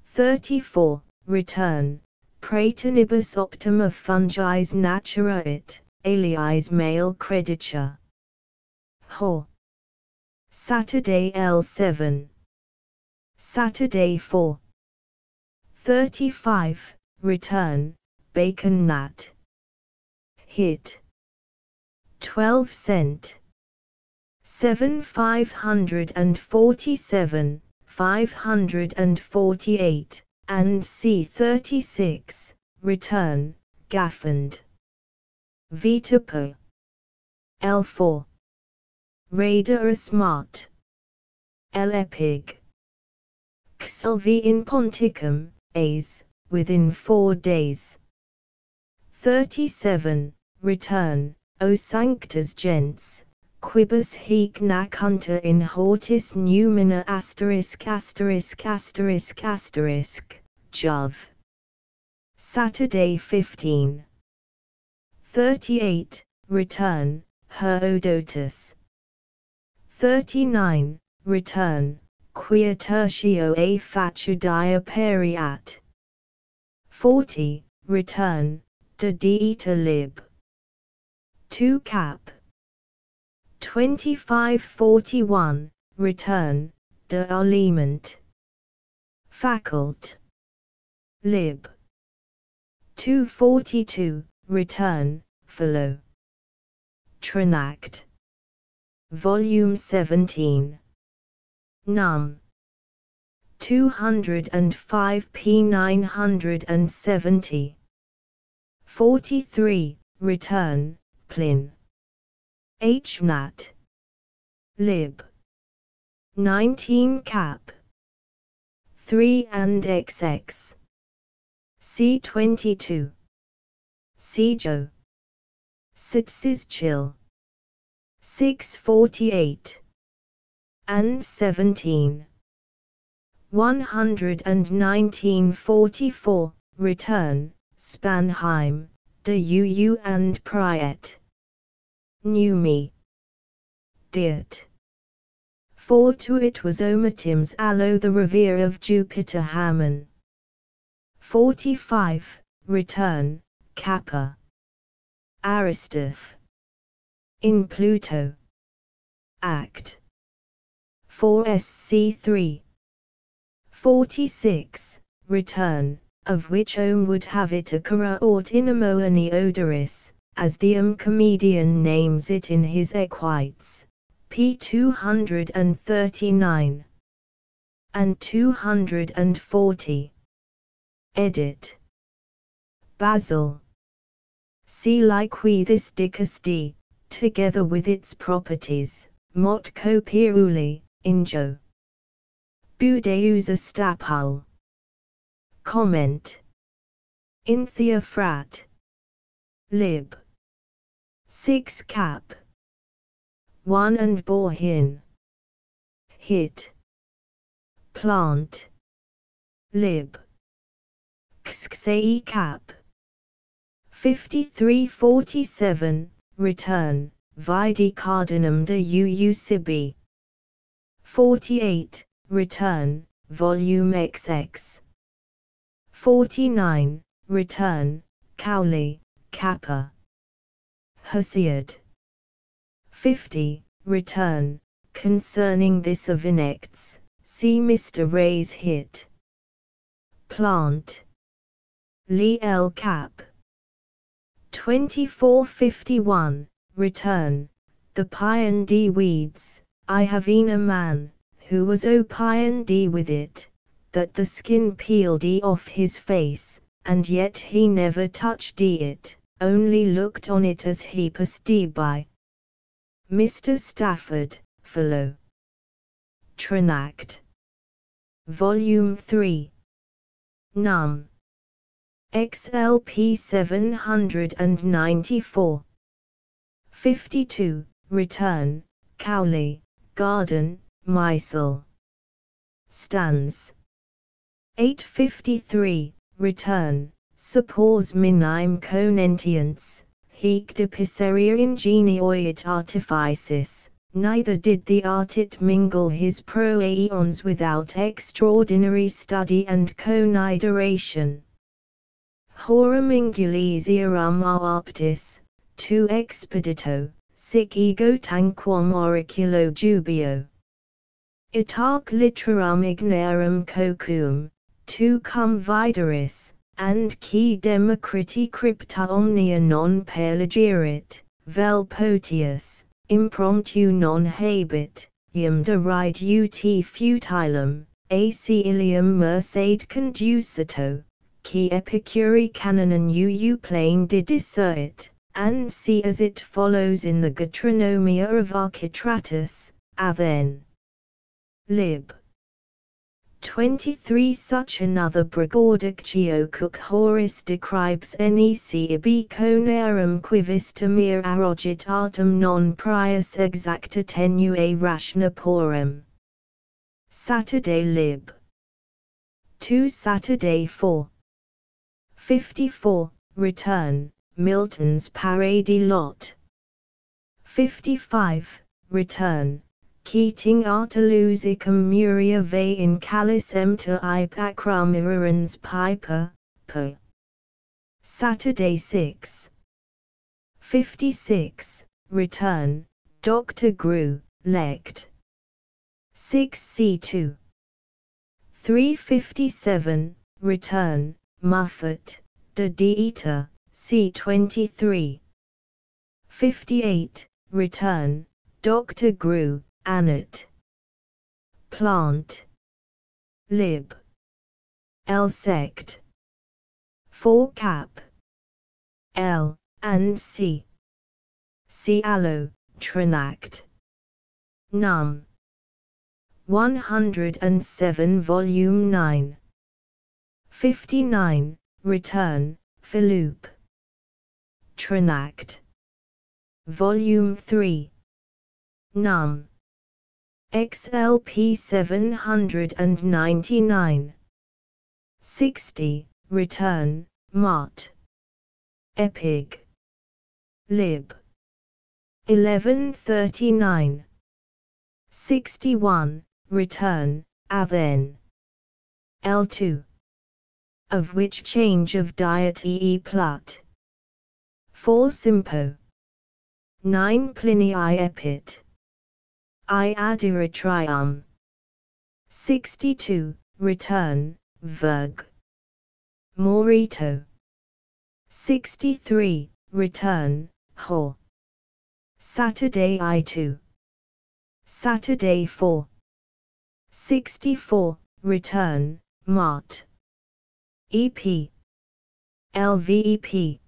34, return, Praetonibus optima fungis natura it, aliis male crediture. Ho. Saturday L7. Saturday 4. 35, return, Bacon Nat. Hit. 12 cent. 7 547, 548, and C36, return, Gaffand. Vitapo. L4. Radar Smart. Lepig. Xlv in Ponticum, As, within 4 days. 37, return, O Sanctus Gents, quibus hic nacuntur in hortis numina *********, Jove. Saturday 15. 38, return, Herodotus. 39, return, quia tertio a facudia periat. 40, return, de dieta lib. 2 cap. 2541, return, de aliment. Faculty. Lib. 242, return, follow. Trinact. Volume 17. Num. 205 p. 970. 43, return, Plin. H. Nat. Lib. 19 cap. 3 and XX. C22. Sejo. Sitsis Chill. 648. And 17. 11944, return, Spanheim, de UU and Priet. Numi. Diet. For to it was omitims allo the revere of Jupiter Hammon. 45, return, Kappa. Aristoph. In Pluto. Act. 4 SC3. 46, return, of which would have it occurra aut inamoani odoris, as the comedian names it in his Equites, p. 239. And 240. Edit. Basil. See like we this dicasty, together with its properties, mot copiuli, in Jo. Budeusa Stapal. Comment. In Theophrat. Lib. 6 cap. 1 and Borhin. Hit. Plant. Lib. Xxae cap. 5347, return, Vidi Cardinum de UU Sibi. 48, return, volume XX. 49, return, Cowley, Kappa. Hesiod. 50, return, concerning this of inects, see Mr. Ray's hit. Plant. Lee L. Cap. 2451, return, the Pion D weeds, I have een a man, who was o Pion D with it, that the skin peeled off his face, and yet he never touched it, only looked on it as he passed by. Mr. Stafford, Fellow. Trinact. Volume 3. Num. XLP 794. 52, return, Cowley, Garden, Mysel. Stands. 853, return, suppose minime conentients, hic de pisseria ingenioit artificis, neither did the artit mingle his proaeons without extraordinary study and conideration. Horum ingulis eram aptis, tu expedito, sic ego tanquam auriculo jubio. Itac litteram ignarum cocum, tu cum videris, and qui Democriti crypta omnia non pelagirit, vel potius, impromptu non habet, ium deride ut futilum, ac ilium merced conducito, qui epicuri canonen uu plain didiscert, and see as it follows in the Gastronomia of Architratus, Aven. Lib. 23. Such another Brigordictio Cook Horis describes nec ibi conarum quivistum ir arrogitatum non prius exacta tenue rationaporem. Saturday Lib. 2 Saturday 4. 54. Return, Milton's Parady Lot. 55. Return, Keating Artelusicum Muria Ve in Calis Emptor Ipacram Irerens Piper, per. Saturday 6. 56. Return, Dr. Grew, Lect. 6c2. 357. Return, Muffet, de Deeta, c23. 58. Return, Dr. Grew, Annot. Plant. Lib. L. Sect. 4 Cap. L. and C. C. Allo, Trinact. Num. 107 Volume 9. 59. Return, Philoup. Trinact. Volume 3. Num. XLP 799. 60. Return, Mott. Epig. Lib. 1139. 61. Return, Aven. L2. Of which change of diet e plut. 4 Simpo. 9 Plinii Epit. I Adiratrium. 62. Return, Verg. Morito. 63. Return, Ho. Saturday I2. Saturday 4. 64. Return, Mott. EP. LVEP.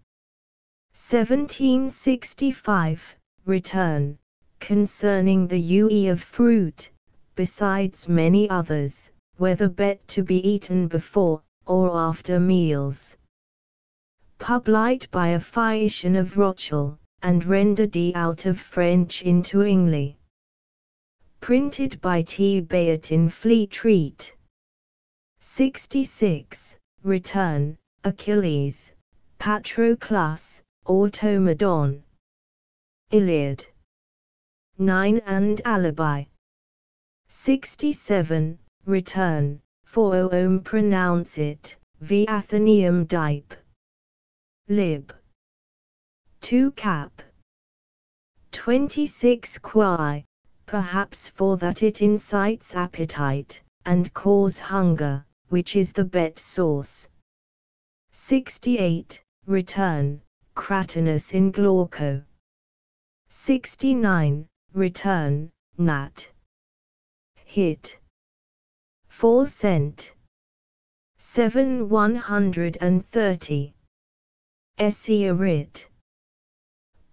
1765. Return, concerning the UE of fruit, besides many others, whether bet to be eaten before, or after meals. Published by a Phaeacian of Rochelle, and rendered out of French into English. Printed by T. Bayet in Fleet Street. 66. Return, Achilles, Patroclus, Automedon. Iliad. 9 and Alibi. 67. Return, for oom pronounce it, v Athenaeum Dipe. Lib. 2 Cap. 26 Quae, perhaps for that it incites appetite, and cause hunger, which is the bet source. 68. Return, Cratinus in Glauco. 69. Return, Nat. Hit. 4 Cent. 7 130. Essierit.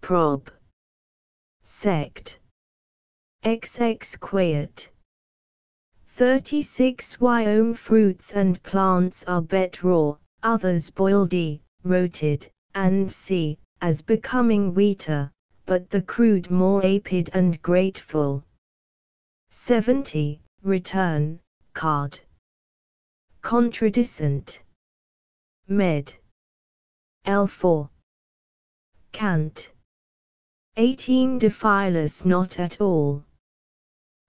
Prob. Sect. XX Quiet. 36 Wyome fruits and plants are bet raw, others boiled roasted, and c, as becoming wheater, but the crude more apid and grateful. 70. Return, Card. Contradicent. Med. L4. Cant. 18 Defilus not at all.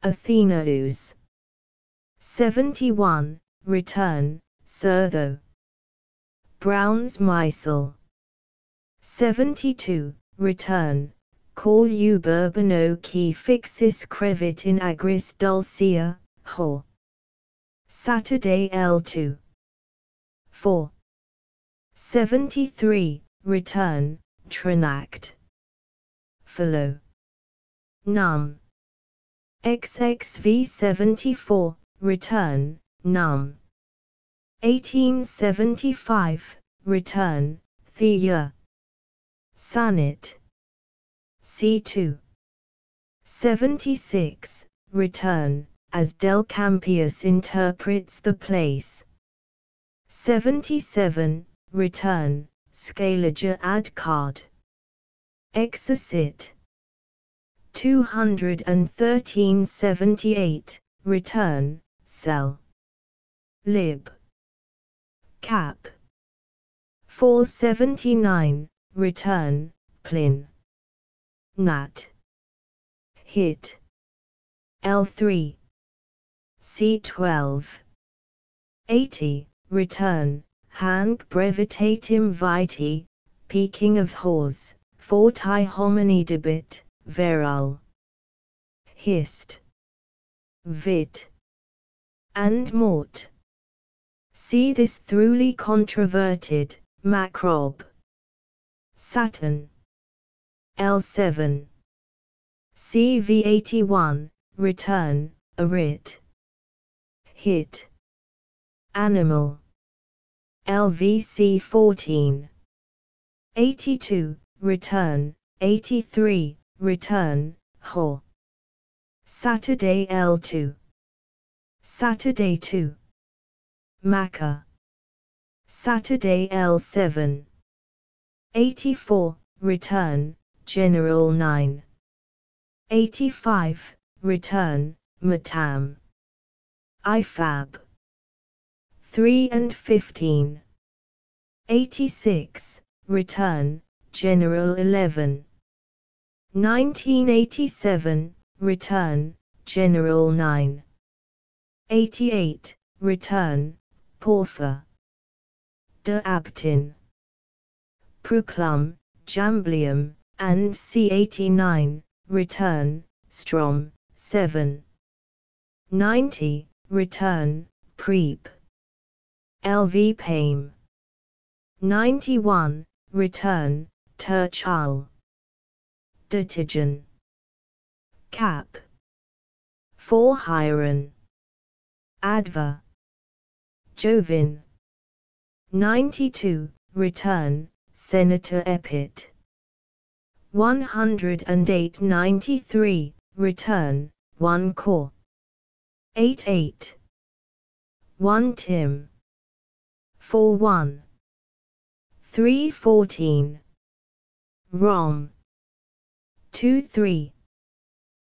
Athenaeus. 71. Return, Certho. Brown's Missal. 72. Return, Call you Bourbano qui fixis crevit in agris dulcia, Ho. Saturday L2. 4. 73. Return, Trinact. Philo. num. XXV 74, return, num. 1875, return, Thea. Sonnet. C2. 76, return, as Del Campius interprets the place. 77, return, Scaliger ad card. Exercit. 213 78, return, cell. Lib. Cap. 479, return, plin. Nat. Hit. L3. C12. 80, return, hanc brevitatem vitae, peaking of hors, forti hominidibit, viral. Hist. Vit. And mort. See this throughly controverted, macrob. Saturn. L7. CV81, return, arit. Hit. Animal. LVC14. 82, return, 83, return, ho. Saturday L2. Saturday 2. Maca. Saturday L7. 84, return, General 9. 85, return, Matam. IFAB. 3 and 15. 86, return, General 11. 1987, return, General 9. 88, return, Porphyr. De Abtin. Proclum, Jamblium, and C89, return, Strom, 7. 90, return, Preep. LV Pame. 91, return, Terchal. Detigen. Cap. 4 Hiron. Adva. Jovin. 92, return, Senator Epit. 108 93, return, 1 Cor. 88. 1 Tim. 4 1. 3 14. Rom. 2 3.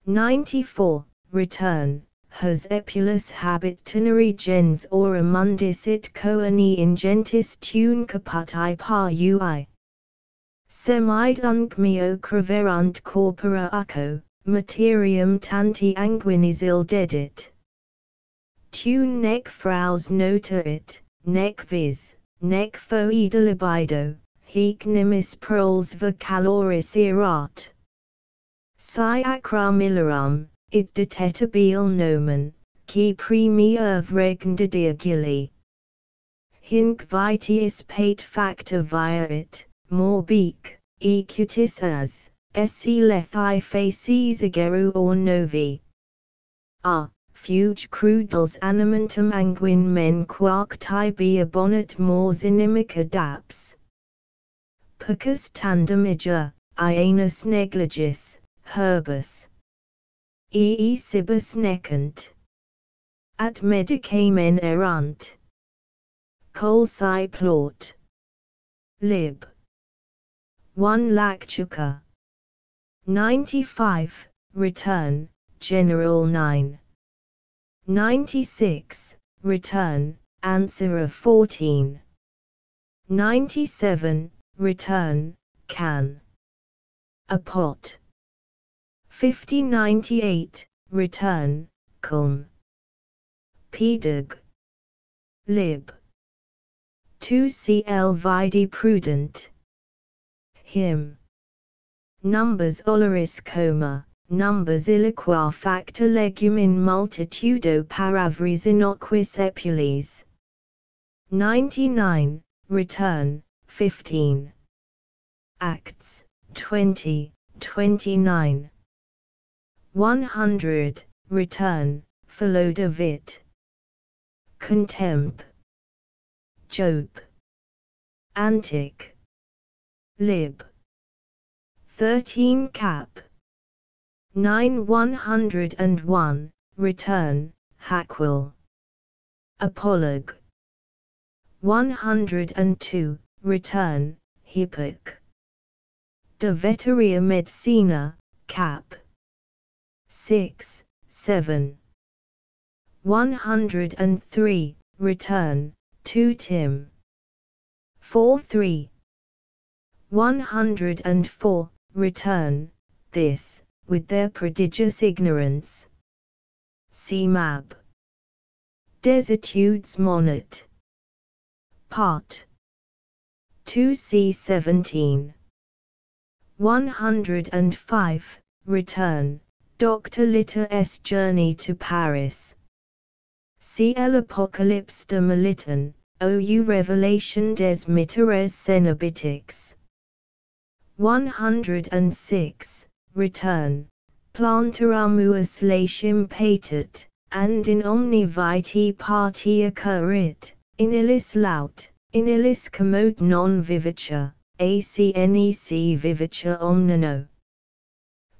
94, return, Hos epulus habit teneri gens ora mundis it coani ingentis tune caputi par ui. Semidunc meo creverunt corpora ucco, materium tanti anguinis ill dedit. Tune nec fraus nota it, nec vis, nec foeda libido, hic nimis proles ver caloris erat. Si acra millarum, it detetabil nomen, qui premia regndidiergili. Hinc vitiis pate facta via it, morbic, ecutis as, esse lethi faces ageru or novi. Fuge crudels animantum anguin men quark tibi abonat mors inimica daps. Pucus tandem iga, Ianus negligis, herbus. Sibus necant. At medicamen erant. Colsi plort. Lib. 1 Lactuca. 95, return, General 9. 96, return, Answer 14. 97, return, Can. A pot. 5098, return, Cum. Pedig. Lib. 2 Cl vidi prudent. Him. Numbers oleris coma, numbers illiqua facta legum in multitudo paravris innoquis epules. 99, return, 15. Acts, 20, 29. 100, return, Philodavit. Contemp. Job. Antic. Lib. 13 cap. 9 101, return, Hackwill. Apologue. 102, return, Hippoc. De Veteria Medicina, cap. 6, 7. 103, return, 2 Tim. 4-3. 104, return, this, with their prodigious ignorance. See Mab. Desertudes Monet. Part 2c17. 105, return, Dr. Litter's journey to Paris. See L'Apocalypse de Militon, ou Revelation des Mitteres Cenobitics. 106, return, Plantarum latium patet, and in omni vitae parti occurrit, in illis laut, in illis commode non vivitur, acnec vivitur omnino.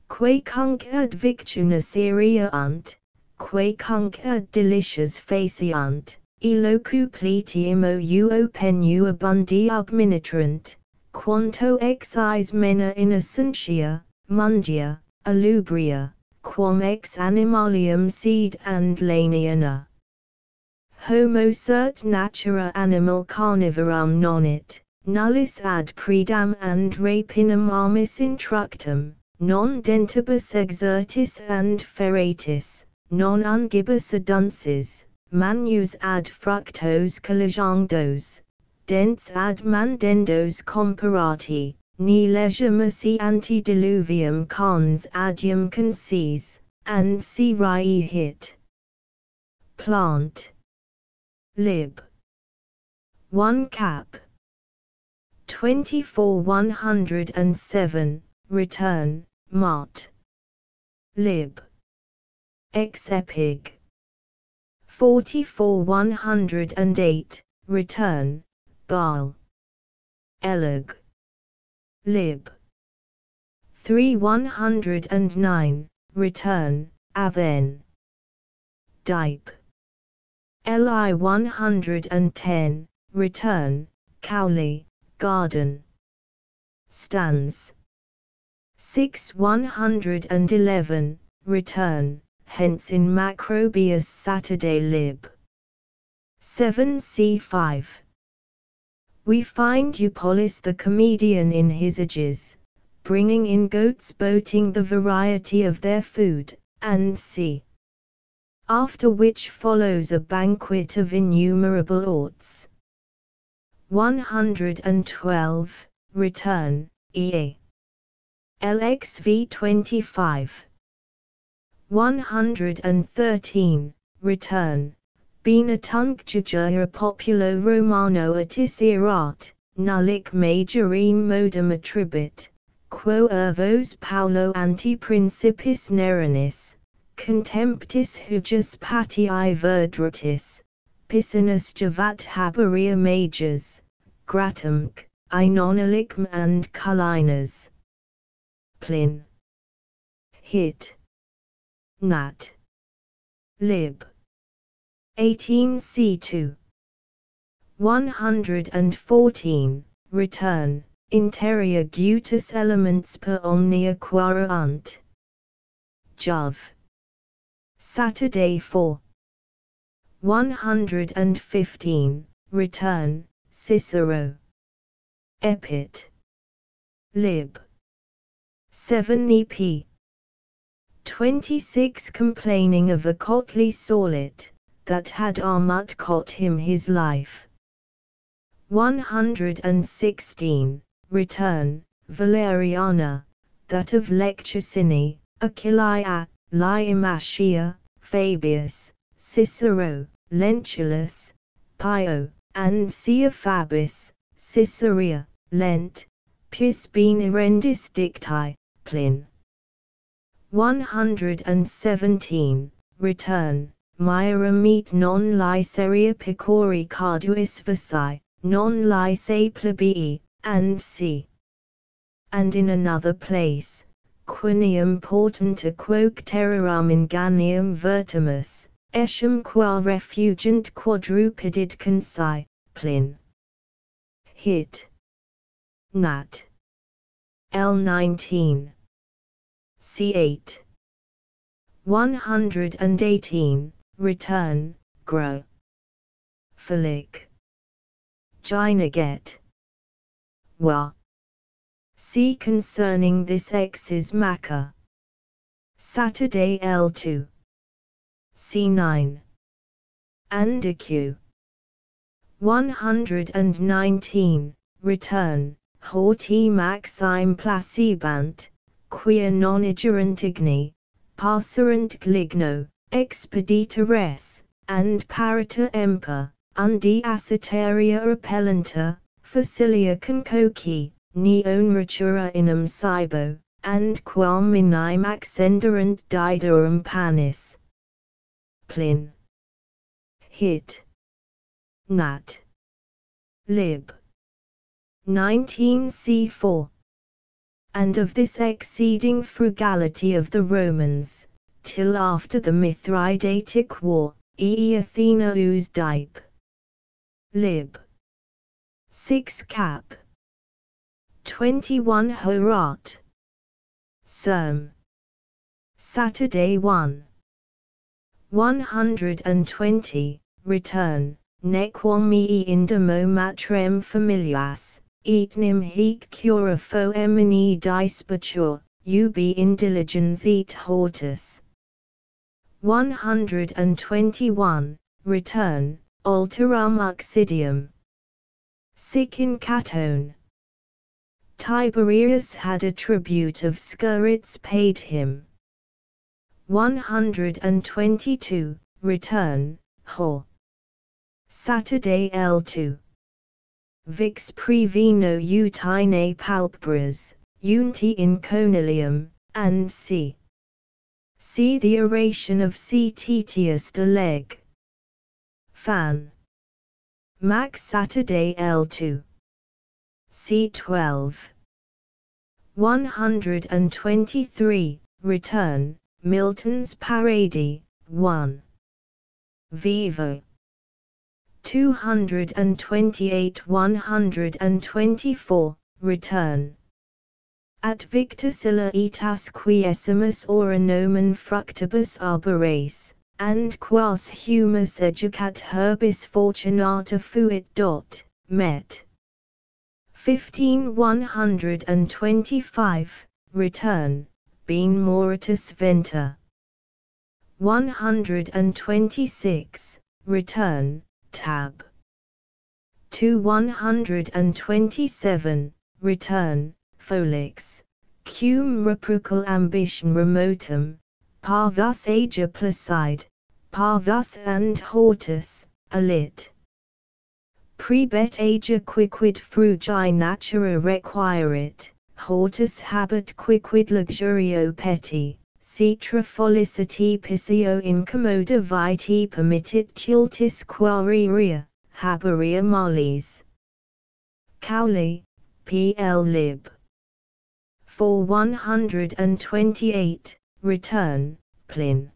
Quae cunc ad victuna seriant, quae cunc ad delicias faciant, elocu pletium ou penu abundi abminitrant, quanto exis mena innocentia, mundia, allubria, quam ex animalium seed and laniana. Homo cert natura animal carnivorum nonit, nullis ad predam and rapinam armis intructum, non dentibus exertis and ferratis, non ungibus aduncis, manus ad fructos colligandos, dents ad mandendos comparati, ni legitimasi antediluvium cons adium conces, and si rai hit. Plant. Lib. 1 cap. 24 107, return, Mott. Lib. Ex Epig. 44 108, return, Baal. Eleg. Lib. 3 109, return, Aven. Dipe. Li 110, return, Cowley, Garden. Stands. 6 111, return, hence in Macrobius Saturday Lib. 7c5. We find Eupolis the comedian in his ages, bringing in goats boating the variety of their food, and c. After which follows a banquet of innumerable orts. 112, return, ea. LXV 25. 113, return, Bina tunc jujura populo Romano atis erat, nullic majorem modum attribit, quo ervos Paulo anti principis Neronis, contemptis hujus patii verdratis, piscinus javat haberia majors, gratumc, inonalicm and cullinas. Plin. Hit. Nat. Lib. 18c2. 114, return, interior gutus elements per omnia quaerant. Jove. Saturday 4. 115, return, Cicero. Epit. Lib. 7 ep. 26 complaining of a cotly Saulet, that had Armut caught him his life. 116, return, Valeriana, that of Lectricini, Achillea, Lysimachia, Fabius, Cicero, Lentulus, Pio, and Ceophobus, Caesarea, Lent, Pus Bene Rendis Dicti, Plin. 117. Return. Myra meet non liceria picori carduis versi, non lice plebii, and c. And in another place, quinium portenta quoque terrarum inganium vertimus, etiam qua refugent quadrupedid consi, Plin. Hit. Nat. L19. C8. 118. Return, grow. Filic. Gynaget. Wa. See concerning this X's Maca. Saturday L2. C9. And Q. 119. Return, horti maxime placebant, quia non igerant igni, passerant gligno, expeditores, and parita emper, undi acetaria repellenta, facilia concoci, neon ratura inum cybo, and quam minime accenderant diderum panis. Plin. Hit. Nat. Lib. 19c4. And of this exceeding frugality of the Romans, till after the Mithridatic war, Athena us dipe. Lib. 6 cap. 21 Horat. Serm. Saturday 1. 120. Return, nequam me indemo matrem familias, etnim hic cura fo emini dispatur, ubi indiligens et hortus. 121. Return, alterum oxidium. Sic in Catone. Tiberius had a tribute of scurrits paid him. 122. Return, ho. Saturday L2. Vix previno utine palpebras, unti in conilium, and c. See the oration of C. Titius de Leg. Fan. Max Saturday L2. C12. 123. Return, Milton's Parady, 1. Vivo. 228. 124. Return. At victusilla etas quiesimus ora nomen fructibus arbores, and quas humus educat herbis fortunata fuit. Met. 15. 125. Return, bean moritus venter. 126. Return, tab. 2. 127. Return, folix, cum reprucal ambition remotum, parvus ager placide, parvus and hortus, alit. Prebet ager quicquid frugi natura requirit, hortus habet quicquid luxurio peti, citra felicity piscio incommoda vitae permittit tultis quaeria, haberia mollis. Cowley, P.L. Lib. 4. 128. Return, Plin.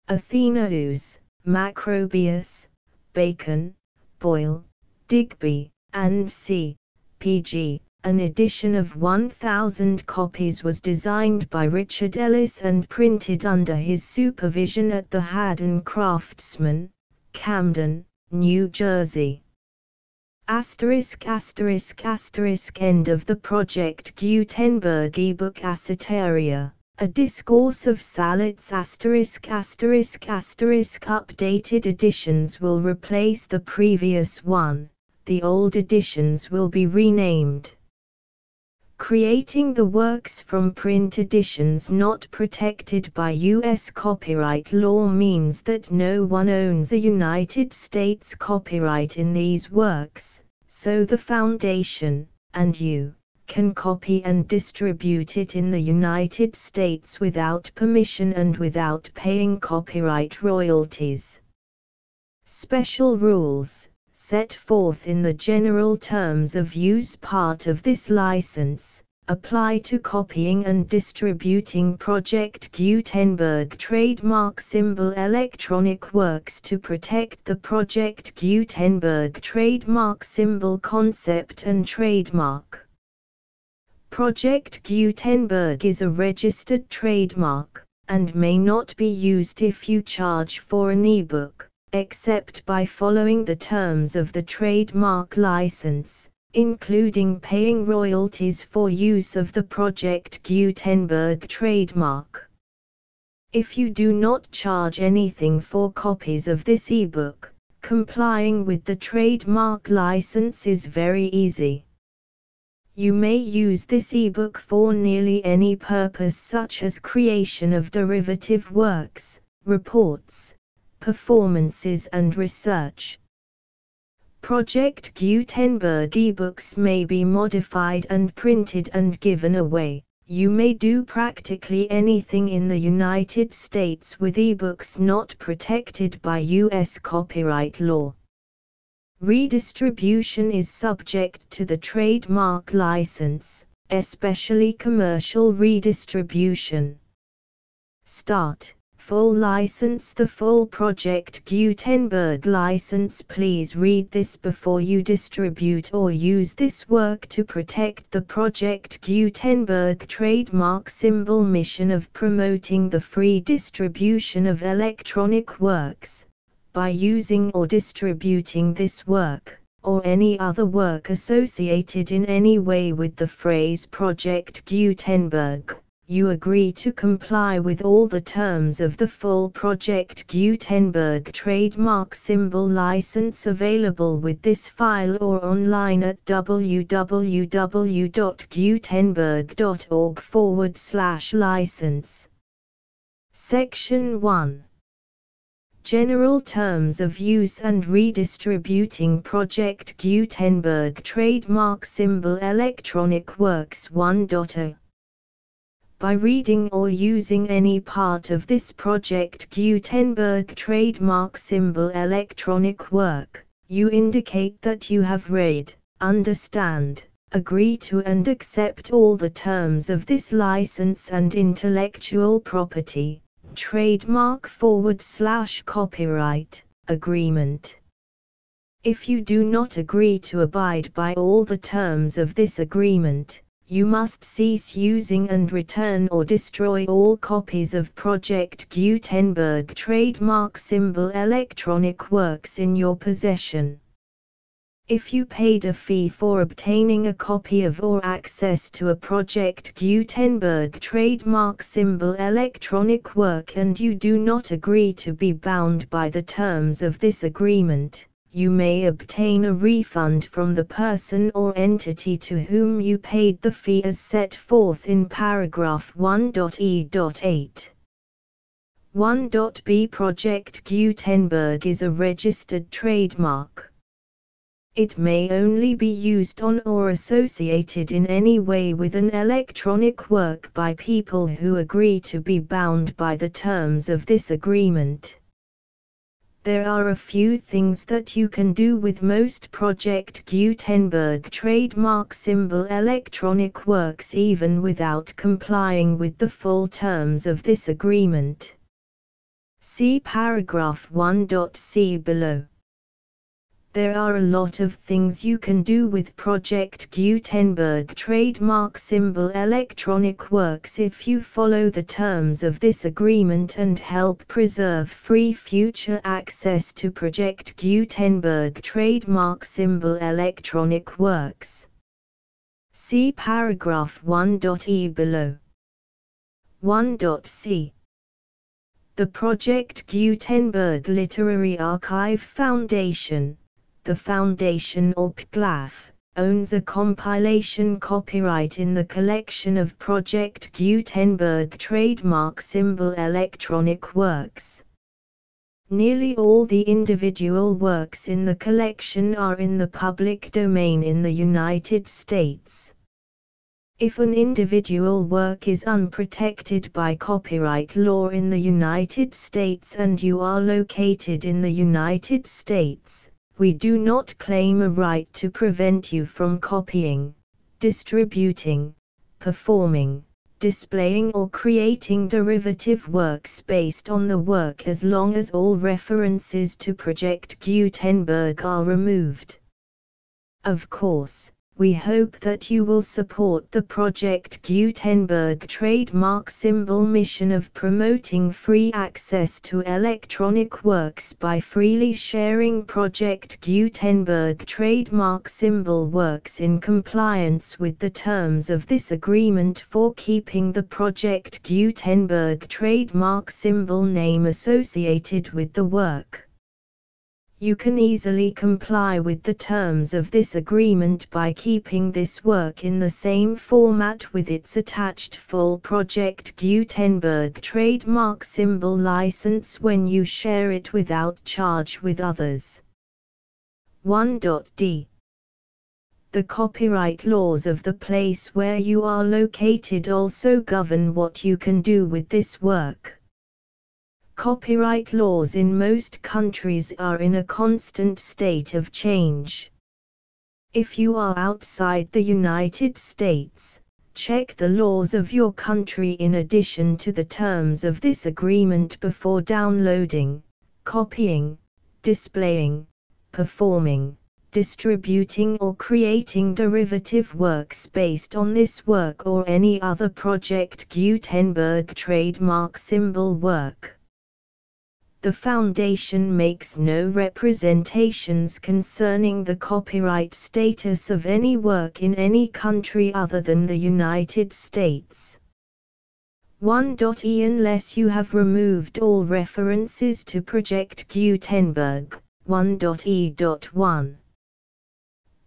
Athenaeus, Macrobius, Bacon, Boyle, Digby, and C. P.G. An edition of 1,000 copies was designed by Richard Ellis and printed under his supervision at the Haddon Craftsman, Camden, New Jersey. End of the project Gutenberg ebook Acetaria, a Discourse of Sallets updated editions will replace the previous one, the old editions will be renamed. Creating the works from print editions not protected by U.S. copyright law means that no one owns a United States copyright in these works, so the Foundation, and you, can copy and distribute it in the United States without permission and without paying copyright royalties. Special rules, set forth in the general terms of use part of this license, apply to copying and distributing Project Gutenberg trademark symbol electronic works to protect the Project Gutenberg trademark symbol concept and trademark. Project Gutenberg is a registered trademark, and may not be used if you charge for an ebook, except by following the terms of the trademark license, including paying royalties for use of the Project Gutenberg trademark. If you do not charge anything for copies of this ebook, complying with the trademark license is very easy. You may use this ebook for nearly any purpose such as creation of derivative works, reports, performances and research. Project Gutenberg ebooks may be modified and printed and given away. You may do practically anything in the United States with ebooks not protected by U.S. copyright law. Redistribution is subject to the trademark license, especially commercial redistribution. Start. Full license. The full Project Gutenberg license. Please read this before you distribute or use this work to protect the Project Gutenberg trademark symbol mission of promoting the free distribution of electronic works, by using or distributing this work, or any other work associated in any way with the phrase Project Gutenberg. You agree to comply with all the terms of the full Project Gutenberg trademark symbol license available with this file or online at www.gutenberg.org/license. Section 1. General Terms of Use and Redistributing Project Gutenberg Trademark Symbol Electronic Works 1.0. By reading or using any part of this Project Gutenberg trademark symbol electronic work, you indicate that you have read, understand, agree to and accept all the terms of this license and intellectual property, trademark/copyright, agreement. If you do not agree to abide by all the terms of this agreement, you must cease using and return or destroy all copies of Project Gutenberg trademark symbol electronic works in your possession. If you paid a fee for obtaining a copy of or access to a Project Gutenberg trademark symbol electronic work and you do not agree to be bound by the terms of this agreement, you may obtain a refund from the person or entity to whom you paid the fee as set forth in paragraph 1.e.8. 1.b. Project Gutenberg is a registered trademark. It may only be used on or associated in any way with an electronic work by people who agree to be bound by the terms of this agreement. There are a few things that you can do with most Project Gutenberg trademark symbol electronic works even without complying with the full terms of this agreement. See paragraph 1.c below. There are a lot of things you can do with Project Gutenberg trademark symbol electronic works if you follow the terms of this agreement and help preserve free future access to Project Gutenberg trademark symbol electronic works. See paragraph 1.e below. 1.c. The Project Gutenberg Literary Archive Foundation, the Foundation or PGLAF, owns a compilation copyright in the collection of Project Gutenberg trademark symbol electronic works. Nearly all the individual works in the collection are in the public domain in the United States. If an individual work is unprotected by copyright law in the United States and you are located in the United States, we do not claim a right to prevent you from copying, distributing, performing, displaying or creating derivative works based on the work as long as all references to Project Gutenberg are removed. Of course, we hope that you will support the Project Gutenberg trademark symbol mission of promoting free access to electronic works by freely sharing Project Gutenberg trademark symbol works in compliance with the terms of this agreement for keeping the Project Gutenberg trademark symbol name associated with the work. You can easily comply with the terms of this agreement by keeping this work in the same format with its attached full Project Gutenberg trademark symbol license when you share it without charge with others. 1.d. The copyright laws of the place where you are located also govern what you can do with this work. Copyright laws in most countries are in a constant state of change. If you are outside the United States, check the laws of your country in addition to the terms of this agreement before downloading, copying, displaying, performing, distributing or creating derivative works based on this work or any other Project Gutenberg trademark symbol work. The Foundation makes no representations concerning the copyright status of any work in any country other than the United States. 1.e. Unless you have removed all references to Project Gutenberg, 1.e.1.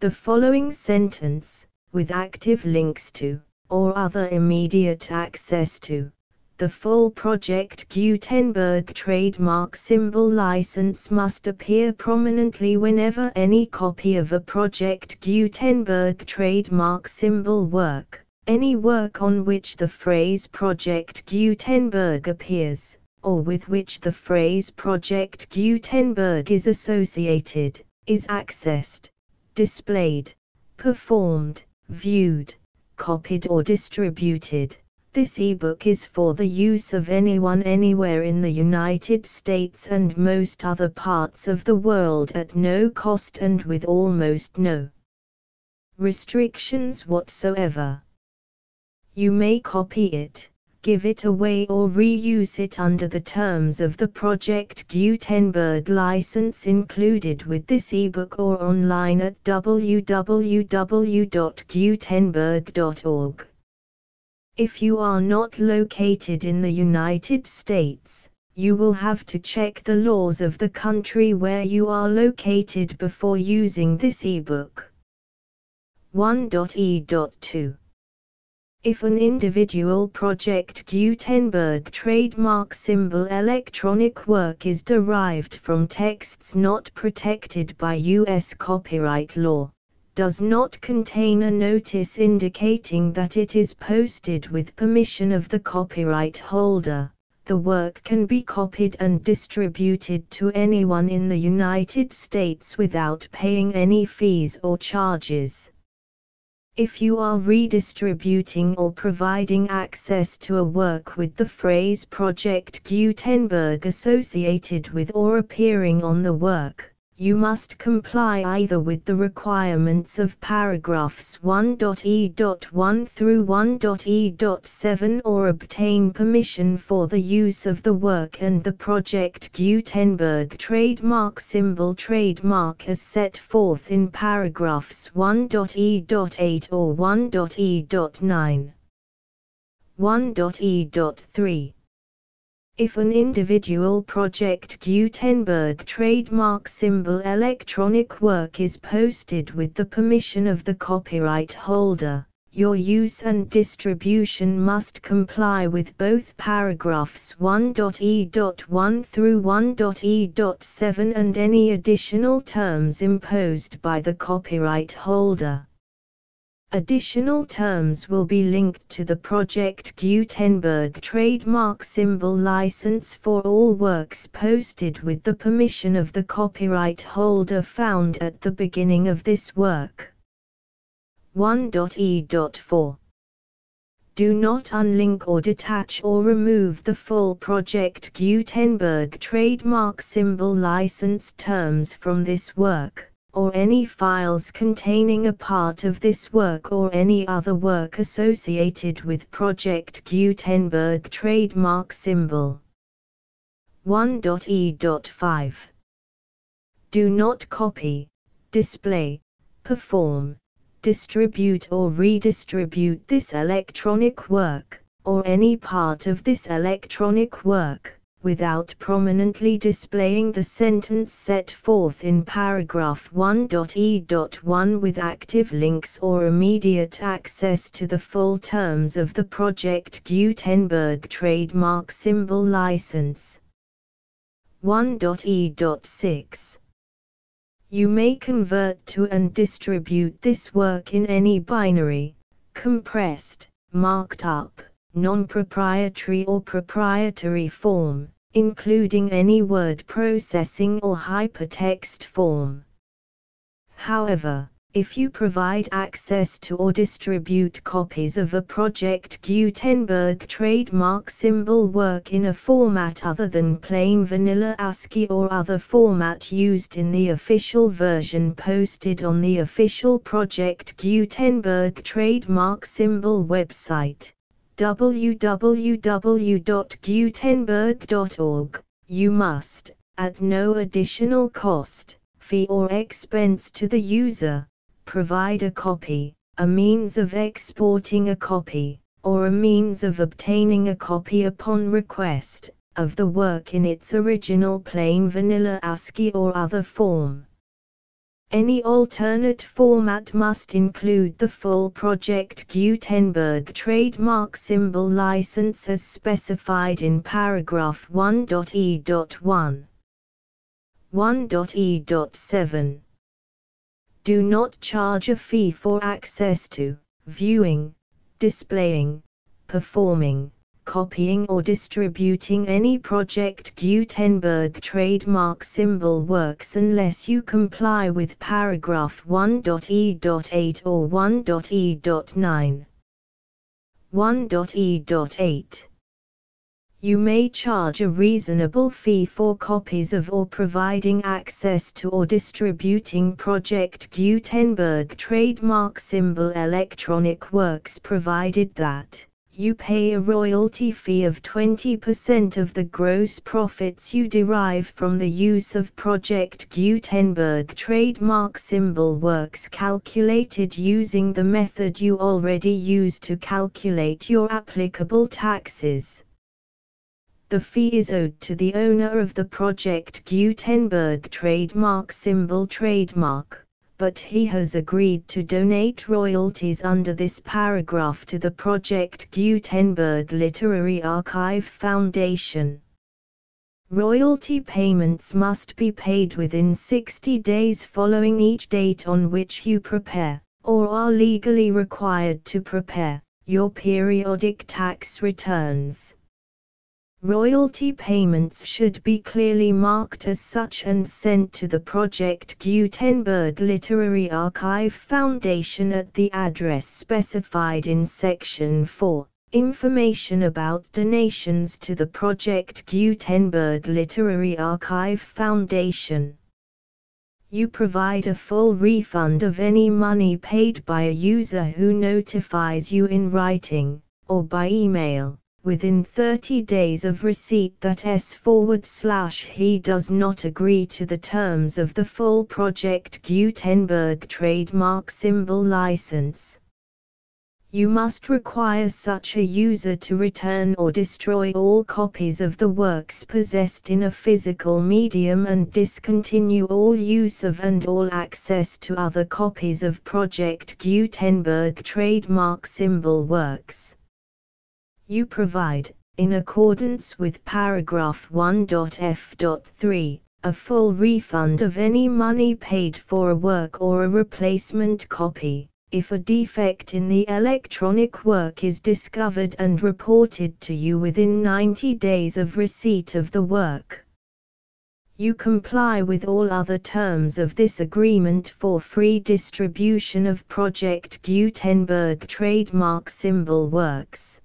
The following sentence, with active links to, or other immediate access to, the full Project Gutenberg trademark symbol license must appear prominently whenever any copy of a Project Gutenberg trademark symbol work, any work on which the phrase Project Gutenberg appears, or with which the phrase Project Gutenberg is associated, is accessed, displayed, performed, viewed, copied or distributed. This ebook is for the use of anyone anywhere in the United States and most other parts of the world at no cost and with almost no restrictions whatsoever. You may copy it, give it away or reuse it under the terms of the Project Gutenberg license included with this ebook or online at www.gutenberg.org. If you are not located in the United States, you will have to check the laws of the country where you are located before using this ebook. 1.e.2. If an individual Project Gutenberg trademark symbol electronic work is derived from texts not protected by U.S. copyright law, does not contain a notice indicating that it is posted with permission of the copyright holder, the work can be copied and distributed to anyone in the United States without paying any fees or charges. If you are redistributing or providing access to a work with the phrase Project Gutenberg associated with or appearing on the work, you must comply either with the requirements of paragraphs 1.e.1 through 1.e.7 or obtain permission for the use of the work and the Project Gutenberg trademark symbol trademark as set forth in paragraphs 1.e.8 or 1.e.9. 1.e.3. If an individual Project Gutenberg trademark symbol electronic work is posted with the permission of the copyright holder, your use and distribution must comply with both paragraphs 1.e.1 through 1.e.7 and any additional terms imposed by the copyright holder. Additional terms will be linked to the Project Gutenberg trademark symbol license for all works posted with the permission of the copyright holder found at the beginning of this work. 1.e.4 Do not unlink or detach or remove the full Project Gutenberg trademark symbol license terms from this work, or any files containing a part of this work or any other work associated with Project Gutenberg trademark symbol. 1.e.5 Do not copy, display, perform, distribute or redistribute this electronic work, or any part of this electronic work, without prominently displaying the sentence set forth in paragraph 1.e.1 with active links or immediate access to the full terms of the Project Gutenberg trademark symbol license. 1.e.6 You may convert to and distribute this work in any binary, compressed, marked up, non-proprietary or proprietary form, including any word processing or hypertext form. However, if you provide access to or distribute copies of a Project Gutenberg trademark symbol work in a format other than plain vanilla ASCII or other format used in the official version posted on the official Project Gutenberg trademark symbol website, www.gutenberg.org, you must, at no additional cost, fee or expense to the user, provide a copy, a means of exporting a copy, or a means of obtaining a copy upon request, of the work in its original plain vanilla ASCII or other form. Any alternate format must include the full Project Gutenberg trademark symbol license as specified in paragraph 1.e.1. 1.e.7 Do not charge a fee for access to, viewing, displaying, performing, copying or distributing any Project Gutenberg trademark symbol works unless you comply with paragraph 1.e.8 or 1.e.9. 1.e.8 You may charge a reasonable fee for copies of or providing access to or distributing Project Gutenberg trademark symbol electronic works provided that you pay a royalty fee of 20% of the gross profits you derive from the use of Project Gutenberg trademark symbol works calculated using the method you already use to calculate your applicable taxes. The fee is owed to the owner of the Project Gutenberg trademark symbol trademark, but he has agreed to donate royalties under this paragraph to the Project Gutenberg Literary Archive Foundation. Royalty payments must be paid within 60 days following each date on which you prepare, or are legally required to prepare, your periodic tax returns. Royalty payments should be clearly marked as such and sent to the Project Gutenberg Literary Archive Foundation at the address specified in Section 4, Information about donations to the Project Gutenberg Literary Archive Foundation. You provide a full refund of any money paid by a user who notifies you in writing, or by email, within 30 days of receipt that he does not agree to the terms of the full Project Gutenberg trademark symbol license. You must require such a user to return or destroy all copies of the works possessed in a physical medium and discontinue all use of and all access to other copies of Project Gutenberg trademark symbol works. You provide, in accordance with paragraph 1.f.3, a full refund of any money paid for a work or a replacement copy, If a defect in the electronic work is discovered and reported to you within 90 days of receipt of the work, you comply with all other terms of this agreement for free distribution of Project Gutenberg trademark symbol works.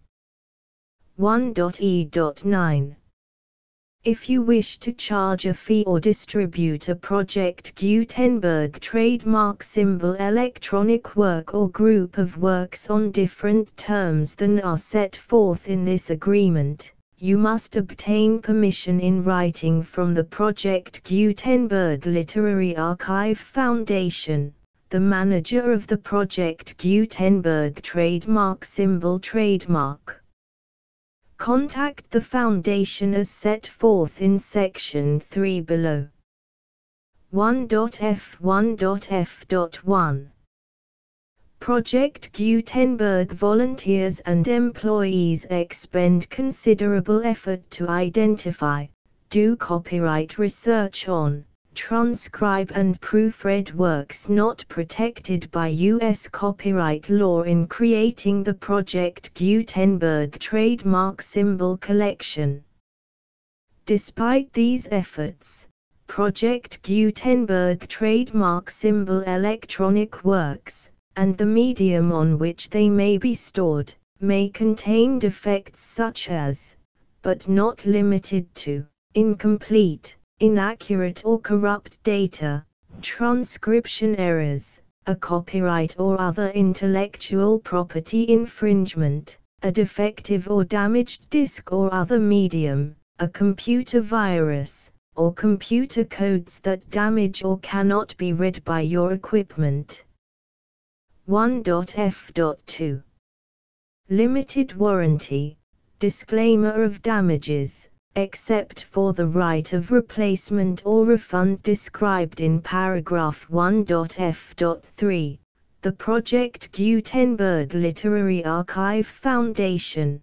1.e.9. If you wish to charge a fee or distribute a Project Gutenberg trademark symbol electronic work or group of works on different terms than are set forth in this agreement, you must obtain permission in writing from the Project Gutenberg Literary Archive Foundation, the manager of the Project Gutenberg trademark symbol trademark. Contact the Foundation as set forth in Section 3 below. 1.f1.f.1 Project Gutenberg volunteers and employees expend considerable effort to identify, do copyright research on, transcribe and proofread works not protected by U.S. copyright law in creating the Project Gutenberg trademark symbol collection. Despite these efforts, Project Gutenberg trademark symbol electronic works, and the medium on which they may be stored, may contain defects such as, but not limited to, incomplete, inaccurate or corrupt data, transcription errors, a copyright or other intellectual property infringement, a defective or damaged disk or other medium, a computer virus, or computer codes that damage or cannot be read by your equipment. 1.f.2 Limited warranty, disclaimer of damages, except for the right of replacement or refund described in paragraph 1.f.3, the Project Gutenberg Literary Archive Foundation,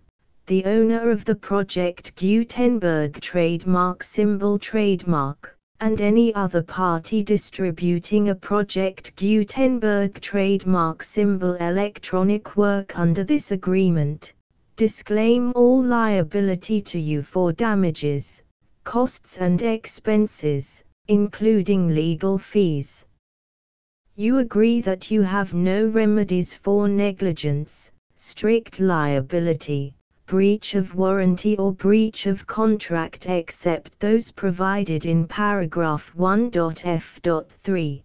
the owner of the Project Gutenberg trademark symbol trademark, and any other party distributing a Project Gutenberg trademark symbol electronic work under this agreement, disclaim all liability to you for damages, costs and expenses, including legal fees. You agree that you have no remedies for negligence, strict liability, breach of warranty or breach of contract except those provided in paragraph 1.f.3.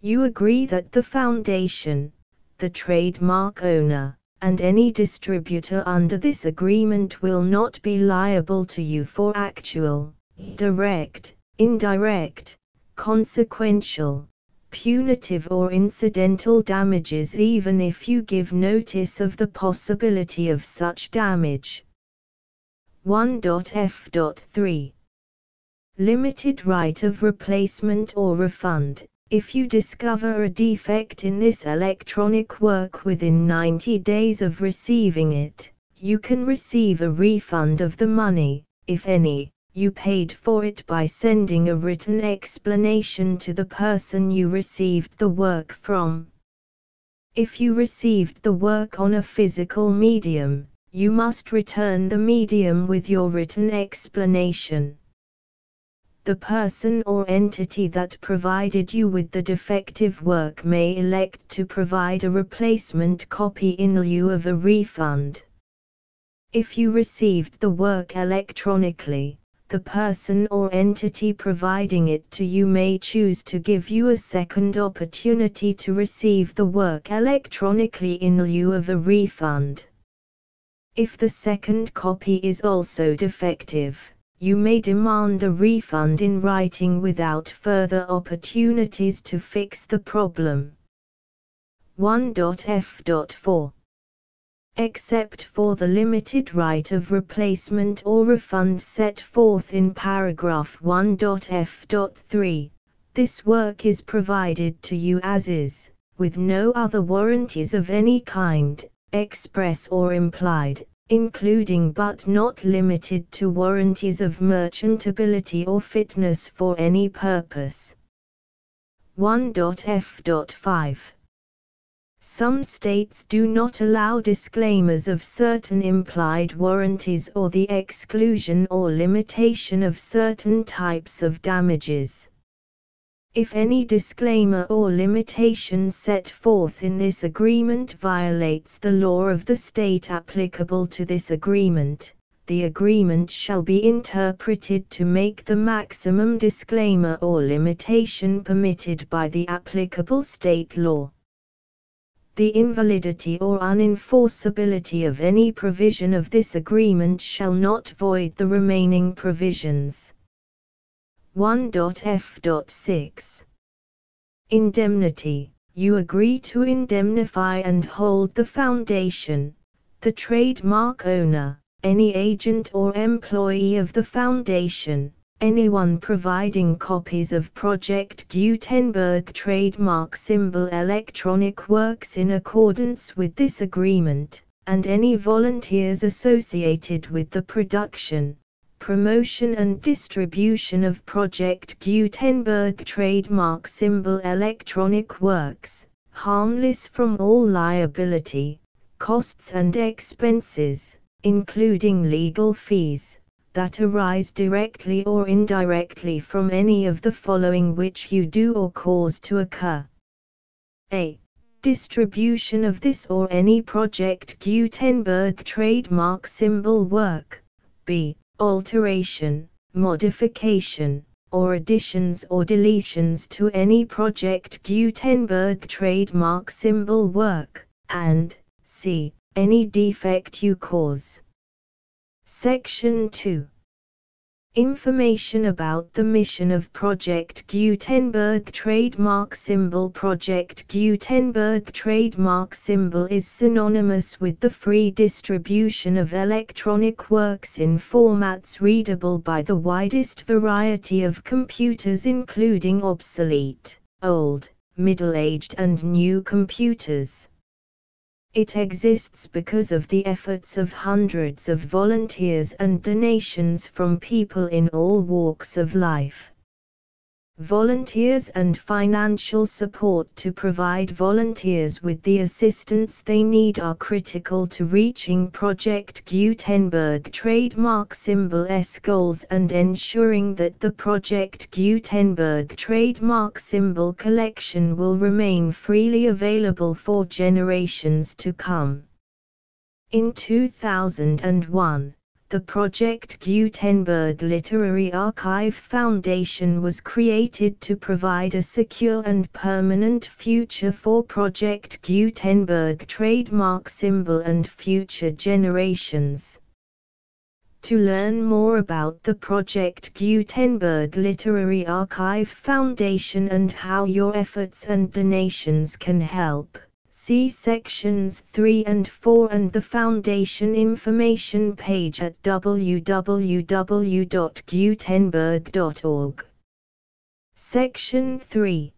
You agree that the Foundation, the trademark owner, and any distributor under this agreement will not be liable to you for actual, direct, indirect, consequential, punitive or incidental damages even if you give notice of the possibility of such damage. 1.f.3 Limited right of replacement or refund. If you discover a defect in this electronic work within 90 days of receiving it, you can receive a refund of the money, if any, you paid for it by sending a written explanation to the person you received the work from. If you received the work on a physical medium, you must return the medium with your written explanation. The person or entity that provided you with the defective work may elect to provide a replacement copy in lieu of a refund. If you received the work electronically, the person or entity providing it to you may choose to give you a second opportunity to receive the work electronically in lieu of a refund. If the second copy is also defective, you may demand a refund in writing without further opportunities to fix the problem. 1.f.4 Except for the limited right of replacement or refund set forth in paragraph 1.f.3, this work is provided to you as is, with no other warranties of any kind, express or implied, including but not limited to warranties of merchantability or fitness for any purpose. 1.f.5 Some states do not allow disclaimers of certain implied warranties or the exclusion or limitation of certain types of damages. If any disclaimer or limitation set forth in this agreement violates the law of the state applicable to this agreement, the agreement shall be interpreted to make the maximum disclaimer or limitation permitted by the applicable state law. The invalidity or unenforceability of any provision of this agreement shall not void the remaining provisions. 1.f.6 Indemnity. You agree to indemnify and hold the foundation, the trademark owner, any agent or employee of the foundation, anyone providing copies of Project Gutenberg trademark symbol electronic works in accordance with this agreement, and any volunteers associated with the production, promotion and distribution of Project Gutenberg trademark symbol electronic works, harmless from all liability, costs and expenses, including legal fees, that arise directly or indirectly from any of the following which you do or cause to occur. A. Distribution of this or any Project Gutenberg trademark symbol work. B. Alteration, modification, or additions or deletions to any Project Gutenberg trademark symbol work, and C. Any defect you cause. Section 2. Information about the mission of Project Gutenberg trademark symbol. Project Gutenberg trademark symbol is synonymous with the free distribution of electronic works in formats readable by the widest variety of computers, including obsolete, old, middle-aged and new computers. It exists because of the efforts of hundreds of volunteers and donations from people in all walks of life. Volunteers and financial support to provide volunteers with the assistance they need are critical to reaching Project Gutenberg trademark symbol's goals and ensuring that the Project Gutenberg trademark symbol collection will remain freely available for generations to come. In 2001, the Project Gutenberg Literary Archive Foundation was created to provide a secure and permanent future for Project Gutenberg trademark symbol and future generations. To learn more about the Project Gutenberg Literary Archive Foundation and how your efforts and donations can help, see sections 3 and 4 and the Foundation information page at www.gutenberg.org. Section 3.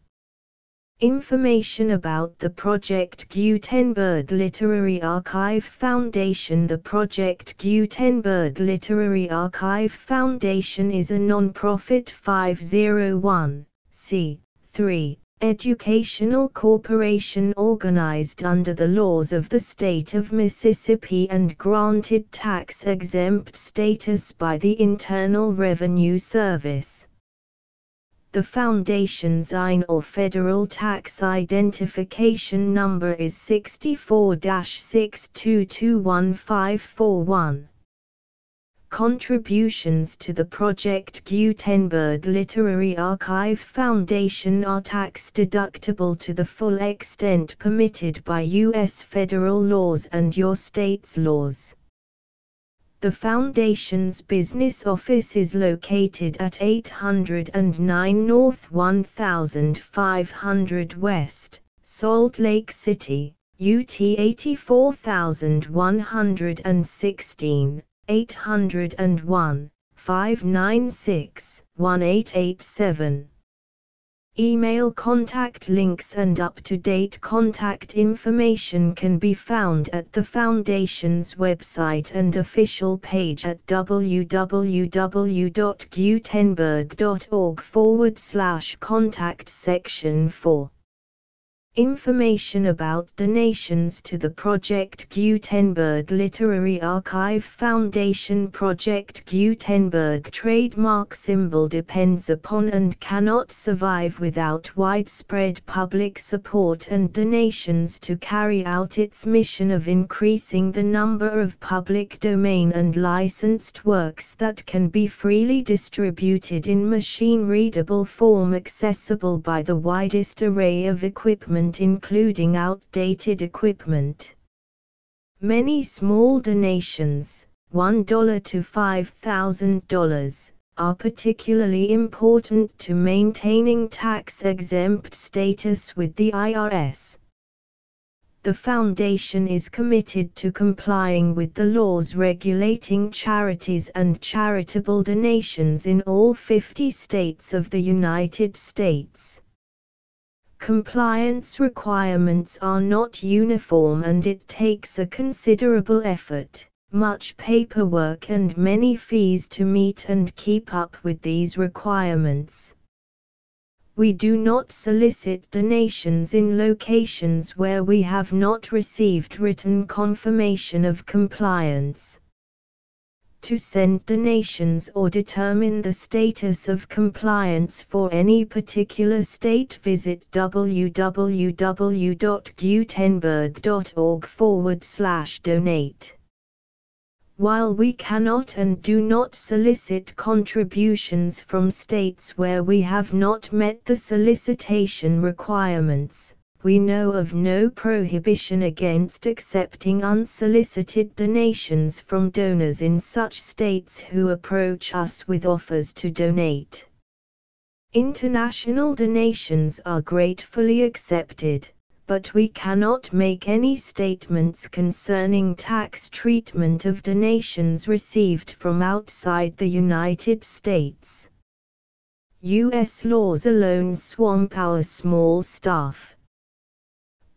Information about the Project Gutenberg Literary Archive Foundation. The Project Gutenberg Literary Archive Foundation is a non-profit 501(c)(3) educational corporation organized under the laws of the state of Mississippi and granted tax-exempt status by the Internal Revenue Service. The Foundation's IN or Federal Tax Identification Number is 64-6221541. Contributions to the Project Gutenberg Literary Archive Foundation are tax-deductible to the full extent permitted by U.S. federal laws and your state's laws. The Foundation's business office is located at 809 North 1500 West, Salt Lake City, UT 84116. 801-596-1887. Email contact links and up-to-date contact information can be found at the Foundation's website and official page at www.gutenberg.org/contact section 4. Information about donations to the Project Gutenberg Literary Archive Foundation. Project Gutenberg trademark symbol depends upon and cannot survive without widespread public support and donations to carry out its mission of increasing the number of public domain and licensed works that can be freely distributed in machine-readable form, accessible by the widest array of equipment, including outdated equipment. Many small donations, $1 to $5,000, are particularly important to maintaining tax-exempt status with the IRS. The Foundation is committed to complying with the laws regulating charities and charitable donations in all 50 states of the United States. Compliance requirements are not uniform and it takes a considerable effort, much paperwork and many fees to meet and keep up with these requirements. We do not solicit donations in locations where we have not received written confirmation of compliance. To send donations or determine the status of compliance for any particular state, visit www.gutenberg.org/donate. While we cannot and do not solicit contributions from states where we have not met the solicitation requirements, we know of no prohibition against accepting unsolicited donations from donors in such states who approach us with offers to donate. International donations are gratefully accepted, but we cannot make any statements concerning tax treatment of donations received from outside the United States. U.S. laws alone swamp our small staff.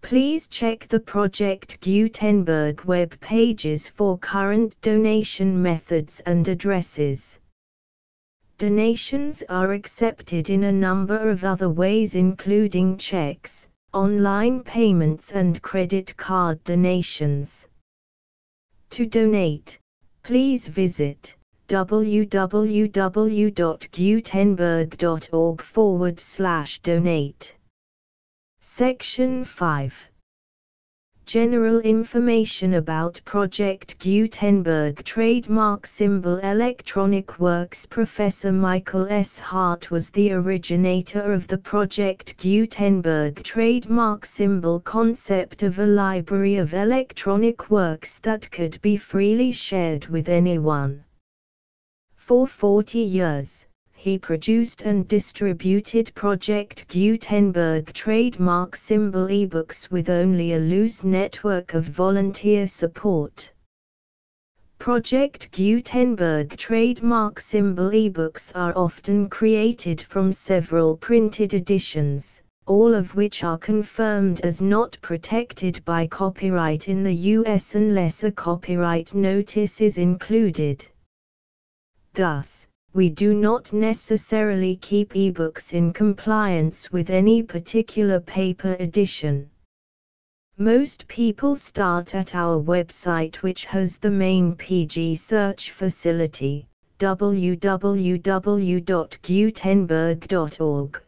Please check the Project Gutenberg web pages for current donation methods and addresses. Donations are accepted in a number of other ways, including checks, online payments and credit card donations. To donate, please visit www.gutenberg.org/donate. Section 5. General information about Project Gutenberg trademark symbol electronic works. Professor Michael S. Hart was the originator of the Project Gutenberg trademark symbol concept of a library of electronic works that could be freely shared with anyone. For 40 years, he produced and distributed Project Gutenberg trademark symbol ebooks with only a loose network of volunteer support. Project Gutenberg trademark symbol ebooks are often created from several printed editions, all of which are confirmed as not protected by copyright in the US unless a copyright notice is included. Thus, we do not necessarily keep ebooks in compliance with any particular paper edition. Most people start at our website, which has the main PG search facility, www.gutenberg.org.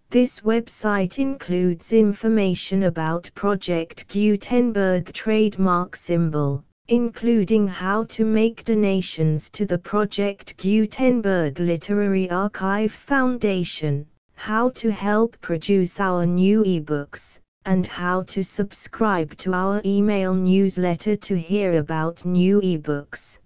This website includes information about Project Gutenberg trademark symbol, including how to make donations to the Project Gutenberg Literary Archive Foundation, how to help produce our new ebooks, and how to subscribe to our email newsletter to hear about new ebooks.